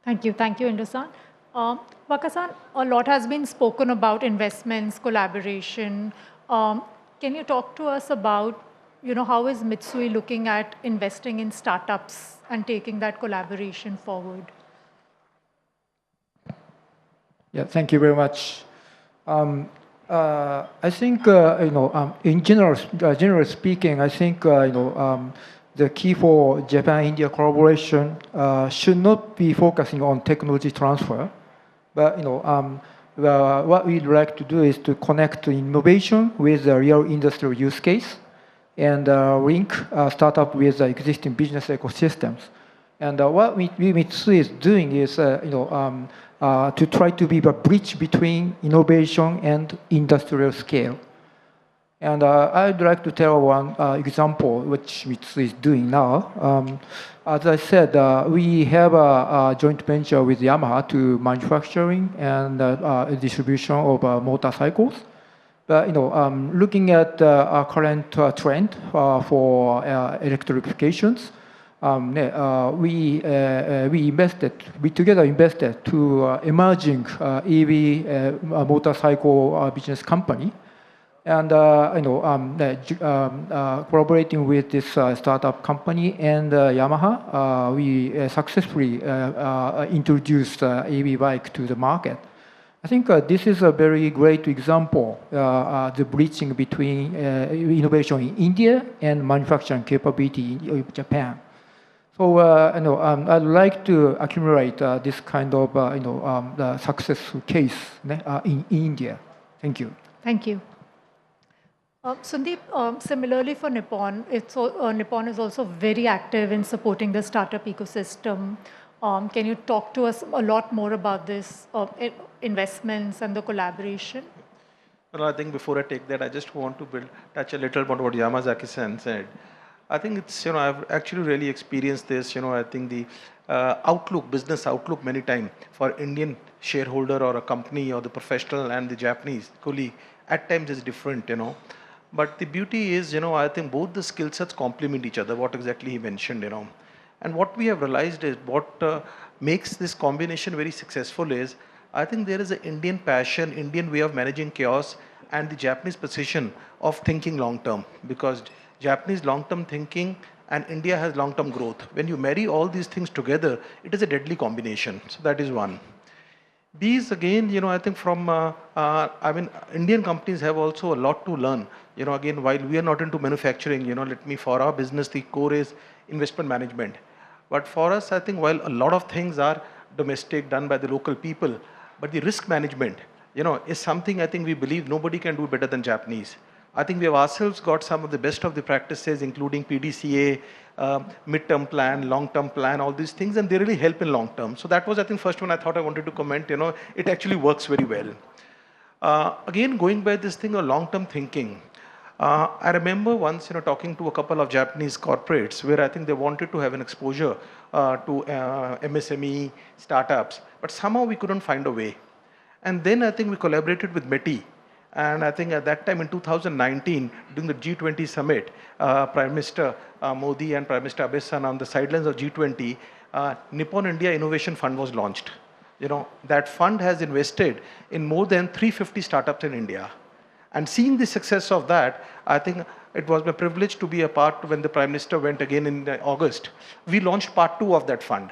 Thank you, Indo-san. Wakasan, a lot has been spoken about investments, collaboration. Can you talk to us about, how is Mitsui looking at investing in startups and taking that collaboration forward? Yeah, thank you very much. I think, in general speaking, I think, the key for Japan-India collaboration should not be focusing on technology transfer, but what we'd like to do is to connect innovation with the real industrial use case and link startup with existing business ecosystems. And what Mitsui is doing is to try to be the bridge between innovation and industrial scale. And I'd like to tell one example which Mitsui is doing now. As I said, we have a joint venture with Yamaha to manufacturing and distribution of motorcycles. But looking at our current trend for electrifications, we together invested to emerging EV motorcycle business company. And collaborating with this startup company and Yamaha, we successfully introduced EV bike to the market. I think this is a very great example, the bridging between innovation in India and manufacturing capability in Japan. So I'd like to accumulate this kind of the successful case in India. Thank you. Thank you. Sandeep, similarly for Nippon, Nippon is also very active in supporting the startup ecosystem. Can you talk to us a lot more about this, investments and the collaboration? Well, I think before I take that, I just want to touch a little about what Yamazaki-san said. I think it's, I've actually really experienced this, I think the business outlook many times for Indian shareholder or a company or the professional and the Japanese colleague at times is different, But the beauty is, I think both the skill sets complement each other, what exactly he mentioned, And what we have realized is what makes this combination very successful is, I think there is an Indian passion, Indian way of managing chaos, and the Japanese position of thinking long term. Because Japanese long-term thinking and India has long-term growth. When you marry all these things together, it is a deadly combination. So that is one. These again, I think from, Indian companies have also a lot to learn. Again, while we are not into manufacturing, for our business, the core is investment management. But for us, I think while a lot of things are domestic, done by the local people, but the risk management, is something I think we believe nobody can do better than Japanese. I think we have ourselves got some of the best of the practices, including PDCA, mid-term plan, long-term plan, all these things, and they really help in long term. So that was, I think, first one I thought I wanted to comment, it actually works very well. Again, going by this thing of long-term thinking, I remember once, talking to a couple of Japanese corporates where I think they wanted to have an exposure to MSME startups, but somehow we couldn't find a way. And then I think we collaborated with METI. And I think at that time in 2019, during the G20 summit, Prime Minister Modi and Prime Minister Abe-san on the sidelines of G20, Nippon India Innovation Fund was launched. That fund has invested in more than 350 startups in India. And seeing the success of that, I think it was my privilege to be a part when the Prime Minister went again in August. We launched part 2 of that fund.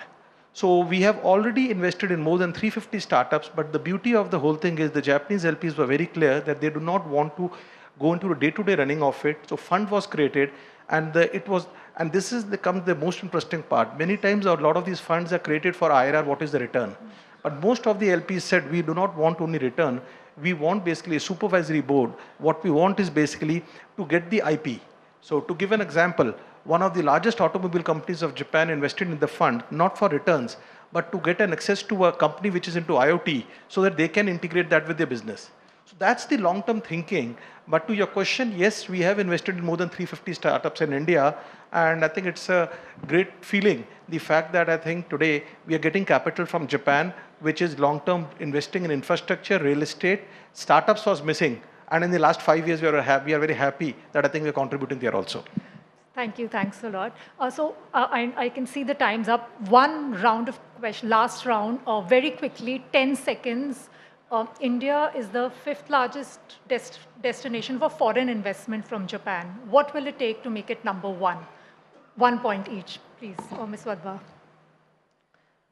So we have already invested in more than 350 startups, but the beauty of the whole thing is the Japanese LPs were very clear that they do not want to go into the day-to-day running of it. So fund was created, and this is becomes the most interesting part. Many times a lot of these funds are created for IRR, what is the return? But most of the LPs said, we do not want only return, we want basically a supervisory board. What we want is basically to get the IP. So to give an example, one of the largest automobile companies of Japan invested in the fund, not for returns, but to get an access to a company which is into IoT so that they can integrate that with their business. So that's the long-term thinking. But to your question, yes, we have invested in more than 350 startups in India, and I think it's a great feeling. The fact that I think today we are getting capital from Japan, which is long-term investing in infrastructure, real estate. Startups was missing, and in the last 5 years, we are very happy that I think we are contributing there also. Thank you. Thanks a lot. I can see the time's up. One round of questions, last round, very quickly, 10 seconds. India is the 5th largest destination for foreign investment from Japan. What will it take to make it number 1? 1 point each, please. Ms. Wadhwa.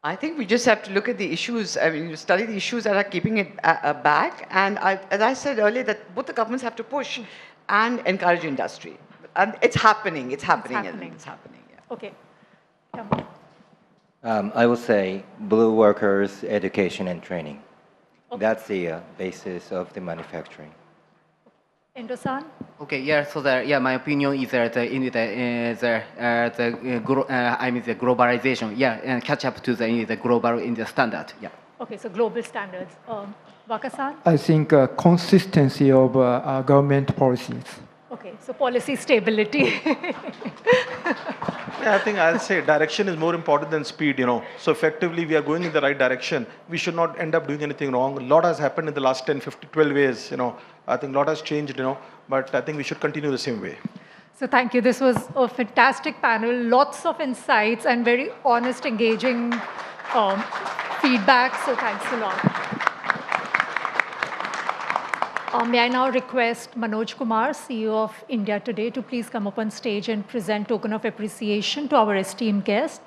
I think we just have to look at the issues. I mean, study the issues that are keeping it back. And as I said earlier, that both the governments have to push and encourage industry. And it's happening. It's happening. It's happening. Yeah. Okay. I would say blue workers, education and training. Okay. That's the basis of the manufacturing. Indo-san? Okay, yeah, so my opinion is that the globalization, and catch up to the global in the standard, yeah. Okay, so global standards. Waka-san? I think consistency of government policies. Okay, so policy stability. I think I'll say direction is more important than speed, So effectively, we are going in the right direction. We should not end up doing anything wrong. A lot has happened in the last 10, 50, 12 years, I think a lot has changed, but I think we should continue the same way. So thank you. This was a fantastic panel. Lots of insights and very honest, engaging feedback. So thanks a lot. May I now request Manoj Kumar, CEO of India Today, to please come up on stage and present token of appreciation to our esteemed guests.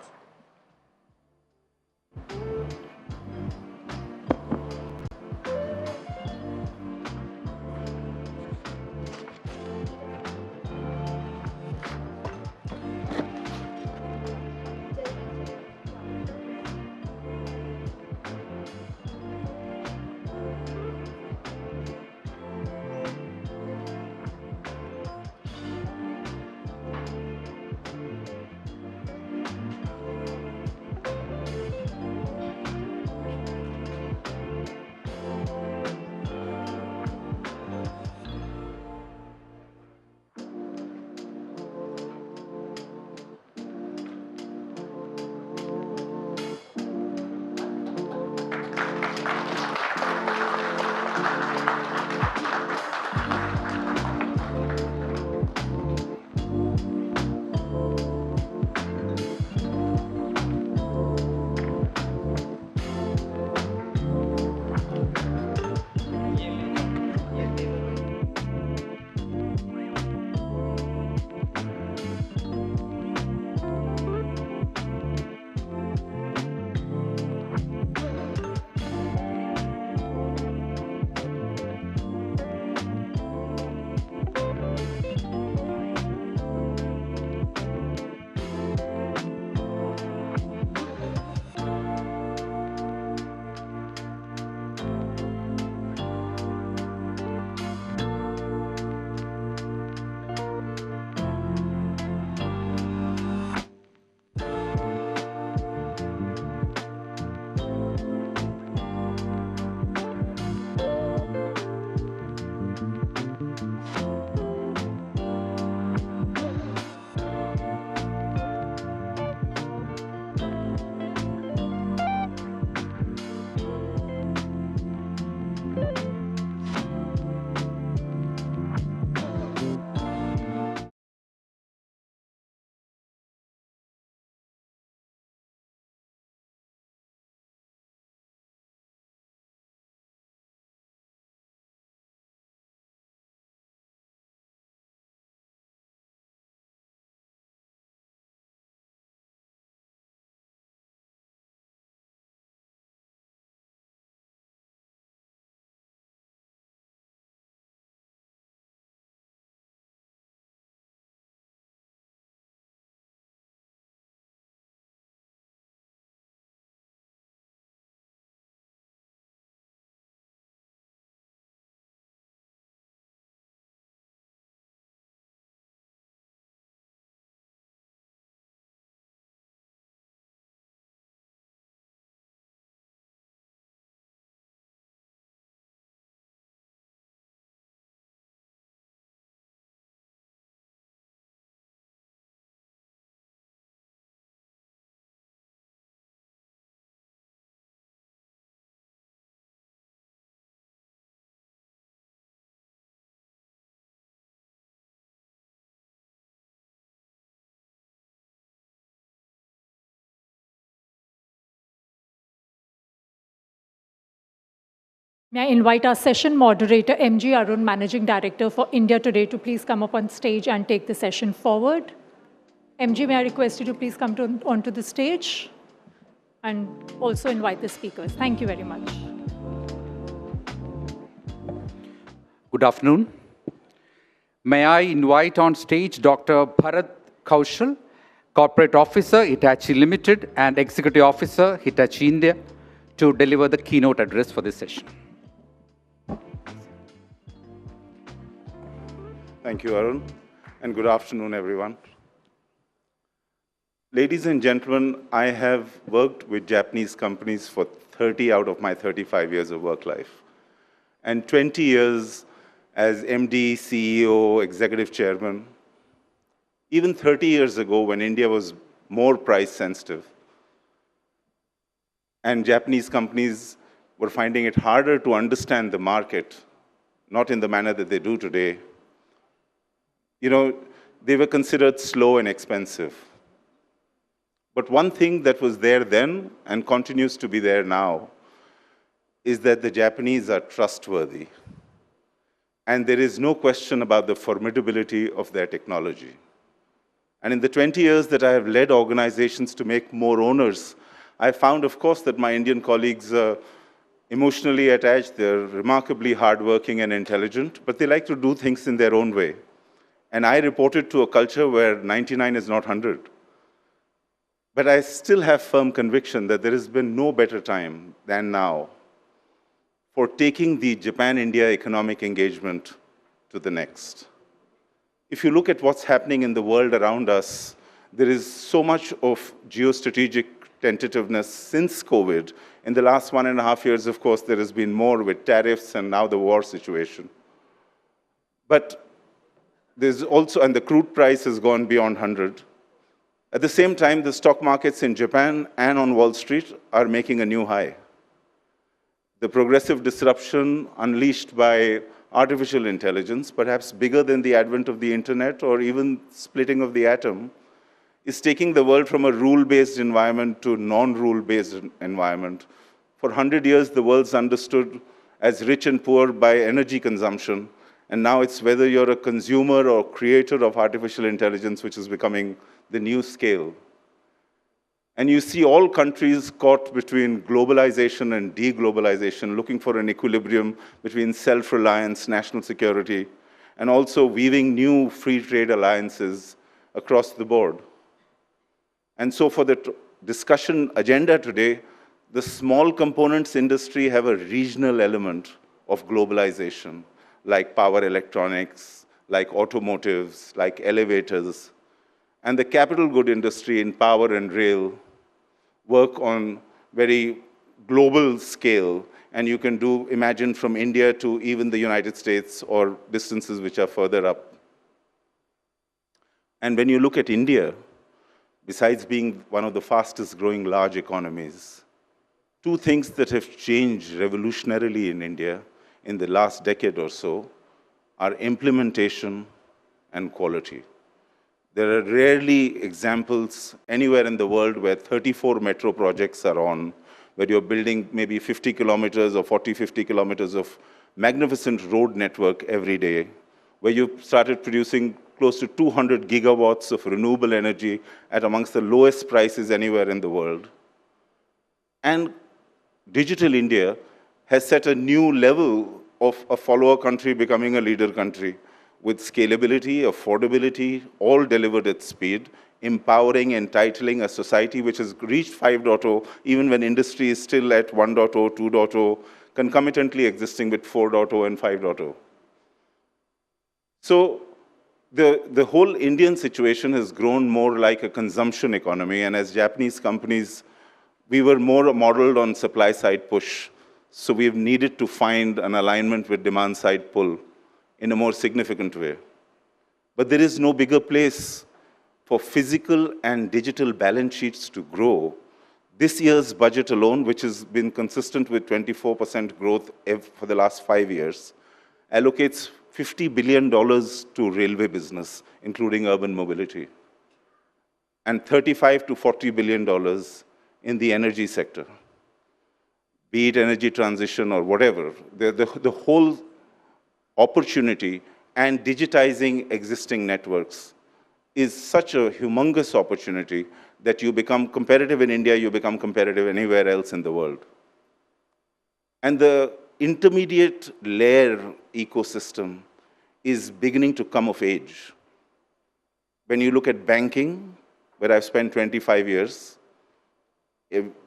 May I invite our session moderator, MG Arun, Managing Director for India Today, to please come up on stage and take the session forward. MG, may I request you to please come onto the stage and also invite the speakers. Thank you very much. Good afternoon. May I invite on stage Dr. Bharat Kaushal, Corporate Officer, Hitachi Limited, and Executive Officer, Hitachi India, to deliver the keynote address for this session. Thank you, Arun, and good afternoon, everyone. Ladies and gentlemen, I have worked with Japanese companies for 30 out of my 35 years of work life, and 20 years as MD, CEO, Executive Chairman. Even 30 years ago, when India was more price sensitive, and Japanese companies were finding it harder to understand the market, not in the manner that they do today, they were considered slow and expensive. But one thing that was there then and continues to be there now is that the Japanese are trustworthy. And there is no question about the formidability of their technology. And in the 20 years that I have led organizations to make more owners, I found, of course, that my Indian colleagues are emotionally attached, they're remarkably hardworking and intelligent, but they like to do things in their own way. And I reported to a culture where 99 is not 100. But I still have firm conviction that there has been no better time than now for taking the Japan-India economic engagement to the next. If you look at what's happening in the world around us, there is so much of geostrategic tentativeness since COVID. In the last 1.5 years, of course, there has been more with tariffs and now the war situation. But there's also, and the crude price has gone beyond 100. At the same time, the stock markets in Japan and on Wall Street are making a new high. The progressive disruption unleashed by artificial intelligence, perhaps bigger than the advent of the internet or even splitting of the atom, is taking the world from a rule-based environment to non-rule-based environment. For 100 years, the world's understood as rich and poor by energy consumption, and now it's whether you're a consumer or creator of artificial intelligence which is becoming the new scale. And you see all countries caught between globalization and deglobalization, looking for an equilibrium between self-reliance, national security, and also weaving new free trade alliances across the board. And so for the discussion agenda today, the small components industry have a regional element of globalization, like power electronics, like automotives, like elevators. And the capital good industry in power and rail work on very global scale. And you can imagine from India to even the United States or distances which are further up. And when you look at India, besides being one of the fastest growing large economies, two things that have changed revolutionarily in India in the last decade or so are implementation and quality. There are rarely examples anywhere in the world where 34 metro projects are on, where you're building maybe 50 kilometers or 40, 50 kilometers of magnificent road network every day, where you've started producing close to 200 gigawatts of renewable energy at amongst the lowest prices anywhere in the world. And Digital India has set a new level of a follower country becoming a leader country, with scalability, affordability, all delivered at speed, empowering, entitling a society which has reached 5.0, even when industry is still at 1.0, 2.0, concomitantly existing with 4.0 and 5.0. So the whole Indian situation has grown more like a consumption economy, and as Japanese companies, we were more modeled on supply-side push. So we've needed to find an alignment with demand-side pull in a more significant way. But there is no bigger place for physical and digital balance sheets to grow. This year's budget alone, which has been consistent with 24% growth for the last 5 years, allocates $50 billion to railway business, including urban mobility, and $35 to $40 billion in the energy sector. be it energy transition or whatever, the whole opportunity and digitizing existing networks is such a humongous opportunity that you become competitive in India, you become competitive anywhere else in the world. And the intermediate layer ecosystem is beginning to come of age. When you look at banking, where I've spent 25 years,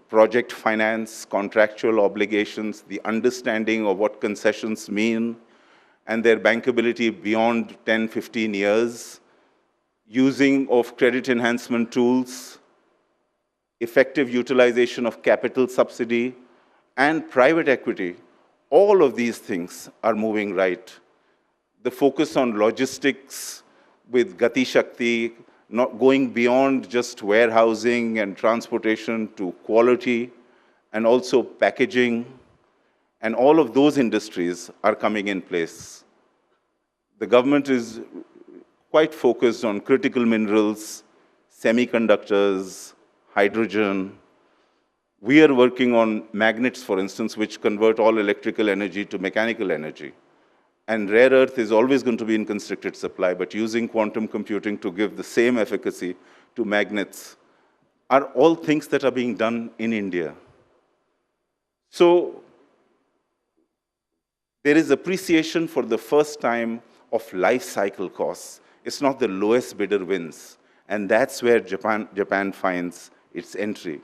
project finance, contractual obligations, the understanding of what concessions mean, and their bankability beyond 10, 15 years, using of credit enhancement tools, effective utilization of capital subsidy, and private equity, all of these things are moving right. The focus on logistics with Gati Shakti, not going beyond just warehousing and transportation to quality, and also packaging, and all of those industries are coming in place. The government is quite focused on critical minerals, semiconductors, hydrogen. We are working on magnets, for instance, which convert all electrical energy to mechanical energy. And rare earth is always going to be in constricted supply, but using quantum computing to give the same efficacy to magnets are all things that are being done in India. So there is appreciation for the first time of life cycle costs. It's not the lowest bidder wins. And that's where Japan finds its entry.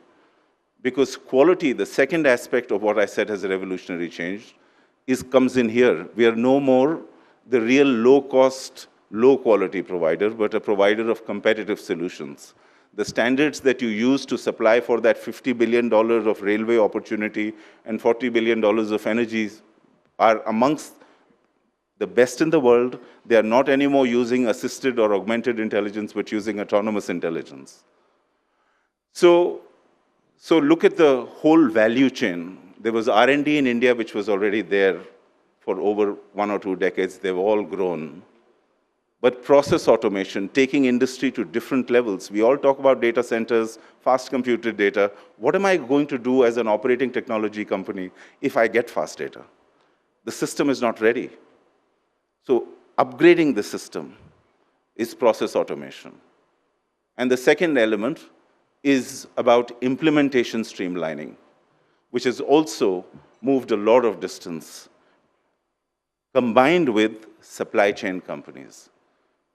Because quality, the second aspect of what I said has a revolutionary change, comes in here. We are no more the real low-cost, low-quality provider, but a provider of competitive solutions. The standards that you use to supply for that $50 billion of railway opportunity and $40 billion of energy are amongst the best in the world. They are not anymore using assisted or augmented intelligence, but using autonomous intelligence. So look at the whole value chain. There was R&D in India, which was already there for over 1 or 2 decades. They've all grown. But process automation, taking industry to different levels. We all talk about data centers, fast computed data. What am I going to do as an operating technology company if I get fast data? The system is not ready. So upgrading the system is process automation. And the second element is about implementation streamlining, which has also moved a lot of distance, combined with supply chain companies.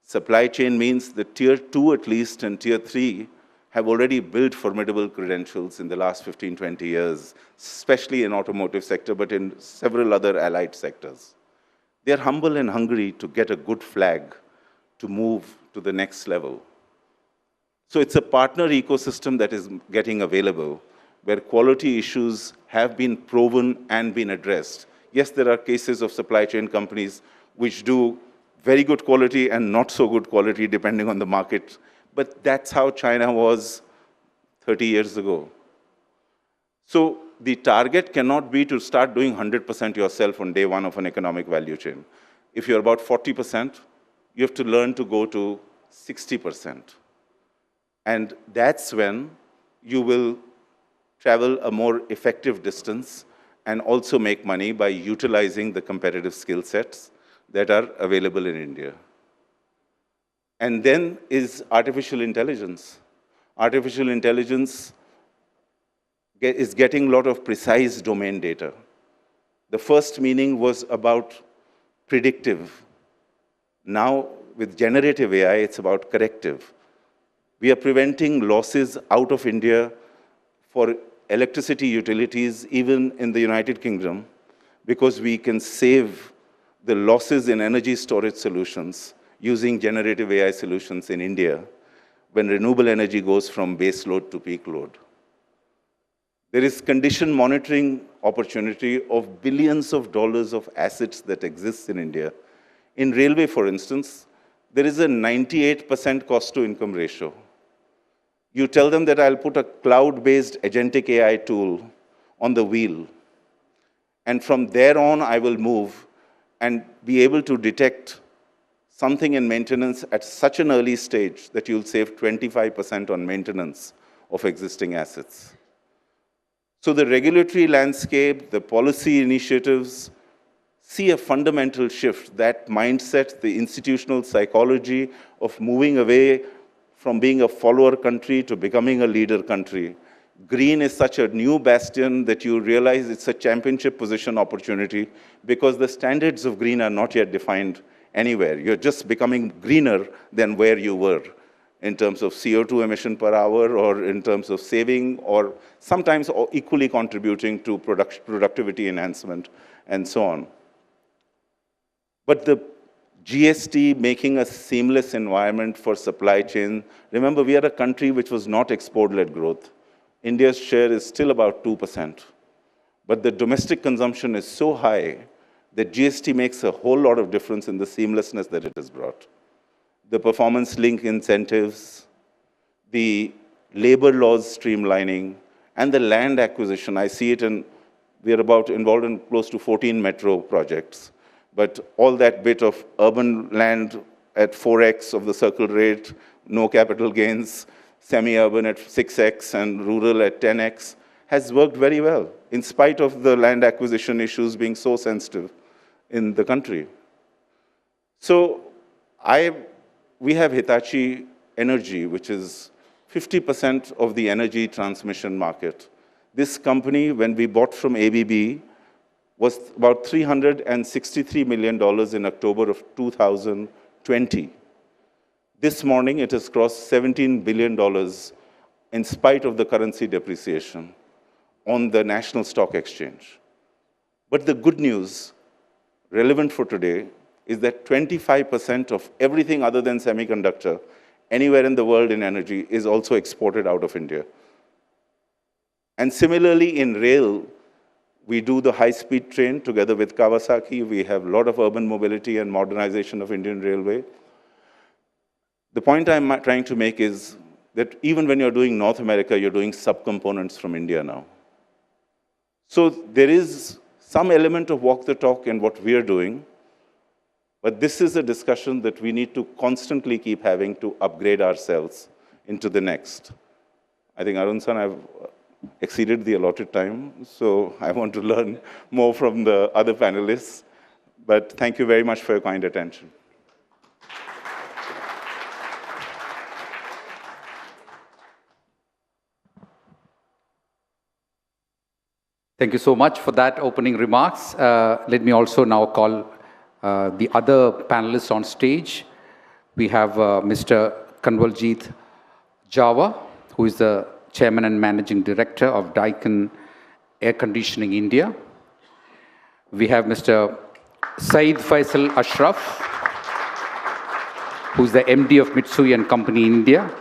Supply chain means the tier 2 at least and tier 3 have already built formidable credentials in the last 15, 20 years, especially in automotive sector, but in several other allied sectors. They're humble and hungry to get a good flag to move to the next level. So it's a partner ecosystem that is getting available, where quality issues have been proven and been addressed. Yes, there are cases of supply chain companies which do very good quality and not so good quality depending on the market, but that's how China was 30 years ago. So the target cannot be to start doing 100% yourself on day one of an economic value chain. If you're about 40%, you have to learn to go to 60%. And that's when you will travel a more effective distance and also make money by utilizing the competitive skill sets that are available in India. And then is artificial intelligence. Artificial intelligence is getting a lot of precise domain data. The first meaning was about predictive. Now, with generative AI, it's about corrective. We are preventing losses out of India for electricity utilities, even in the United Kingdom, because we can save the losses in energy storage solutions using generative AI solutions in India when renewable energy goes from base load to peak load. There is condition monitoring opportunity of billions of dollars of assets that exist in India. In railway, for instance, there is a 98% cost to income ratio. You tell them that I'll put a cloud-based agentic AI tool on the wheel, and from there on I will move and be able to detect something in maintenance at such an early stage that you'll save 25% on maintenance of existing assets. So the regulatory landscape, the policy initiatives see a fundamental shift. That mindset, the institutional psychology of moving away from being a follower country to becoming a leader country. Green is such a new bastion that you realize it's a championship position opportunity because the standards of green are not yet defined anywhere. You're just becoming greener than where you were in terms of CO2 emission per hour or in terms of saving or sometimes equally contributing to productivity enhancement and so on. But the GST making a seamless environment for supply chain, remember we are a country which was not export-led growth. India's share is still about 2%. But the domestic consumption is so high that GST makes a whole lot of difference in the seamlessness that it has brought. The performance link incentives, the labor laws streamlining, and the land acquisition. I see it in, we are involved in close to 14 metro projects. But all that bit of urban land at 4x of the circle rate, no capital gains, semi-urban at 6x and rural at 10x, has worked very well, in spite of the land acquisition issues being so sensitive in the country. So we have Hitachi Energy, which is 50% of the energy transmission market. This company, when we bought from ABB, was about $363 million in October of 2020. This morning, it has crossed $17 billion in spite of the currency depreciation on the National Stock Exchange. But the good news, relevant for today, is that 25% of everything other than semiconductor, anywhere in the world in energy, is also exported out of India. And similarly, in rail, we do the high-speed train together with Kawasaki. We have a lot of urban mobility and modernization of Indian Railway. The point I'm trying to make is that even when you're doing North America, you're doing subcomponents from India now. So there is some element of walk the talk in what we're doing, but this is a discussion that we need to constantly keep having to upgrade ourselves into the next. I think, Arun-san, I've exceeded the allotted time, so I want to learn more from the other panelists. But thank you very much for your kind attention. Thank you so much for that opening remarks. Let me also now call the other panelists on stage. We have Mr. Kanwaljit Java, who is the Chairman and Managing Director of Daikin Air Conditioning India. We have Mr. Saeed Faisal Ashraf, who is the MD of Mitsui & Company India.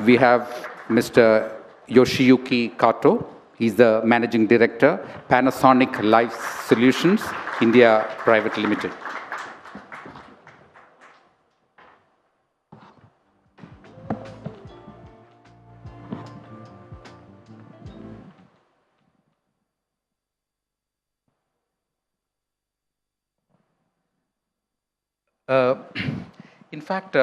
We have Mr. Yoshiyuki Kato. He's the Managing Director, Panasonic Life Solutions, India Private Limited. In fact,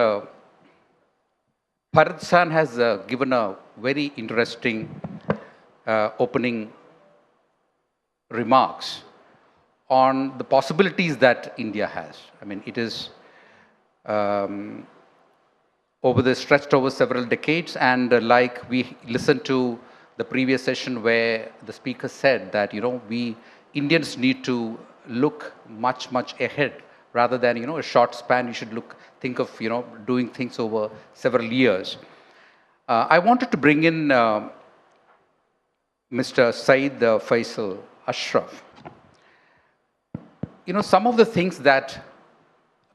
Bharat-san has given a very interesting opening remarks on the possibilities that India has. I mean, it is stretched over several decades, and like we listened to the previous session where the speaker said that, we Indians need to look much, much ahead rather than, a short span. You should think of, doing things over several years. I wanted to bring in Mr. Saeed Faisal Ashraf. Some of the things that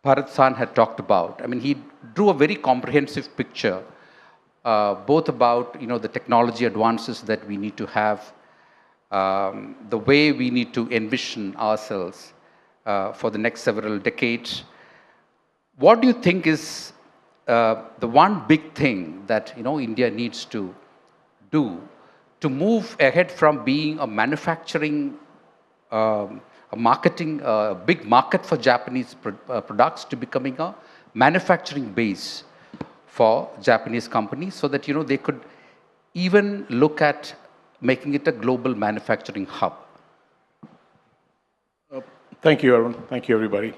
Bharat-san had talked about, I mean, he drew a very comprehensive picture, both about, the technology advances that we need to have, the way we need to envision ourselves for the next several decades. What do you think is the one big thing that, India needs to do to move ahead from being a manufacturing, a marketing, a big market for Japanese products to becoming a manufacturing base for Japanese companies so that, they could even look at making it a global manufacturing hub? Thank you, Arun. Thank you, everybody.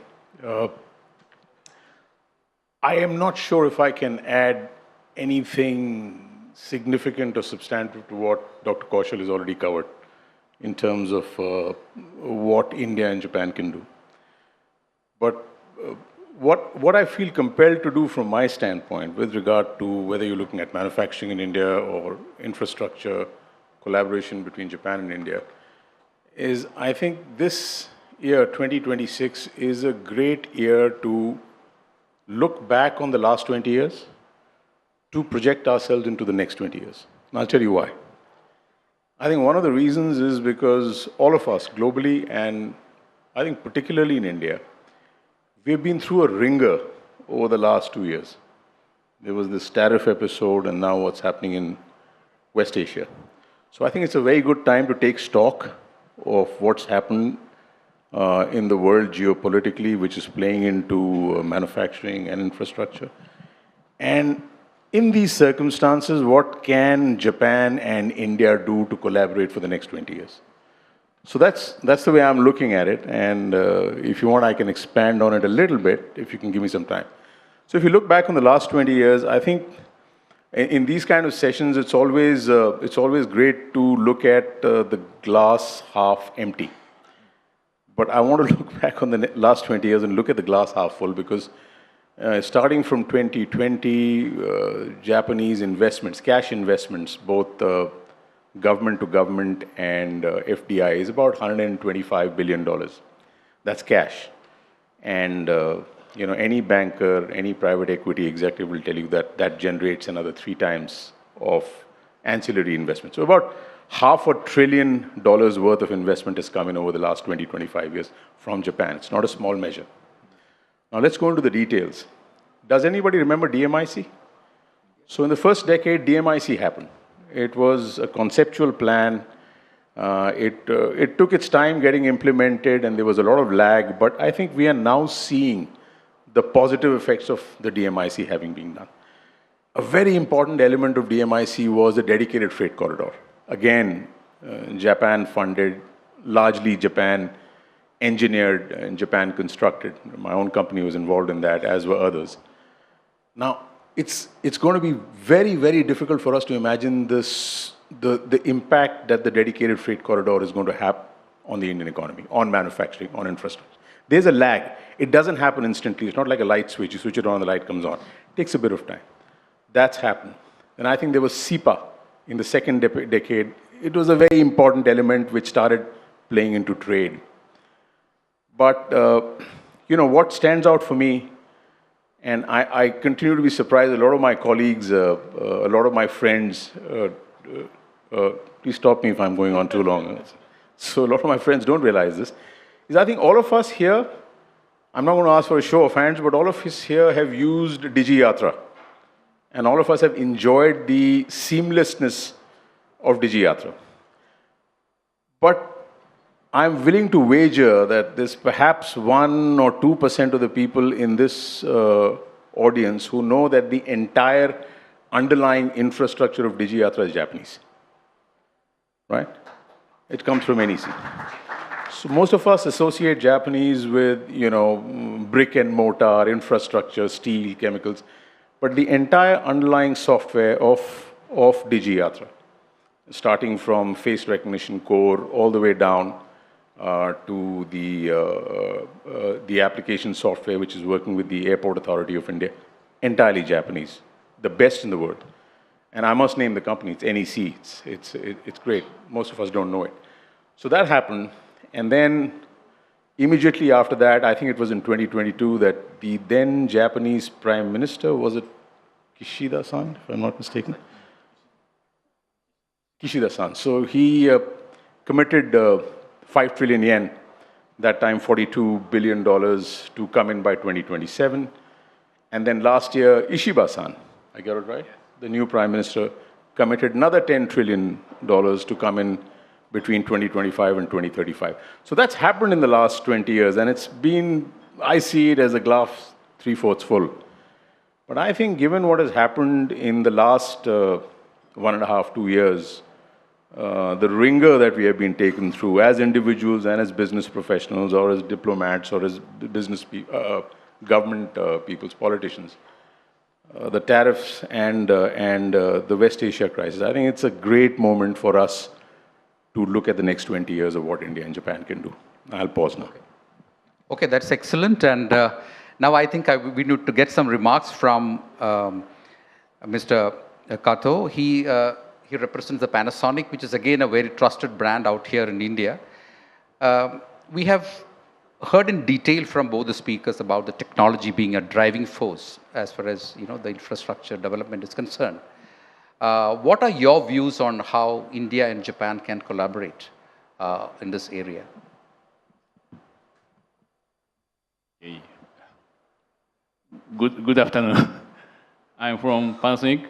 I am not sure if I can add anything significant or substantive to what Dr. Kaushal has already covered in terms of what India and Japan can do. But what I feel compelled to do from my standpoint with regard to whether you're looking at manufacturing in India or infrastructure, collaboration between Japan and India, is I think this year, 2026, is a great year to look back on the last 20 years to project ourselves into the next 20 years. And I'll tell you why. I think one of the reasons is because all of us globally, and I think particularly in India, we've been through a ringer over the last 2 years. There was this tariff episode and now what's happening in West Asia. So I think it's a very good time to take stock of what's happened in the world geopolitically, which is playing into manufacturing and infrastructure. And in these circumstances, what can Japan and India do to collaborate for the next 20 years? So that's the way I'm looking at it. And if you want, I can expand on it a little bit, if you can give me some time. So if you look back on the last 20 years, I think in these kind of sessions, it's always great to look at the glass half empty. But I want to look back on the last 20 years and look at the glass half full, because starting from 2020, Japanese investments, cash investments, both government to government and FDI, is about $125 billion. That's cash. And any banker, any private equity executive will tell you that that generates another 3 times of ancillary investment. So about $500 billion worth of investment has come in over the last 20, 25 years from Japan. It's not a small measure. Now let's go into the details. Does anybody remember DMIC? So in the first decade, DMIC happened. It was a conceptual plan. It took its time getting implemented and there was a lot of lag, but I think we are now seeing the positive effects of the DMIC having been done. A very important element of DMIC was the dedicated freight corridor. Again, Japan funded, largely Japan engineered and Japan constructed. My own company was involved in that, as were others. Now, it's going to be very, very difficult for us to imagine the impact that the dedicated freight corridor is going to have on the Indian economy, on manufacturing, on infrastructure. There's a lag. It doesn't happen instantly. It's not like a light switch. You switch it on, the light comes on. It takes a bit of time. That's happened. And I think there was SIPA in the second decade. It was a very important element which started playing into trade. But, what stands out for me, and I continue to be surprised, a lot of my colleagues, a lot of my friends, please stop me if I'm going on too long. So a lot of my friends don't realize this, is I think all of us here, I'm not going to ask for a show of hands, but all of us here have used DigiYatra. And all of us have enjoyed the seamlessness of DigiYatra. But I'm willing to wager that there's perhaps 1 or 2% of the people in this audience who know that the entire underlying infrastructure of DigiYatra is Japanese. Right? It comes from NEC. So most of us associate Japanese with, brick and mortar, infrastructure, steel, chemicals. But the entire underlying software of DigiYatra, starting from face recognition core all the way down to the application software which is working with the Airport Authority of India, entirely Japanese, the best in the world. And I must name the company, it's NEC, it's great. Most of us don't know it. So that happened, and then immediately after that, I think it was in 2022, that the then Japanese Prime Minister, was it Kishida-san, if I'm not mistaken? Kishida-san. So he committed 5 trillion yen, that time $42 billion, to come in by 2027. And then last year, Ishiba-san, I get it right? The new Prime Minister committed another $10 trillion to come in between 2025 and 2035. So that's happened in the last 20 years, and it's been, I see it as a glass 3/4 full. But I think given what has happened in the last 1.5, 2 years, the ringer that we have been taken through as individuals and as business professionals or as diplomats or as government peoples, politicians. The tariffs and the West Asia crisis. I think it's a great moment for us to look at the next 20 years of what India and Japan can do. I'll pause now. Okay, that's excellent. And now I think we need to get some remarks from Mr. Kato. He represents the Panasonic, which is again a very trusted brand out here in India. We have heard in detail from both the speakers about the technology being a driving force as far as the infrastructure development is concerned. What are your views on how India and Japan can collaborate in this area? Good afternoon. I'm from Panasonic.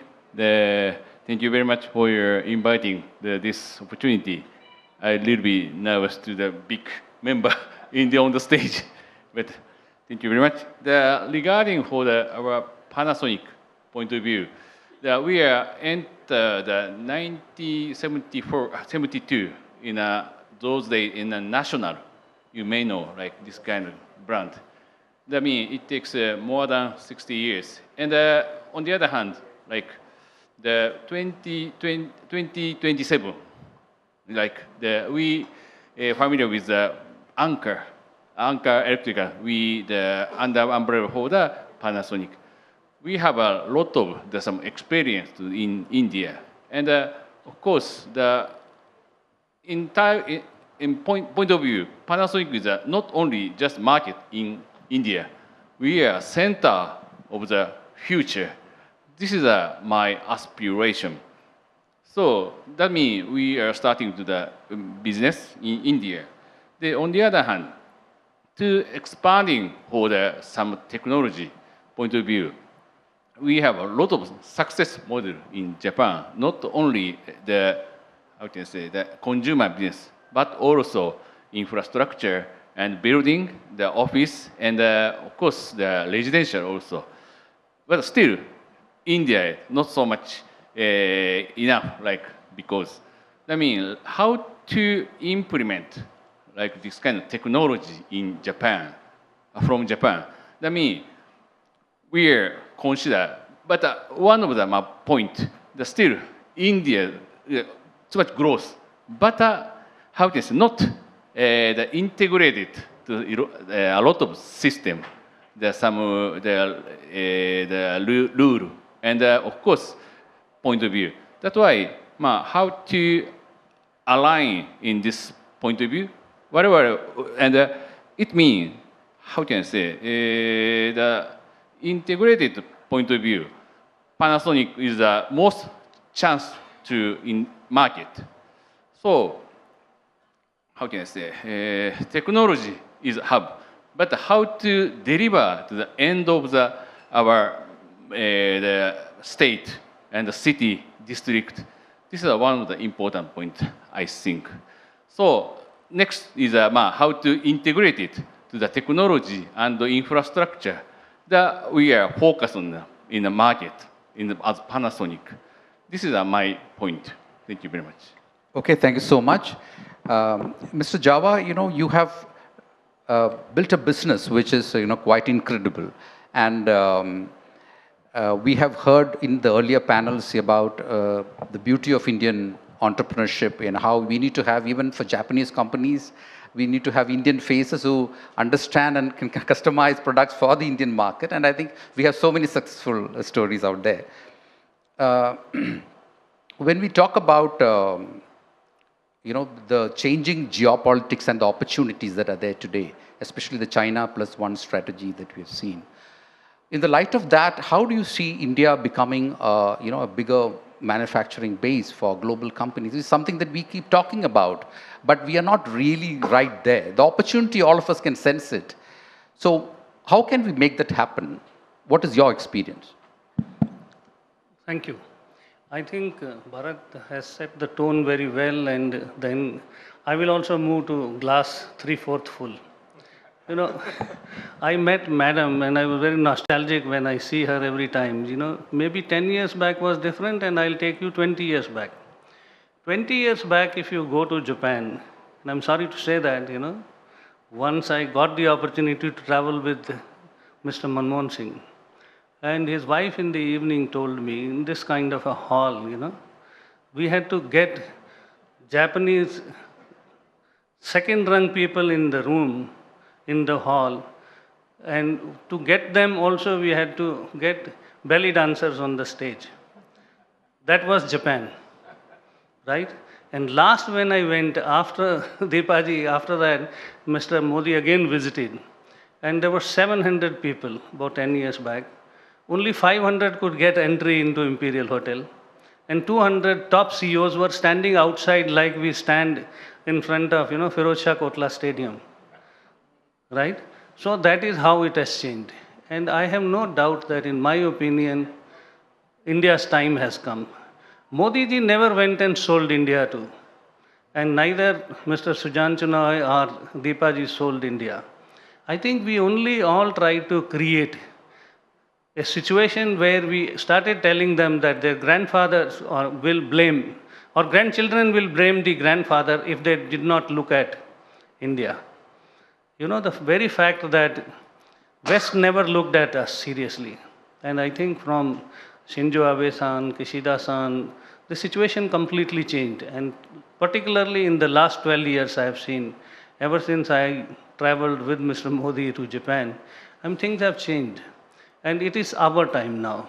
Thank you very much for your inviting this opportunity. I'm a little bit nervous to the big member on the stage, but thank you very much. Regarding for our Panasonic point of view, we are entered the 1972 in those days in a national, you may know, like this kind of brand. That means it takes more than 60 years. And on the other hand, like the 2027, like we familiar with the Anchor Electrical, the under umbrella for the Panasonic. We have a lot of some experience in India, and of course the entire point of view, Panasonic is not only just market in India. We are center of the future. This is my aspiration. So that means we are starting to the business in India. On the other hand, to expanding for some technology point of view, we have a lot of success model in Japan. Not only the consumer business, but also infrastructure and building, the office, and of course the residential also. But still, India not so much enough, because how to implement this kind of technology in Japan, from Japan. That means we are considered, but one of the point, still India too much growth, but how it is not integrated to a lot of system. There's some the rule and of course point of view. That's why how to align in this point of view, whatever, and it means how can I say the integrated point of view. Panasonic is the most chance to in market. So how can I say technology is a hub, but how to deliver to the end of our the state and the city district. This is one of the important points, I think. So next is how to integrate it to the technology and the infrastructure that we are focused on in the market as Panasonic. This is my point. Thank you very much. Okay, thank you so much. Mr. Java, you have built a business which is quite incredible. And we have heard in the earlier panels about the beauty of Indian entrepreneurship and how we need to have, even for Japanese companies, we need to have Indian faces who understand and can customize products for the Indian market. And I think we have so many successful stories out there. When we talk about the changing geopolitics and the opportunities that are there today, especially the China plus one strategy that we have seen. In the light of that, how do you see India becoming a bigger manufacturing base for global companies? This is something that we keep talking about, but we are not really right there. The opportunity, all of us can sense it. So how can we make that happen? What is your experience? Thank you. I think Bharat has set the tone very well, and then I will also move to glass 3/4 full. I met Madam and I was very nostalgic when I see her every time. Maybe 10 years back was different, and I'll take you 20 years back. 20 years back, if you go to Japan, and I'm sorry to say that, once I got the opportunity to travel with Mr. Manmohan Singh, and his wife in the evening told me, in this kind of a hall, we had to get Japanese second-rung people in the room, in the hall, and to get them also, we had to get belly dancers on the stage. That was Japan, right? And last when I went, after Deepaji, after that, Mr. Modi again visited, and there were 700 people, about 10 years back. Only 500 could get entry into Imperial Hotel, and 200 top CEOs were standing outside like we stand in front of, Firoz Shah Kotla Stadium, right? So that is how it has changed. And I have no doubt that, in my opinion, India's time has come. Modi ji never went and sold India to, and neither Mr. Sujan Chunay or Deepa ji sold India. I think we only all try to create a situation where we started telling them that their grandfathers will blame, or grandchildren will blame the grandfather if they did not look at India. The very fact that West never looked at us seriously. And I think from Shinzo Abe-san, Kishida-san, the situation completely changed. And particularly in the last 12 years I have seen, ever since I traveled with Mr. Modi to Japan, things have changed. And it is our time now.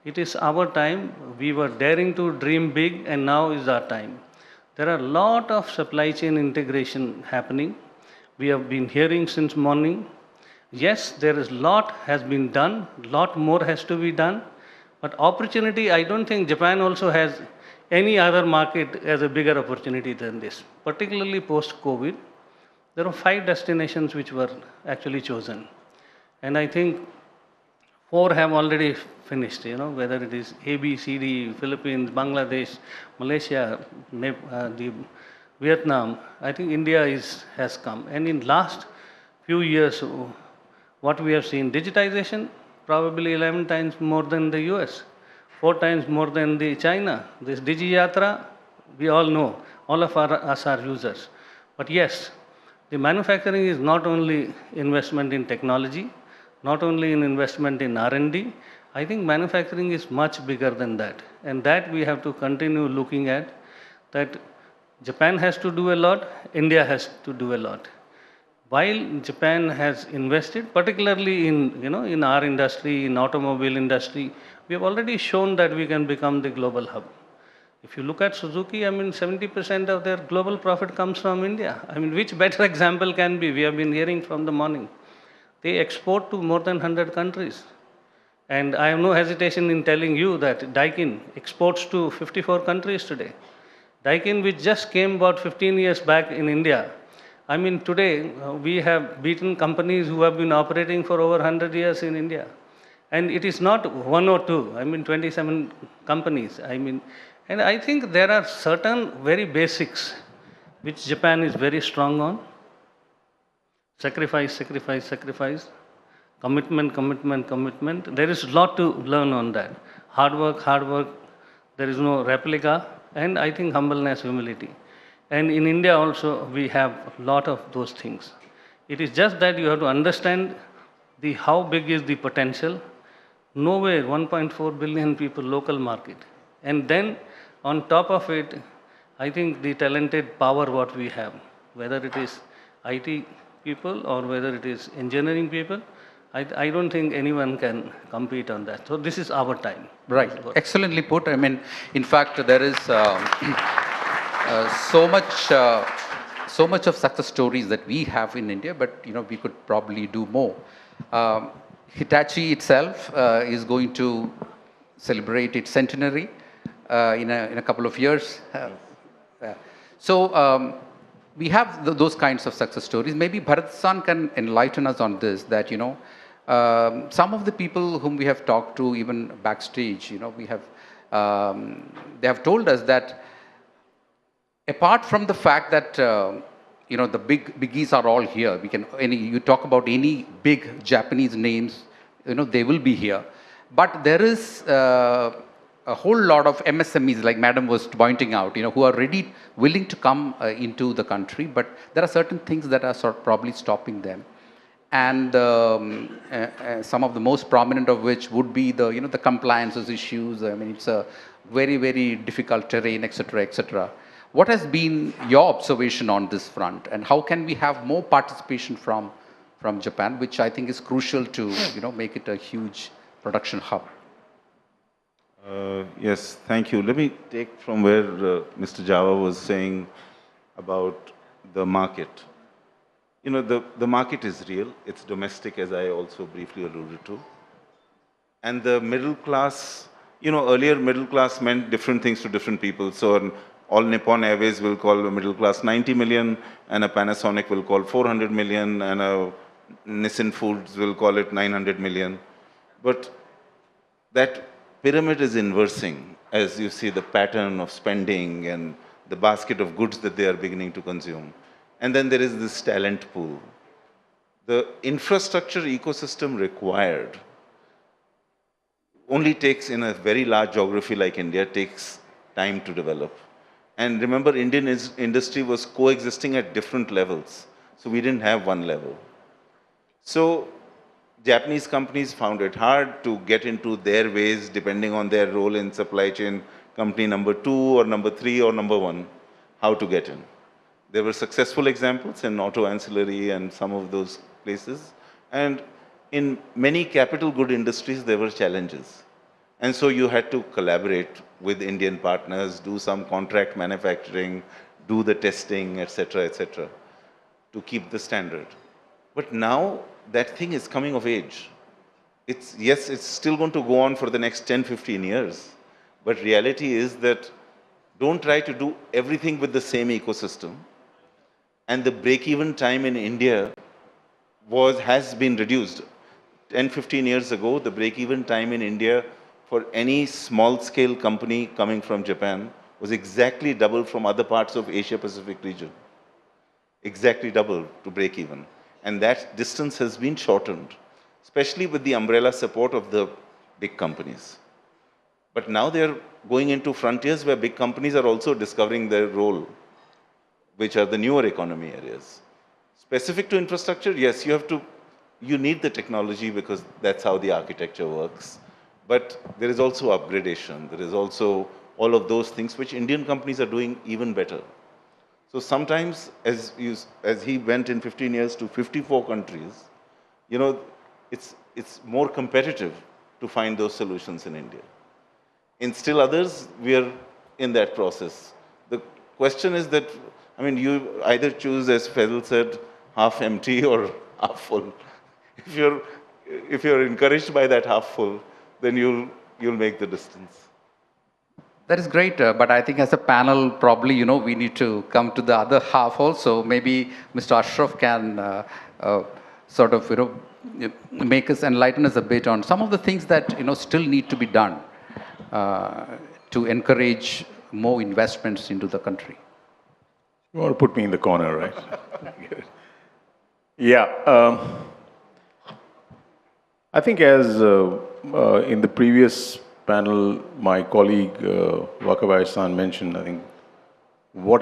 It is our time. We were daring to dream big, and now is our time. There are a lot of supply chain integration happening. We have been hearing since morning. Yes, there is a lot has been done, a lot more has to be done. But opportunity, I don't think Japan also has any other market as a bigger opportunity than this. Particularly post-COVID, there are 5 destinations which were actually chosen. And I think 4 have already finished, whether it is A, B, C, D, Philippines, Bangladesh, Malaysia, Vietnam. I think India has come. And in last few years, what we have seen, digitization, probably 11 times more than the US, 4 times more than the China. This Digi Yatra, we all know, all of us are users. But yes, the manufacturing is not only investment in technology, not only in investment in R&D. I think manufacturing is much bigger than that. And that we have to continue looking at, that Japan has to do a lot, India has to do a lot. While Japan has invested, particularly in our industry, in automobile industry, we have already shown that we can become the global hub. If you look at Suzuki, 70% of their global profit comes from India. Which better example can be? We have been hearing from the morning. They export to more than 100 countries. And I have no hesitation in telling you that Daikin exports to 54 countries today. Daikin, which just came about 15 years back in India, today we have beaten companies who have been operating for over 100 years in India. And it is not 1 or 2, 27 companies. And I think there are certain very basics which Japan is very strong on. Sacrifice, sacrifice, sacrifice. Commitment, commitment, commitment. There is a lot to learn on that. Hard work. There is no replica. And I think humbleness, humility. And in India also, we have a lot of those things. It is just that you have to understand how big is the potential. Nowhere, 1.4 billion people, local market. And then, on top of it, I think the talented power what we have, whether it is IT people or whether it is engineering people, I don't think anyone can compete on that. So this is our time. Right. Excellently put. In fact, there is so much of success stories that we have in India, but we could probably do more. Hitachi itself is going to celebrate its centenary in a couple of years. So we have those kinds of success stories. Maybe Bharat-san can enlighten us on this, that some of the people whom we have talked to, even backstage, they have told us that apart from the fact that the biggies are all here, you talk about any big Japanese names, they will be here. But there is a whole lot of MSMEs, like Madam was pointing out, who are ready, willing to come into the country, but there are certain things that are probably stopping them. And some of the most prominent of which would be the compliances issues. I mean, it's a very, very difficult terrain, etc., etc. What has been your observation on this front, and how can we have more participation from Japan, which I think is crucial to make it a huge production hub? Yes, thank you. Let me take from where Mr. Java was saying about the market. The market is real. It's domestic, as I also briefly alluded to. And the middle class, earlier middle class meant different things to different people. So all Nippon Airways will call the middle class 90 million, and a Panasonic will call 400 million, and a Nissin Foods will call it 900 million. But that pyramid is inversing as you see the pattern of spending and the basket of goods that they are beginning to consume. And then there is this talent pool. The infrastructure ecosystem required only takes, in a very large geography like India, takes time to develop. And remember, Indian industry was coexisting at different levels. So we didn't have one level. So Japanese companies found it hard to get into their ways depending on their role in supply chain, company number 2 or number 3 or number 1, how to get in. There were successful examples in auto ancillary and some of those places. And in many capital good industries, there were challenges. And so you had to collaborate with Indian partners, do some contract manufacturing, do the testing, etc., to keep the standard. But now that thing is coming of age. Yes, it's still going to go on for the next 10, 15 years. But reality is that don't try to do everything with the same ecosystem. And the break-even time in India has been reduced. 10, 15 years ago, the break-even time in India for any small-scale company coming from Japan was exactly double from other parts of Asia-Pacific region. Exactly double to break even. And that distance has been shortened, especially with the umbrella support of the big companies. But now they're going into frontiers where big companies are also discovering their role, which are the newer economy areas. Specific to infrastructure, yes, you need the technology because that's how the architecture works. But there is also upgradation. There is also all of those things which Indian companies are doing even better. So sometimes, as he went in 15 years to 54 countries, it's more competitive to find those solutions in India. In still others, we are in that process. The question is that, you either choose, as Faisal said, half empty or half full. If you're encouraged by that half full, then you'll make the distance. That is great, but I think as a panel, probably, we need to come to the other half also. Maybe Mr. Ashraf can sort of, make us, enlighten us a bit on some of the things that, still need to be done to encourage more investments into the country. You want to put me in the corner, right? Yeah. I think as in the previous panel, my colleague Wakabayashi-san mentioned, I think what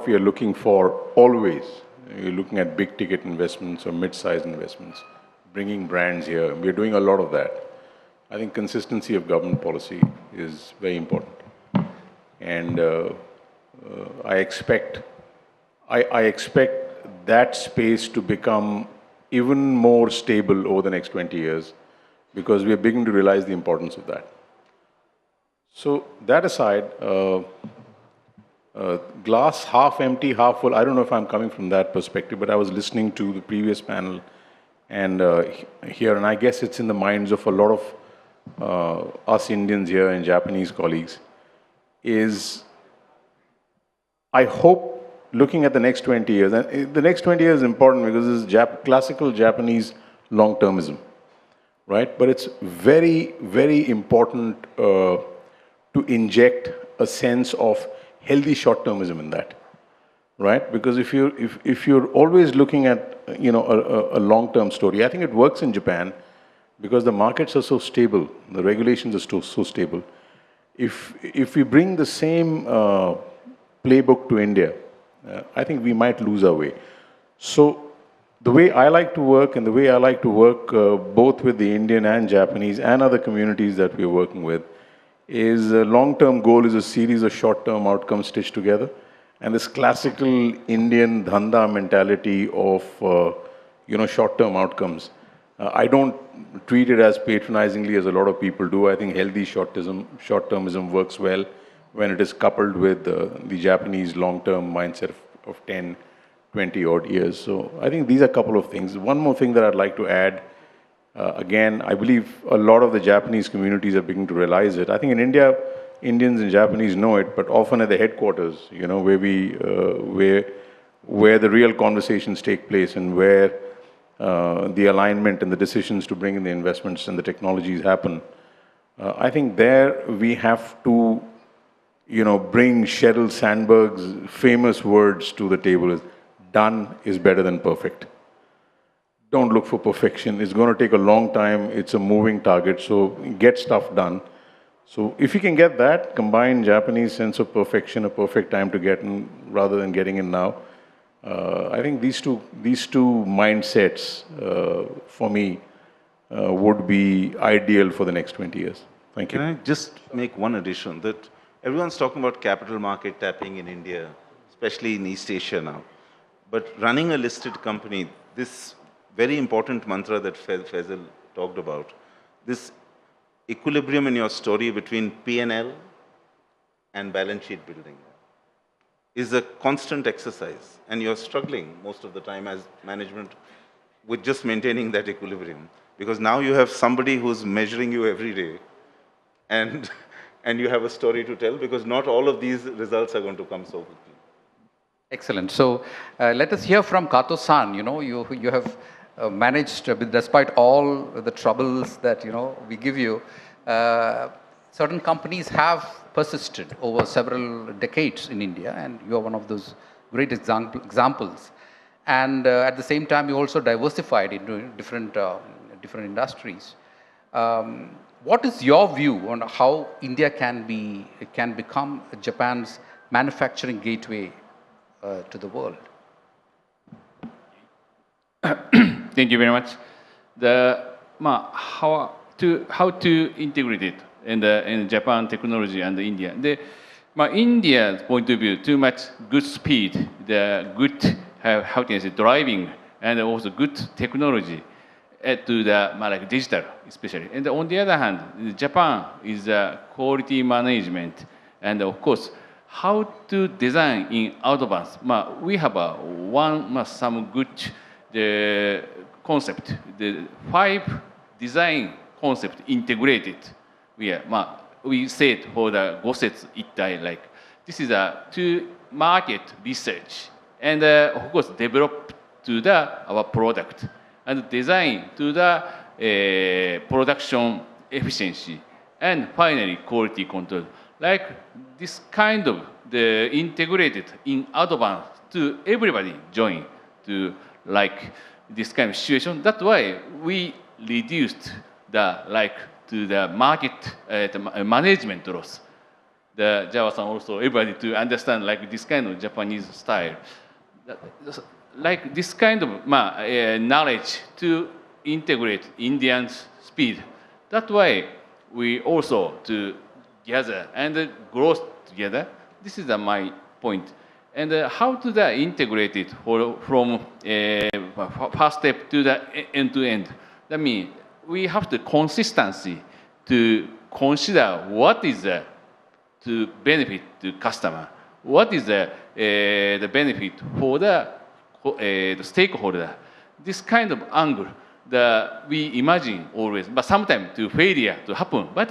we are looking for always, you're looking at big ticket investments or mid-sized investments, bringing brands here. We're doing a lot of that. I think consistency of government policy is very important. And I expect that space to become even more stable over the next 20 years because we are beginning to realize the importance of that. So that aside, glass half empty, half full, I don't know if I'm coming from that perspective, but I was listening to the previous panel and here, and I guess it's in the minds of a lot of us Indians here and Japanese colleagues, is I hope looking at the next 20 years, and the next 20 years is important because this is classical Japanese long-termism, right? But it's very, very important to inject a sense of healthy short-termism in that, right? Because if you're always looking at a long-term story, I think it works in Japan because the markets are so stable, the regulations are so stable, if we bring the same playbook to India, I think we might lose our way. So the way I like to work and the way I like to work both with the Indian and Japanese and other communities that we're working with is a long-term goal is a series of short-term outcomes stitched together. And this classical Indian dhanda mentality of short-term outcomes. I don't treat it as patronizingly as a lot of people do. I think healthy short-termism works well when it is coupled with the Japanese long-term mindset of 10, 20 odd years. So I think these are a couple of things. One more thing that I'd like to add, again, I believe a lot of the Japanese communities are beginning to realize it. I think in India, Indians and Japanese know it, but often at the headquarters, where the real conversations take place and where the alignment and the decisions to bring in the investments and the technologies happen. I think there we have to, bring Sheryl Sandberg's famous words to the table is, done is better than perfect. Don't look for perfection. It's going to take a long time. It's a moving target, so get stuff done. So if you can get that, combine Japanese sense of perfection, a perfect time to get in rather than getting in now, I think these two mindsets, for me, would be ideal for the next 20 years. Thank you. Can I just make one addition? That everyone's talking about capital market tapping in India, especially in East Asia now. But running a listed company, this very important mantra that Faisal talked about, this equilibrium in your story between P&L and balance sheet building is a constant exercise. And you're struggling most of the time as management with just maintaining that equilibrium. Because now you have somebody who's measuring you every day and you have a story to tell, because not all of these results are going to come so quickly. Excellent. So let us hear from Kato-san. You have managed, despite all the troubles that we give you, certain companies have persisted over several decades in India, and you are one of those great examples. And at the same time, you also diversified into different industries. What is your view on how India can become Japan's manufacturing gateway to the world? Thank you very much. How to integrate it in Japan technology and India. India's point of view, too much good speed, the good driving, and also good technology to the like digital, especially. And on the other hand, Japan is quality management, and of course, how to design in advance. We have some good concept, the 5 design concept integrated. We said for the Gosetsu Ittai, like this is to market research and of course develop to our product and design to the production efficiency and finally quality control. Like this kind of the integrated in advance to everybody join to like this kind of situation. That's why we reduced to the market management loss. The Java-san also everybody to understand like this kind of Japanese style. Like this kind of knowledge to integrate Indians' speed. That's why we also to gather and grow together. This is my point. And how to integrate it from first step to the end-to-end. That means we have the consistency to consider what is to benefit the customer, what is the benefit for the stakeholder. This kind of angle that we imagine always, but sometimes to failure to happen, but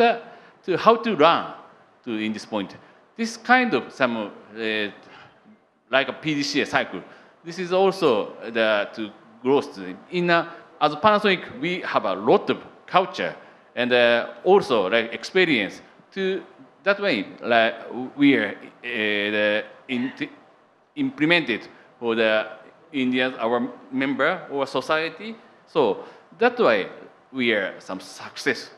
to how to run in this point. This kind of some like a PDCA cycle. This is also to growth. As Panasonic, we have a lot of culture and also like experience to that way like we are implemented for the Indians, our member or society. So that way we are some success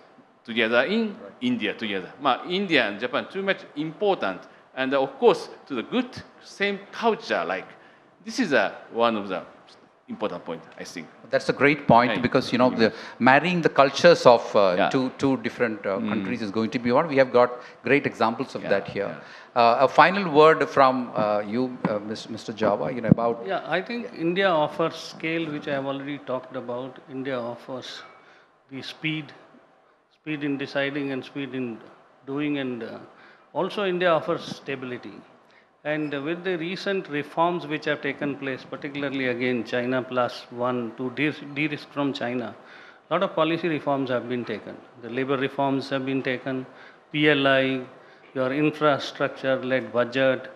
together in India together. India and Japan too much important, and of course to the good same culture. Like this is one of the important point, I think. That's a great point because marrying the cultures of two different countries is going to be one. We have got great examples of that here. A final word from you, Mr. Java, about. Yeah, I think India offers scale, which I have already talked about. India offers the speed in deciding and speed in doing, and also India offers stability. And with the recent reforms which have taken place, particularly again China +1 to de-risk from China, a lot of policy reforms have been taken. The labor reforms have been taken, PLI, your infrastructure-led budget,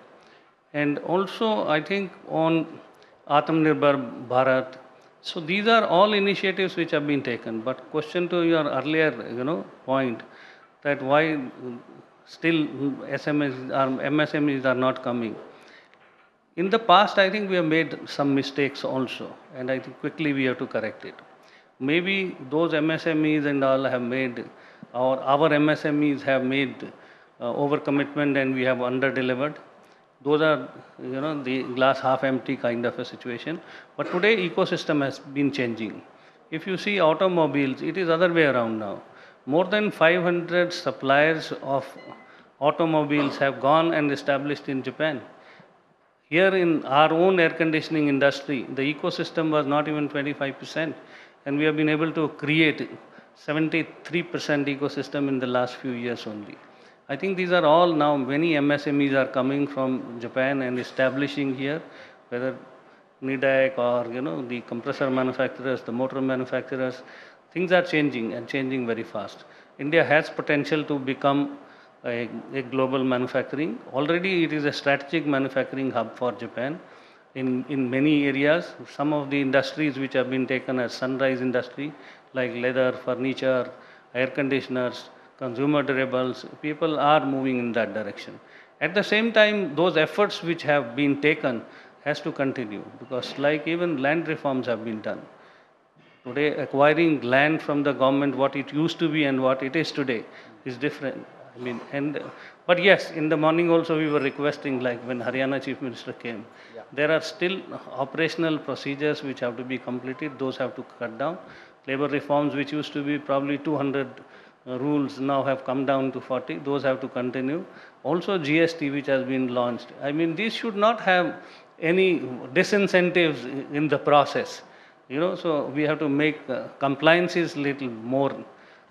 and also I think on Atmanirbhar Bharat. So these are all initiatives which have been taken. But question to your earlier point, that why still MSMEs are not coming. In the past, I think we have made some mistakes also, and I think quickly we have to correct it. Maybe those MSMEs and all have made, or our MSMEs have made overcommitment and we have under-delivered. Those are, the glass half empty kind of a situation. But today, ecosystem has been changing. If you see automobiles, it is other way around now. More than 500 suppliers of automobiles have gone and established in Japan. Here in our own air conditioning industry, the ecosystem was not even 25%, and we have been able to create 73% ecosystem in the last few years only. I think these are all now, many MSMEs are coming from Japan and establishing here, whether Nidec or the compressor manufacturers, the motor manufacturers. Things are changing and changing very fast. India has potential to become a global manufacturing. Already it is a strategic manufacturing hub for Japan in many areas. Some of the industries which have been taken as sunrise industry, like leather, furniture, air conditioners, consumer durables, people are moving in that direction. At the same time, those efforts which have been taken has to continue, because like even land reforms have been done. Today, acquiring land from the government, what it used to be and what it is today, is different. But yes, in the morning also we were requesting, like when Haryana Chief Minister came, there are still operational procedures which have to be completed. Those have to cut down. Labor reforms, which used to be probably 200 rules, now have come down to 40. Those have to continue. Also GST, which has been launched. These should not have any disincentives in the process. So we have to make compliances little more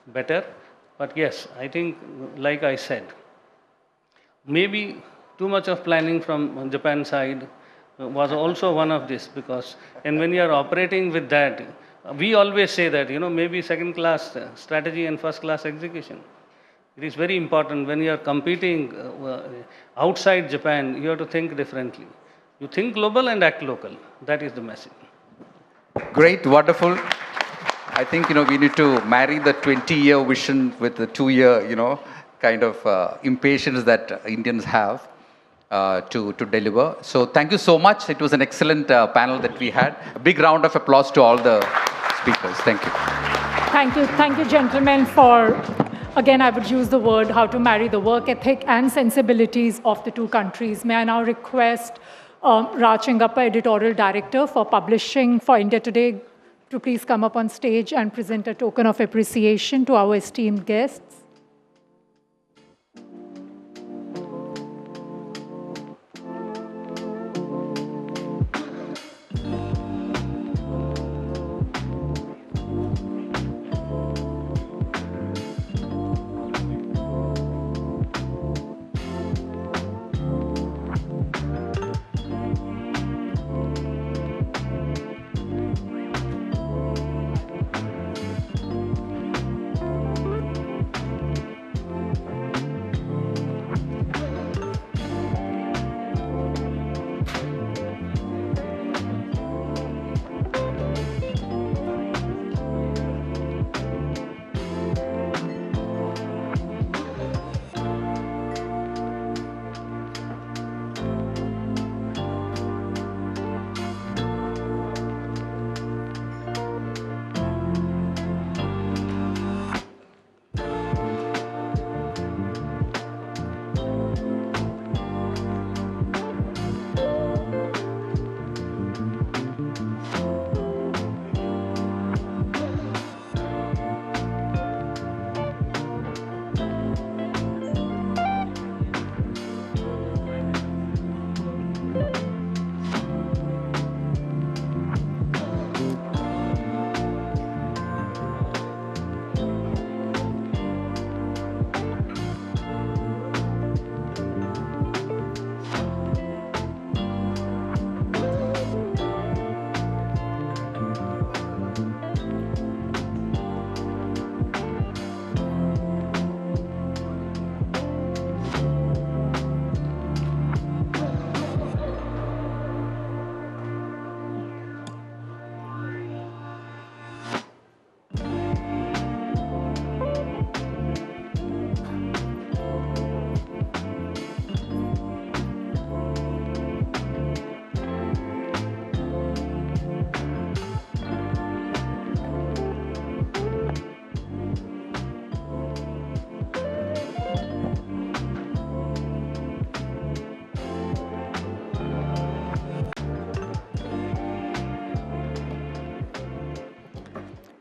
better. But yes, I think, like I said, maybe too much of planning from Japan side was also one of this, because, and when you are operating with that, we always say that, maybe second class strategy and first class execution. It is very important when you are competing outside Japan, you have to think differently. You think global and act local. That is the message. Great, wonderful. I think, we need to marry the 20-year vision with the 2-year, kind of impatience that Indians have to deliver. So thank you so much. It was an excellent panel that we had. A big round of applause to all the speakers. Thank you. Thank you, gentlemen, for, again, I would use the word, how to marry the work ethic and sensibilities of the two countries. May I now request Raj Chingappa, Editorial Director for Publishing for India Today, to please come up on stage and present a token of appreciation to our esteemed guests.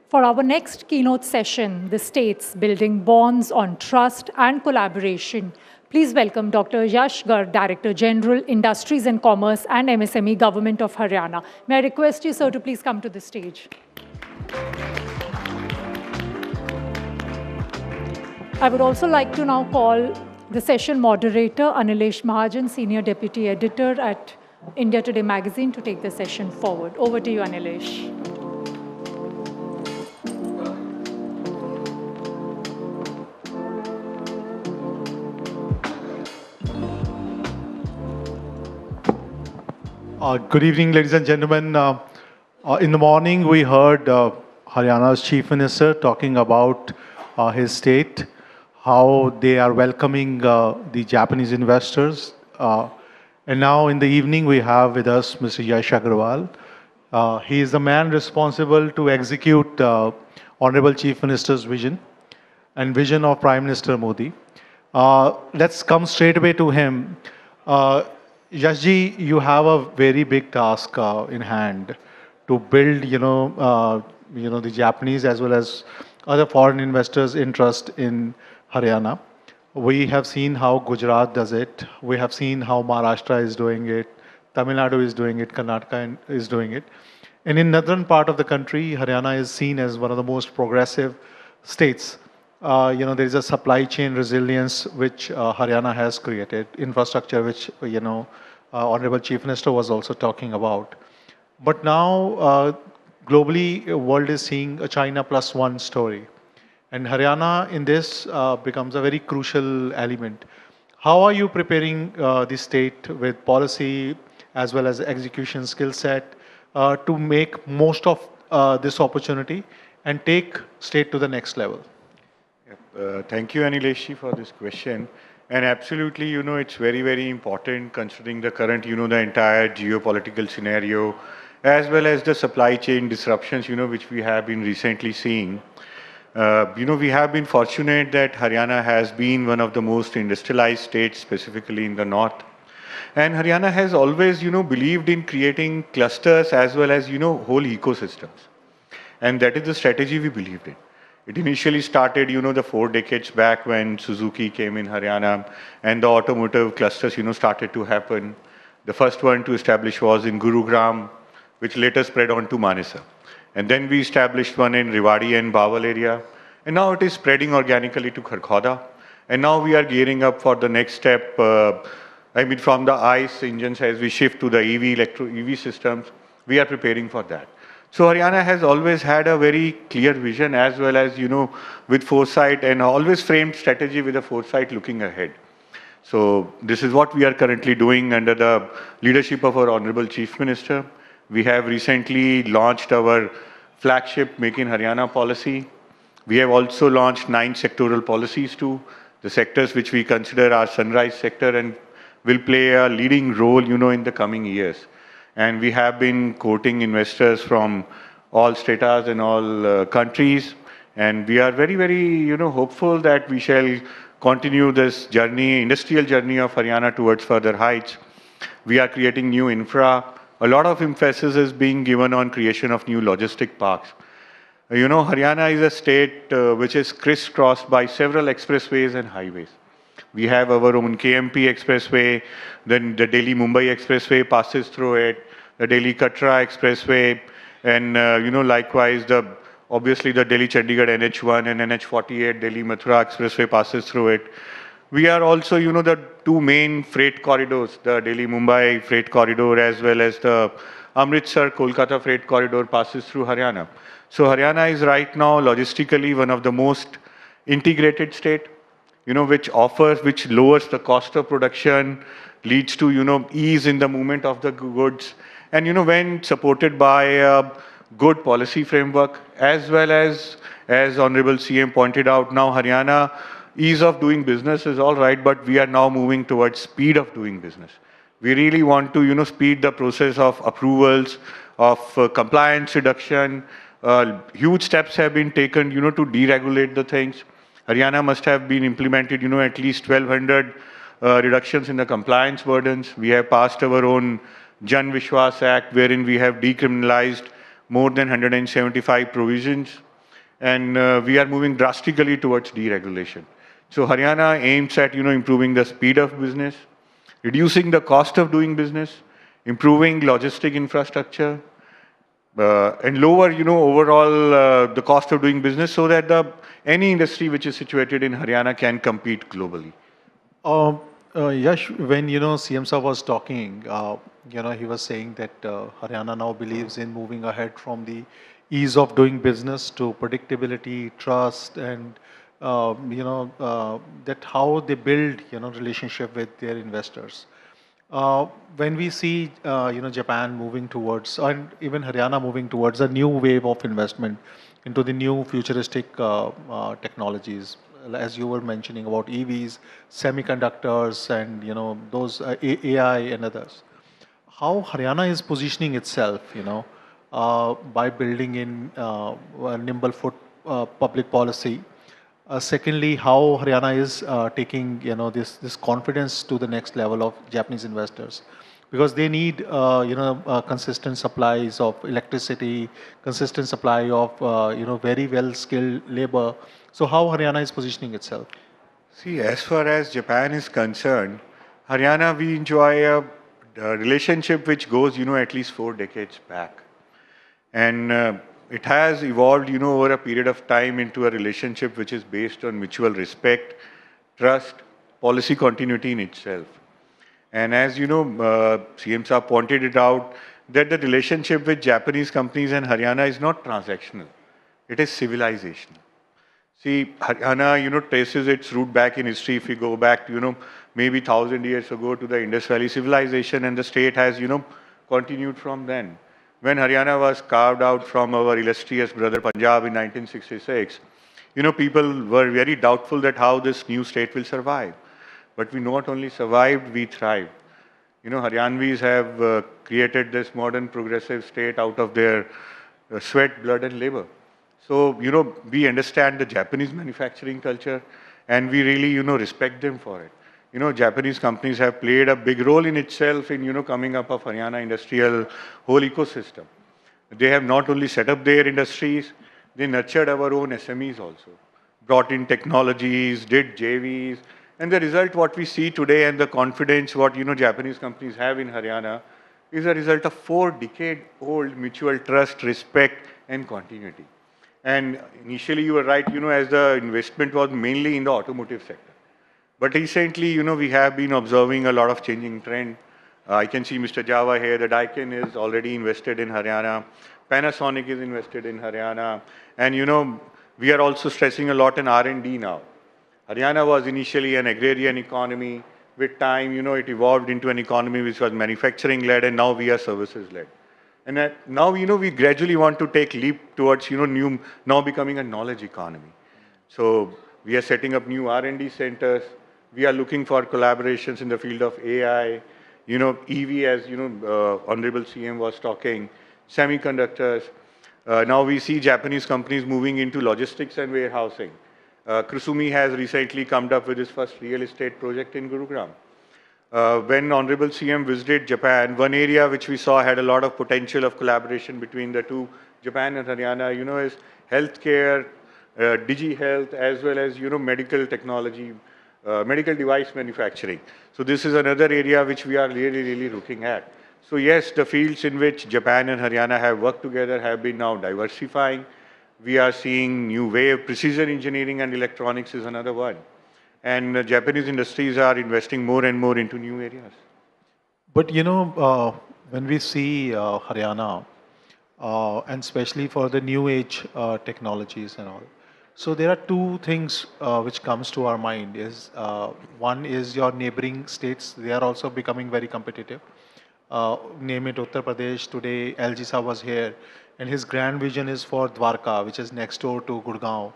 For our next keynote session, the states building bonds on trust and collaboration, please welcome Dr. Yash Garg, Director General, Industries and Commerce and MSME, Government of Haryana. May I request you, sir, to please come to the stage. I would also like to now call the session moderator, Anilesh Mahajan, Senior Deputy Editor at India Today magazine, to take the session forward. Over to you, Anilesh. Good evening, ladies and gentlemen. In the morning, we heard Haryana's Chief Minister talking about his state, how they are welcoming the Japanese investors. And now in the evening, we have with us Mr. Yash Agarwal. He is the man responsible to execute Honorable Chief Minister's vision and vision of Prime Minister Modi. Let's come straight away to him. Yashji, you have a very big task in hand to build, the Japanese as well as other foreign investors' interest in Haryana. We have seen how Gujarat does it. We have seen how Maharashtra is doing it. Tamil Nadu is doing it. Karnataka is doing it. And in northern part of the country, Haryana is seen as one of the most progressive states. There is a supply chain resilience which Haryana has created, infrastructure which, Honorable Chief Minister was also talking about. But now, globally, the world is seeing a China plus one story. And Haryana in this becomes a very crucial element. How are you preparing the state with policy as well as execution skill set to make most of this opportunity and take state to the next level? Thank you, Anilesh, for this question. And absolutely, it's very, very important considering the current, the entire geopolitical scenario, as well as the supply chain disruptions, which we have been recently seeing. We have been fortunate that Haryana has been one of the most industrialized states, specifically in the north. And Haryana has always, believed in creating clusters as well as, whole ecosystems. And that is the strategy we believed in. It initially started, the 4 decades back when Suzuki came in Haryana and the automotive clusters, started to happen. The first one to establish was in Gurugram, which later spread on to Manisa. And then we established one in Rewari and Bawal area. And now it is spreading organically to Kharkhoda. And now we are gearing up for the next step, from the ICE engines as we shift to the EV systems, we are preparing for that. So Haryana has always had a very clear vision as well as, with foresight and always framed strategy with a foresight looking ahead. So this is what we are currently doing under the leadership of our Honorable Chief Minister. We have recently launched our flagship Make in Haryana policy. We have also launched 9 sectoral policies too, the sectors which we consider our sunrise sector and will play a leading role, in the coming years. And we have been courting investors from all status and all countries. And we are very, very, hopeful that we shall continue this journey, industrial journey of Haryana towards further heights. We are creating new infra. A lot of emphasis is being given on creation of new logistic parks. Haryana is a state which is crisscrossed by several expressways and highways. We have our own KMP expressway, then the Delhi-Mumbai expressway passes through it, the Delhi-Katra expressway, and likewise obviously the Delhi-Chandigarh NH1 and NH48 Delhi-Mathura expressway passes through it. We are also, the 2 main freight corridors, the Delhi-Mumbai freight corridor as well as the Amritsar-Kolkata freight corridor passes through Haryana. So Haryana is right now logistically one of the most integrated state, which lowers the cost of production, leads to, ease in the movement of the goods. And, when supported by a good policy framework, as well as Honorable CM pointed out, now Haryana, ease of doing business is all right, but we are now moving towards speed of doing business. We really want to, speed the process of approvals, of compliance reduction. Huge steps have been taken, to deregulate the things. Haryana must have been implemented, at least 1,200 reductions in the compliance burdens. We have passed our own Jan Vishwas Act, wherein we have decriminalized more than 175 provisions. and we are moving drastically towards deregulation. So Haryana aims at, improving the speed of business, reducing the cost of doing business, improving logistic infrastructure, and lower, overall the cost of doing business so that any industry which is situated in Haryana can compete globally. Yash, when CM Saab was talking, he was saying that Haryana now believes in moving ahead from the ease of doing business to predictability, trust, and that how they build relationship with their investors. When we see Japan moving towards, and even Haryana moving towards a new wave of investment into the new futuristic technologies, as you were mentioning about EVs, semiconductors, and those AI and others. How Haryana is positioning itself, by building in a nimble foot public policy. Secondly, how Haryana is taking this confidence to the next level of Japanese investors, because they need consistent supplies of electricity, consistent supply of very well skilled labor. So how Haryana is positioning itself? See, as far as Japan is concerned, Haryana, we enjoy a relationship which goes at least 4 decades back, and it has evolved over a period of time into a relationship which is based on mutual respect, trust, policy continuity in itself. And as CM Saab pointed it out, that the relationship with Japanese companies and Haryana is not transactional. It is civilizational. See, Haryana, traces its root back in history. If we go back, maybe 1,000 years ago to the Indus Valley civilization, and the state has, continued from then. When Haryana was carved out from our illustrious brother Punjab in 1966, people were very doubtful that how this new state will survive. But we not only survived, we thrived. Haryanvis have created this modern progressive state out of their sweat, blood, and labor. So, we understand the Japanese manufacturing culture, and we really, respect them for it. Japanese companies have played a big role in itself in, coming up of Haryana industrial whole ecosystem. They have not only set up their industries, they nurtured our own SMEs also, brought in technologies, did JVs, and the result what we see today and the confidence what, Japanese companies have in Haryana is a result of 4-decade-old mutual trust, respect, and continuity. And initially you were right, as the investment was mainly in the automotive sector. But recently, we have been observing a lot of changing trend. I can see Mr. Java here, that Daikin is already invested in Haryana. Panasonic is invested in Haryana. And, we are also stressing a lot in R&D now. Haryana was initially an agrarian economy. With time, it evolved into an economy which was manufacturing-led, and now we are services-led. And now, we gradually want to take leap towards, now becoming a knowledge economy. So we are setting up new R&D centers. We are looking for collaborations in the field of AI, EV, as Honorable CM was talking, semiconductors. Now we see Japanese companies moving into logistics and warehousing. Kusumi has recently come up with his first real estate project in Gurugram. When Honorable CM visited Japan, one area which we saw had a lot of potential of collaboration between the two, Japan and Haryana, is healthcare, digi-health, as well as, medical technology, medical device manufacturing. So this is another area which we are really, really looking at. So yes, the fields in which Japan and Haryana have worked together have been now diversifying. We are seeing new wave, precision engineering and electronics is another one. And Japanese industries are investing more and more into new areas. But when we see Haryana, and especially for the new age technologies and all, so there are two things which comes to our mind. Is one is your neighboring states; they are also becoming very competitive. Name it Uttar Pradesh. Today, LG Saab was here, and his grand vision is for Dwarka, which is next door to Gurgaon,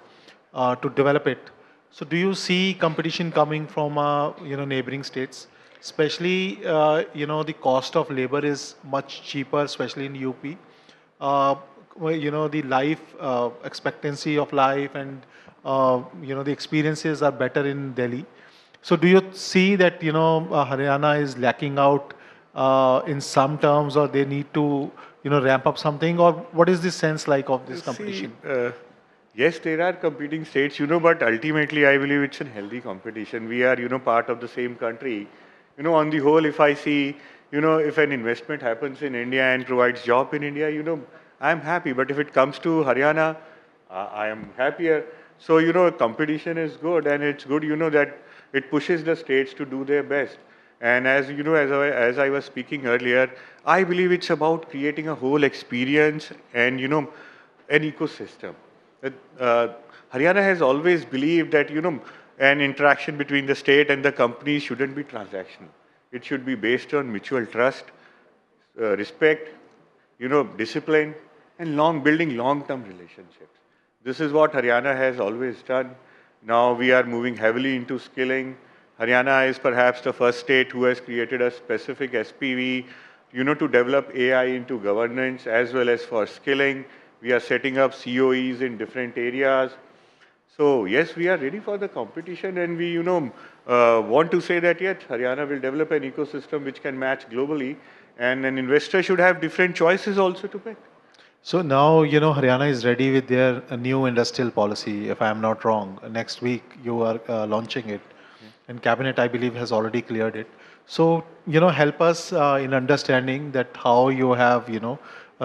to develop it. So do you see competition coming from neighboring states? Especially, the cost of labor is much cheaper, especially in UP. The life expectancy of life and the experiences are better in Delhi. So do you see that Haryana is lacking out in some terms, or they need to ramp up something, or what is the sense like of this competition? Yes, there are competing states, but ultimately I believe it's a healthy competition. We are, part of the same country. On the whole, if I see, if an investment happens in India and provides job in India, I'm happy. But if it comes to Haryana, I am happier. So, competition is good, and it's good, that it pushes the states to do their best. And as you know, as I was speaking earlier, I believe it's about creating a whole experience and, an ecosystem. Uh, Haryana has always believed that, an interaction between the state and the company shouldn't be transactional. It should be based on mutual trust, respect, discipline, and building long-term relationships. This is what Haryana has always done. Now we are moving heavily into skilling. Haryana is perhaps the first state who has created a specific SPV, to develop AI into governance as well as for skilling. We are setting up COEs in different areas. So yes, we are ready for the competition, and we, want to say that yes, Haryana will develop an ecosystem which can match globally, and an investor should have different choices also to pick. So now, Haryana is ready with their new industrial policy, if I am not wrong. Next week, you are launching it. And Cabinet, I believe, has already cleared it. So, help us in understanding that how you have,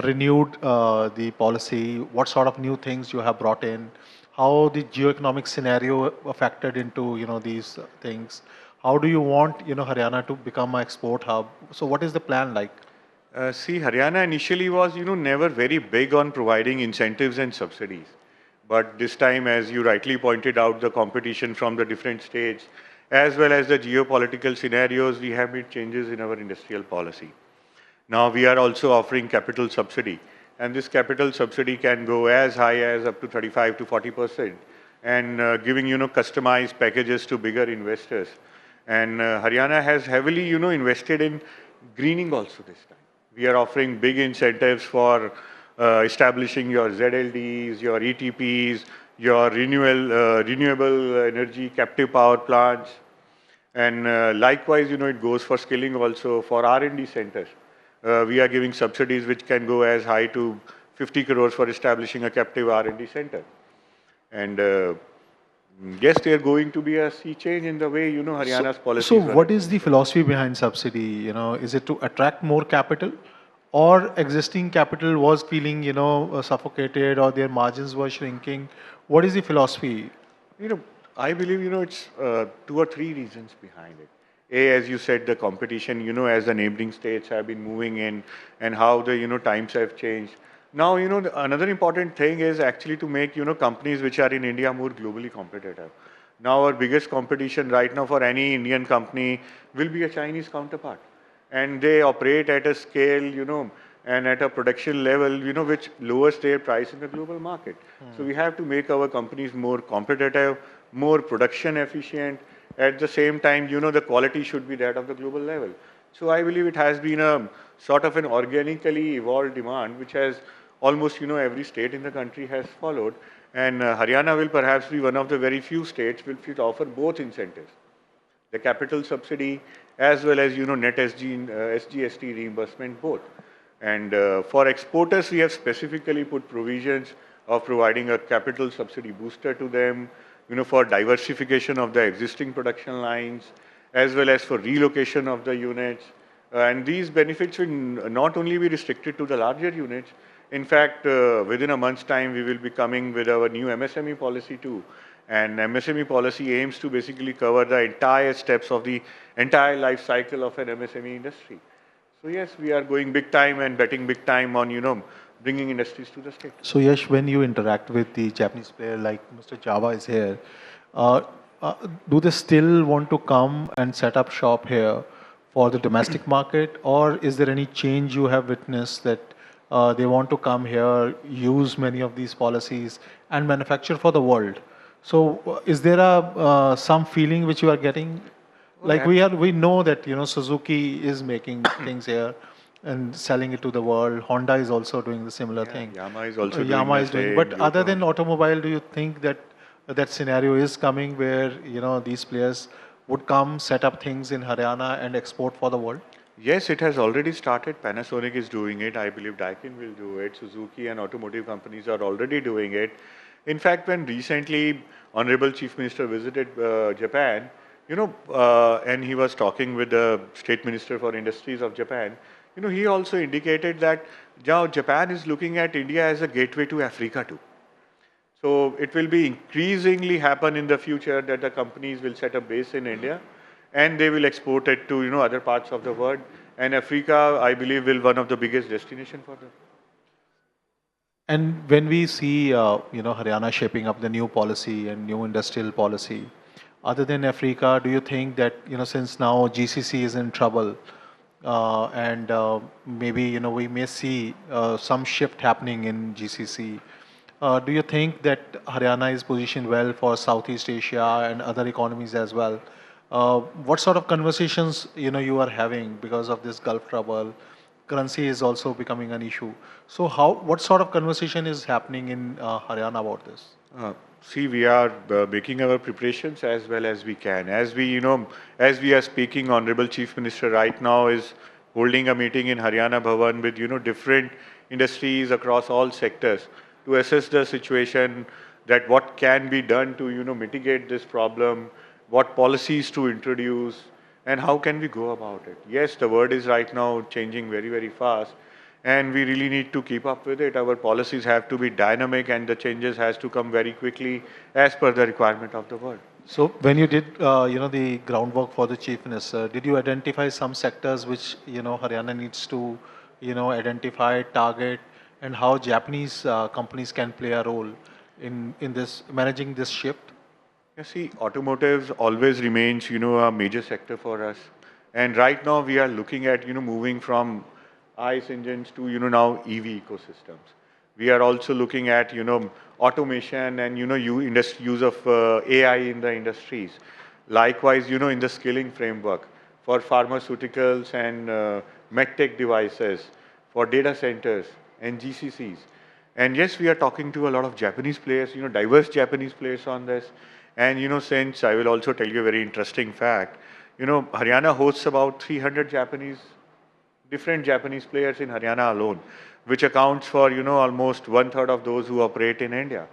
renewed the policy, what sort of new things you have brought in, how the geoeconomic scenario factored into, these things. How do you want, Haryana to become an export hub? So what is the plan like? See, Haryana initially was, never very big on providing incentives and subsidies. But this time, as you rightly pointed out, the competition from the different states, as well as the geopolitical scenarios, we have made changes in our industrial policy. Now we are also offering capital subsidy. And this capital subsidy can go as high as up to 35 to 40%, and giving, customized packages to bigger investors. And Haryana has heavily, invested in greening also this time. We are offering big incentives for establishing your ZLDs, your ETPs, your renewable energy captive power plants. And likewise, it goes for skilling also for R&D centers. We are giving subsidies which can go as high to 50 crores for establishing a captive R&D center. And yes, there going to be a sea change in the way, Haryana's policies. So what is the philosophy behind subsidy? Is it to attract more capital, or existing capital was feeling, suffocated, or their margins were shrinking? What is the philosophy? I believe, it's 2 or 3 reasons behind it. A, as you said, the competition, as the neighboring states have been moving in, and how the, times have changed. Now, another important thing is actually to make, companies which are in India more globally competitive. Now, our biggest competition right now for any Indian company will be a Chinese counterpart. And they operate at a scale, and at a production level, which lowers their price in the global market. So we have to make our companies more competitive, more production efficient. At the same time, the quality should be that of the global level. So I believe it has been a sort of an organically evolved demand, which has almost, every state in the country has followed. And Haryana will perhaps be one of the very few states which offer both incentives, the capital subsidy as well as, net SGST reimbursement both. And for exporters, we have specifically put provisions of providing a capital subsidy booster to them, for diversification of the existing production lines, as well as for relocation of the units. And these benefits will not only be restricted to the larger units. In fact, within a month's time, we will be coming with our new MSME policy too. And MSME policy aims to basically cover the entire steps of the entire life cycle of an MSME industry. So yes, we are going big time and betting big time on, bringing industries to the state. So Yash, when you interact with the Japanese player like Mr. Java is here, do they still want to come and set up shop here for the domestic market, or is there any change you have witnessed that they want to come here, use many of these policies and manufacture for the world? So is there some feeling which you are getting? Like we know that, Suzuki is making things here and selling it to the world. Honda is also doing the similar thing. Yamaha is also doing. But other than automobile, do you think that that scenario is coming where, these players would come, set up things in Haryana and export for the world? Yes, it has already started. Panasonic is doing it. I believe Daikin will do it. Suzuki and automotive companies are already doing it. In fact, when recently Honorable Chief Minister visited Japan, and he was talking with the State Minister for Industries of Japan, he also indicated that now Japan is looking at India as a gateway to Africa too. So it will be increasingly happen in the future that the companies will set a base in India and they will export it to other parts of the world. And Africa, I believe, will one of the biggest destination for them. And when we see, Haryana shaping up the new policy and new industrial policy, other than Africa, do you think that, since now GCC is in trouble, and maybe, we may see some shift happening in GCC, do you think that Haryana is positioned well for Southeast Asia and other economies as well? What sort of conversations, you are having because of this Gulf trouble? Currency is also becoming an issue. So what sort of conversation is happening in Haryana about this? See, we are making our preparations as well as we can. As we are speaking, Honorable Chief Minister right now is holding a meeting in Haryana Bhavan with, different industries across all sectors to assess the situation, that what can be done to, mitigate this problem, what policies to introduce, and how can we go about it. Yes, the world is right now changing very, very fast, and we really need to keep up with it. Our policies have to be dynamic, and the changes has to come very quickly as per the requirement of the world. So when you did, the groundwork for the Chief Minister, did you identify some sectors which, Haryana needs to, identify, target, and how Japanese companies can play a role in this, managing this shift? You see, automotives always remains, a major sector for us. And right now we are looking at, moving from ICE engines to, now EV ecosystems. We are also looking at, automation and, use of AI in the industries. Likewise, in the skilling framework for pharmaceuticals and medtech devices, for data centers and GCCs. And yes, we are talking to a lot of Japanese players, diverse Japanese players on this. And, since I will also tell you a very interesting fact, Haryana hosts about 300 different Japanese players in Haryana alone, which accounts for, almost 1/3 of those who operate in India.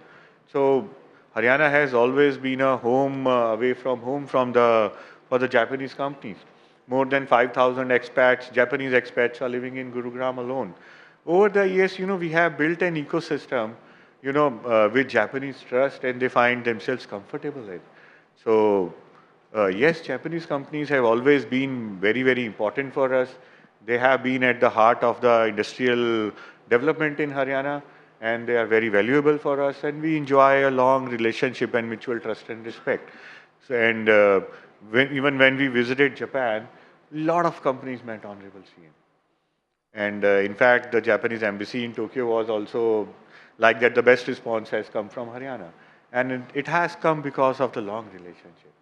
So Haryana has always been a home away from home for the Japanese companies. More than 5,000 expats, Japanese expats are living in Gurugram alone. Over the years, we have built an ecosystem with Japanese trust, and they find themselves comfortable in. So, yes, Japanese companies have always been very, very important for us. They have been at the heart of the industrial development in Haryana, and they are very valuable for us, and we enjoy a long relationship and mutual trust and respect. So, and even when we visited Japan, a lot of companies met Honorable CM. And in fact, the Japanese embassy in Tokyo was also like that. The best response has come from Haryana. And it has come because of the long relationship.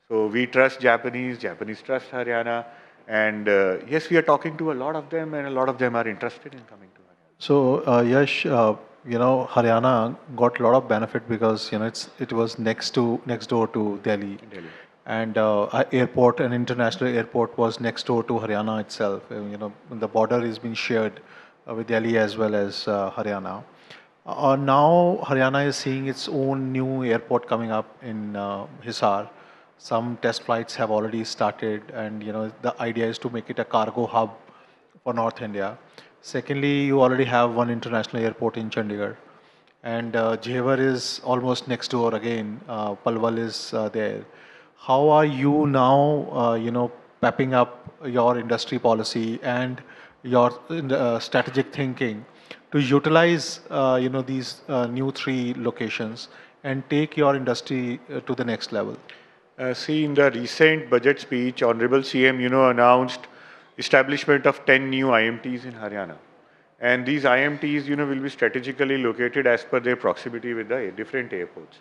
So we trust Japanese trust Haryana. And yes, we are talking to a lot of them, and a lot of them are interested in coming to Haryana. So Yash, Haryana got a lot of benefit because, it was next door to Delhi. And airport, an international airport was next door to Haryana itself. The border is being shared with Delhi as well as Haryana. Now Haryana is seeing its own new airport coming up in Hisar. Some test flights have already started, and the idea is to make it a cargo hub for North India. Secondly, you already have one international airport in Chandigarh, and Jewar is almost next door again. Palwal is there. How are you now, pepping up your industry policy and your strategic thinking to utilize, these new 3 locations and take your industry to the next level? See, in the recent budget speech, Honorable CM, announced establishment of 10 new IMTs in Haryana. And these IMTs, will be strategically located as per their proximity with the different airports.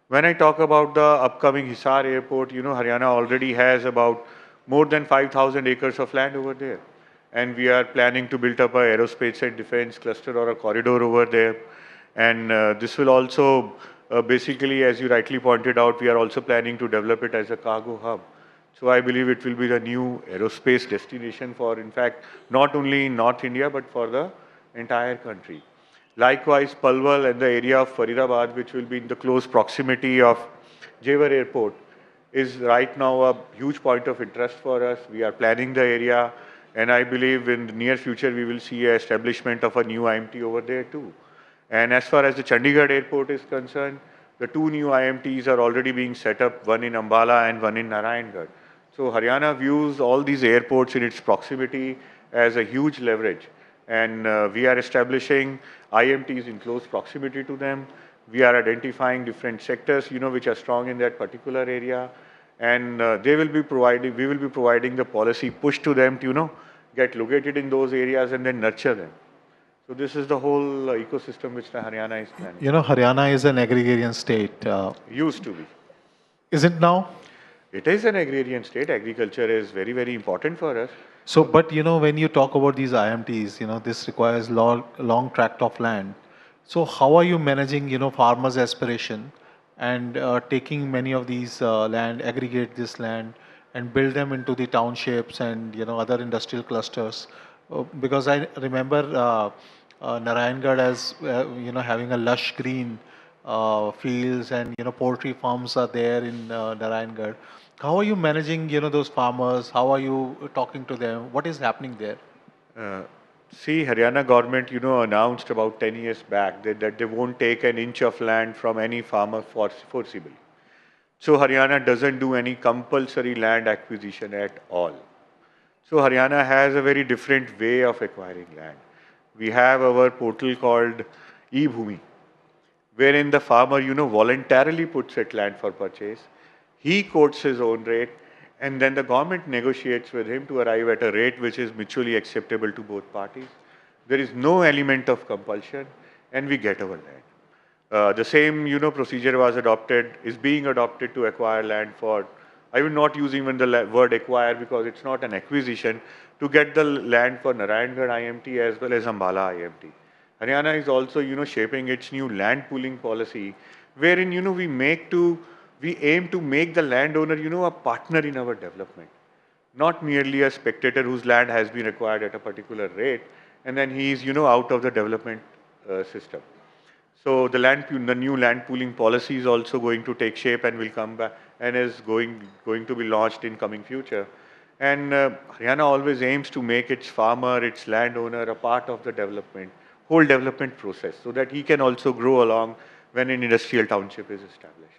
When I talk about the upcoming Hisar airport, Haryana already has about more than 5,000 acres of land over there. And we are planning to build up a aerospace and defense cluster or a corridor over there. And this will also, basically, as you rightly pointed out, we are also planning to develop it as a cargo hub. So I believe it will be the new aerospace destination for, in fact, not only in North India, but for the entire country. Likewise, Palwal and the area of Faridabad, which will be in the close proximity of Jewar Airport, is right now a huge point of interest for us. We are planning the area, and I believe in the near future we will see a establishment of a new IMT over there too. And as far as the Chandigarh airport is concerned, the two new IMTs are already being set up, one in Ambala and one in Narayangarh. So Haryana views all these airports in its proximity as a huge leverage. And we are establishing IMTs in close proximity to them. We are identifying different sectors, which are strong in that particular area. And we will be providing the policy push to them to, get located in those areas and then nurture them. So this is the whole ecosystem which the Haryana is planning. Haryana is an agrarian state. Used to be. Is it now? It is an agrarian state. Agriculture is very, very important for us. So, but when you talk about these IMTs, this requires long tract of land. So how are you managing, farmers' aspiration and taking many of these land, aggregate this land and build them into the townships and, other industrial clusters? Because I remember Narayangarh as, having a lush green fields and, poultry farms are there in Narayangarh. How are you managing, those farmers? How are you talking to them? What is happening there? See, Haryana government, announced about 10 years back that they won't take an inch of land from any farmer forcibly. So Haryana doesn't do any compulsory land acquisition at all. So Haryana has a very different way of acquiring land. We have our portal called eBhumi, wherein the farmer, voluntarily puts that land for purchase. He quotes his own rate, and then the government negotiates with him to arrive at a rate which is mutually acceptable to both parties. There is no element of compulsion, and we get our land. The same, procedure is being adopted to acquire land for, I will not use even the word acquire because it's not an acquisition, to get the land for Narayangarh IMT as well as Ambala IMT. Haryana is also, shaping its new land pooling policy, wherein, we aim to make the landowner, a partner in our development, not merely a spectator whose land has been acquired at a particular rate, and then he is, out of the development system. So the new land pooling policy is also going to take shape and will come back and is going to be launched in coming future. And Haryana always aims to make its farmer, its landowner a part of the whole development process, so that he can also grow along when an industrial township is established.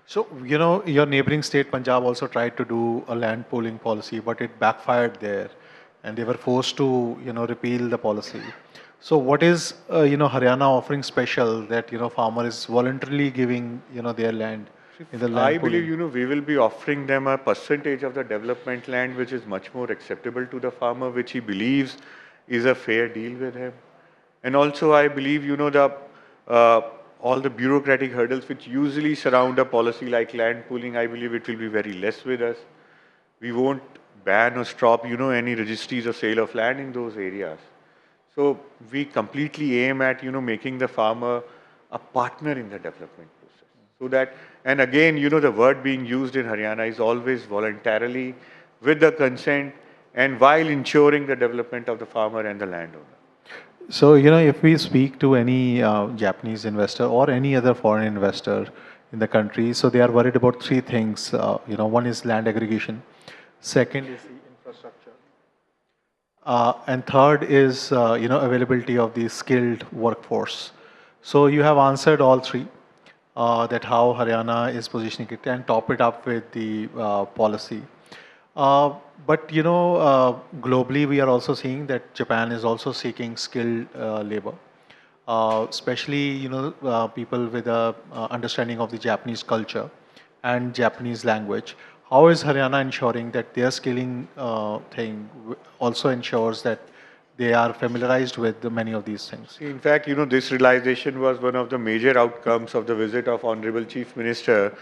So, your neighboring state, Punjab, also tried to do a land pooling policy, but it backfired there and they were forced to, repeal the policy. So what is, Haryana offering special that, farmer is voluntarily giving, their land in the land I pooling? believe, we will be offering them a percentage of the development land which is much more acceptable to the farmer, which he believes is a fair deal with him. And also, I believe, all the bureaucratic hurdles which usually surround a policy like land pooling, I believe it will be very less with us. We won't ban or stop, any registries of sale of land in those areas. So we completely aim at, making the farmer a partner in the development process. So that, and again, the word being used in Haryana is always voluntarily, with the consent, and while ensuring the development of the farmer and the landowner. So, if we speak to any Japanese investor or any other foreign investor in the country, so they are worried about three things. One is land aggregation. Second is the infrastructure. And third is, availability of the skilled workforce. So you have answered all three, that how Haryana is positioning it, and top it up with the policy. But globally we are also seeing that Japan is also seeking skilled labor, especially people with a understanding of the Japanese culture and Japanese language. How is Haryana ensuring that their skilling thing also ensures that they are familiarized with many of these things? In fact, this realization was one of the major outcomes of the visit of Honorable Chief Minister,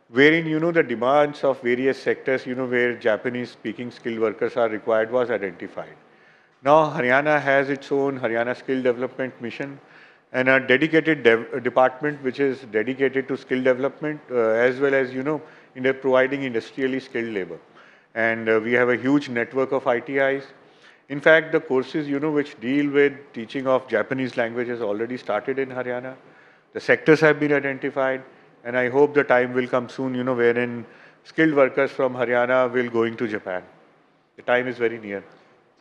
wherein, the demands of various sectors, where Japanese-speaking skilled workers are required was identified. Now, Haryana has its own Haryana Skill Development Mission and a dedicated department which is dedicated to skill development as well as, in providing industrially skilled labor. And we have a huge network of ITIs. In fact, the courses, which deal with teaching of Japanese language has already started in Haryana. The sectors have been identified, and I hope the time will come soon, wherein skilled workers from Haryana will going to Japan. The time is very near.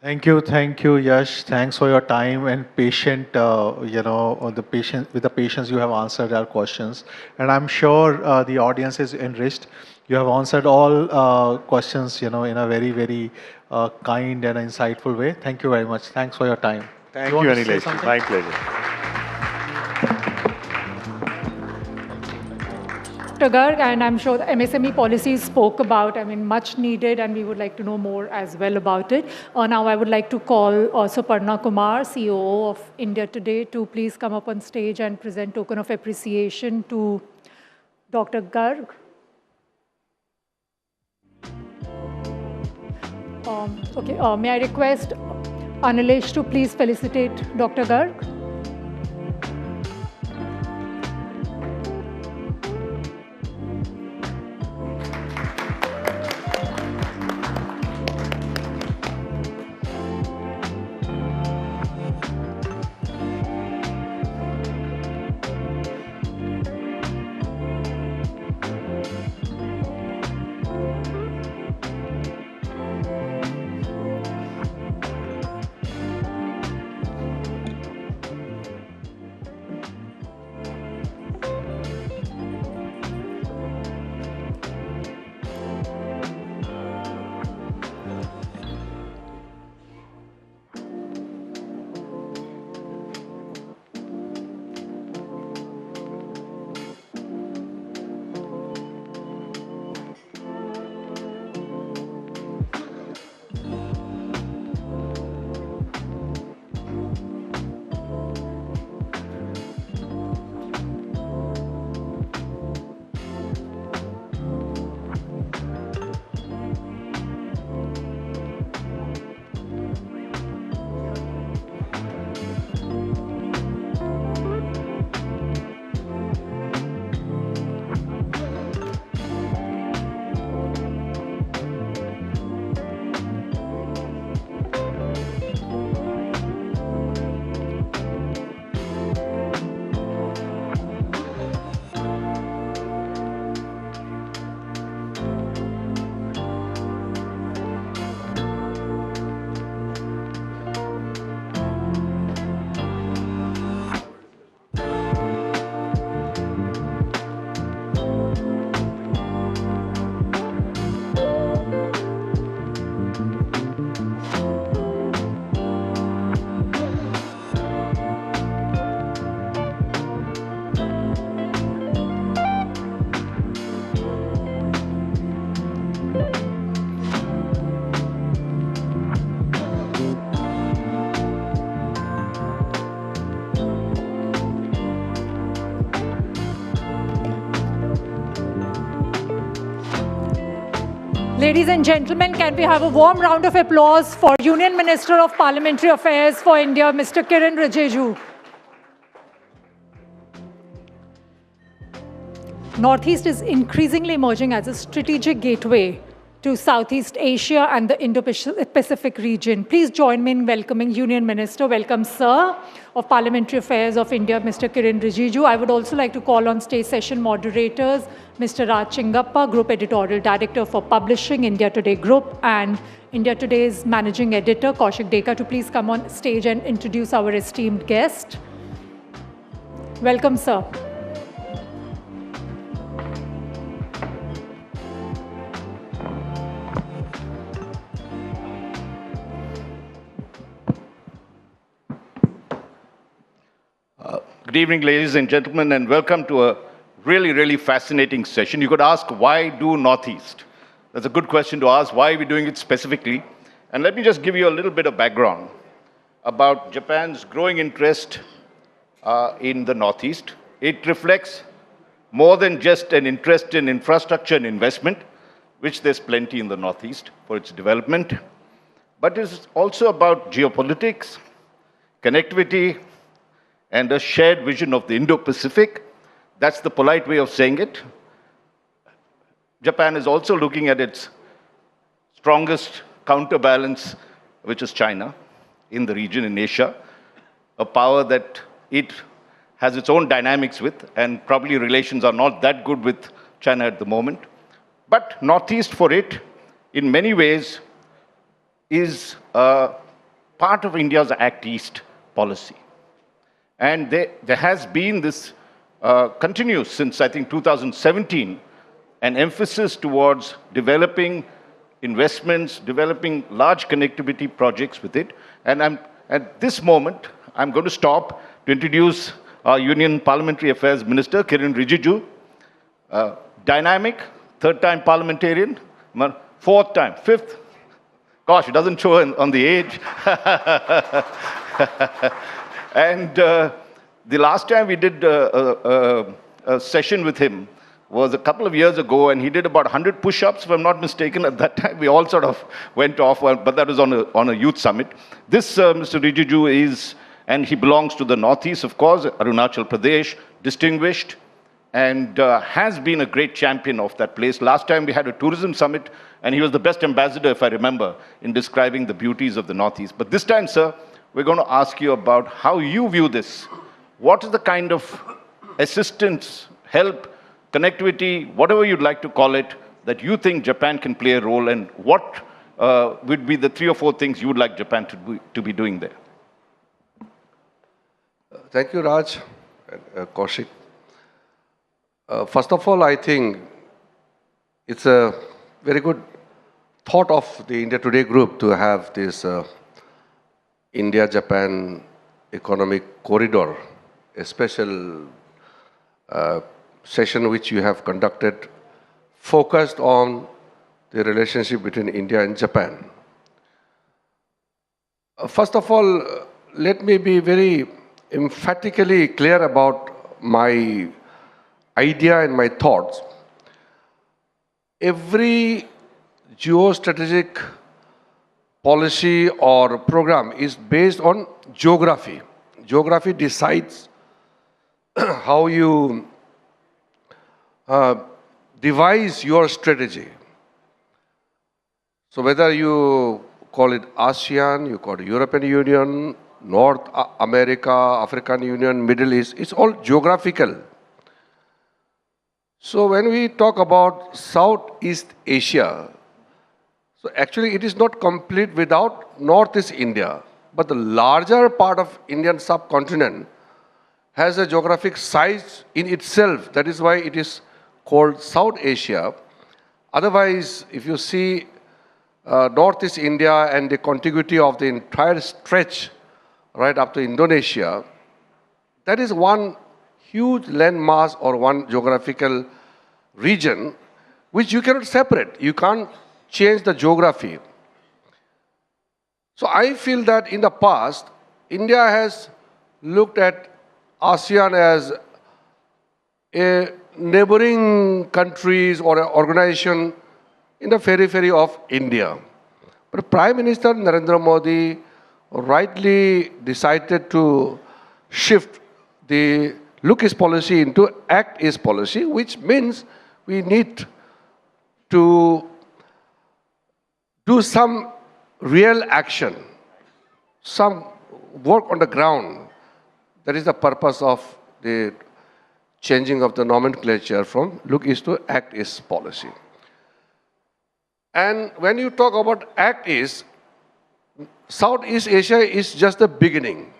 Thank you, Yash. Thanks for your time and with the patience you have answered our questions. And I'm sure the audience is enriched. You have answered all questions, in a very, very kind and insightful way. Thank you very much. Thanks for your time. Thank you, Anilesh. My pleasure. Dr. Garg, and I'm sure the MSME policies spoke about, much needed, and we would like to know more as well about it. Now I would like to call Suparna Kumar, COO of India Today, to please come up on stage and present token of appreciation to Dr. Garg. May I request Anilesh to please felicitate Dr. Garg? Ladies and gentlemen, can we have a warm round of applause for Union Minister of Parliamentary Affairs for India, Mr. Kiren Rijiju. Northeast is increasingly emerging as a strategic gateway to Southeast Asia and the Indo-Pacific region. Please join me in welcoming Union Minister, welcome Sir, of Parliamentary Affairs of India, Mr. Kiren Rijiju. I would also like to call on stage session moderators, Mr. Raj Chingappa, Group Editorial Director for Publishing, India Today Group, and India Today's Managing Editor, Kaushik Dekar, to please come on stage and introduce our esteemed guest. Welcome, sir. Good evening, ladies and gentlemen, and welcome to a really, really fascinating session. You could ask, why do Northeast? That's a good question to ask. Why are we doing it specifically? And let me just give you a little bit of background about Japan's growing interest in the Northeast. It reflects more than just an interest in infrastructure and investment, which there's plenty in the Northeast for its development, but it's also about geopolitics, connectivity, and a shared vision of the Indo-Pacific. That's the polite way of saying it. Japan is also looking at its strongest counterbalance which is China, in the region, in Asia, a power that it has its own dynamics with, and probably relations are not that good with China at the moment. But Northeast for it, in many ways, is part of India's Act East policy. And there has been this, continuous since I think 2017, an emphasis towards developing investments, developing large connectivity projects with it. And at this moment, I'm going to stop to introduce our Union Parliamentary Affairs Minister, Kiren Rijiju, dynamic, third-time parliamentarian, fourth time, fifth. Gosh, it doesn't show on the age. And the last time we did a session with him was a couple of years ago, and he did about 100 push-ups, if I'm not mistaken. At that time, we all sort of went off, but that was on a youth summit. This Mr. Rijiju is, and he belongs to the Northeast, of course, Arunachal Pradesh, distinguished, and has been a great champion of that place. Last time we had a tourism summit, and he was the best ambassador, if I remember, in describing the beauties of the Northeast. But this time, sir, we're going to ask you about how you view this. What is the kind of assistance, help, connectivity, whatever you'd like to call it, that you think Japan can play a role, and what would be the 3 or 4 things you would like Japan to be doing there? Thank you, Raj and Kaushik. First of all, I think it's a very good thought of the India Today group to have this India-Japan Economic Corridor, a special session which you have conducted focused on the relationship between India and Japan. First of all, let me be very emphatically clear about my idea and my thoughts. Every geostrategic policy or program is based on geography. Geography decides how you devise your strategy. So whether you call it ASEAN, you call it European Union, North America, African Union, Middle East, it's all geographical. So when we talk about Southeast Asia, so actually it is not complete without Northeast India. But the larger part of Indian subcontinent has a geographic size in itself. That is why it is called South Asia. Otherwise, if you see Northeast India and the contiguity of the entire stretch right up to Indonesia, that is one huge landmass or one geographical region which you cannot separate. You can't change the geography. So I feel that in the past, India has looked at ASEAN as a neighboring countries or an organization in the periphery of India. But Prime Minister Narendra Modi rightly decided to shift the Look East policy into Act East policy, which means we need to do some real action, some work on the ground. That is the purpose of the changing of the nomenclature from Look East to Act East policy. And when you talk about Act East, Southeast Asia is just the beginning.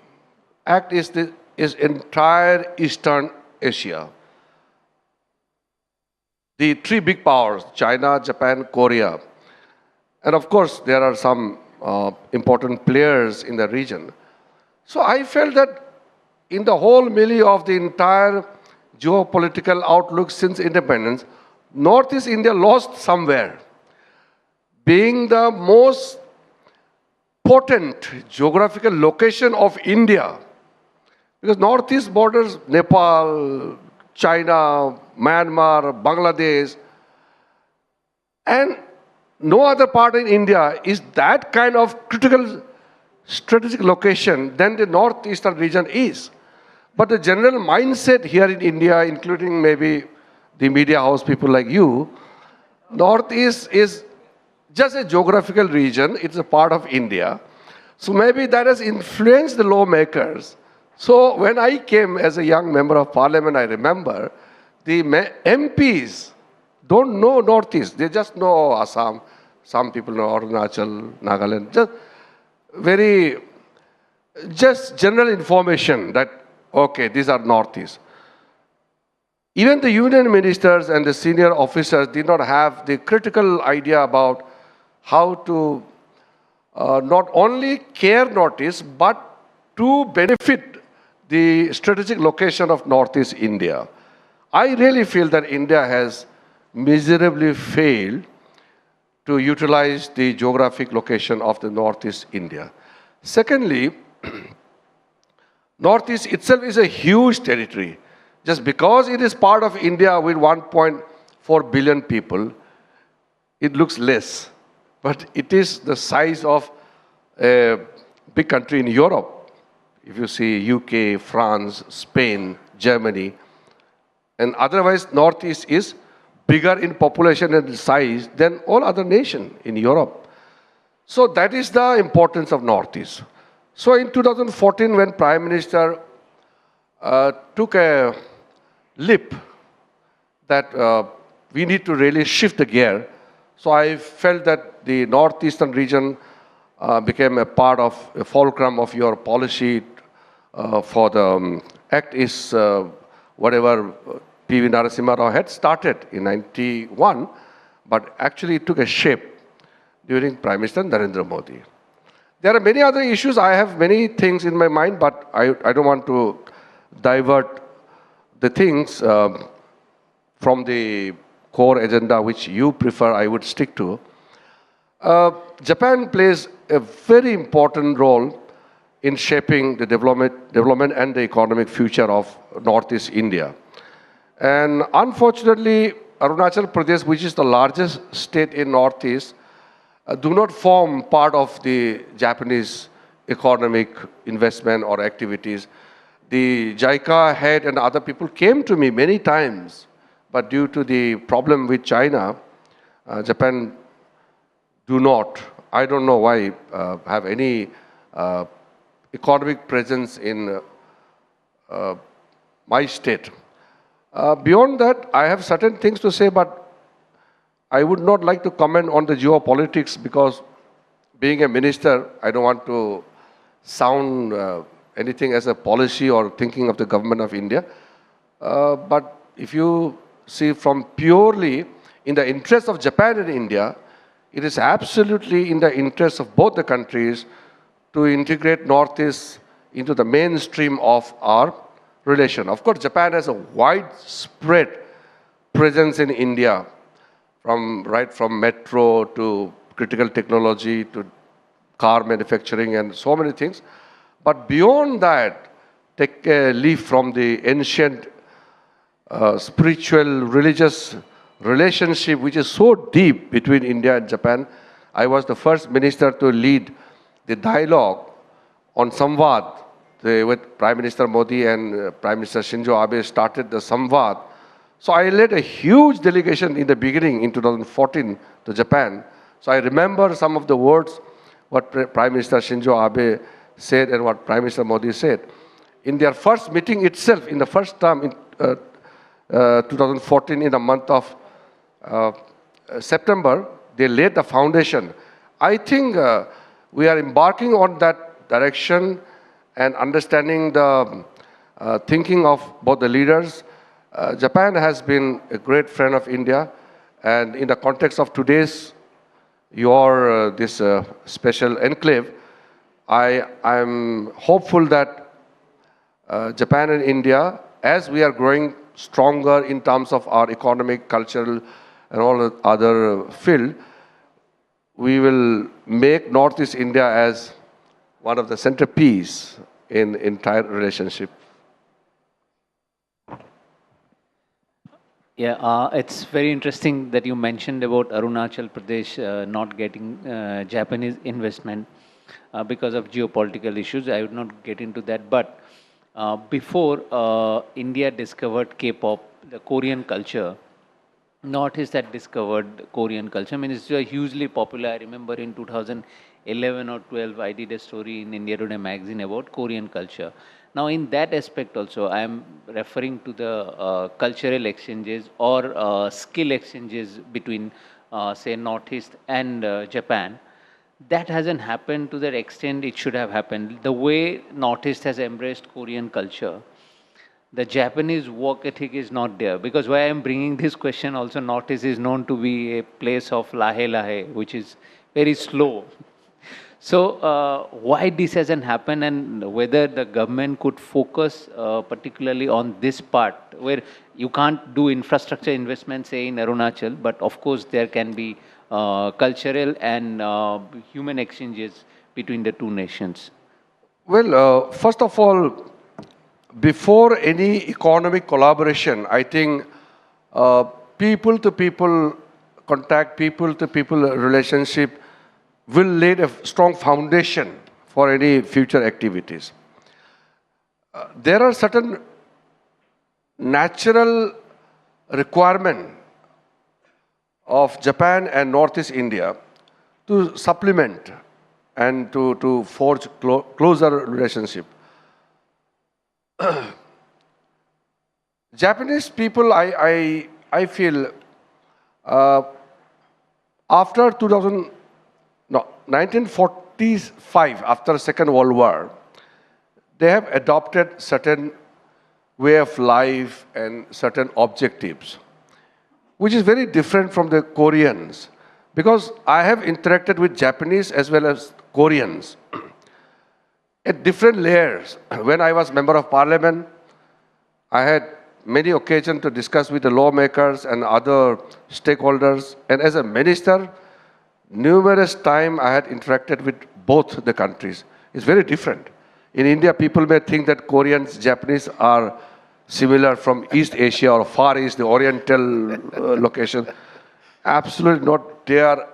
Act East is entire Eastern Asia. The 3 big powers, China, Japan, Korea. And of course, there are some important players in the region. So I felt that in the whole milieu of the entire geopolitical outlook since independence, Northeast India lost somewhere. Being the most potent geographical location of India, because Northeast borders Nepal, China, Myanmar, Bangladesh, and no other part in India is that kind of critical strategic location than the northeastern region is. But the general mindset here in India, including maybe the media house people like you, Northeast is just a geographical region. It's a part of India. So maybe that has influenced the lawmakers. So when I came as a young member of parliament, I remember the MPs don't know Northeast. They just know Assam. Some people know Arunachal, Nagaland. Just general information that, okay, these are Northeast. Even the union ministers and the senior officers did not have the critical idea about how to not only care Northeast, but to benefit the strategic location of Northeast India. I really feel that India has miserably failed to utilize the geographic location of the Northeast India. Secondly, Northeast itself is a huge territory. Just because it is part of India with 1.4 billion people, it looks less. But it is the size of a big country in Europe. If you see UK, France, Spain, Germany, and otherwise Northeast is bigger in population and size than all other nations in Europe. So that is the importance of Northeast. So in 2014, when Prime Minister took a leap that we need to really shift the gear, so I felt that the Northeastern region became a part of, a fulcrum of your policy for the act is whatever P.V. Narasimha Rao had started in 91, but actually it took a shape during Prime Minister Narendra Modi. There are many other issues. I have many things in my mind, but I don't want to divert the things from the core agenda which you prefer I would stick to. Japan plays a very important role in shaping the development and the economic future of Northeast India. And unfortunately, Arunachal Pradesh, which is the largest state in Northeast, do not form part of the Japanese economic investment or activities. The JICA head and other people came to me many times, but due to the problem with China, Japan do not, I don't know why, have any economic presence in my state. Beyond that, I have certain things to say, but I would not like to comment on the geopolitics because being a minister, I don't want to sound anything as a policy or thinking of the government of India. But if you see from purely in the interest of Japan and India, it is absolutely in the interest of both the countries to integrate Northeast into the mainstream of our relation. Of course, Japan has a widespread presence in India, right from metro to critical technology to car manufacturing and so many things. But beyond that, take a leaf from the ancient spiritual, religious relationship which is so deep between India and Japan. I was the first minister to lead the dialogue on Samvad. With Prime Minister Modi and Prime Minister Shinzo Abe started the Samvad. So I led a huge delegation in the beginning in 2014 to Japan. So I remember some of the words what Prime Minister Shinzo Abe said and what Prime Minister Modi said. In their first meeting itself, in the first term in 2014, in the month of September, they laid the foundation. I think we are embarking on that direction and understanding the thinking of both the leaders. Japan has been a great friend of India, and in the context of today's this special enclave, I am hopeful that Japan and India, as we are growing stronger in terms of our economic, cultural, and all the other field, we will make Northeast India as one of the centerpiece in entire relationship. Yeah, it's very interesting that you mentioned about Arunachal Pradesh not getting Japanese investment because of geopolitical issues. I would not get into that. But before India discovered K-pop, the Korean culture, Northeast had discovered Korean culture. I mean, it's hugely popular. I remember in 2008, 2011 or 12, I did a story in India Today magazine about Korean culture. Now, in that aspect also, I am referring to the cultural exchanges or skill exchanges between, say, Northeast and Japan. That hasn't happened to the extent it should have happened. The way Northeast has embraced Korean culture, the Japanese work ethic is not there. Because why I'm bringing this question also, Northeast is known to be a place of lahe lahe, which is very slow. So why this hasn't happened, and whether the government could focus particularly on this part, where you can't do infrastructure investment, say in Arunachal, but of course there can be cultural and human exchanges between the two nations. Well, first of all, before any economic collaboration, I think people-to-people contact, people-to-people relationship will lay a strong foundation for any future activities. There are certain natural requirements of Japan and Northeast India to supplement and to forge closer relationship. Japanese people, I feel, after 1945, after Second World War, they have adopted certain way of life and certain objectives, which is very different from the Koreans. Because I have interacted with Japanese as well as Koreans at different layers. When I was member of parliament, I had many occasions to discuss with the lawmakers and other stakeholders. And as a minister, numerous times I had interacted with both the countries. It's very different. In India, people may think that Koreans, Japanese are similar from East Asia or Far East, the Oriental location. Absolutely not. They are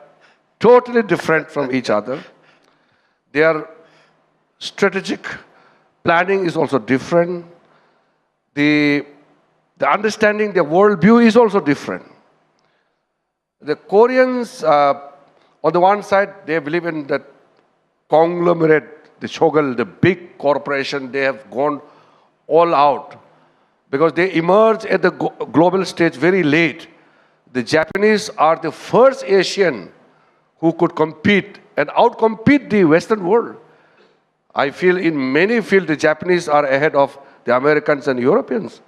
totally different from each other. Their strategic planning is also different. The understanding, their worldview is also different. The Koreans, on the one side, they believe in the conglomerate, the shogun, the big corporation. They have gone all out because they emerged at the global stage very late. The Japanese are the first Asian who could compete and outcompete the Western world. I feel in many fields the Japanese are ahead of the Americans and Europeans.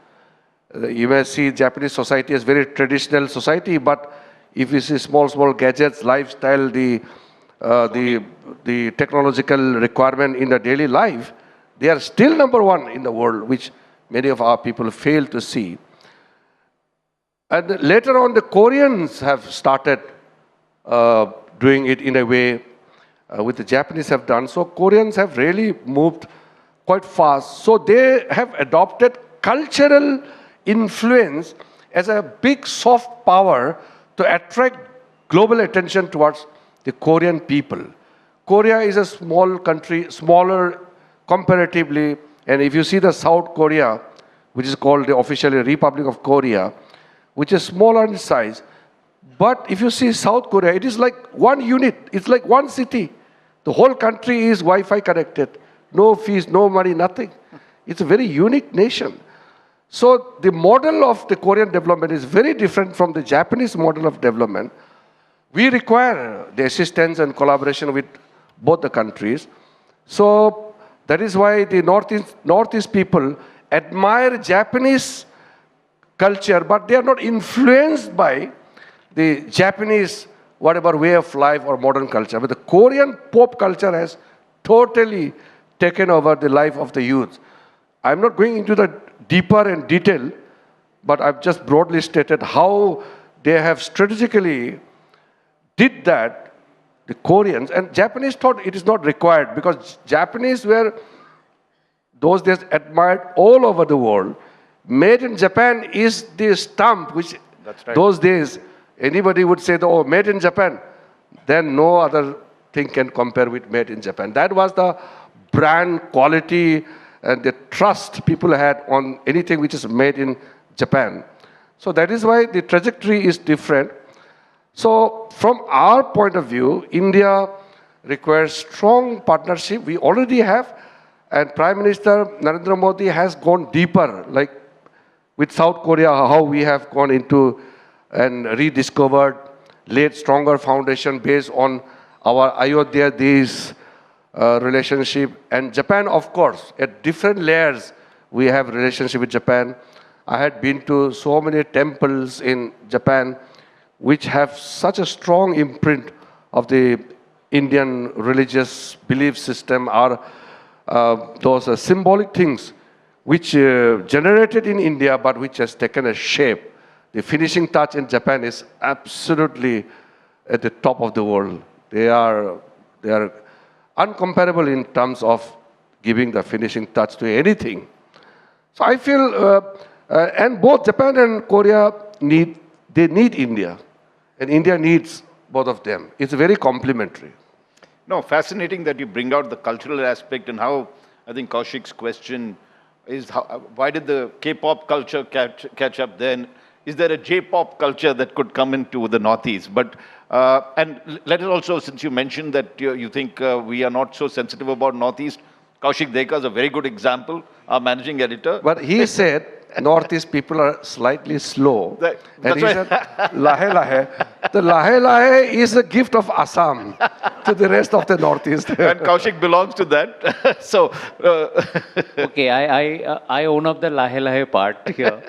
You may see Japanese society as very traditional society, but if you see small gadgets, lifestyle, the technological requirement in the daily life, they are still number one in the world, which many of our people fail to see. And later on, the Koreans have started doing it in a way which the Japanese have done. So Koreans have really moved quite fast. So they have adopted cultural influence as a big soft power to attract global attention towards the Korean people. Korea is a small country, smaller comparatively, and if you see the South Korea, which is called the officially Republic of Korea, which is smaller in size, but if you see South Korea, it is like one unit, it's like one city. The whole country is Wi-Fi connected, no fees, no money, nothing. It's a very unique nation. So the model of the Korean development is very different from the Japanese model of development. We require the assistance and collaboration with both the countries. So that is why the Northeast people admire Japanese culture, but they are not influenced by the Japanese whatever way of life or modern culture. But the Korean pop culture has totally taken over the life of the youth. I'm not going into the deeper and detail, but I've just broadly stated how they have strategically did that, the Koreans, and Japanese thought it is not required because Japanese were those days admired all over the world. Made in Japan is the stamp which those days anybody would say, oh, made in Japan, then no other thing can compare with made in Japan. That was the brand quality and the trust people had on anything which is made in Japan. So that is why the trajectory is different. So from our point of view, India requires strong partnership. We already have, and Prime Minister Narendra Modi has gone deeper, like with South Korea, how we have gone into and rediscovered, laid stronger foundation based on our Ayodhya Desh relationship. And Japan, of course, at different layers, we have relationship with Japan. I had been to so many temples in Japan which have such a strong imprint of the Indian religious belief system, are those symbolic things which generated in India but which has taken a shape. The finishing touch in Japan is absolutely at the top of the world. They are uncomparable in terms of giving the finishing touch to anything. So I feel, and both Japan and Korea need India, and India needs both of them. It's very complementary. No, fascinating that you bring out the cultural aspect and how, I think Kaushik's question is, why did the K-pop culture catch up then? Is there a J-pop culture that could come into the Northeast? But, and let us also, since you mentioned that you think we are not so sensitive about Northeast, Kaushik Dekar is a very good example, our managing editor. But he said Northeast people are slightly slow. And he said, Lahe Lahe. The Lahe Lahe is a gift of Assam to the rest of the Northeast. And Kaushik belongs to that. So, okay, I own up the Lahe Lahe part here.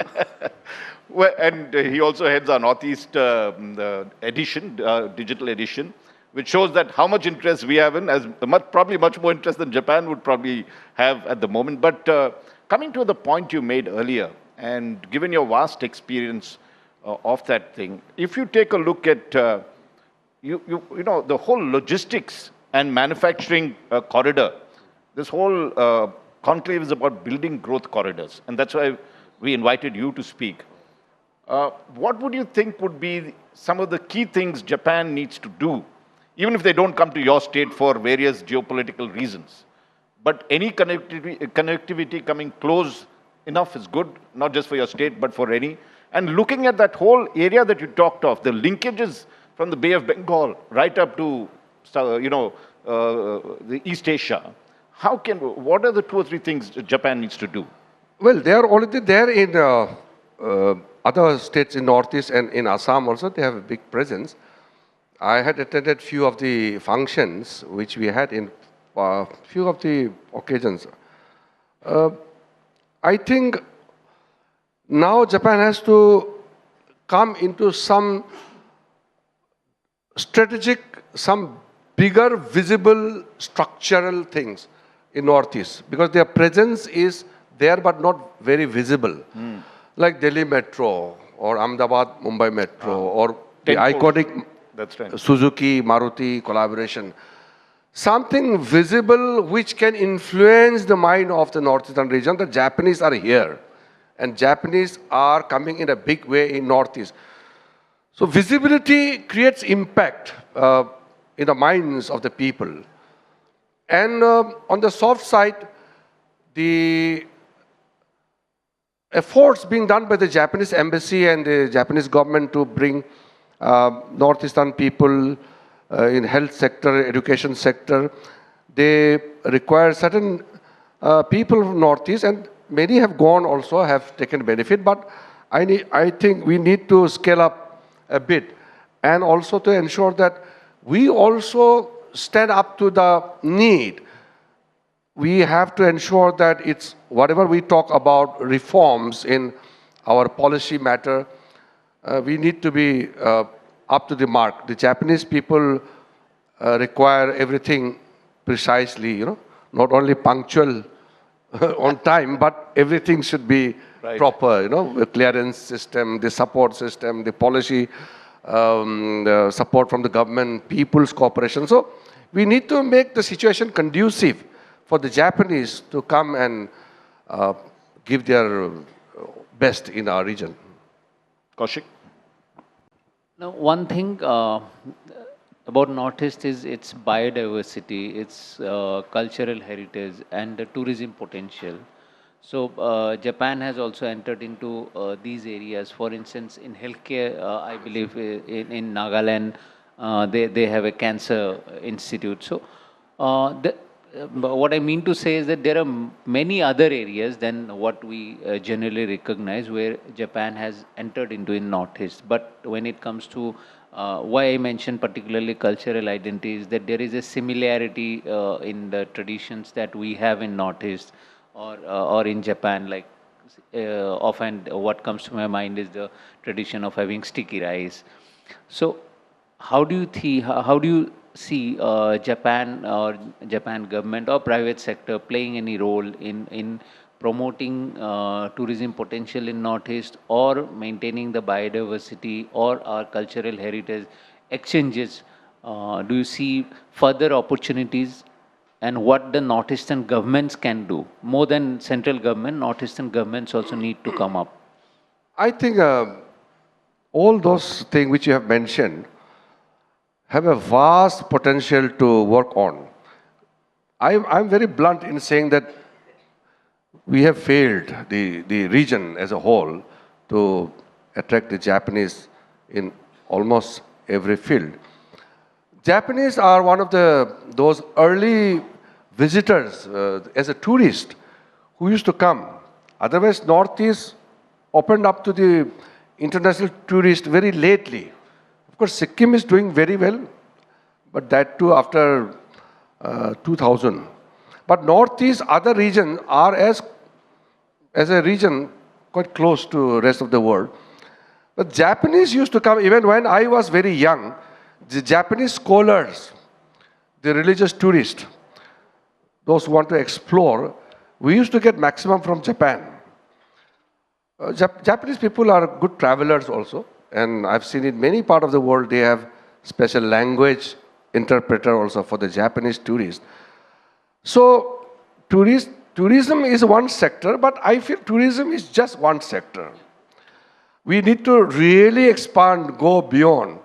Well, and he also heads our Northeast edition, digital edition, which shows that how much interest we have in, probably much more interest than Japan would probably have at the moment. But coming to the point you made earlier, and given your vast experience of that thing, if you take a look at, you know, the whole logistics and manufacturing corridor, this whole conclave is about building growth corridors. And that's why we invited you to speak. What would you think would be some of the key things Japan needs to do, even if they don't come to your state for various geopolitical reasons? But any connectivity coming close enough is good, not just for your state, but for any. And looking at that whole area that you talked of, the linkages from the Bay of Bengal right up to, the East Asia, what are the 2 or 3 things Japan needs to do? Well, they are already there in other states in Northeast and in Assam also. They have a big presence. I had attended few of the functions which we had in few of the occasions. I think now Japan has to come into some strategic, some bigger visible structural things in Northeast, because their presence is there but not very visible. Like Delhi Metro or Ahmedabad Mumbai Metro or the iconic Suzuki Maruti collaboration. Something visible which can influence the mind of the Northeastern region. The Japanese are here, and Japanese are coming in a big way in Northeast. So visibility creates impact in the minds of the people. And on the soft side, the efforts being done by the Japanese embassy and the Japanese government to bring Northeastern people in health sector, education sector, they require certain people from Northeast, and many have gone also, have taken benefit, but I think we need to scale up a bit, and also to ensure that we also stand up to the need. We have to ensure that it's whatever we talk about reforms in our policy matter, we need to be up to the mark. The Japanese people require everything precisely, you know, not only punctual on time, but everything should be proper, you know, the clearance system, the support system, the policy, the support from the government, people's cooperation. So we need to make the situation conducive for the Japanese to come and give their best in our region. Kaushik? Now, one thing about Northeast is its biodiversity, its cultural heritage, and the tourism potential. So Japan has also entered into these areas. For instance, in healthcare, I believe in Nagaland, They have a cancer institute. So what I mean to say is that there are many other areas than what we generally recognize where Japan has entered into in Northeast. But when it comes to why I mentioned particularly cultural identities, that there is a similarity in the traditions that we have in Northeast or in Japan. Like often what comes to my mind is the tradition of having sticky rice. So how do you see Japan or Japan government or private sector playing any role in promoting tourism potential in Northeast or maintaining the biodiversity or our cultural heritage exchanges? Do you see further opportunities and what the Northeastern governments can do? More than central government, Northeastern governments also need to come up. I think all those things which you have mentioned have a vast potential to work on. I'm very blunt in saying that we have failed the region as a whole to attract the Japanese in almost every field. Japanese are one of those early visitors as a tourist who used to come. Otherwise, Northeast opened up to the international tourists very lately. Of course, Sikkim is doing very well, but that too after 2000. But Northeast, other regions are as a region quite close to the rest of the world. But Japanese used to come, even when I was very young, the Japanese scholars, the religious tourists, those who want to explore, we used to get maximum from Japan. Japanese people are good travelers also, and I've seen in many parts of the world they have special language interpreter also for the Japanese tourists. So tourism is one sector, but I feel tourism is just one sector. We need to really expand, go beyond.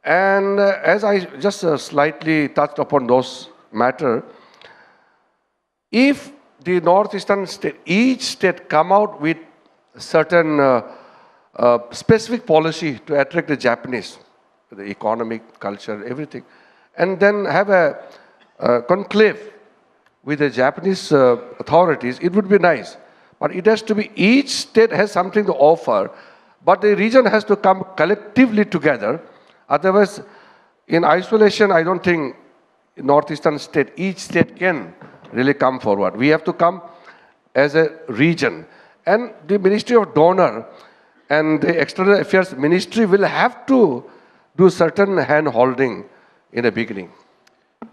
And as I just slightly touched upon those matters, if the Northeastern state, each state come out with certain specific policy to attract the Japanese, the economic, culture, everything, and then have a conclave with the Japanese authorities, it would be nice. But it has to be, each state has something to offer, but the region has to come collectively together. Otherwise, in isolation, I don't think Northeastern state, each state can really come forward. We have to come as a region. And the Ministry of Donor and the External Affairs Ministry will have to do certain hand-holding in the beginning.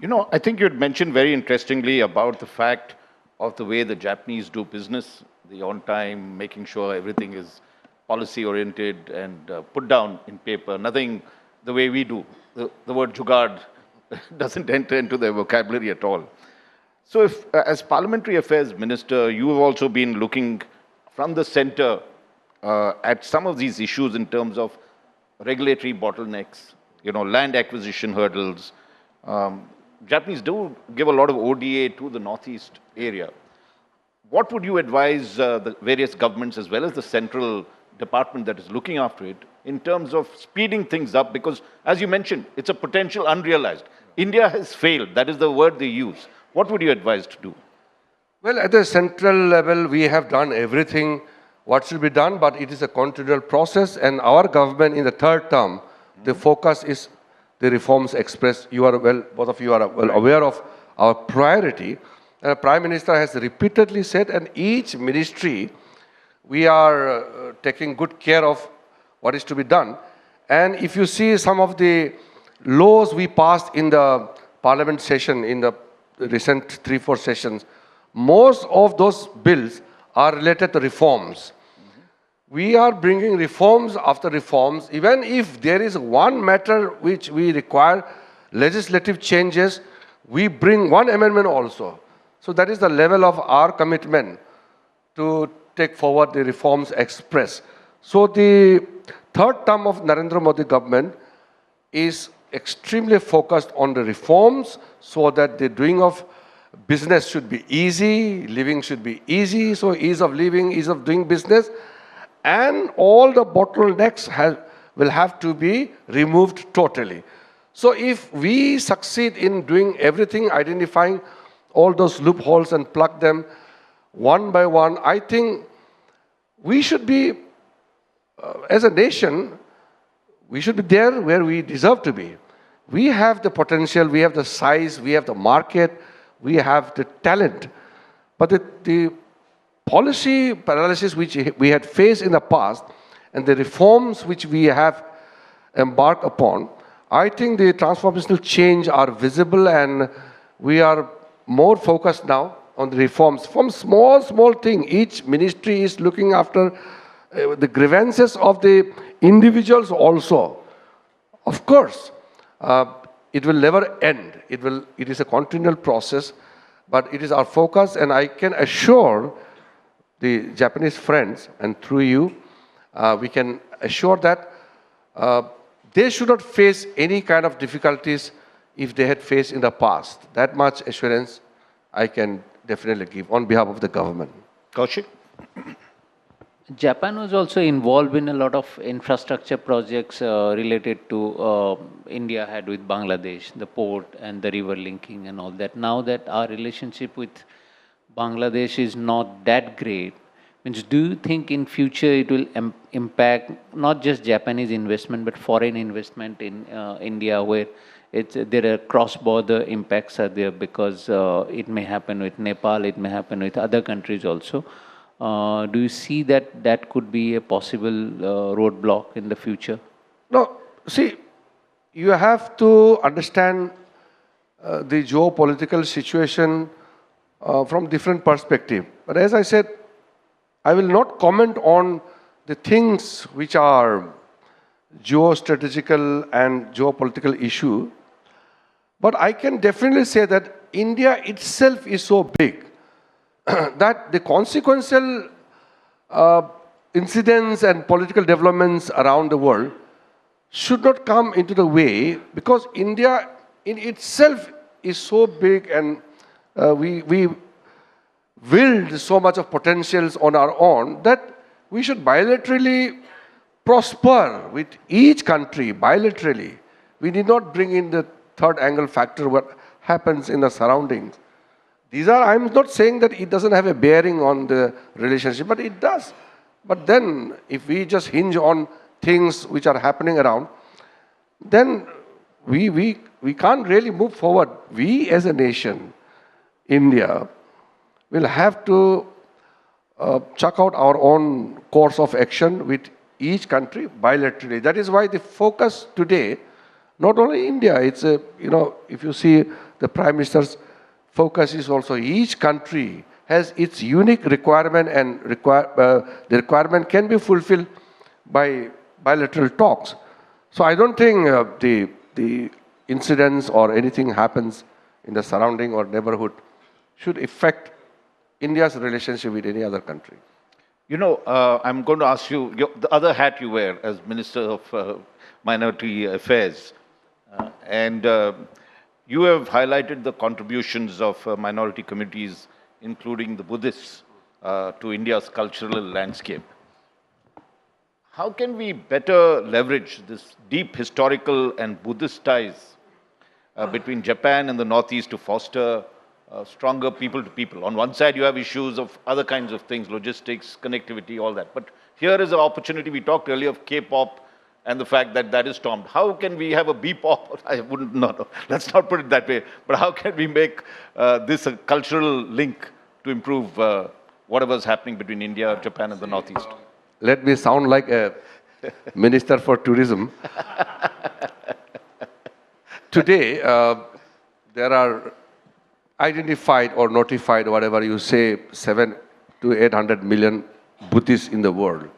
You know, I think you had mentioned very interestingly about the fact of the way the Japanese do business, the on time, making sure everything is policy-oriented and put down in paper, nothing the way we do. The word jugaad doesn't enter into their vocabulary at all. So if, as Parliamentary Affairs Minister, you have also been looking from the center at some of these issues in terms of regulatory bottlenecks, you know, land acquisition hurdles. Japanese do give a lot of ODA to the Northeast area. What would you advise the various governments as well as the central department that is looking after it in terms of speeding things up? Because as you mentioned, it's a potential unrealized. India has failed. That is the word they use. What would you advise to do? Well, at the central level, we have done everything what should be done, but it is a continual process. And our government in the third term, the focus is the reforms expressed. You are well, both of you are well aware of our priority. Prime Minister has repeatedly said, and each ministry, we are taking good care of what is to be done. And if you see some of the laws we passed in the Parliament session, in the recent 3-4 sessions, most of those bills are related to reforms. We are bringing reforms after reforms. Even if there is one matter which we require legislative changes, we bring one amendment also. So that is the level of our commitment to take forward the reforms expressed. So the third term of Narendra Modi government is extremely focused on the reforms so that the doing of business should be easy, living should be easy, so ease of living, ease of doing business, and all the bottlenecks will have to be removed totally. So if we succeed in doing everything, identifying all those loopholes and plug them one by one, I think we should be, as a nation, we should be there where we deserve to be. We have the potential, we have the size, we have the market, we have the talent. But the policy paralysis which we had faced in the past and the reforms which we have embarked upon, I think the transformational change are visible, and we are more focused now on the reforms. From small thing, each ministry is looking after the grievances of the individuals also. Of course, it will never end. It is a continual process, but it is our focus, and I can assure the Japanese friends, and through you, we can assure that they should not face any kind of difficulties if they had faced in the past. That much assurance I can definitely give on behalf of the government. Kaushik? Japan was also involved in a lot of infrastructure projects related to India had with Bangladesh, the port and the river linking and all that. Now that our relationship with Bangladesh is not that great, means do you think in future it will impact not just Japanese investment but foreign investment in India, where there are cross-border impacts are there, because it may happen with Nepal, it may happen with other countries also. Do you see that that could be a possible roadblock in the future? No, see, you have to understand the geopolitical situation from different perspective. But as I said, I will not comment on the things which are geostrategical and geopolitical issue, but I can definitely say that India itself is so big that the consequential incidents and political developments around the world should not come into the way, because India in itself is so big, and we wield so much of potentials on our own that we should bilaterally prosper with each country, bilaterally. We need not bring in the third angle factor, what happens in the surroundings. These are, I'm not saying that it doesn't have a bearing on the relationship, but it does. But then, if we just hinge on things which are happening around, then we can't really move forward. We as a nation, India, will have to chuck out our own course of action with each country bilaterally. That is why the focus today, not only India, it's a, if you see the Prime Minister's focus is also each country has its unique requirement, and the requirement can be fulfilled by bilateral talks. So I don't think the incidents or anything happens in the surrounding or neighborhood should affect India's relationship with any other country. I'm going to ask you, the other hat you wear as Minister of Minority Affairs, and you have highlighted the contributions of minority communities, including the Buddhists, to India's cultural landscape. How can we better leverage this deep historical and Buddhist ties between Japan and the Northeast to foster stronger people to people? On one side, you have issues of other kinds of things, logistics, connectivity, all that. But here is an opportunity. We talked earlier of K-pop and the fact that that is stormed. How can we have a B-pop? I wouldn't know. Let's not put it that way. But how can we make this a cultural link to improve whatever's happening between India, Japan, and the Northeast? Let me sound like a minister for tourism. Today, there are identified or notified, whatever you say, 700 to 800 million Buddhists in the world.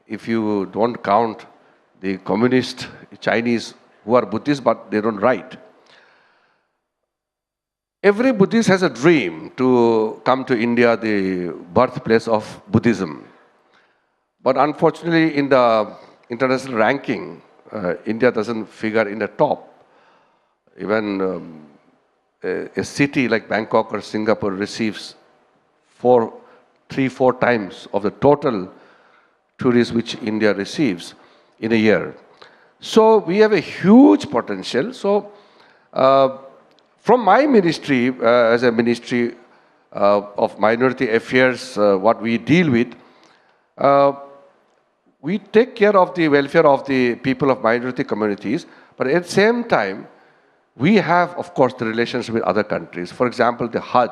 If you don't count the communist Chinese who are Buddhists, but they don't write. Every Buddhist has a dream to come to India, the birthplace of Buddhism. But unfortunately, in the international ranking, India doesn't figure in the top. Even a city like Bangkok or Singapore receives 3-4 times of the total tourists which India receives in a year. So we have a huge potential. So from my ministry, as a ministry of minority affairs, what we deal with, we take care of the welfare of the people of minority communities, but at the same time, we have, of course, the relations with other countries. For example, the Hajj.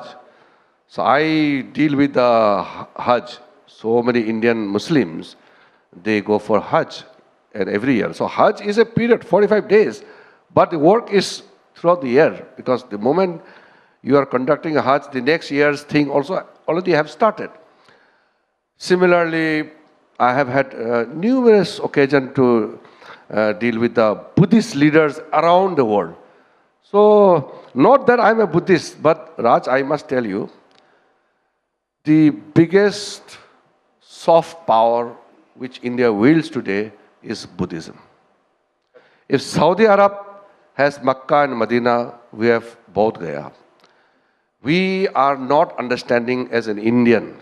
So I deal with the Hajj. So many Indian Muslims, they go for Hajj and every year. So Hajj is a period, 45 days, but the work is throughout the year, because the moment you are conducting a Hajj, the next year's thing also already have started. Similarly, I have had numerous occasions to deal with the Buddhist leaders around the world. So, not that I'm a Buddhist, but Raj, I must tell you, the biggest soft power which India wields today is Buddhism. If Saudi Arab has Makkah and Medina, we have Bodh Gaya. We are not understanding as an Indian,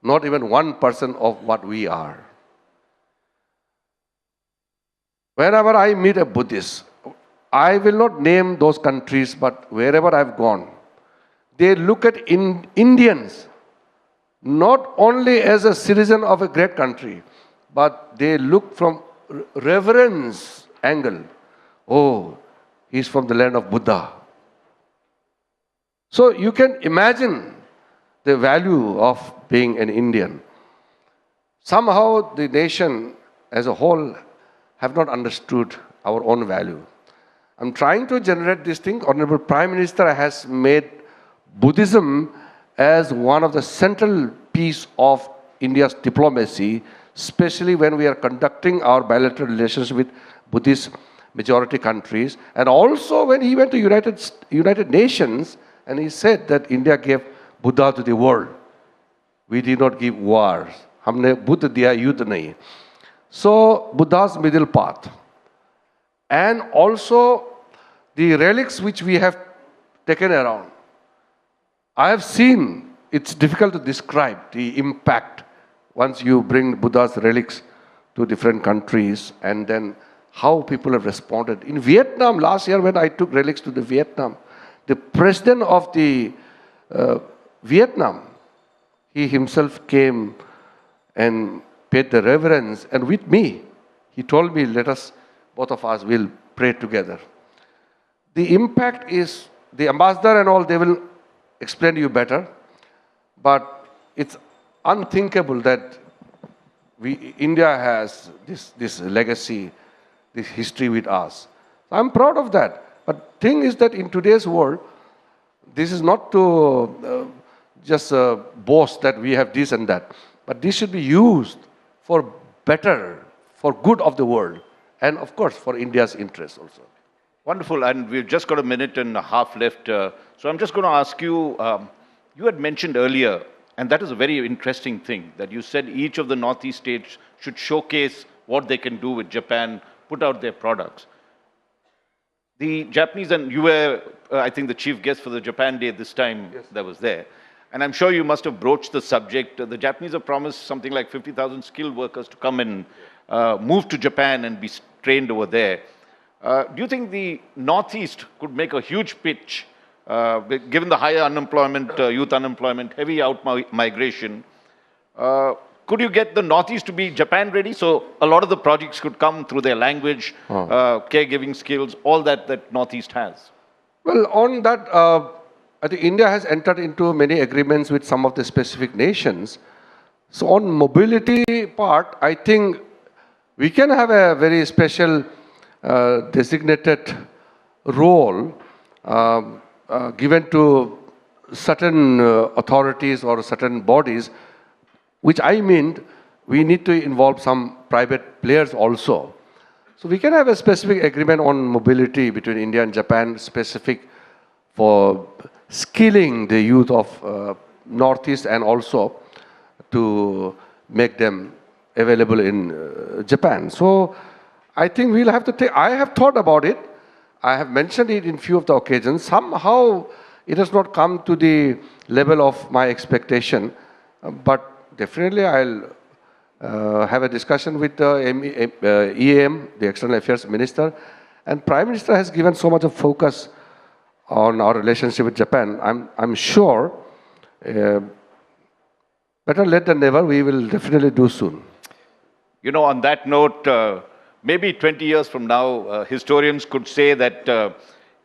not even 1% of what we are. Whenever I meet a Buddhist, I will not name those countries, but wherever I've gone, they look at Indians not only as a citizen of a great country, but they look from reverence angle. Oh, he's from the land of Buddha. So you can imagine the value of being an Indian. Somehow the nation as a whole have not understood our own value. I'm trying to generate this thing. Honorable Prime Minister has made Buddhism as one of the central piece of India's diplomacy, especially when we are conducting our bilateral relations with Buddhist majority countries. And also when he went to United Nations and he said that India gave Buddha to the world. We did not give wars. Humne Buddha diya, yudh nahi. So Buddha's middle path. And also the relics which we have taken around. I have seen, it's difficult to describe the impact once you bring Buddha's relics to different countries, and then how people have responded. In Vietnam, last year when I took relics to the Vietnam, the president of the Vietnam, he himself came and paid the reverence, and with me, he told me, let us, both of us will pray together. The impact is, the ambassador and all, they will explain to you better, but it's unthinkable that India has this legacy, this history with us. I'm proud of that. But thing is that in today's world, this is not to just boast that we have this and that, but this should be used for better, for good of the world, and of course for India's interest also. Wonderful, and we've just got a minute and a half left. So I'm just going to ask you, you had mentioned earlier, and that is a very interesting thing, that you said each of the Northeast states should showcase what they can do with Japan, put out their products. The Japanese, and you were, I think, the chief guest for the Japan Day this time that was there. And I'm sure you must have broached the subject. The Japanese have promised something like 50,000 skilled workers to come and move to Japan and be trained over there. Do you think the Northeast could make a huge pitch, given the higher unemployment, youth unemployment, heavy out-migration? Could you get the Northeast to be Japan-ready, so a lot of the projects could come through their language, caregiving skills, all that Northeast has? Well, on that, I think India has entered into many agreements with some of the specific nations. So on mobility part, I think we can have a very special designated role given to certain authorities or certain bodies, which I mean we need to involve some private players also. So we can have a specific agreement on mobility between India and Japan, specific for skilling the youth of Northeast and also to make them available in Japan. So I think we'll have to take, I have thought about it. I have mentioned it in few of the occasions. Somehow it has not come to the level of my expectation, but definitely I'll have a discussion with the EAM, the External Affairs Minister, and Prime Minister has given so much of focus on our relationship with Japan. I'm sure, better late than never, we will definitely do soon. You know, on that note, maybe 20 years from now, historians could say that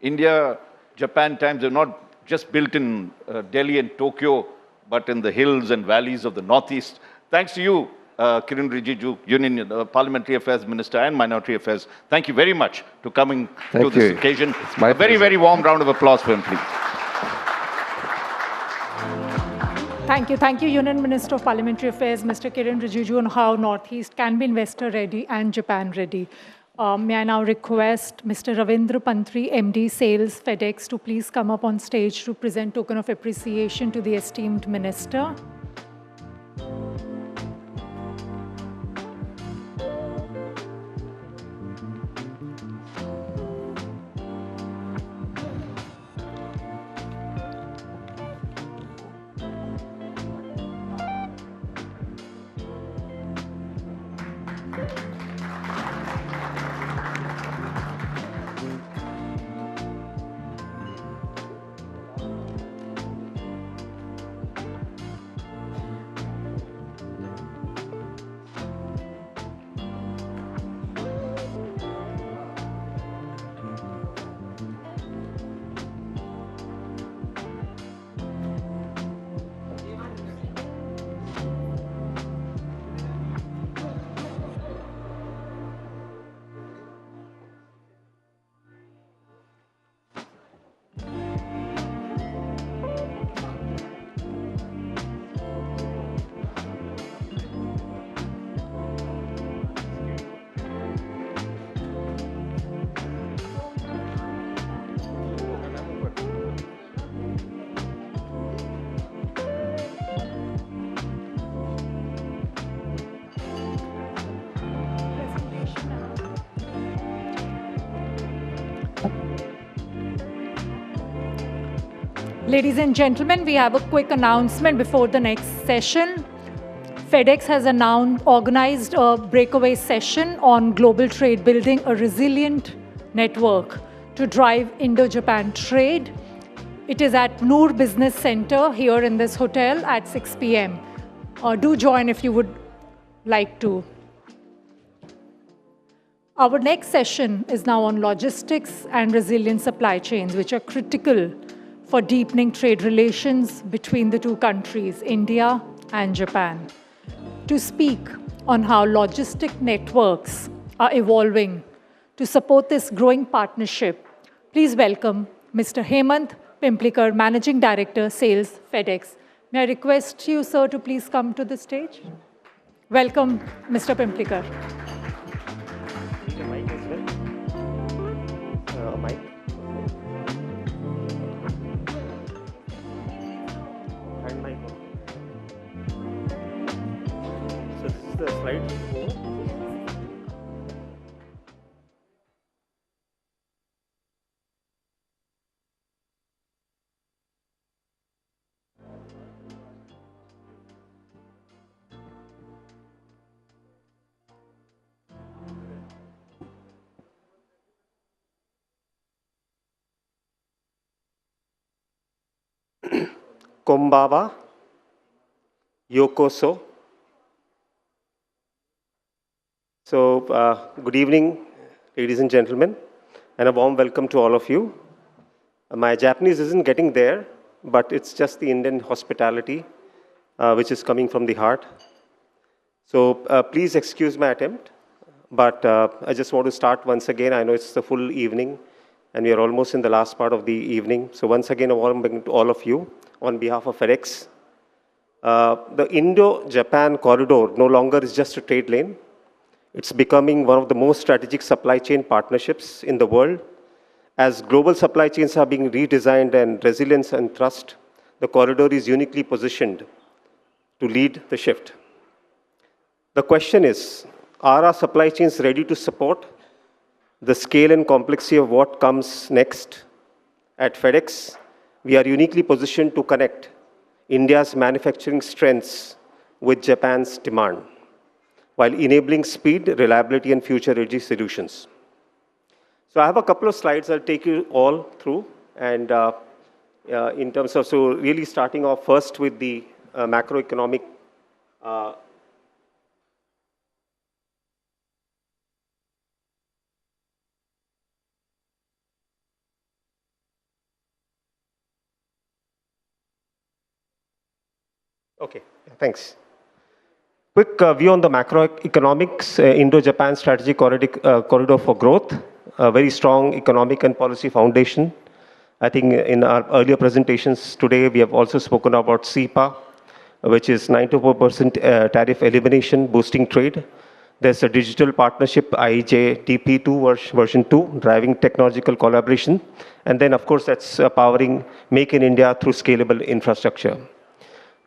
India-Japan ties are not just built in Delhi and Tokyo, but in the hills and valleys of the Northeast. Thanks to you, Kiren Rijiju, Union Parliamentary Affairs Minister and Minority Affairs. Thank you very much for coming to this occasion. A very, very warm round of applause for him, please. Thank you. Thank you, Union Minister of Parliamentary Affairs, Mr. Kiren Rijiju, on how Northeast can be investor-ready and Japan-ready. May I now request Mr. Ravindra Pantri, MD Sales, FedEx, to please come up on stage to present token of appreciation to the esteemed Minister. Ladies and gentlemen, we have a quick announcement before the next session. FedEx has organized a breakaway session on global trade, building a resilient network to drive Indo-Japan trade. It is at Noor Business Center here in this hotel at 6 p.m. Do join if you would like to. Our next session is now on logistics and resilient supply chains, which are critical for deepening trade relations between the two countries, India and Japan. To speak on how logistic networks are evolving to support this growing partnership, please welcome Mr. Hemant Pimplikar, Managing Director, Sales, FedEx. May I request you, sir, to please come to the stage? Welcome, Mr. Pimplikar. The slide before. Kombawa, Yokoso. So, good evening, ladies and gentlemen, and a warm welcome to all of you. My Japanese isn't getting there, but it's just the Indian hospitality, which is coming from the heart. So, please excuse my attempt, but I just want to start once again. I know it's the full evening, and we are almost in the last part of the evening. So, once again, a warm welcome to all of you on behalf of FedEx. The Indo-Japan corridor no longer is just a trade lane. It's becoming one of the most strategic supply chain partnerships in the world. As global supply chains are being redesigned and resilience and trust, the corridor is uniquely positioned to lead the shift. The question is, are our supply chains ready to support the scale and complexity of what comes next? At FedEx, we are uniquely positioned to connect India's manufacturing strengths with Japan's demand. while enabling speed, reliability, and future-ready solutions. So I have a couple of slides I'll take you all through. And in terms of, so really starting off first with the macroeconomic Okay, thanks. Quick view on the macroeconomics, Indo-Japan strategic corridor for growth, a very strong economic and policy foundation. I think in our earlier presentations today, we have also spoken about CEPA, which is 94% tariff elimination, boosting trade. There's a digital partnership, IJTP2 version 2, driving technological collaboration. And then, of course, that's powering Make in India through scalable infrastructure.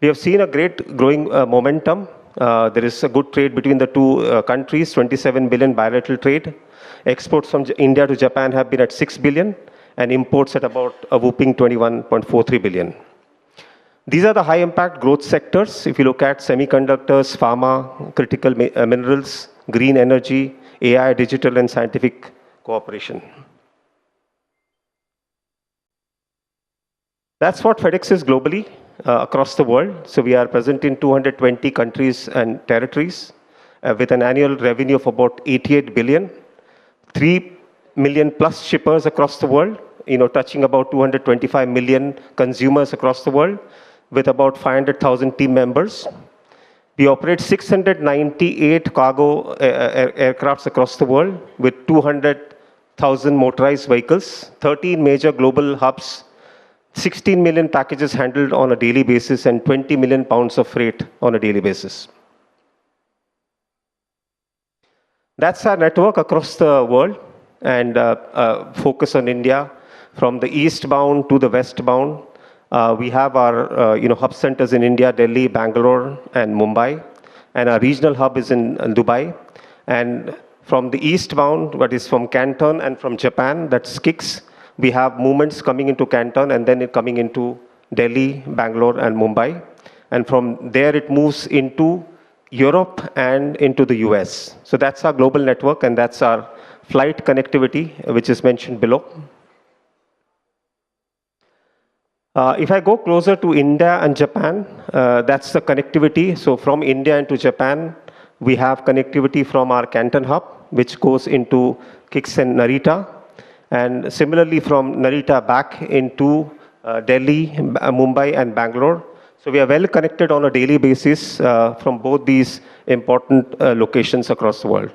We have seen a great growing momentum. There is a good trade between the two countries, 27 billion bilateral trade. Exports from India to Japan have been at 6 billion, and imports at about a whopping 21.43 billion. These are the high-impact growth sectors. If you look at semiconductors, pharma, critical minerals, green energy, AI, digital, and scientific cooperation. That's what FedEx is globally across the world. So we are present in 220 countries and territories with an annual revenue of about 88 billion, 3 million plus shippers across the world, touching about 225 million consumers across the world with about 500,000 team members. We operate 698 cargo aircrafts across the world with 200,000 motorized vehicles, 13 major global hubs, 16 million packages handled on a daily basis, and 20 million pounds of freight on a daily basis. That's our network across the world, and focus on India. From the eastbound to the westbound, we have our hub centers in India, Delhi, Bangalore, and Mumbai. And our regional hub is in Dubai. And from the eastbound, that is from Canton and from Japan, that's KICS, we have movements coming into Canton and then coming into Delhi, Bangalore, and Mumbai. And from there, it moves into Europe and into the US. So that's our global network, and that's our flight connectivity, which is mentioned below. If I go closer to India and Japan, that's the connectivity. So from India into Japan, we have connectivity from our Canton hub, which goes into KICS and Narita. And similarly, from Narita back into Delhi, Mumbai, and Bangalore. So we are well connected on a daily basis from both these important locations across the world.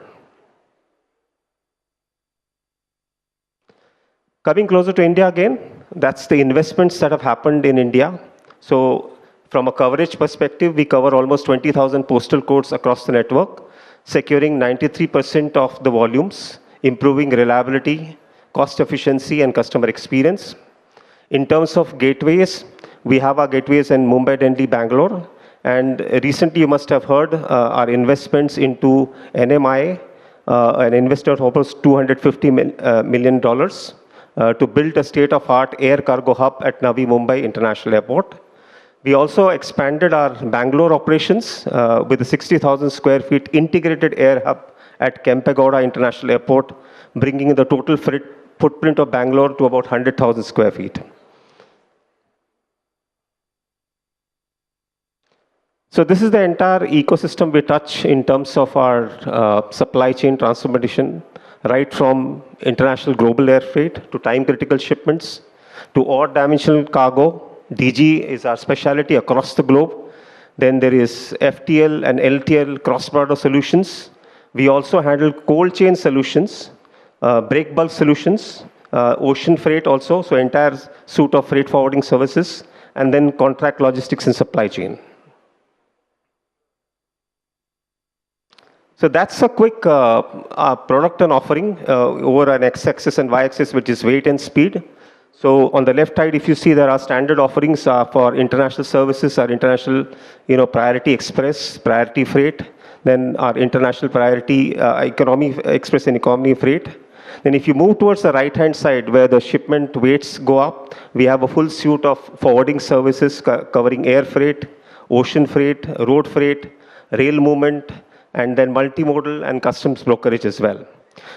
Coming closer to India again, that's the investments that have happened in India. So from a coverage perspective, we cover almost 20,000 postal codes across the network, securing 93% of the volumes, improving reliability, cost efficiency, and customer experience. In terms of gateways, we have our gateways in Mumbai, Delhi, Bangalore. And recently, you must have heard our investments into NMI, an investor of almost $250 million to build a state-of-art air cargo hub at Navi Mumbai International Airport. We also expanded our Bangalore operations with a 60,000 square feet integrated air hub at Kempegowda International Airport, bringing the total footprint of Bangalore to about 100,000 square feet. So this is the entire ecosystem we touch in terms of our supply chain transformation, right from international global air freight to time-critical shipments to odd-dimensional cargo. DG is our specialty across the globe. Then there is FTL and LTL cross-border solutions. We also handle cold chain solutions, break bulk solutions, ocean freight also, so entire suite of freight forwarding services, and then contract logistics and supply chain. So that's a quick product and offering over an x-axis and y-axis, which is weight and speed. So on the left side, if you see, there are standard offerings for international services, our international priority express, priority freight, then our international priority economy express and economy freight. Then if you move towards the right-hand side where the shipment weights go up, we have a full suite of forwarding services covering air freight, ocean freight, road freight, rail movement, and then multimodal and customs brokerage as well.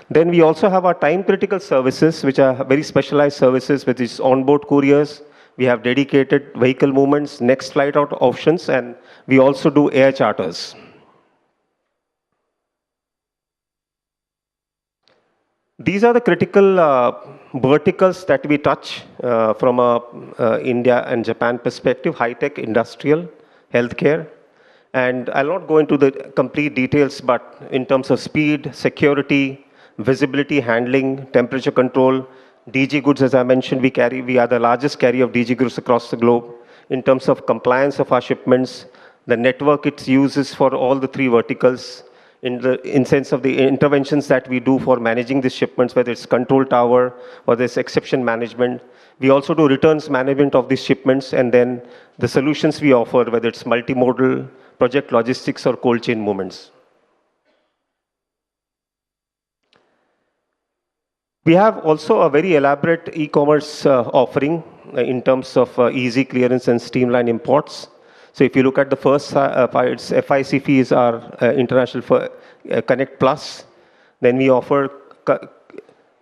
Then we also have our time-critical services, which are very specialized services, which is onboard couriers. We have dedicated vehicle movements, next flight out options, and we also do air charters. These are the critical verticals that we touch from a India and Japan perspective: high-tech, industrial, healthcare. And I'll not go into the complete details, but in terms of speed, security, visibility, handling, temperature control, DG goods, as I mentioned, we are the largest carrier of DG goods across the globe. In terms of compliance of our shipments, the network it uses for all the three verticals, in sense of the interventions that we do for managing these shipments, whether it's control tower or this exception management. We also do returns management of these shipments, and then the solutions we offer, whether it's multimodal, project logistics, or cold chain movements. We have also a very elaborate e-commerce offering in terms of easy clearance and streamlined imports. So if you look at the first its FIC fees are International Connect Plus. Then we offer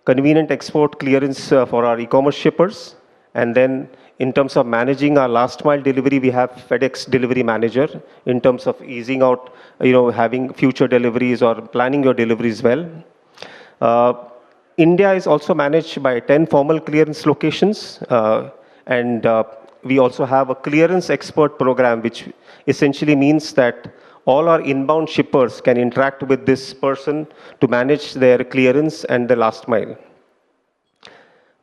convenient export clearance for our e-commerce shippers. And then in terms of managing our last mile delivery, we have FedEx Delivery Manager in terms of easing out, having future deliveries or planning your deliveries well. India is also managed by 10 formal clearance locations, and we also have a clearance expert program, which essentially means that all our inbound shippers can interact with this person to manage their clearance and the last mile.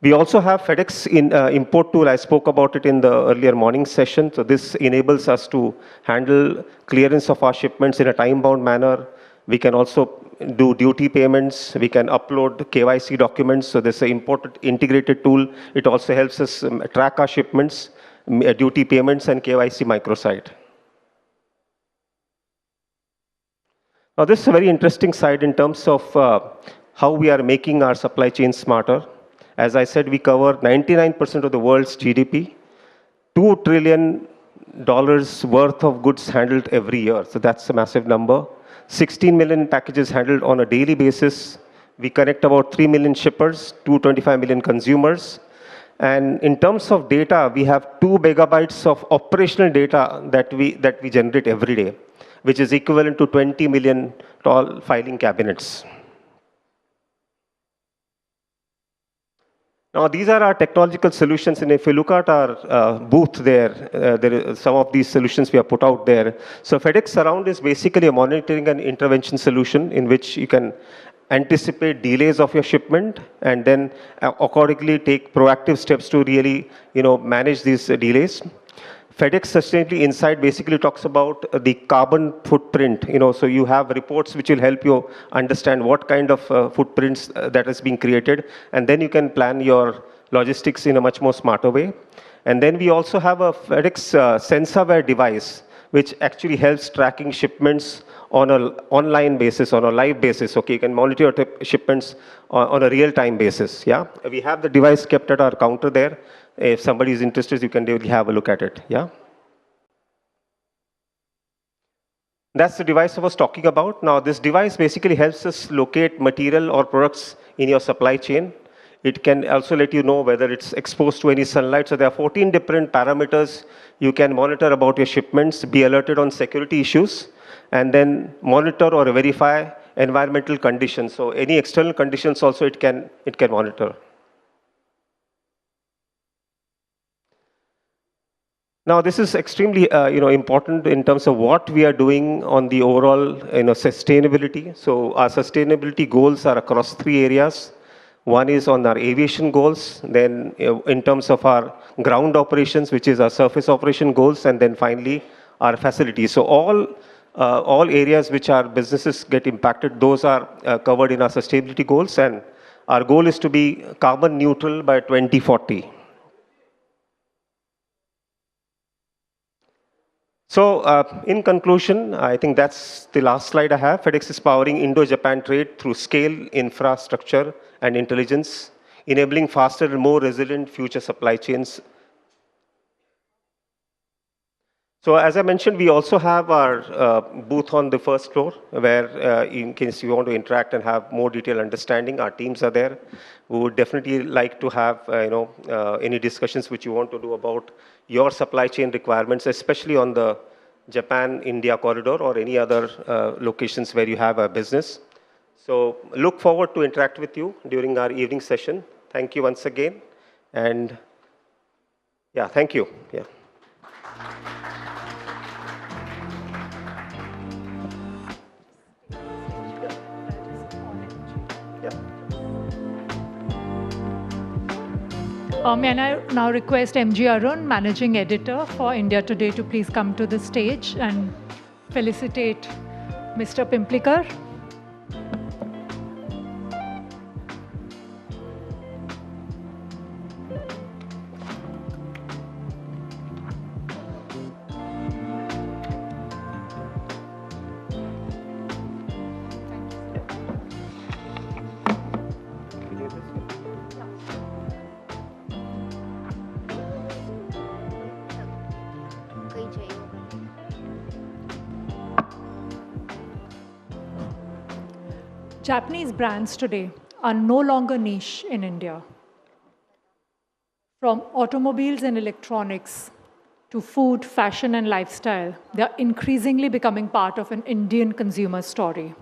We also have FedEx import tool. I spoke about it in the earlier morning session. So this enables us to handle clearance of our shipments in a time-bound manner. We can also do duty payments. We can upload KYC documents. So this is an important integrated tool. It also helps us track our shipments, duty payments, and KYC microsite. Now, this is a very interesting side in terms of how we are making our supply chain smarter. As I said, we cover 99% of the world's GDP, $2 trillion worth of goods handled every year. So that's a massive number. 16 million packages handled on a daily basis. We connect about 3 million shippers, 225 million consumers. And in terms of data, we have 2 megabytes of operational data that we generate every day, which is equivalent to 20 million tall filing cabinets. Now, these are our technological solutions, and if you look at our booth there are some of these solutions we have put out there. So FedEx Surround is basically a monitoring and intervention solution in which you can anticipate delays of your shipment and then accordingly take proactive steps to really manage these delays. FedEx Sustainability Insight basically talks about the carbon footprint. So you have reports which will help you understand what kind of footprints that is being created, and then you can plan your logistics in a much more smarter way. And then we also have a FedEx SensorWare device, which actually helps tracking shipments on an online basis, on a live basis. Okay, you can monitor your shipments on a real-time basis. Yeah, we have the device kept at our counter there. If somebody is interested, you can really have a look at it. Yeah. That's the device I was talking about. Now, this device basically helps us locate material or products in your supply chain. It can also let you know whether it's exposed to any sunlight. So there are 14 different parameters you can monitor about your shipments, be alerted on security issues, and then monitor or verify environmental conditions. So any external conditions also it can monitor. Now, this is extremely important in terms of what we are doing on the overall sustainability. So our sustainability goals are across 3 areas. One is on our aviation goals, then in terms of our ground operations, which is our surface operation goals, and then finally our facilities. So all areas which our businesses get impacted, those are covered in our sustainability goals, and our goal is to be carbon neutral by 2040. So in conclusion, I think that's the last slide I have. FedEx is powering Indo-Japan trade through scale, infrastructure, and intelligence, enabling faster and more resilient future supply chains. So as I mentioned, we also have our booth on the first floor where in case you want to interact and have more detailed understanding, our teams are there. We would definitely like to have any discussions which you want to do about your supply chain requirements, especially on the Japan-India corridor or any other locations where you have a business. So look forward to interact with you during our evening session. Thank you once again. And yeah, thank you. Yeah. May I now request MG Arun, Managing Editor for India Today, to please come to the stage and felicitate Mr. Pimplikar. Japanese brands today are no longer niche in India. From automobiles and electronics to food, fashion, and lifestyle, they are increasingly becoming part of an Indian consumer story.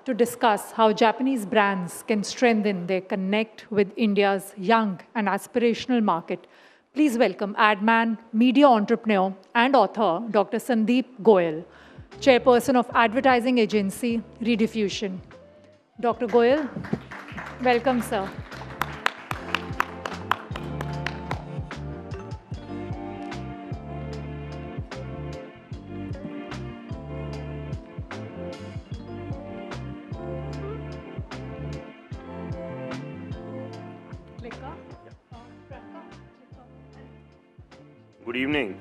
To discuss how Japanese brands can strengthen their connect with India's young and aspirational market, please welcome adman, media entrepreneur, and author, Dr. Sandeep Goyal, Chairperson of Advertising Agency, Rediffusion. Dr. Goyal, welcome, sir. Good evening.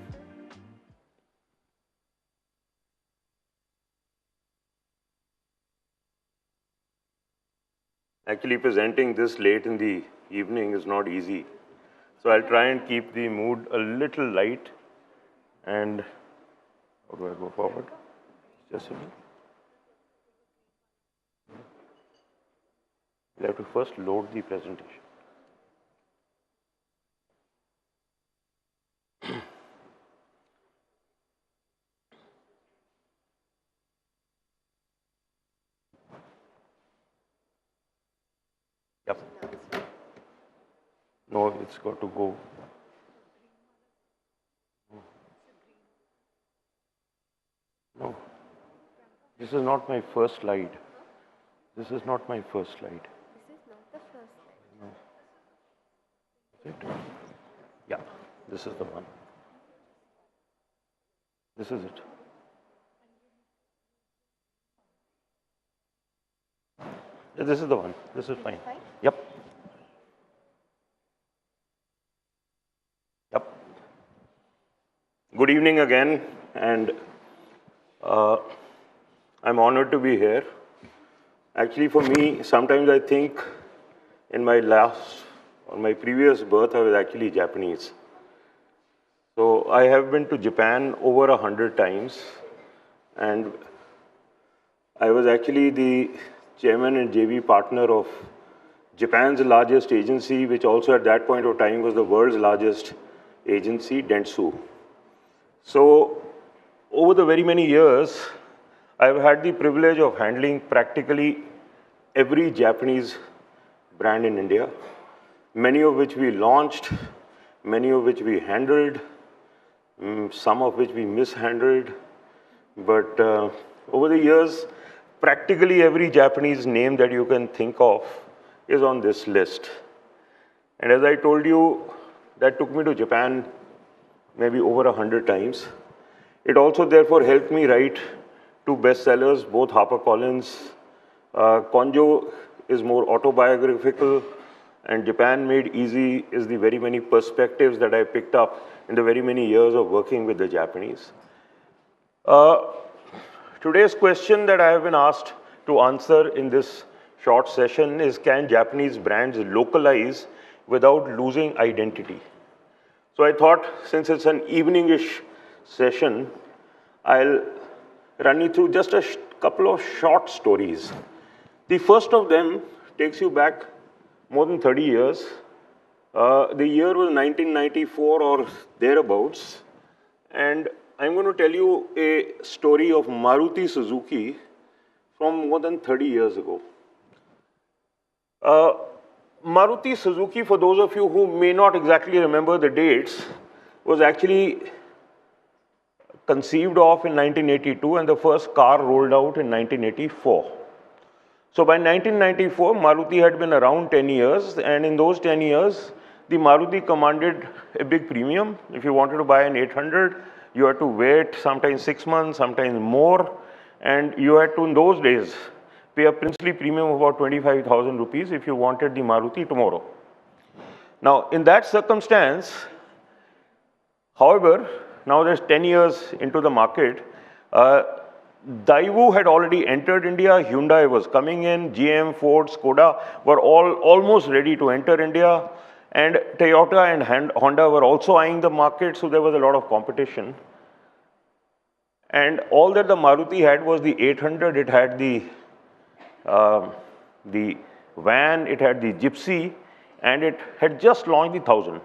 Actually, presenting this late in the evening is not easy. So I'll try and keep the mood a little light. And how do I go forward? Just a minute. You have to first load the presentation. Yep. No, it's got to go. No. This is not my first slide. This is not my first slide. This is not the first slide. No. Is it? Yeah, this is the one. This is it. Yeah, this is the one. This is fine. Yep. Yep. Good evening again, and I'm honored to be here. Actually, for me, sometimes I think in my last or my previous birth, I was actually Japanese. So I have been to Japan over 100 times, and I was actually the chairman and JV partner of Japan's largest agency, which also at that point of time was the world's largest agency, Dentsu. So over the very many years, I've had the privilege of handling practically every Japanese brand in India, many of which we launched, many of which we handled, some of which we mishandled. But over the years, practically every Japanese name that you can think of is on this list. And as I told you, that took me to Japan maybe over 100 times. It also therefore helped me write 2 bestsellers, both HarperCollins. Konjo is more autobiographical, and Japan Made Easy is the very many perspectives that I picked up in the very many years of working with the Japanese. Today's question that I have been asked to answer in this short session is, can Japanese brands localize without losing identity? So I thought, since it's an evening-ish session, I'll run you through just a couple of short stories. The first of them takes you back more than 30 years. The year was 1994 or thereabouts. And I'm going to tell you a story of Maruti Suzuki from more than 30 years ago. Maruti Suzuki, for those of you who may not exactly remember the dates, was actually conceived of in 1982 and the first car rolled out in 1984. So by 1994, Maruti had been around 10 years, and in those 10 years, the Maruti commanded a big premium. If you wanted to buy an 800, you had to wait sometimes 6 months, sometimes more, and you had to, in those days, pay a princely premium of about 25,000 rupees if you wanted the Maruti tomorrow. Now, in that circumstance, however, now there's 10 years into the market, Daewoo had already entered India, Hyundai was coming in, GM, Ford, Skoda were all almost ready to enter India, and Toyota and Honda were also eyeing the market, so there was a lot of competition. And all that the Maruti had was the 800, it had the van, it had the Gypsy, and it had just launched the 1000.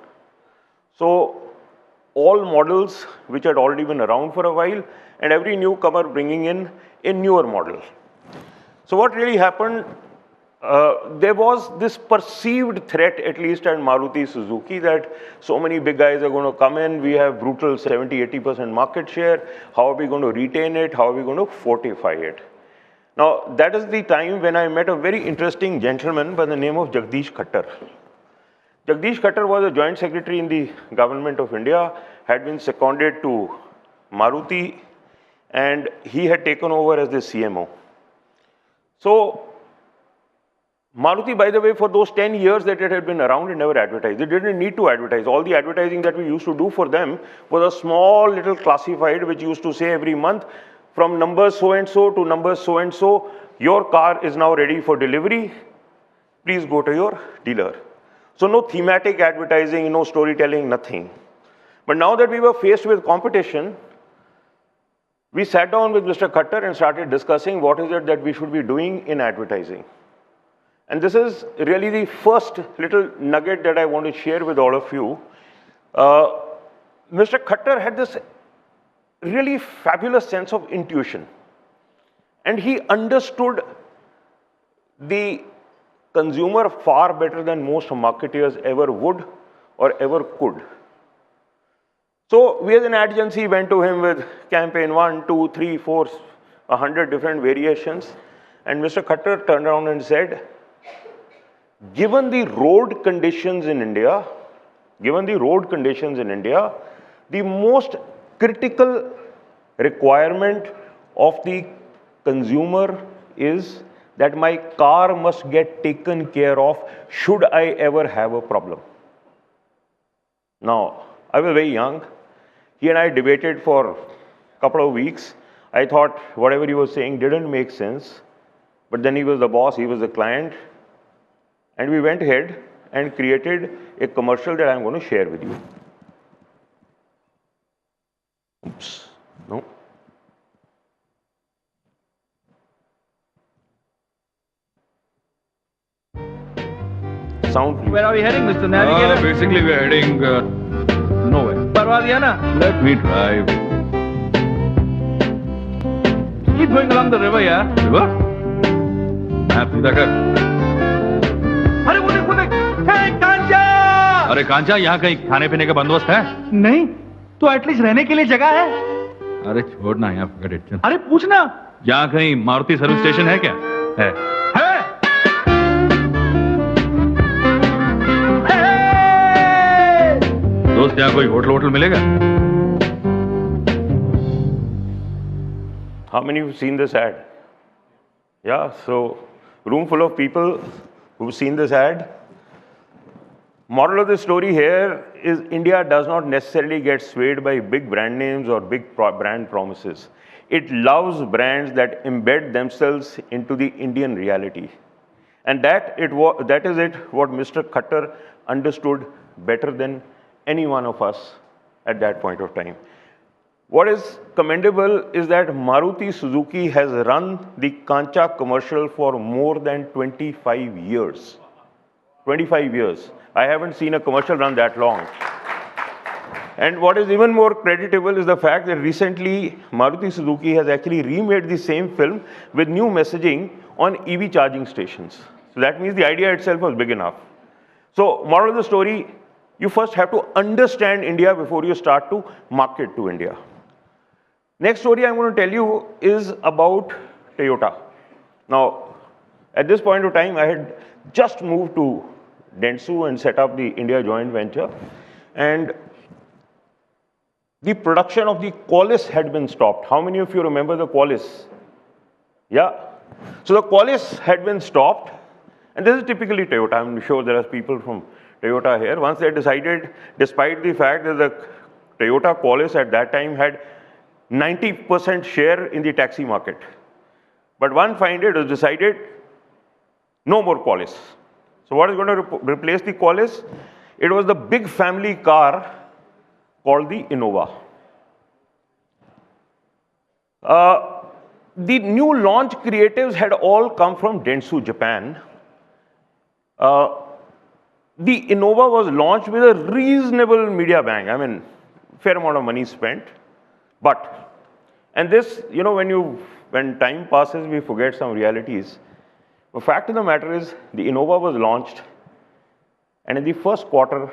So all models which had already been around for a while, and every newcomer bringing in a newer model. So what really happened, there was this perceived threat, at least at Maruti Suzuki, that so many big guys are going to come in, we have brutal 70-80% market share, how are we going to retain it, how are we going to fortify it? Now, that is the time when I met a very interesting gentleman by the name of Jagdish Khattar. Jagdish Khattar was a joint secretary in the government of India, had been seconded to Maruti, and he had taken over as the CMO. So, Maruti, by the way, for those 10 years that it had been around, it never advertised. It didn't need to advertise. All the advertising that we used to do for them was a small little classified which used to say every month, from numbers so-and-so to numbers so-and-so, your car is now ready for delivery. Please go to your dealer. So no thematic advertising, no storytelling, nothing. But now that we were faced with competition, we sat down with Mr. Khattar and started discussing what is it that we should be doing in advertising. And this is really the first little nugget that I want to share with all of you. Mr. Khattar had this really fabulous sense of intuition. And he understood the consumer far better than most marketeers ever would or ever could. So we as an ad agency went to him with campaign 1, 2, 3, 4, 100 different variations. And Mr. Khattar turned around and said, given the road conditions in India, the most critical requirement of the consumer is that my car must get taken care of should I ever have a problem. Now, I was very young. He and I debated for a couple of weeks. I thought whatever he was saying didn't make sense. But then he was the boss, he was the client. And we went ahead and created a commercial that I'm going to share with you. Oops, no. Sound, please. Where are we heading, Mr. Navigator? Basically, we're heading nowhere. Japan-Haryana. Let me drive. Keep going along the river, yeah? River? Map सीधा कर. अरे वो देख हे कांचा! अरे कांचा, यहाँ कहीं खाने पीने का बंदोबस्त है? नहीं, तो एटलीस्ट रहने के लिए जगह है. अरे छोड़ना यहाँ forget it. अरे पूछना. यहाँ कहीं मारुति सर्विस स्टेशन है क्या? है. दोस्त यहाँ कोई होटल मिलेगा? How many of you have seen this ad? Yeah, so room full of people who've seen this ad. Moral of the story here is India does not necessarily get swayed by big brand names or big brand promises. It loves brands that embed themselves into the Indian reality. And that is what Mr. Khattar understood better than any one of us at that point of time. What is commendable is that Maruti Suzuki has run the Kancha commercial for more than 25 years. 25 years. I haven't seen a commercial run that long. And what is even more creditable is the fact that recently Maruti Suzuki has actually remade the same film with new messaging on EV charging stations. So that means the idea itself was big enough. So moral of the story, you first have to understand India before you start to market to India. Next story I'm going to tell you is about Toyota. Now, at this point of time, I had just moved to Dentsu and set up the India joint venture. And the production of the Qualis had been stopped. How many of you remember the Qualis? Yeah. So the Qualis had been stopped. And this is typically Toyota. I'm sure there are people from Toyota here. Once they decided, despite the fact that the Toyota Qualis at that time had 90% share in the taxi market. But one fine day it was decided, no more Qualis. So what is going to replace the Qualis? It was the big family car called the Innova. The new launch creatives had all come from Dentsu, Japan. The Innova was launched with a reasonable media bang. I mean, fair amount of money spent. But, and this, you know, when time passes, we forget some realities. The fact of the matter is, the Innova was launched, and in the first quarter,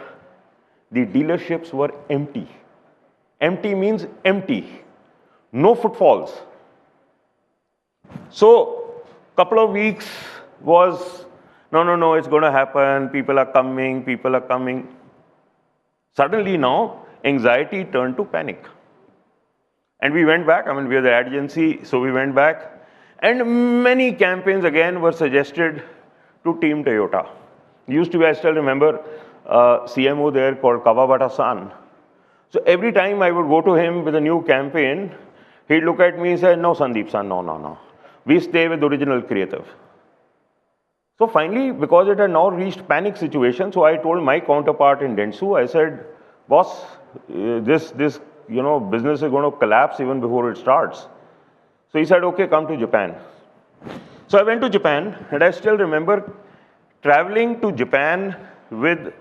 the dealerships were empty. Empty means empty. No footfalls. So, couple of weeks was, no, it's going to happen. People are coming, people are coming. Suddenly now, anxiety turned to panic. And we went back, I mean, we are the ad agency, so we went back. And many campaigns again were suggested to Team Toyota. Used to be, I still remember, CMO there called Kawabata-san. So every time I would go to him with a new campaign, he'd look at me and say, no, Sandeep-san, no. We stay with original creative. So finally, because it had now reached panic situation, so I told my counterpart in Dentsu, I said, boss, this business is going to collapse even before it starts. So he said, okay, come to Japan. So I went to Japan, and I still remember traveling to Japan with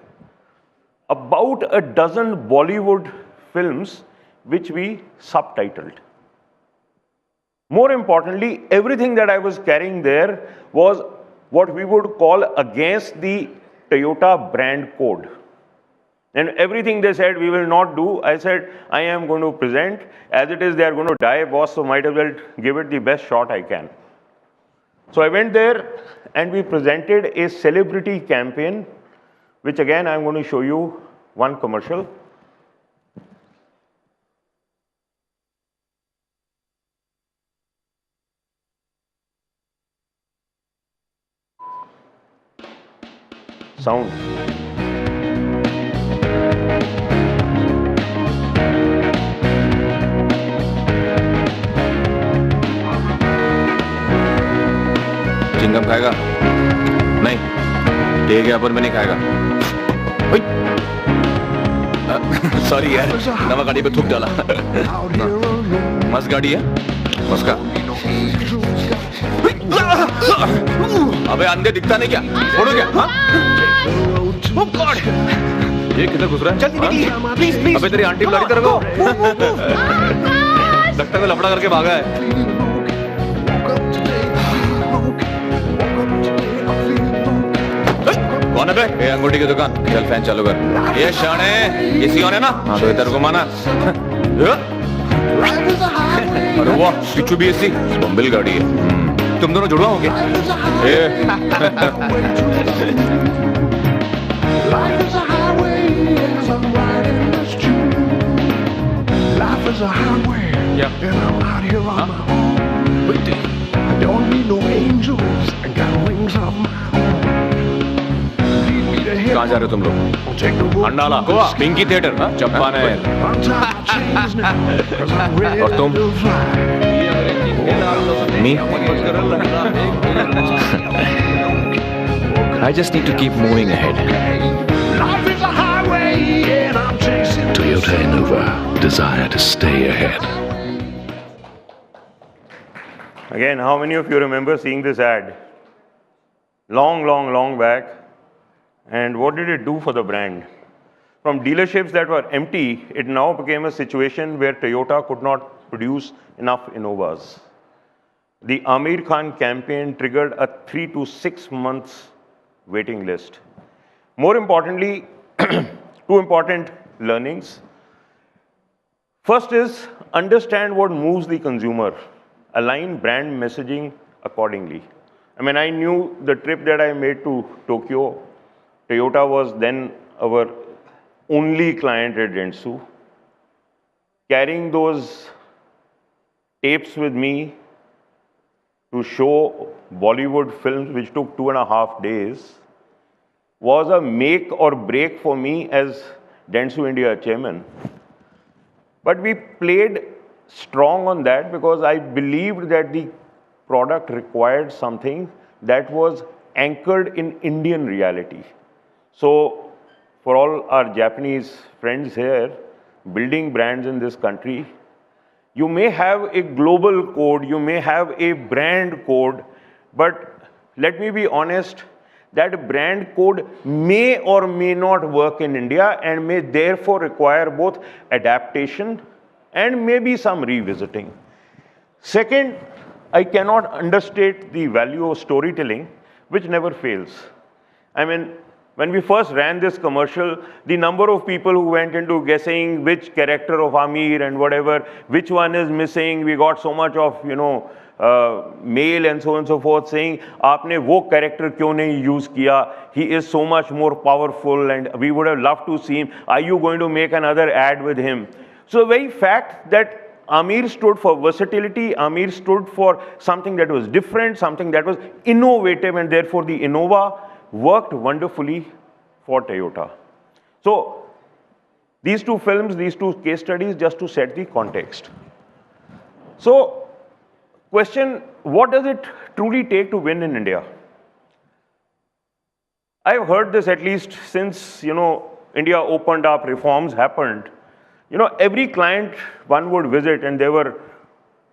about a dozen Bollywood films, which we subtitled. More importantly, everything that I was carrying there was what we would call against the Toyota brand code. And everything they said we will not do, I said, I am going to present. As it is, they are going to die, boss, so might as well give it the best shot I can. So I went there and we presented a celebrity campaign, which again, I'm going to show you one commercial. Sound. Chingam खाएगा? नहीं, ठीक है, पर मैं नहीं खाएगा। Sorry यार, नवा गाड़ी पे थूक डाला। मस्त गाड़ी है? मस्त का। अबे अंधे दिखता नहीं क्या? छोड़ो क्या? हाँ? Oh God! ये किधर घुस रहा है? जल्दी निकलिए, प्लीज। अबे तेरी आंटी बुला रही तेरे को। लगता है लफड़ा करके भागा है। कौन है बे? ये अंगूठी की दुकान। चल फैन चालू कर। ये शाने, किसी और है ना? हाँ तो इधर घुमाना। अरे वाह, पीछू भी ऐसी बम्बिल गाड़ी है। तुम दोनों जुड़वा होगे? Life is a highway as I'm riding this tune. Life is a highway and I'm out here on my own. I don't need no angels, I got wings of my own. कहाँ जा रहे हो तुम लोग? अंडाला, Pinky theatre, चप्पा ने। और तुम? Me? I just need to keep moving ahead. Life is a highway and I'm chasing to you. Toyota Innova, desire to stay ahead. Again, how many of you remember seeing this ad? Long back. And what did it do for the brand? From dealerships that were empty, it now became a situation where Toyota could not produce enough Innovas. The Amir Khan campaign triggered a 3 to 6 months waiting list. More importantly, two important learnings. First is understand what moves the consumer. Align brand messaging accordingly. I mean, I knew the trip that I made to Tokyo, Toyota was then our only client at Dentsu. Carrying those tapes with me to show Bollywood films, which took 2.5 days, was a make or break for me as Dentsu India chairman. But we played strong on that because I believed that the product required something that was anchored in Indian reality. So for all our Japanese friends here, building brands in this country, you may have a global code, you may have a brand code, but let me be honest, that brand code may or may not work in India and may therefore require both adaptation and maybe some revisiting. Second, I cannot understate the value of storytelling, which never fails. I mean, when we first ran this commercial, the number of people who went into guessing which character of Amir and whatever, which one is missing, we got so much of, mail and so on and so forth saying, "Aapne wo character kyun nahi use kiya? He is so much more powerful and we would have loved to see him. Are you going to make another ad with him?" So the very fact that Amir stood for versatility, Amir stood for something that was different, something that was innovative, and therefore the Innova worked wonderfully for Toyota. So these two films, these two case studies, just to set the context. So question, what does it truly take to win in India? I've heard this at least since, India opened up, reforms happened. Every client one would visit, and there were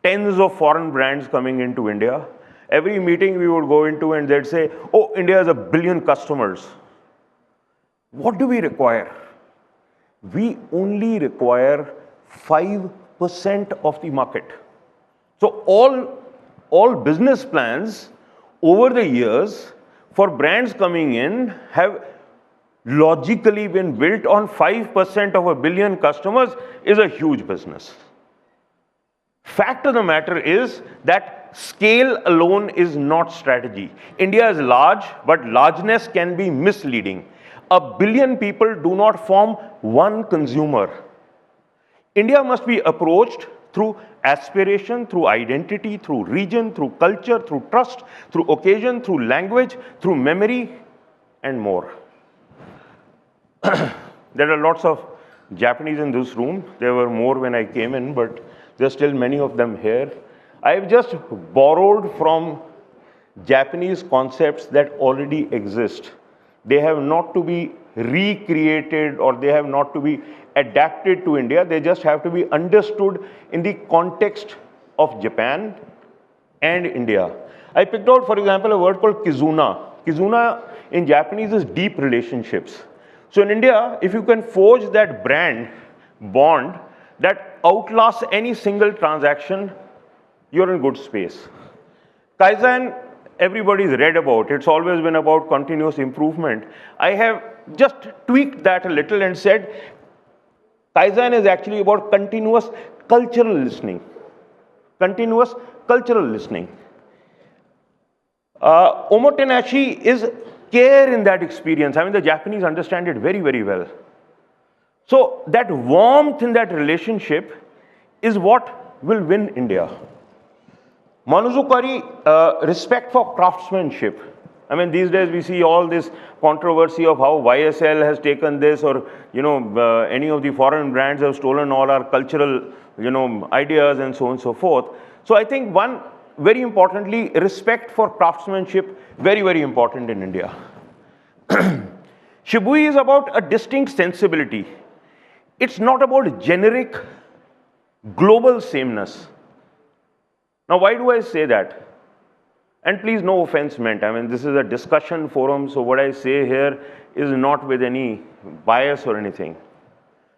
tens of foreign brands coming into India. Every meeting we would go into and they'd say, "Oh, India has 1 billion customers." What do we require? We only require 5% of the market. So all business plans over the years for brands coming in have logically been built on 5% of 1 billion customers is a huge business. Fact of the matter is that scale alone is not strategy. India is large, but largeness can be misleading. 1 billion people do not form one consumer. India must be approached through aspiration, through identity, through region, through culture, through trust, through occasion, through language, through memory, and more. There are lots of Japanese in this room. There were more when I came in, but there are still many of them here. I've just borrowed from Japanese concepts that already exist. They have not to be recreated or they have not to be adapted to India. They just have to be understood in the context of Japan and India. I picked out, for example, a word called kizuna. Kizuna in Japanese is deep relationships. So in India, if you can forge that brand bond that outlasts any single transaction, you're in good space. Kaizen, everybody's read about. It's always been about continuous improvement. I have just tweaked that a little and said, Kaizen is actually about continuous cultural listening. Continuous cultural listening. Omotenashi is care in that experience. I mean, the Japanese understand it very, very well. So that warmth in that relationship is what will win India. Manuzukari, respect for craftsmanship. I mean, these days we see all this controversy of how YSL has taken this or, any of the foreign brands have stolen all our cultural, ideas and so on and so forth. So I think one, very importantly, respect for craftsmanship, very, very important in India. Shibui is about a distinct sensibility. It's not about generic global sameness. Now, why do I say that? And please, no offense meant. I mean, this is a discussion forum, so what I say here is not with any bias or anything.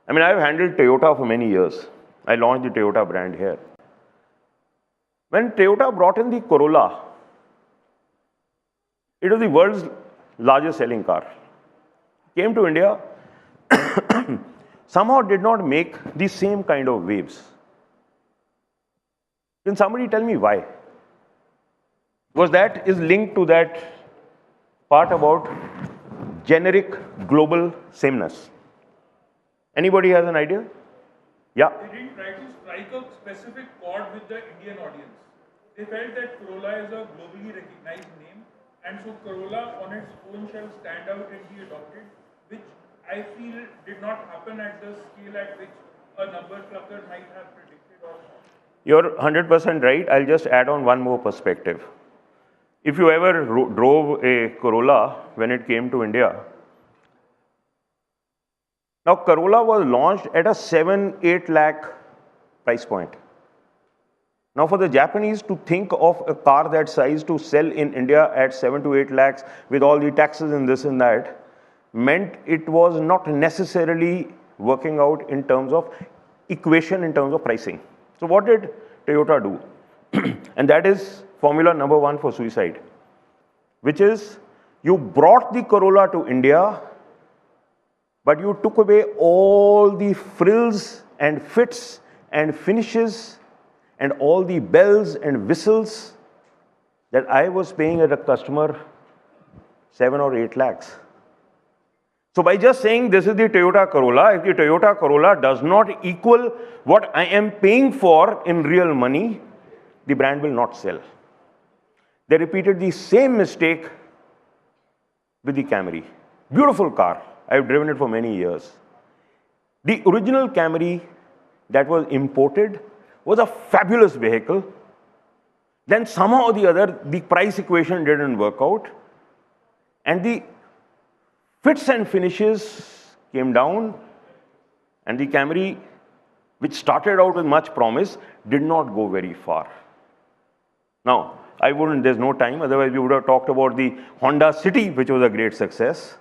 I mean, I've handled Toyota for many years. I launched the Toyota brand here. When Toyota brought in the Corolla, it was the world's largest selling car. Came to India, somehow did not make the same kind of waves. Can somebody tell me why? Because that is linked to that part about generic global sameness. Anybody has an idea? Yeah. They didn't try to strike a specific chord with the Indian audience. They felt that Corolla is a globally recognized name, and so Corolla on its own shall stand out and be adopted, which I feel did not happen at the scale at which a number clucker might have predicted or not. You're 100% right. I'll just add on one more perspective. If you ever drove a Corolla when it came to India, now Corolla was launched at a 7-8 lakh price point. Now for the Japanese to think of a car that size to sell in India at 7 to 8 lakhs with all the taxes and this and that meant it was not necessarily working out in terms of equation, in terms of pricing. So what did Toyota do? And that is formula number one for suicide, which is you brought the Corolla to India, but you took away all the frills and fits and finishes and all the bells and whistles that I was paying at a customer 7 or 8 lakhs. So by just saying this is the Toyota Corolla, if the Toyota Corolla does not equal what I am paying for in real money, the brand will not sell. They repeated the same mistake with the Camry. Beautiful car. I've driven it for many years. The original Camry that was imported was a fabulous vehicle. Then somehow or the other, the price equation didn't work out. And the fits and finishes came down. And the Camry, which started out with much promise, did not go very far. Now, there's no time, otherwise we would have talked about the Honda City, which was a great success,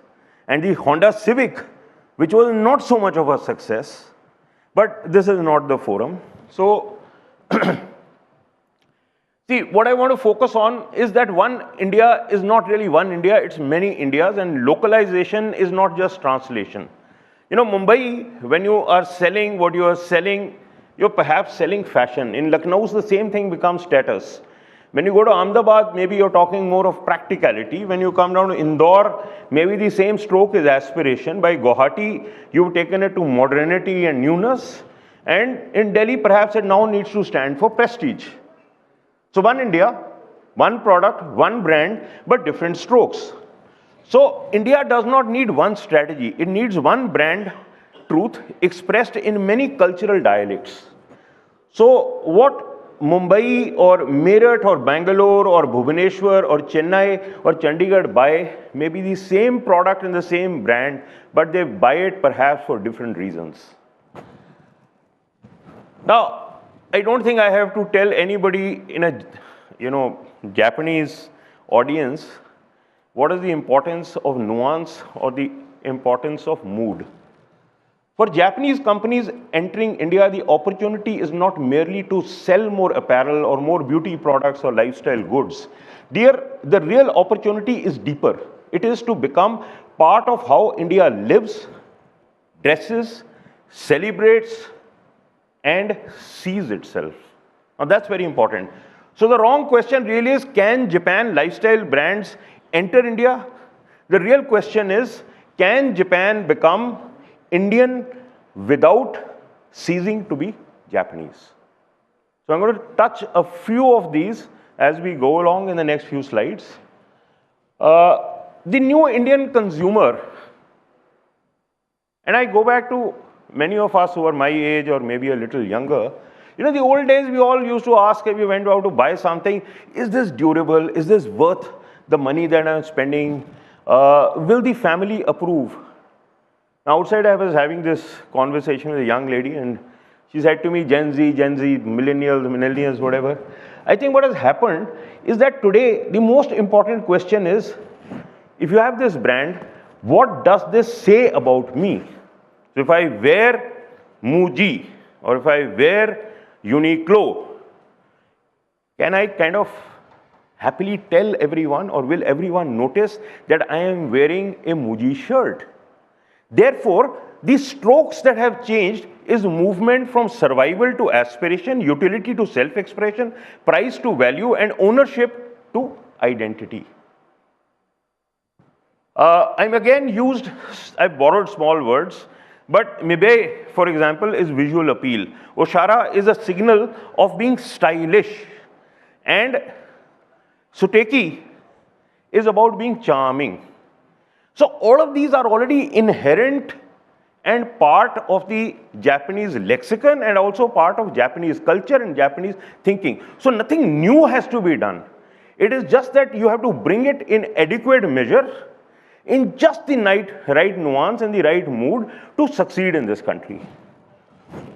and the Honda Civic, which was not so much of a success, but this is not the forum. So, see, what I want to focus on is that one India is not really one India, it's many Indias, and localization is not just translation. You know, Mumbai, when you are selling what you are selling, you're perhaps selling fashion. In Lucknow, the same thing becomes status. When you go to Ahmedabad, maybe you're talking more of practicality. When you come down to Indore, maybe the same stroke is aspiration. By Guwahati, you've taken it to modernity and newness. And in Delhi, perhaps it now needs to stand for prestige. So one India, one product, one brand, but different strokes. So India does not need one strategy. It needs one brand truth expressed in many cultural dialects. So what Mumbai or Meerut or Bangalore or Bhubaneswar or Chennai or Chandigarh buy may be the same product and the same brand, but they buy it perhaps for different reasons. Now, I don't think I have to tell anybody in a Japanese audience what is the importance of nuance or the importance of mood. For Japanese companies entering India, the opportunity is not merely to sell more apparel or more beauty products or lifestyle goods. The real opportunity is deeper. It is to become part of how India lives, dresses, celebrates, and sees itself. Now that's very important. So the wrong question really is, can Japan lifestyle brands enter India? The real question is, can Japan become Indian without ceasing to be Japanese? So I'm going to touch a few of these as we go along in the next few slides. The new Indian consumer, and I go back to many of us who are my age or maybe a little younger. You know, the old days we all used to ask if we went out to buy something, is this durable? Is this worth the money that I'm spending? Will the family approve? Now, outside, I was having this conversation with a young lady, and she said to me, Gen Z, millennials, whatever. I think what has happened is that today, the most important question is, if you have this brand, what does this say about me? So if I wear Muji, or if I wear Uniqlo, can I kind of happily tell everyone, or will everyone notice that I am wearing a Muji shirt? Therefore, the strokes that have changed is movement from survival to aspiration, utility to self-expression, price to value, and ownership to identity. I've borrowed small words, but Mibe, for example, is visual appeal. Oshara is a signal of being stylish. And Suteki is about being charming. So all of these are already inherent and part of the Japanese lexicon and also part of Japanese culture and Japanese thinking. So nothing new has to be done. It is just that you have to bring it in adequate measure, in just the right nuance and the right mood to succeed in this country.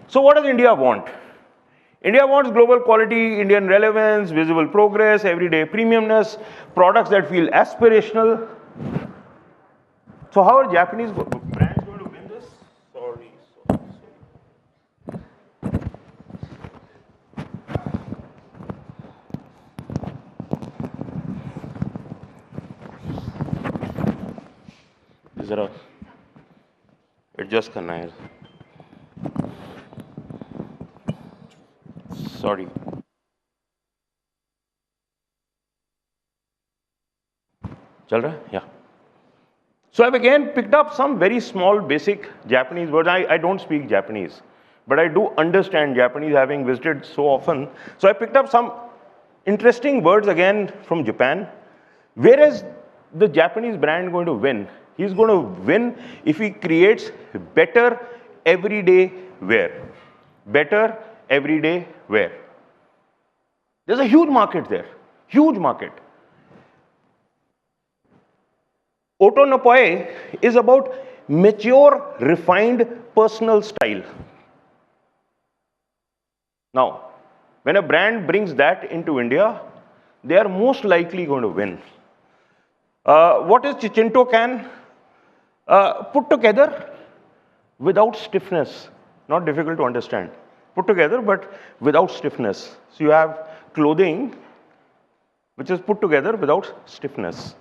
So what does India want? India wants global quality, Indian relevance, visible progress, everyday premiumness, products that feel aspirational. So how are Japanese brands going to win this? Sorry. जरा adjust करना है. Sorry. चल रहा है? Yeah. So I've again picked up some very small basic Japanese words. I don't speak Japanese, but I do understand Japanese, having visited so often. So I picked up some interesting words again from Japan. Where is the Japanese brand going to win? He's going to win if he creates better everyday wear. Better everyday wear. There's a huge market there. Huge market. Otonopoe is about mature, refined personal style. Now, when a brand brings that into India, they are most likely going to win. What is Chicinto can? Put together without stiffness. Not difficult to understand. Put together, but without stiffness. So you have clothing which is put together without stiffness.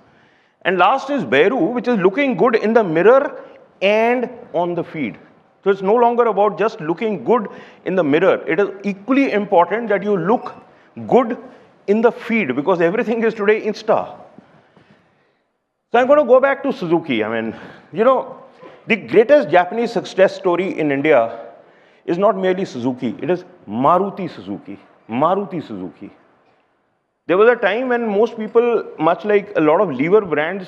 And last is Beru, which is looking good in the mirror and on the feed. So it's no longer about just looking good in the mirror. It is equally important that you look good in the feed, because everything is today Insta. So I'm going to go back to Suzuki. I mean, you know, the greatest Japanese success story in India is not merely Suzuki. It is Maruti Suzuki. Maruti Suzuki. There was a time when most people, much like a lot of lever brands,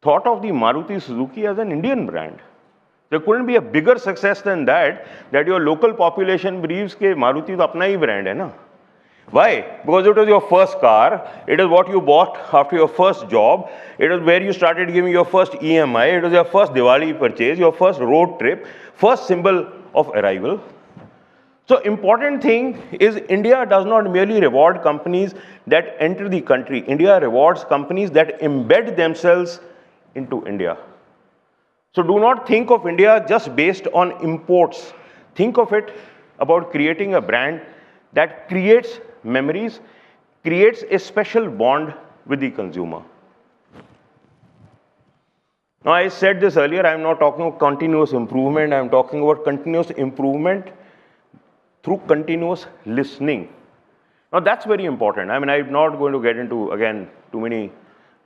thought of the Maruti Suzuki as an Indian brand. There couldn't be a bigger success than that your local population believes that Maruti is apna hi brand hai na. Why? Because it was your first car, it is what you bought after your first job, it is where you started giving your first EMI, it was your first Diwali purchase, your first road trip, first symbol of arrival. So important thing is India does not merely reward companies that enter the country. India rewards companies that embed themselves into India. So do not think of India just based on imports. Think of it about creating a brand that creates memories, creates a special bond with the consumer. Now, I said this earlier, I'm not talking about continuous improvement, I'm talking about continuous improvement through continuous listening. Now, that's very important. I mean, I'm not going to get into, again, too many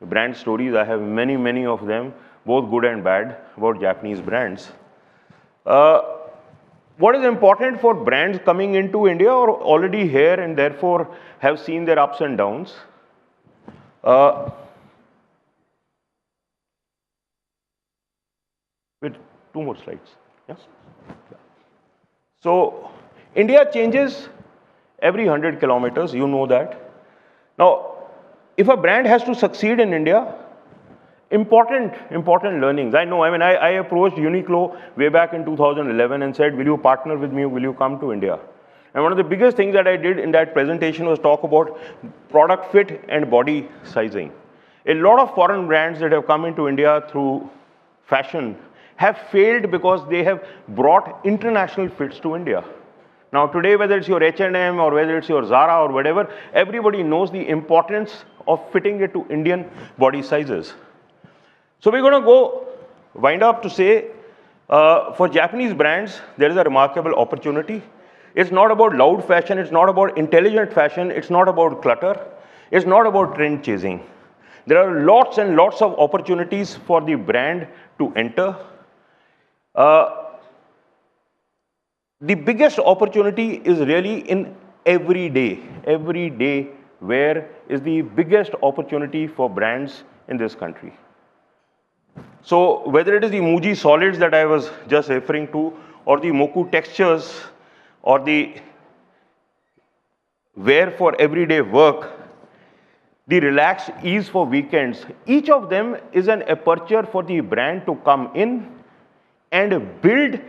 brand stories. I have many, many of them, both good and bad, about Japanese brands. What is important for brands coming into India or already here and therefore have seen their ups and downs? With two more slides. Yes. So India changes every 100 kilometers, you know that. Now, if a brand has to succeed in India, important learnings. I know, I approached Uniqlo way back in 2011 and said, will you partner with me? Will you come to India? And one of the biggest things that I did in that presentation was talk about product fit and body sizing. A lot of foreign brands that have come into India through fashion have failed because they have brought international fits to India. Now today, whether it's your H&M or whether it's your Zara or whatever, everybody knows the importance of fitting it to Indian body sizes. So we're going to wind up to say, for Japanese brands, there is a remarkable opportunity. It's not about loud fashion, it's not about intelligent fashion, it's not about clutter, it's not about trend chasing. There are lots and lots of opportunities for the brand to enter. The biggest opportunity is really in every day. Every day, where is the biggest opportunity for brands in this country? So whether it is the Muji solids that I was just referring to, or the Moku textures, or the wear for everyday work, the relaxed ease for weekends, each of them is an aperture for the brand to come in and build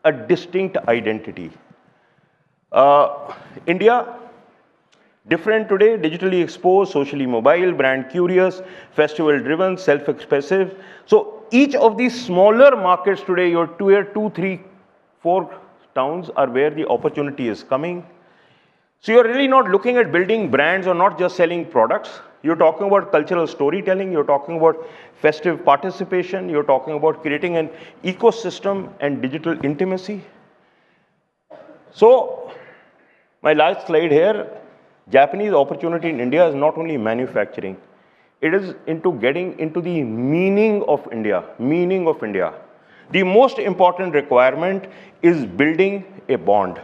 a distinct identity. India, different today, digitally exposed, socially mobile, brand curious, festival driven, self-expressive. So each of these smaller markets today, your tier 2, 3, 4 towns are where the opportunity is coming. So you're really not looking at building brands or not just selling products. You're talking about cultural storytelling, you're talking about festive participation, you're talking about creating an ecosystem and digital intimacy. So my last slide here, Japanese opportunity in India is not only manufacturing, it is into getting into the meaning of India, meaning of India. The most important requirement is building a bond.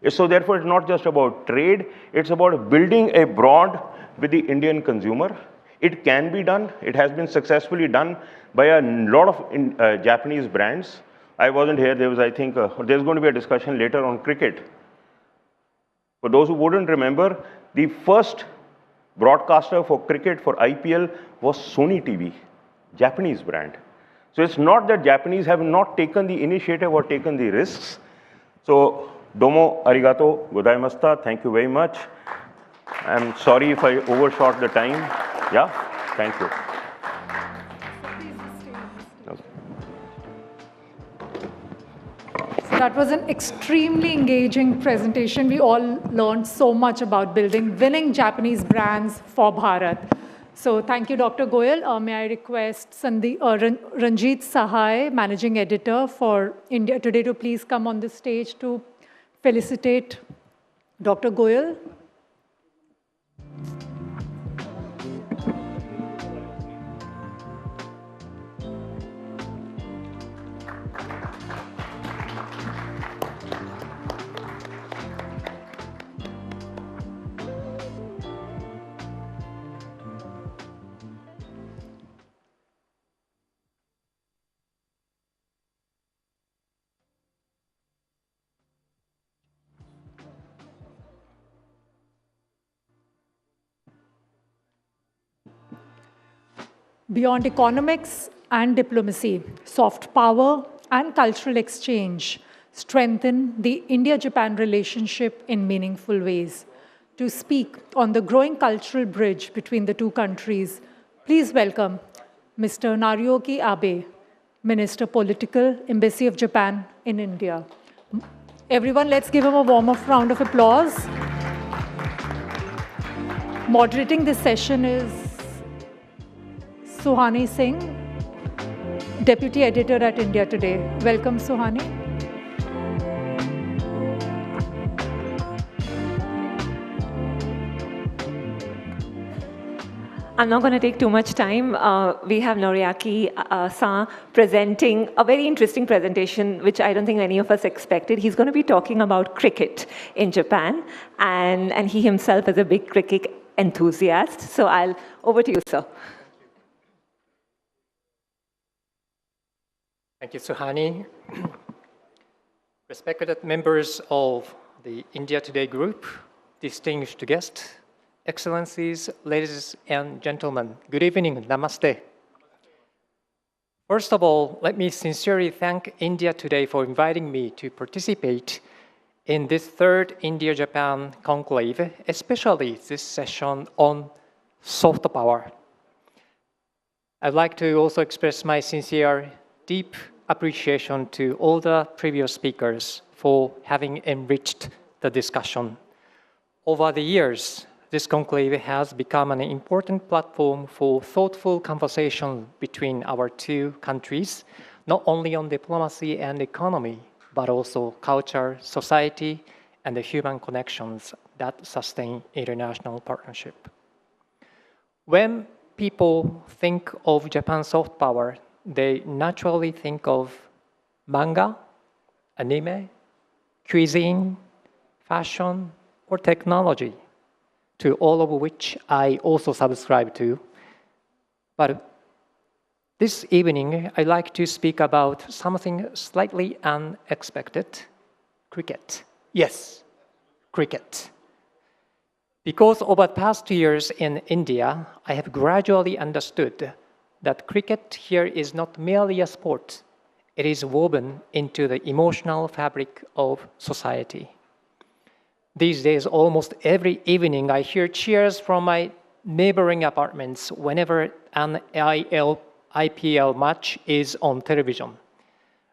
So therefore, it's not just about trade, it's about building a bond with the Indian consumer. It can be done. It has been successfully done by a lot of Japanese brands. I wasn't here. There was, I think, there's going to be a discussion later on cricket. For those who wouldn't remember, the first broadcaster for cricket for IPL was Sony TV, Japanese brand. So it's not that Japanese have not taken the initiative or taken the risks. So domo arigato gozaimashita. Thank you very much. I'm sorry if I overshot the time. Yeah, thank you. So that was an extremely engaging presentation. We all learned so much about building winning Japanese brands for Bharat. So thank you, Dr. Goyal. May I request Ranjit Sahai, Managing Editor for India Today, to please come on the stage to felicitate Dr. Goyal. Beyond economics and diplomacy, soft power and cultural exchange strengthen the India-Japan relationship in meaningful ways. To speak on the growing cultural bridge between the two countries, please welcome Mr. Narioki Abe, Minister Political, Embassy of Japan in India. Everyone, let's give him a warm round of applause. Moderating this session is Suhani Singh, Deputy Editor at India Today. Welcome, Suhani. I'm not going to take too much time. We have Noriaki-san presenting a very interesting presentation, which I don't think any of us expected. He's going to be talking about cricket in Japan, and he himself is a big cricket enthusiast. So over to you, sir. Thank you, Suhani. Respected members of the India Today Group, distinguished guests, Excellencies, ladies and gentlemen, good evening, namaste. First of all, let me sincerely thank India Today for inviting me to participate in this third Indo-Japan Conclave, especially this session on soft power. I'd like to also express my sincere, deep appreciation to all the previous speakers for having enriched the discussion. Over the years, this conclave has become an important platform for thoughtful conversation between our two countries, not only on diplomacy and economy, but also culture, society, and the human connections that sustain international partnership. When people think of Japan's soft power, they naturally think of manga, anime, cuisine, fashion, or technology, to all of which I also subscribe to. But this evening, I'd like to speak about something slightly unexpected: cricket. Yes, cricket. Because over the past 2 years in India, I have gradually understood that cricket here is not merely a sport. It is woven into the emotional fabric of society. These days, almost every evening, I hear cheers from my neighboring apartments whenever an IPL match is on television.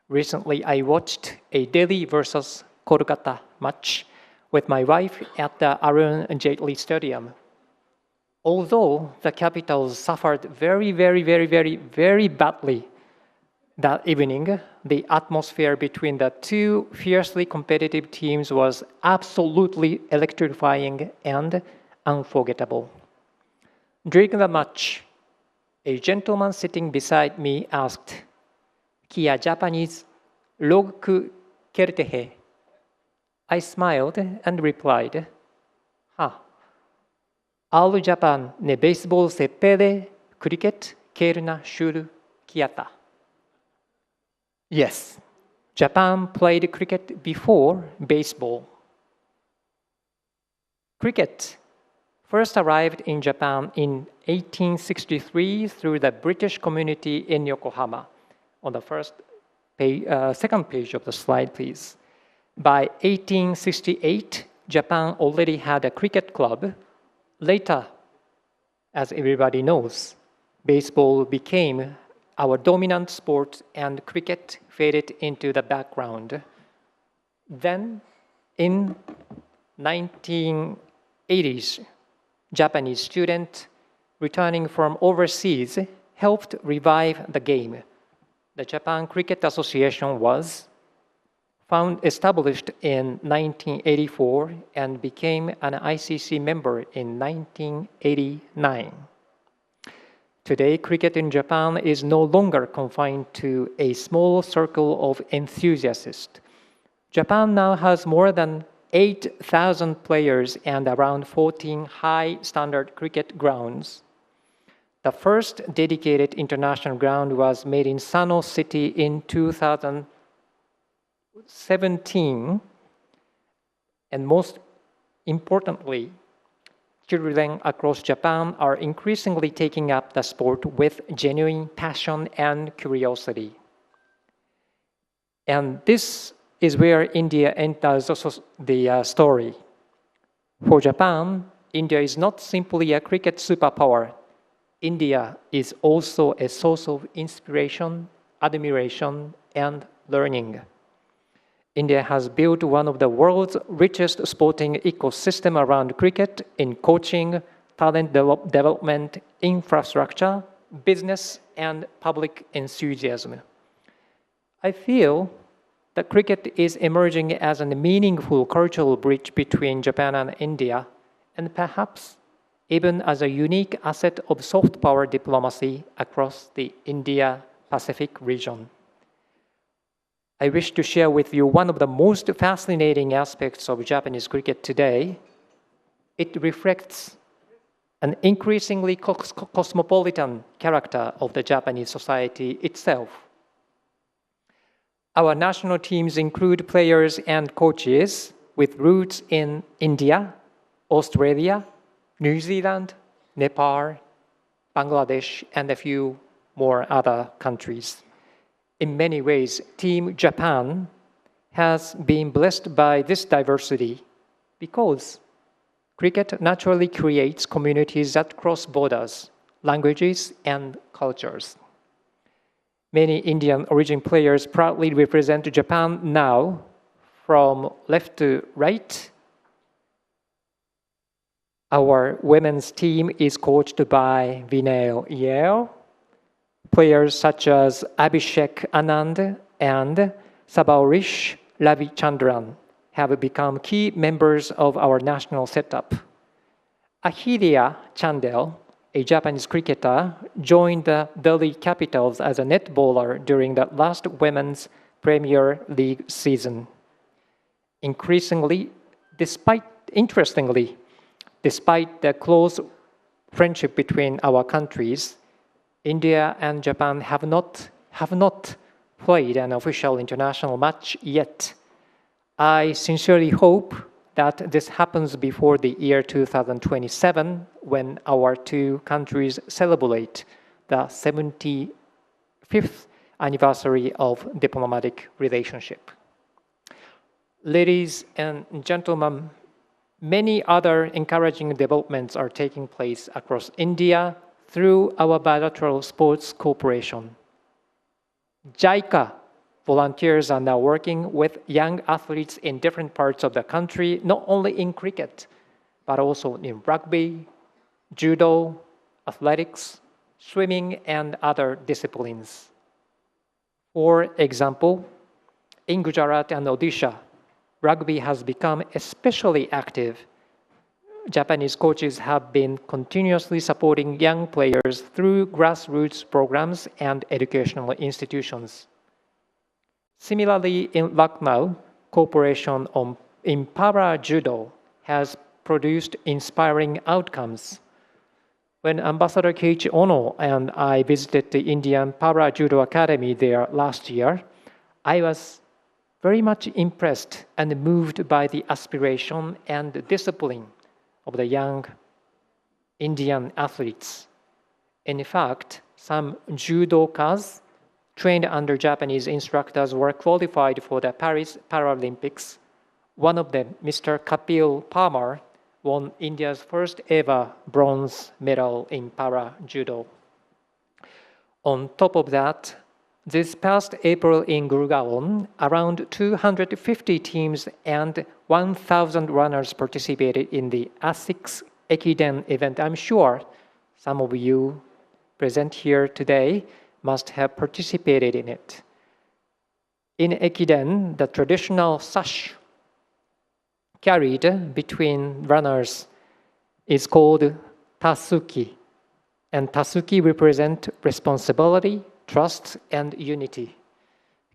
Recently, I watched a Delhi versus Kolkata match with my wife at the Arun Jaitley Stadium. Although the Capitals suffered very badly that evening, the atmosphere between the two fiercely competitive teams was absolutely electrifying and unforgettable. During the match, a gentleman sitting beside me asked, "Kia Japanese log ku kelte hai?" I smiled and replied, "हाँ, all Japan ने baseball से पहले cricket खेलना शुरू किया था." Yes, Japan played cricket before baseball. Cricket first arrived in Japan in 1863 through the British community in Yokohama. On the second page of the slide, please. By 1868, Japan already had a cricket club. Later, as everybody knows, baseball became our dominant sport and cricket faded into the background. Then, in 1980s, Japanese students returning from overseas helped revive the game. The Japan Cricket Association was established in 1984 and became an ICC member in 1989. Today, cricket in Japan is no longer confined to a small circle of enthusiasts. Japan now has more than 8,000 players and around 14 high-standard cricket grounds. The first dedicated international ground was made in Sano City in 2017, and most importantly, children across Japan are increasingly taking up the sport with genuine passion and curiosity. And this is where India enters the story. For Japan, India is not simply a cricket superpower. India is also a source of inspiration, admiration, and learning. India has built one of the world's richest sporting ecosystem around cricket in coaching, talent development, infrastructure, business, and public enthusiasm. I feel that cricket is emerging as a meaningful cultural bridge between Japan and India, and perhaps even as a unique asset of soft power diplomacy across the India-Pacific region. I wish to share with you one of the most fascinating aspects of Japanese cricket today. It reflects an increasingly cosmopolitan character of the Japanese society itself. Our national teams include players and coaches with roots in India, Australia, New Zealand, Nepal, Bangladesh, and a few more other countries. In many ways, Team Japan has been blessed by this diversity because cricket naturally creates communities that cross borders, languages, and cultures. Many Indian origin players proudly represent Japan now, from left to right. Our women's team is coached by Vinay Iyer. Players such as Abhishek Anand and Sabaurish Ravichandran have become key members of our national setup. Ahilia Chandel, a Japanese cricketer, joined the Delhi Capitals as a netballer during the last Women's Premier League season. Interestingly, despite the close friendship between our countries, India and Japan have not played an official international match yet. I sincerely hope that this happens before the year 2027, when our two countries celebrate the 75th anniversary of diplomatic relationship. Ladies and gentlemen, many other encouraging developments are taking place across India through our bilateral sports cooperation. JICA volunteers are now working with young athletes in different parts of the country, not only in cricket, but also in rugby, judo, athletics, swimming, and other disciplines. For example, in Gujarat and Odisha, rugby has become especially active. Japanese coaches have been continuously supporting young players through grassroots programs and educational institutions. Similarly, in Lucknow, cooperation in para-judo has produced inspiring outcomes. When Ambassador Keiichi Ono and I visited the Indian Para-Judo Academy there last year, I was very much impressed and moved by the aspiration and discipline of the young Indian athletes. In fact, some judokas trained under Japanese instructors were qualified for the Paris Paralympics. One of them, Mr. Kapil Parmar, won India's first ever bronze medal in para-judo. On top of that, this past April in Gurgaon, around 250 teams and 1,000 runners participated in the ASICS Ekiden event. I'm sure some of you present here today must have participated in it. In Ekiden, the traditional sash carried between runners is called tasuki, and tasuki represent responsibility, trust, and unity.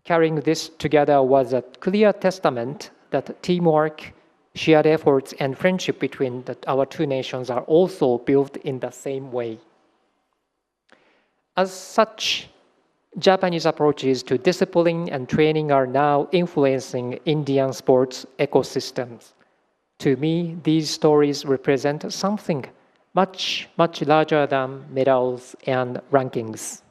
Carrying this together was a clear testament that teamwork, shared efforts, and friendship between our two nations are also built in the same way. As such, Japanese approaches to discipline and training are now influencing Indian sports ecosystems. To me, these stories represent something much, much larger than medals and rankings.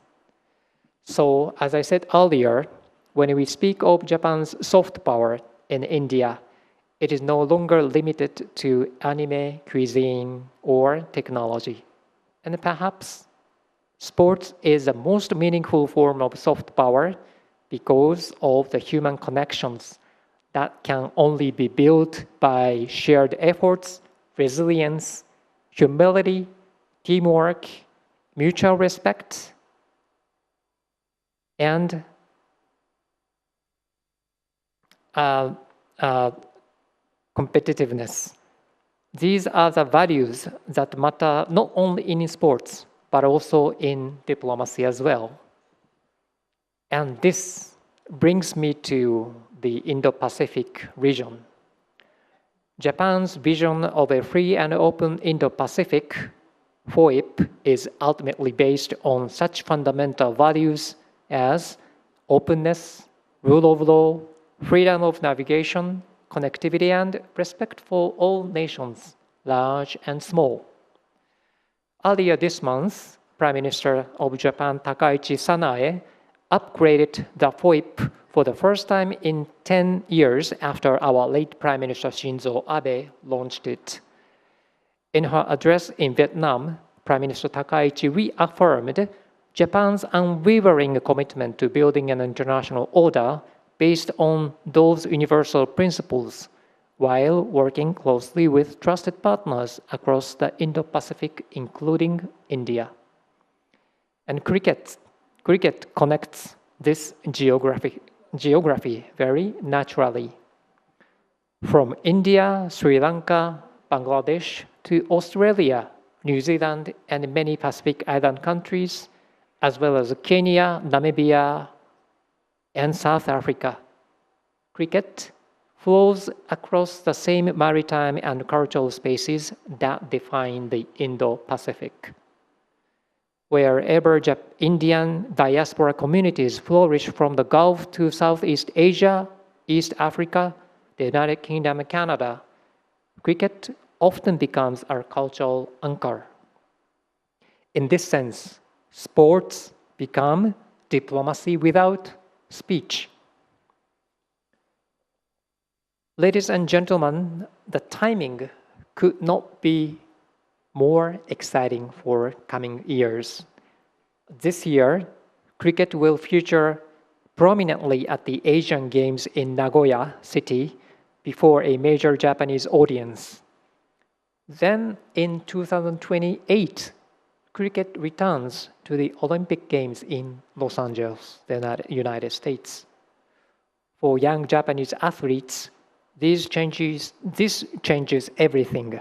So, as I said earlier, when we speak of Japan's soft power in India, it is no longer limited to anime, cuisine, or technology. And perhaps sports is the most meaningful form of soft power because of the human connections that can only be built by shared efforts, resilience, humility, teamwork, mutual respect, and competitiveness. These are the values that matter not only in sports, but also in diplomacy as well. And this brings me to the Indo-Pacific region. Japan's vision of a free and open Indo-Pacific, FOIP, is ultimately based on such fundamental values as openness, rule of law, freedom of navigation, connectivity, and respect for all nations, large and small. Earlier this month, Prime Minister of Japan Takaichi Sanae upgraded the FOIP for the first time in 10 years after our late Prime Minister Shinzo Abe launched it. In her address in Vietnam, Prime Minister Takaichi reaffirmed Japan's unwavering commitment to building an international order based on those universal principles, while working closely with trusted partners across the Indo-Pacific, including India. And cricket connects this geography very naturally. From India, Sri Lanka, Bangladesh to Australia, New Zealand, and many Pacific Island countries, as well as Kenya, Namibia, and South Africa. Cricket flows across the same maritime and cultural spaces that define the Indo-Pacific. Wherever Indian diaspora communities flourish from the Gulf to Southeast Asia, East Africa, the United Kingdom, and Canada, cricket often becomes our cultural anchor. In this sense, sports become diplomacy without speech. Ladies and gentlemen, the timing could not be more exciting for coming years. This year, cricket will feature prominently at the Asian Games in Nagoya City before a major Japanese audience. Then in 2028, cricket returns to the Olympic Games in Los Angeles, the United States. For young Japanese athletes, this changes everything.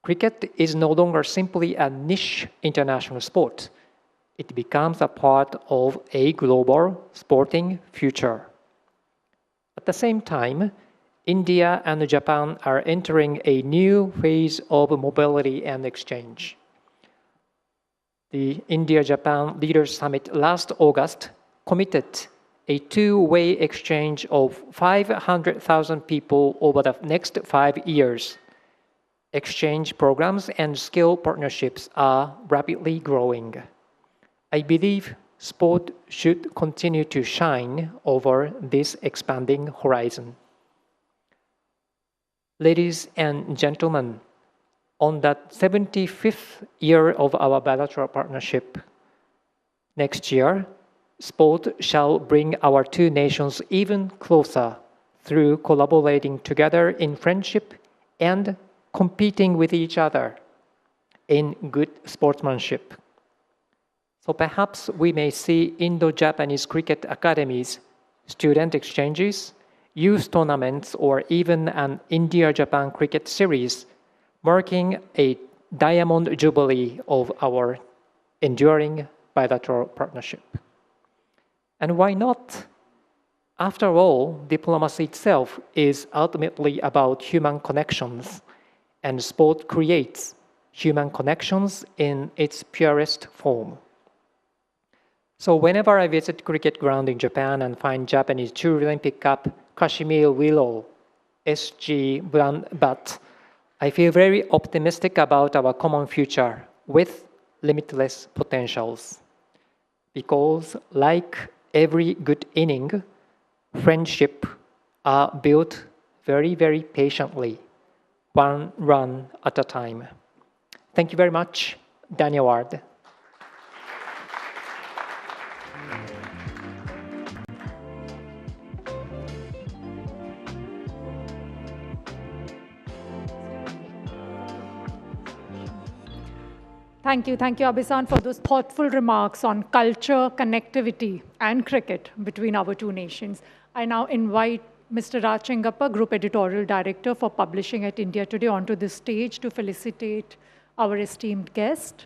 Cricket is no longer simply a niche international sport. It becomes a part of a global sporting future. At the same time, India and Japan are entering a new phase of mobility and exchange. The India-Japan Leaders Summit last August committed a two-way exchange of 500,000 people over the next 5 years. Exchange programs and skill partnerships are rapidly growing. I believe sport should continue to shine over this expanding horizon. Ladies and gentlemen, on the 75th year of our bilateral partnership, next year, sport shall bring our two nations even closer through collaborating together in friendship and competing with each other in good sportsmanship. So perhaps we may see Indo-Japanese cricket academies, student exchanges, youth tournaments, or even an India-Japan cricket series marking a diamond jubilee of our enduring bilateral partnership. And why not? After all, diplomacy itself is ultimately about human connections, and sport creates human connections in its purest form. So whenever I visit cricket ground in Japan and find Japanese children pick up Kashmir willow, SG brand bat, I feel very optimistic about our common future with limitless potentials. Because like every good inning, friendship are built very, very patiently, one run at a time. Thank you very much. Daniel Ward. Thank you, Abe-san, for those thoughtful remarks on culture, connectivity, and cricket between our two nations. I now invite Mr. Raj Chengappa, Group Editorial Director for Publishing at India Today, onto the stage to felicitate our esteemed guest.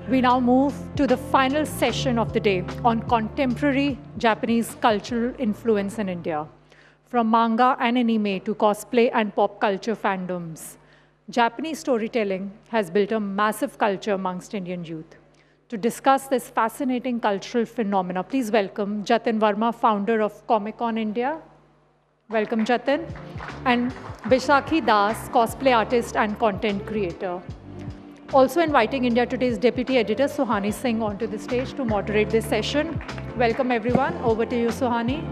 We now move to the final session of the day on contemporary Japanese cultural influence in India. From manga and anime to cosplay and pop culture fandoms, Japanese storytelling has built a massive culture amongst Indian youth. To discuss this fascinating cultural phenomena, please welcome Jatin Verma, founder of Comic-Con India. Welcome, Jatin. And Vaishakhi Das, cosplay artist and content creator. Also inviting India Today's Deputy Editor, Suhani Singh, onto the stage to moderate this session. Welcome, everyone. Over to you, Suhani.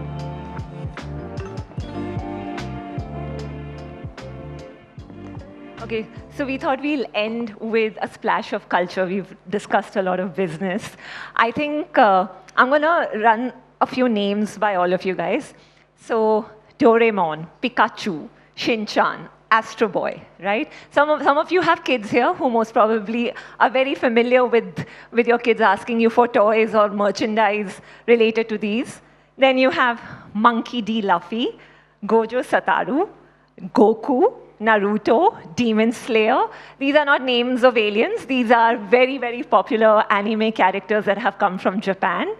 Okay, so we thought we'll end with a splash of culture. We've discussed a lot of business. I think I'm going to run a few names by all of you guys. So Doraemon, Pikachu, Shin-chan, Astro Boy, right? Some of you have kids here who most probably are very familiar with your kids asking you for toys or merchandise related to these. Then you have Monkey D. Luffy, Gojo Satoru, Goku, Naruto, Demon Slayer. These are not names of aliens. These are very, very popular anime characters that have come from Japan.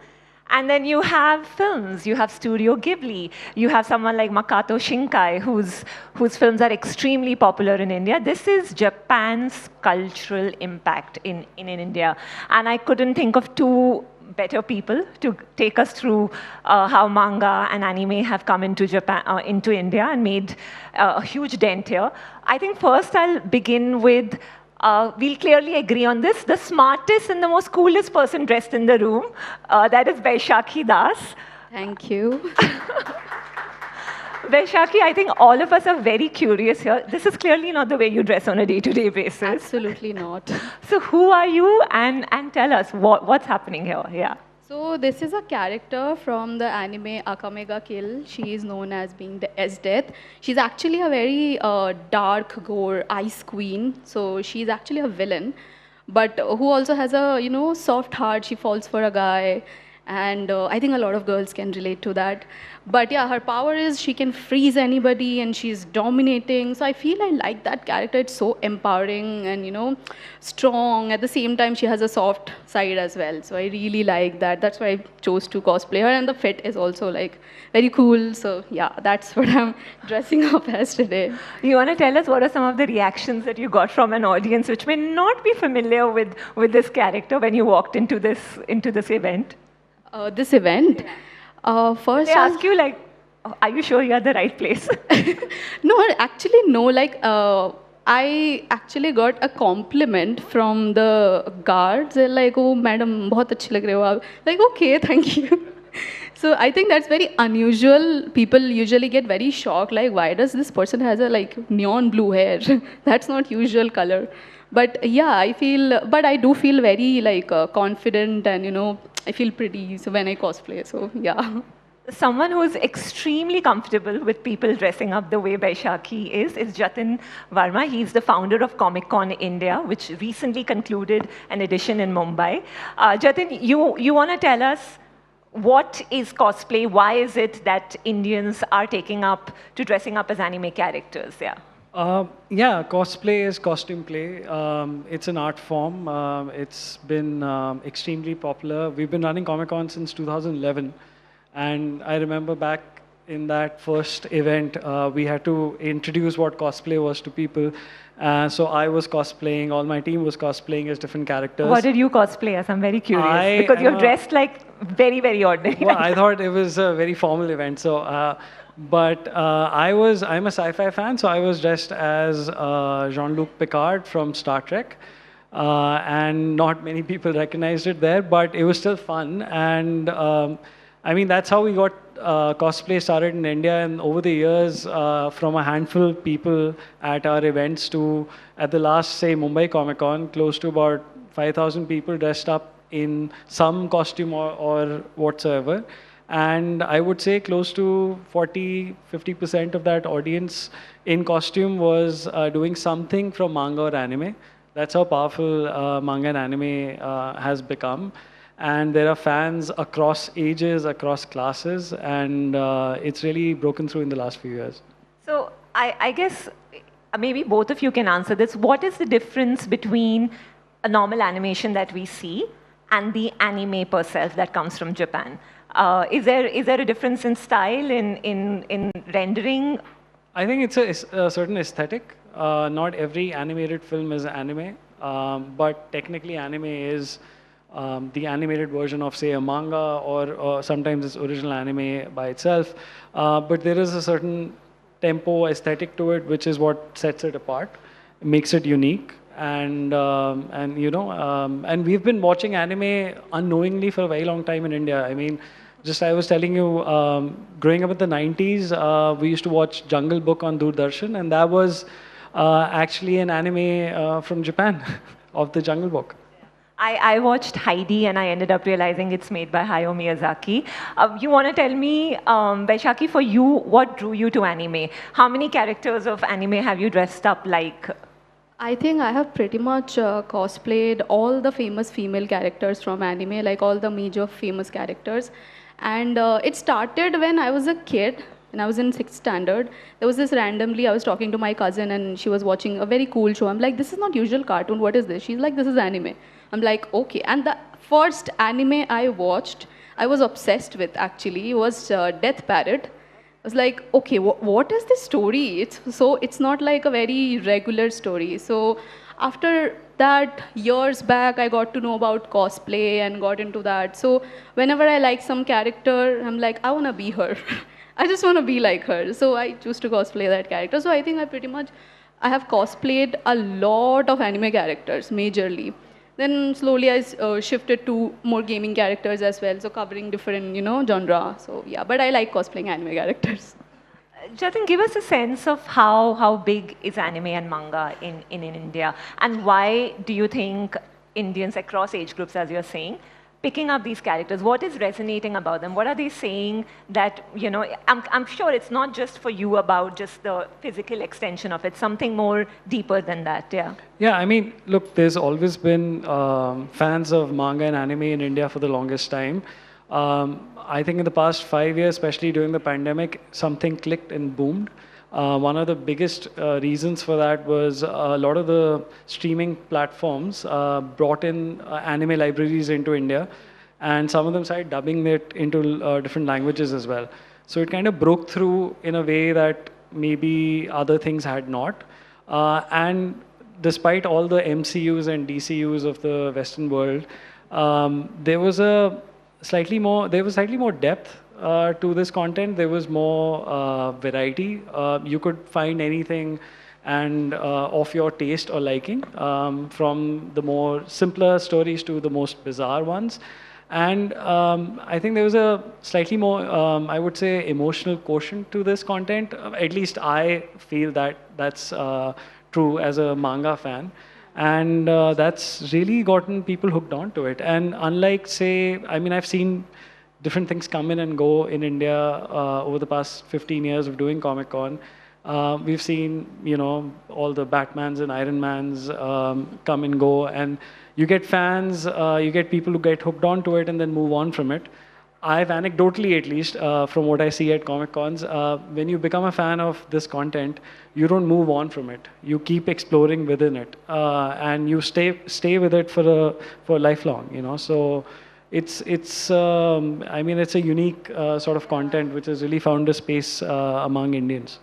And then you have films. You have Studio Ghibli. You have someone like Makoto Shinkai, whose films are extremely popular in India. This is Japan's cultural impact in India. And I couldn't think of two better people to take us through how manga and anime have come into Japan, into India, and made a huge dent here. I think first I'll begin with, we'll clearly agree on this, the smartest and the most coolest person dressed in the room. That is Vaishakhi Das. Thank you. Vaishakhi, I think all of us are very curious here. This is clearly not the way you dress on a day-to-day basis. Absolutely not. So who are you, and tell us what's happening here? Yeah. So this is a character from the anime Akamega Kill. She is known as being the S-Death. She's actually a very dark gore ice queen. So she's actually a villain, but who also has a soft heart. She falls for a guy. And I think a lot of girls can relate to that. But yeah, her power is she can freeze anybody and she's dominating. So I feel I like that character. It's so empowering and, strong. At the same time, she has a soft side as well. So I really like that. That's why I chose to cosplay her. And the fit is also like very cool. So yeah, that's what I'm dressing up as today. You want to tell us what are some of the reactions that you got from an audience which may not be familiar with this character when you walked into this event? This event? First, they ask you like, are you sure you're at the right place? No, actually no. Like, I actually got a compliment from the guards. They're like, "Oh, madam, बहुत अच्छी लग रहे हो आप." Like, okay, thank you. So I think that's very unusual. People usually get very shocked. Like, why does this person has a neon blue hair? That's not usual color. But yeah, but I do feel very confident and I feel pretty when I cosplay. So yeah. Someone who is extremely comfortable with people dressing up the way Vaishakhi is Jatin Verma. He's the founder of Comic-Con India, which recently concluded an edition in Mumbai. Jatin, you want to tell us what is cosplay? Why is it that Indians are taking up to dressing up as anime characters? Yeah. Yeah, cosplay is costume play. It's an art form. It's been extremely popular. We've been running Comic-Con since 2011. And I remember back in that first event, we had to introduce what cosplay was to people. So I was cosplaying, all my team was cosplaying as different characters. What did you cosplay as? I'm very curious. Because you're dressed like very, very ordinary. Well, I thought it was a very formal event. So, I'm a sci-fi fan, so I was dressed as Jean-Luc Picard from Star Trek. And not many people recognized it there, but it was still fun. And I mean, that's how we got cosplay started in India. And over the years, from a handful of people at our events to, at the last, say, Mumbai Comic-Con, close to about 5,000 people dressed up in some costume or whatsoever. And I would say close to 40–50% of that audience in costume was doing something from manga or anime. That's how powerful manga and anime has become. And there are fans across ages, across classes, and it's really broken through in the last few years. So I guess maybe both of you can answer this. What is the difference between a normal animation that we see and the anime per se that comes from Japan? Is there a difference in style, in rendering? I think it's a certain aesthetic. Not every animated film is anime, but technically anime is the animated version of, say, a manga, or sometimes it's original anime by itself. But there is a certain tempo aesthetic to it, which is what sets it apart, makes it unique. And we've been watching anime unknowingly for a very long time in India. I mean, I was telling you, growing up in the 90s, we used to watch Jungle Book on Doordarshan, and that was actually an anime from Japan, of the Jungle Book. I watched Heidi and I ended up realizing it's made by Hayao Miyazaki. You want to tell me, Vaishakhi, for you, what drew you to anime? How many characters of anime have you dressed up like? I think I have pretty much cosplayed all the famous female characters from anime, like all the major famous characters. And it started when I was a kid. When I was in 6th standard, there was this randomly, I was talking to my cousin and she was watching a very cool show. I'm like, this is not usual cartoon, what is this? She's like, this is anime. I'm like, okay. And the first anime I watched, I was obsessed with actually, was Death Parrot. I was like, okay, what is this story? It's not like a very regular story. So after that, years back, I got to know about cosplay and got into that. So whenever I like some character, I'm like, I want to be her. I just want to be like her. So I choose to cosplay that character. So I think I have cosplayed a lot of anime characters, majorly. Then slowly I shifted to more gaming characters as well, so covering different, genre. So yeah, but I like cosplaying anime characters. Jatin, give us a sense of how big is anime and manga in India, and why do you think Indians across age groups, as you're saying, picking up these characters? What is resonating about them? What are they saying that, I'm sure it's not just for you about just the physical extension of it, something more deeper than that, yeah. Yeah, I mean, look, there's always been fans of manga and anime in India for the longest time. I think in the past 5 years, especially during the pandemic, something clicked and boomed. One of the biggest reasons for that was a lot of the streaming platforms brought in anime libraries into India, and some of them started dubbing it into different languages as well. So it kind of broke through in a way that maybe other things had not. And despite all the MCUs and DCUs of the Western world, there was slightly more depth to this content. There was more variety. You could find anything and of your taste or liking, from the more simpler stories to the most bizarre ones. And I think there was a slightly more, I would say, emotional quotient to this content. At least I feel that that's true as a manga fan. And that's really gotten people hooked onto it. And unlike, say, I mean, I've seen different things come in and go in India over the past 15 years of doing Comic-Con. We've seen, all the Batmans and Iron Mans come and go, and you get fans, you get people who get hooked onto it and then move on from it. I've anecdotally, at least, from what I see at Comic-Cons, when you become a fan of this content, you don't move on from it. You keep exploring within it, and you stay with it for lifelong. So it's I mean, it's a unique sort of content which has really found a space among Indians.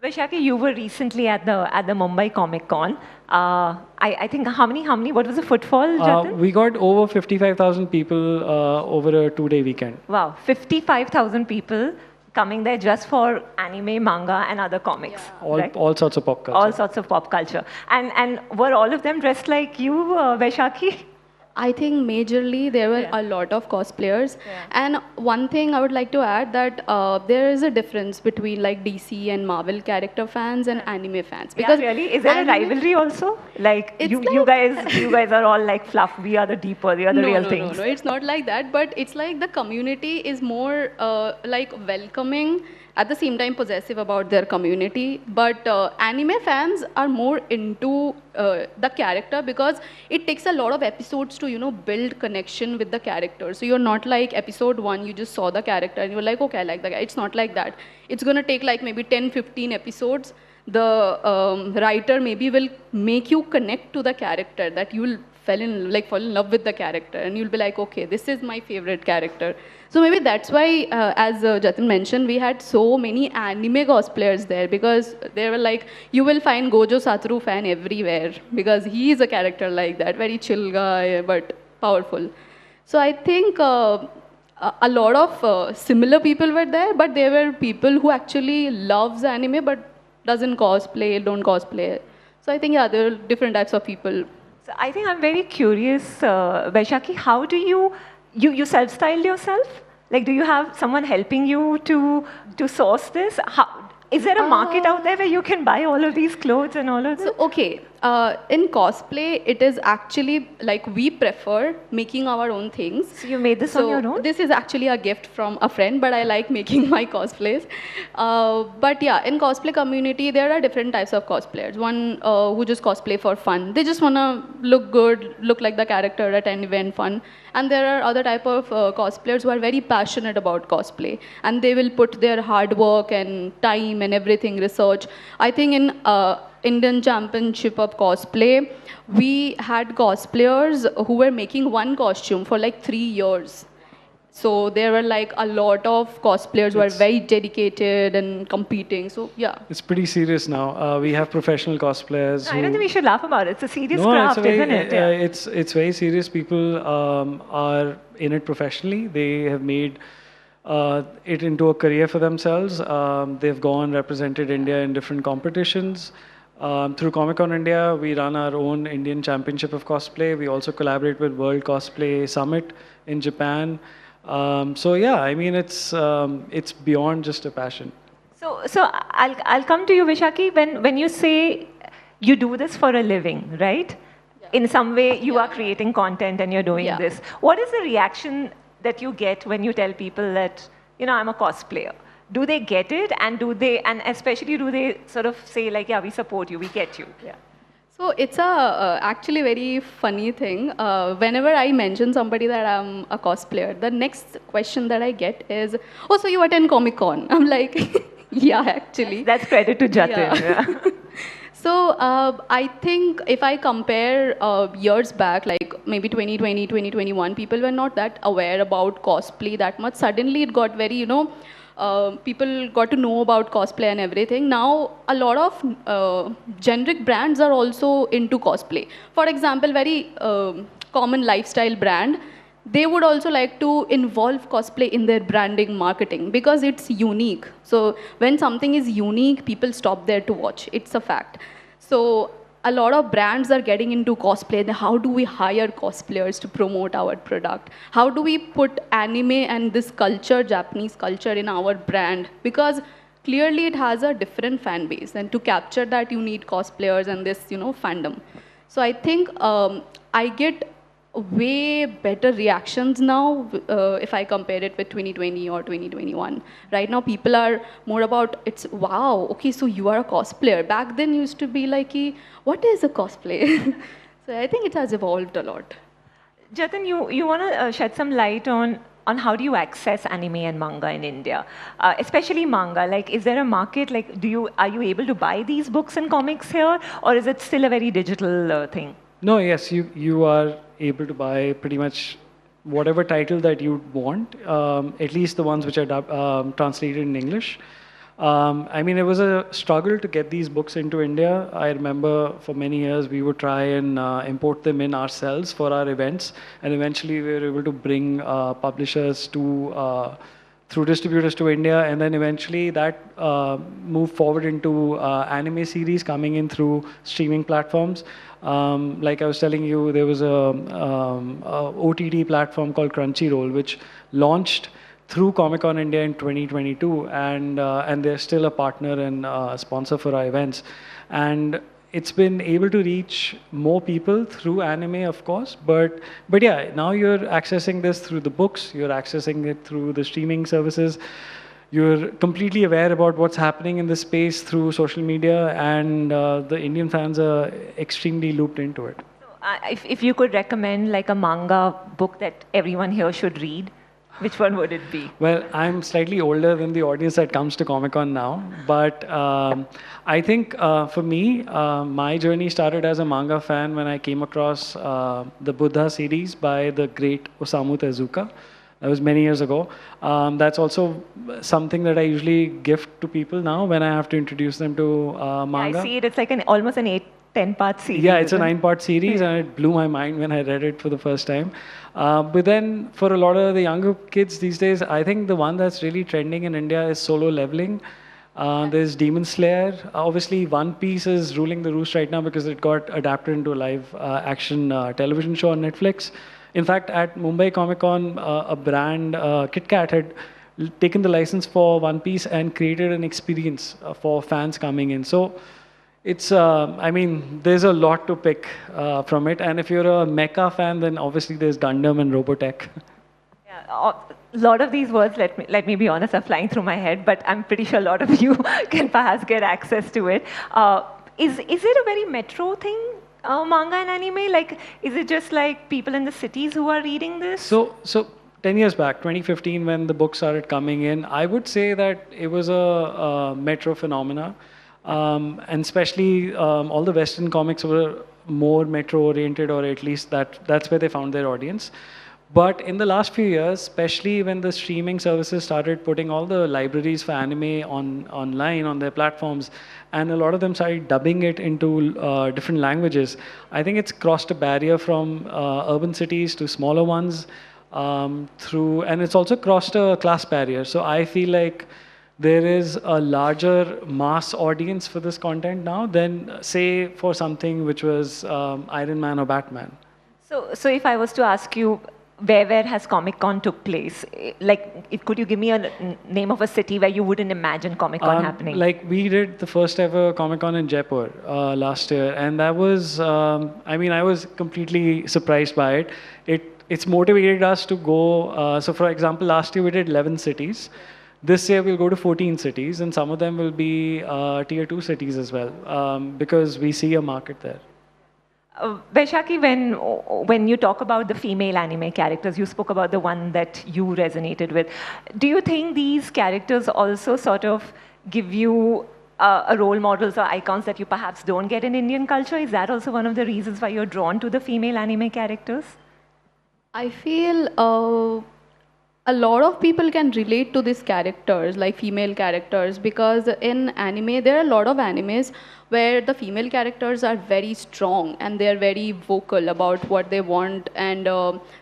Vaishakhi, you were recently at the Mumbai Comic-Con. I think how many? What was the footfall, Jatin? We got over 55,000 people over a 2-day weekend. Wow, 55,000 people coming there just for anime, manga, and other comics. Yeah. All sorts of pop culture. All sorts of pop culture. And were all of them dressed like you, Vaishakhi? I think majorly there were a lot of cosplayers. Yeah. And one thing I would like to add that there is a difference between like DC and Marvel character fans and anime fans. Because really, is there a rivalry also? Like you guys are all like fluff. We are the deeper. We are the real things. No, it's not like that. But it's like the community is more like welcoming, at the same time possessive about their community. But anime fans are more into the character because it takes a lot of episodes to build connection with the character. So you're not like episode 1, you just saw the character and you're like, okay, I like the guy. It's not like that. It's going to take like maybe 10-15 episodes. The writer maybe will make you connect to the character, that you will fall in love with the character, and you'll be like, okay, this is my favorite character. So maybe that's why, as Jatin mentioned, we had so many anime cosplayers there, because they were like, you will find Gojo Satoru fan everywhere, because he is a character like that, very chill guy but powerful. So I think a lot of similar people were there, but there were people who actually loves anime but don't cosplay. So I think, yeah, there are different types of people. So I think I'm very curious, Vaishaki, how do you self-styled yourself? Like, do you have someone helping you to source this? Is there a market out there where you can buy all of these clothes and all of this? So, okay, in cosplay, it is actually like we prefer making our own things. So you made this on your own? This is actually a gift from a friend, but I like making my cosplays. But yeah, in cosplay community, there are different types of cosplayers. One who just cosplay for fun. They just want to look good, look like the character at an event, fun. And there are other type of cosplayers who are very passionate about cosplay, and they will put their hard work and time and everything, research. I think in Indian Championship of Cosplay, we had cosplayers who were making one costume for like 3 years. So there were like a lot of cosplayers who are very dedicated and competing. So yeah. It's pretty serious now. We have professional cosplayers. I don't think we should laugh about it. It's a serious No, craft, it's a very, isn't it? Yeah. it's very serious. People are in it professionally. They have made it into a career for themselves. They've gone, represented India in different competitions. Through Comic-Con India, we run our own Indian Championship of Cosplay. We also collaborate with World Cosplay Summit in Japan. So yeah, I mean, it's beyond just a passion. So I'll come to you, Vishaki. When you say you do this for a living, right? Yeah. In some way, you are creating content and you're doing this. What is the reaction that you get when you tell people that, you know, I'm a cosplayer? Do they get it, and especially do they sort of say like, yeah, we support you, we get you? Yeah. So it's actually very funny thing. Whenever I mention somebody that I'm a cosplayer, the next question that I get is, oh, so you attend Comic-Con? I'm like, yeah, actually. That's credit to Jatin. Yeah. So I think if I compare years back, like maybe 2020, 2021, people were not that aware about cosplay that much. Suddenly it got very, you know, people got to know about cosplay and everything. Now, a lot of generic brands are also into cosplay. For example, very common lifestyle brand, they would also like to involve cosplay in their branding marketing because it's unique. So when something is unique, people stop there to watch. It's a fact. So a lot of brands are getting into cosplay. How do we hire cosplayers to promote our product? How do we put anime and this culture, Japanese culture, in our brand? Because clearly it has a different fan base, and to capture that, you need cosplayers and this, you know, fandom. So I think I get way better reactions now if I compare it with 2020 or 2021. Right now, people are more about, it's, wow, okay, so you are a cosplayer. Back then, used to be like, what is a cosplay? So I think it has evolved a lot. Jatin, you want to shed some light on how do you access anime and manga in India, especially manga? Like, is there a market? Like, are you able to buy these books and comics here, or is it still a very digital thing? No, yes, you are able to buy pretty much whatever title that you want, at least the ones which are translated in English. I mean, it was a struggle to get these books into India. I remember for many years we would try and import them in ourselves for our events, and eventually we were able to bring publishers through distributors to India, and then eventually that moved forward into anime series coming in through streaming platforms. Like I was telling you, there was a OTT platform called Crunchyroll, which launched through Comic-Con India in 2022, and they're still a partner and sponsor for our events. And it's been able to reach more people through anime, of course, but yeah, now you're accessing this through the books, you're accessing it through the streaming services. You're completely aware about what's happening in the space through social media, and the Indian fans are extremely looped into it. If you could recommend like a manga book that everyone here should read. Which one would it be? Well, I'm slightly older than the audience that comes to Comic-Con now, but I think for me, my journey started as a manga fan when I came across the Buddha series by the great Osamu Tezuka. That was many years ago. That's also something that I usually gift to people now when I have to introduce them to manga. I see it. It's like almost an 10-part series. Yeah, it's a 9-part series, and it blew my mind when I read it for the first time. But then, for a lot of the younger kids these days, I think the one that's really trending in India is Solo Leveling. There's Demon Slayer. Obviously, One Piece is ruling the roost right now because it got adapted into a live action television show on Netflix. In fact, at Mumbai Comic Con, a brand, KitKat, had taken the license for One Piece and created an experience for fans coming in. So it's, I mean, there's a lot to pick from it. And if you're a mecha fan, then obviously there's Gundam and Robotech. A lot of these words, let me be honest, are flying through my head, but I'm pretty sure a lot of you can perhaps get access to it. Is it a very metro thing, manga and anime? Like, is it just like people in the cities who are reading this? So 10 years back, 2015, when the books started coming in, I would say that it was a metro phenomena. And especially all the Western comics were more metro-oriented, or at least that's where they found their audience. But in the last few years, especially when the streaming services started putting all the libraries for anime online on their platforms, and a lot of them started dubbing it into different languages, I think it's crossed a barrier from urban cities to smaller ones, and it's also crossed a class barrier. So I feel like there is a larger mass audience for this content now than, say, for something which was Iron Man or Batman. So if I was to ask you, where has Comic-Con took place? Like, could you give me a name of a city where you wouldn't imagine Comic-Con happening? Like, we did the first ever Comic-Con in Jaipur last year, and that was, I mean, I was completely surprised by it. It's motivated us to go, so for example, last year we did 11 cities. This year we'll go to 14 cities, and some of them will be tier 2 cities as well, because we see a market there. Vaishakhi, when you talk about the female anime characters, you spoke about the one that you resonated with. Do you think these characters also sort of give you role models or icons that you perhaps don't get in Indian culture? Is that also one of the reasons why you're drawn to the female anime characters? I feel a lot of people can relate to these characters, like female characters, because in anime, there are a lot of animes where the female characters are very strong and they're very vocal about what they want, and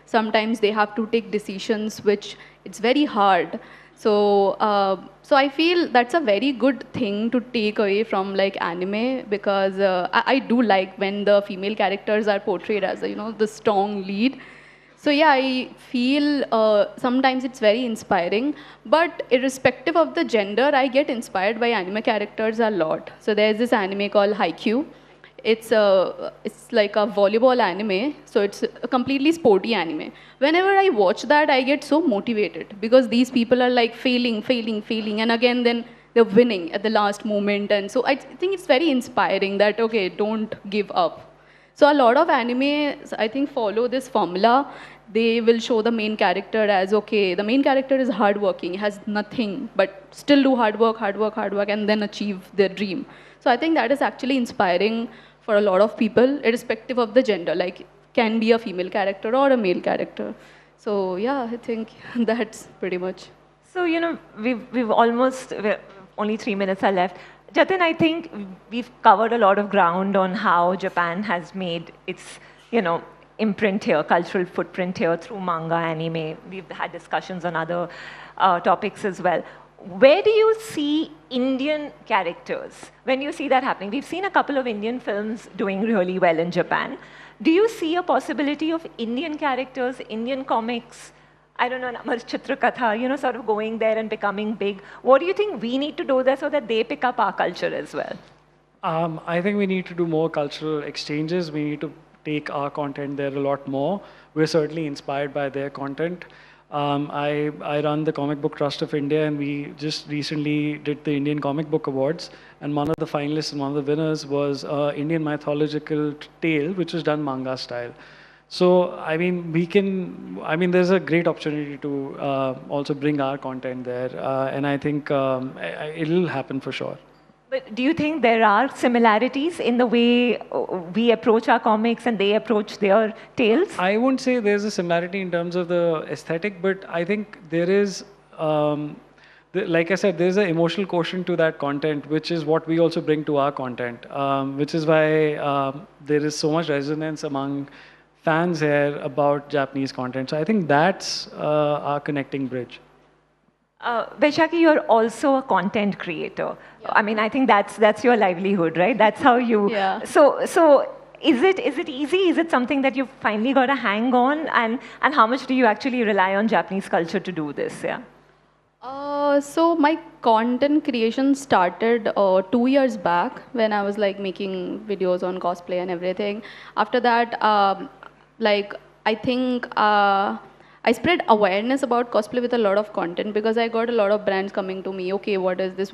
sometimes they have to take decisions which it's very hard. So I feel that's a very good thing to take away from like anime, because I do like when the female characters are portrayed as, the strong lead. So yeah, I feel sometimes it's very inspiring, but irrespective of the gender, I get inspired by anime characters a lot. So there's this anime called Haikyuu. It's like a volleyball anime, so it's a completely sporty anime. Whenever I watch that, I get so motivated because these people are like failing, and again then they're winning at the last moment. And so I think it's very inspiring that, okay, don't give up. So a lot of anime, I think, follow this formula. They will show the main character as, okay, the main character is hardworking, has nothing, but still do hard work, and then achieve their dream. So I think that is actually inspiring for a lot of people, irrespective of the gender, like can be a female character or a male character. So yeah, I think that's pretty much. So, we've only 3 minutes are left. Jatin, I think we've covered a lot of ground on how Japan has made its, imprint here, cultural footprint here through manga, anime. We've had discussions on other topics as well. Where do you see Indian characters when you see that happening? We've seen a couple of Indian films doing really well in Japan. Do you see a possibility of Indian characters, Indian comics, I don't know, Amar Chitrakatha, sort of going there and becoming big? What do you think we need to do there so that they pick up our culture as well? I think we need to do more cultural exchanges. We need to take our content there a lot more. We're certainly inspired by their content. I run the Comic Book Trust of India, and we just recently did the Indian Comic Book Awards, and one of the finalists and one of the winners was Indian mythological tale, which was done manga style. So, I mean, there's a great opportunity to also bring our content there. And I think it'll happen for sure. But do you think there are similarities in the way we approach our comics and they approach their tales? I wouldn't say there's a similarity in terms of the aesthetic, but I think there is, like I said, there's an emotional quotient to that content, which is what we also bring to our content, which is why there is so much resonance among fans here about Japanese content. So I think that's our connecting bridge. Vaishakhi, you're also a content creator. Yeah. I mean, I think that's your livelihood, right? That's how you. Yeah. So is it easy? Is it something that you've finally got a hang on? And how much do you actually rely on Japanese culture to do this? Yeah. So my content creation started 2 years back when I was like making videos on cosplay and everything. After that, I think I spread awareness about cosplay with a lot of content because I got a lot of brands coming to me. Okay, what is this?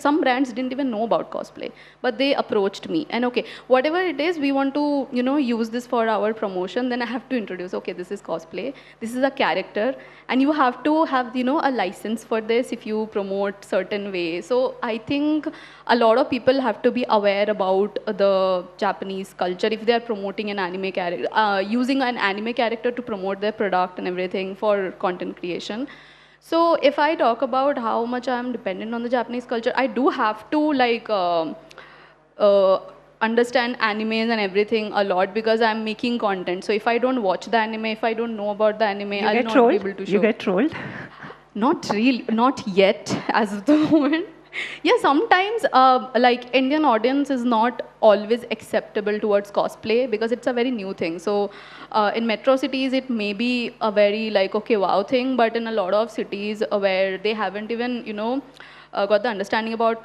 Some brands didn't even know about cosplay, but they approached me. And okay, whatever it is, we want to use this for our promotion. Then I have to introduce. Okay, this is cosplay. This is a character, and you have to have a license for this if you promote certain way. So I think a lot of people have to be aware about the Japanese culture if they are promoting an anime character, using an anime character to promote their product and everything for content creation. So if I talk about how much I am dependent on the Japanese culture, I do have to understand animes and everything a lot because I'm making content. So if I don't watch the anime, if I don't know about the anime, I'll not be able to show. You get trolled? Not really, not yet as of the moment. Yeah, sometimes Indian audience is not always acceptable towards cosplay because it's a very new thing. So in metro cities, it may be a very okay, wow thing, but in a lot of cities where they haven't even, got the understanding about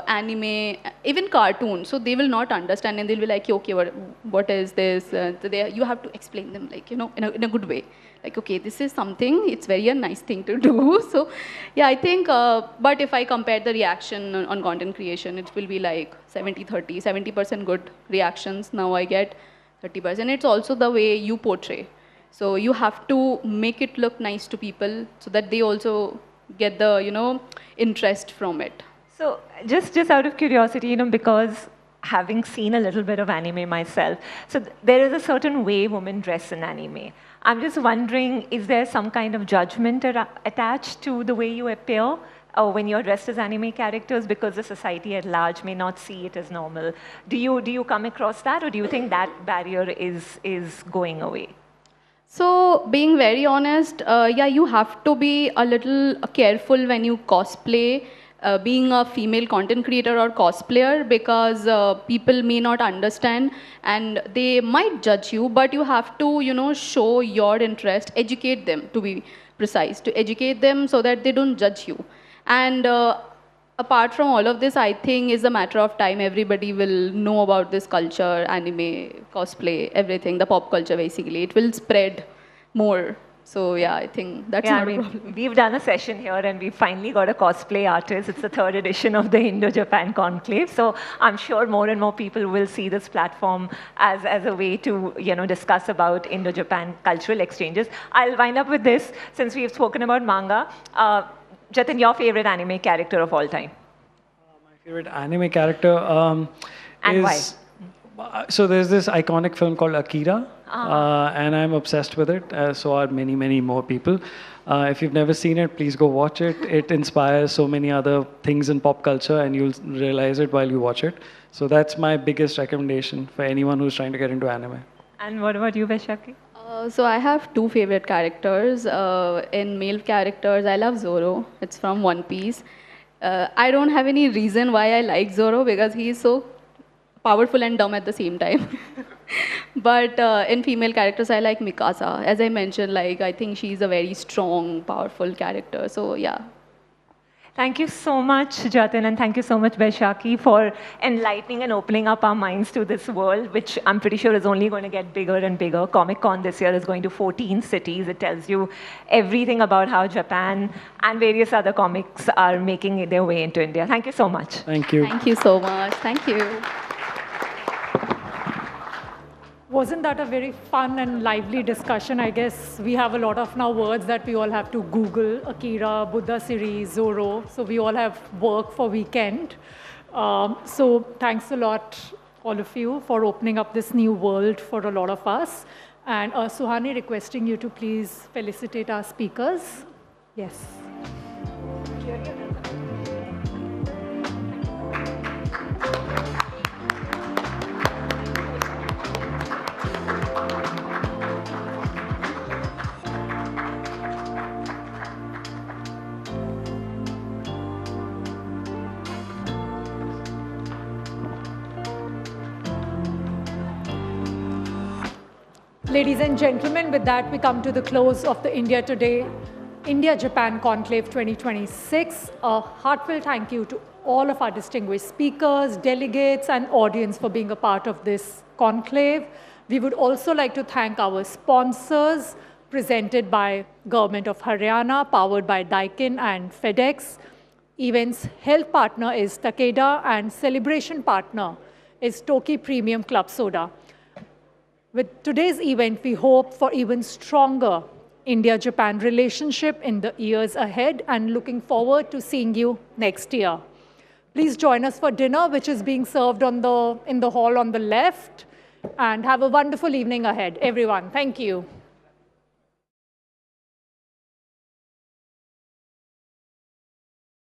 anime, even cartoons, so they will not understand and they'll be like, okay, what is this? You have to explain them in a good way. Like, okay, this is something, it's very a nice thing to do. So yeah, I think, but if I compare the reaction on content creation, it will be like 70-30, 70% good reactions now I get, 30%. It's also the way you portray. So you have to make it look nice to people so that they also get the, interest from it. So just out of curiosity, because having seen a little bit of anime myself, so there is a certain way women dress in anime. I'm just wondering, is there some kind of judgment attached to the way you appear when you're dressed as anime characters because the society at large may not see it as normal? Do you come across that, or do you think that barrier is going away? So being very honest, yeah, you have to be a little careful when you cosplay. Being a female content creator or cosplayer because people may not understand and they might judge you, but you have to, show your interest, educate them, to be precise, to educate them so that they don't judge you. And apart from all of this, I think is a matter of time. Everybody will know about this culture, anime, cosplay, everything, the pop culture basically. It will spread more. So yeah, I think that's not a problem. We've done a session here and we finally got a cosplay artist. It's the 3rd edition of the Indo-Japan Conclave. So I'm sure more and more people will see this platform as a way to, discuss about Indo-Japan cultural exchanges. I'll wind up with this, since we've spoken about manga. Jatin, your favorite anime character of all time? My favorite anime character and why? So there's this iconic film called Akira, and I'm obsessed with it, so are many, many more people. If you've never seen it, please go watch it. It inspires so many other things in pop culture, and you'll realize it while you watch it. So that's my biggest recommendation for anyone who's trying to get into anime. And what about you, Vaishakhi? So I have 2 favorite characters. In male characters, I love Zoro. It's from One Piece. I don't have any reason why I like Zoro because he is so powerful and dumb at the same time. But in female characters, I like Mikasa. As I mentioned, I think she's a very strong, powerful character. So yeah. Thank you so much, Jatin, and thank you so much, Vaishakhi, for enlightening and opening up our minds to this world, which I'm pretty sure is only going to get bigger and bigger. Comic-Con this year is going to 14 cities. It tells you everything about how Japan and various other comics are making their way into India. Thank you so much. Thank you. Thank you so much. Thank you. Wasn't that a very fun and lively discussion? I guess we have a lot of now words that we all have to Google: Akira, Buddha series, Zorro. So we all have work for weekend. So thanks a lot, all of you, for opening up this new world for a lot of us. And Suhani, requesting you to please felicitate our speakers. Yes. Ladies and gentlemen, with that, we come to the close of the India-Japan Conclave 2026. A heartfelt thank you to all of our distinguished speakers, delegates, and audience for being a part of this conclave. We would also like to thank our sponsors, presented by Government of Haryana, powered by Daikin and FedEx. Event's health partner is Takeda, and celebration partner is Toki Premium Club Soda. With today's event, we hope for even stronger India-Japan relationship in the years ahead, and looking forward to seeing you next year. Please join us for dinner, which is being served in the hall on the left, and have a wonderful evening ahead, everyone. Thank you.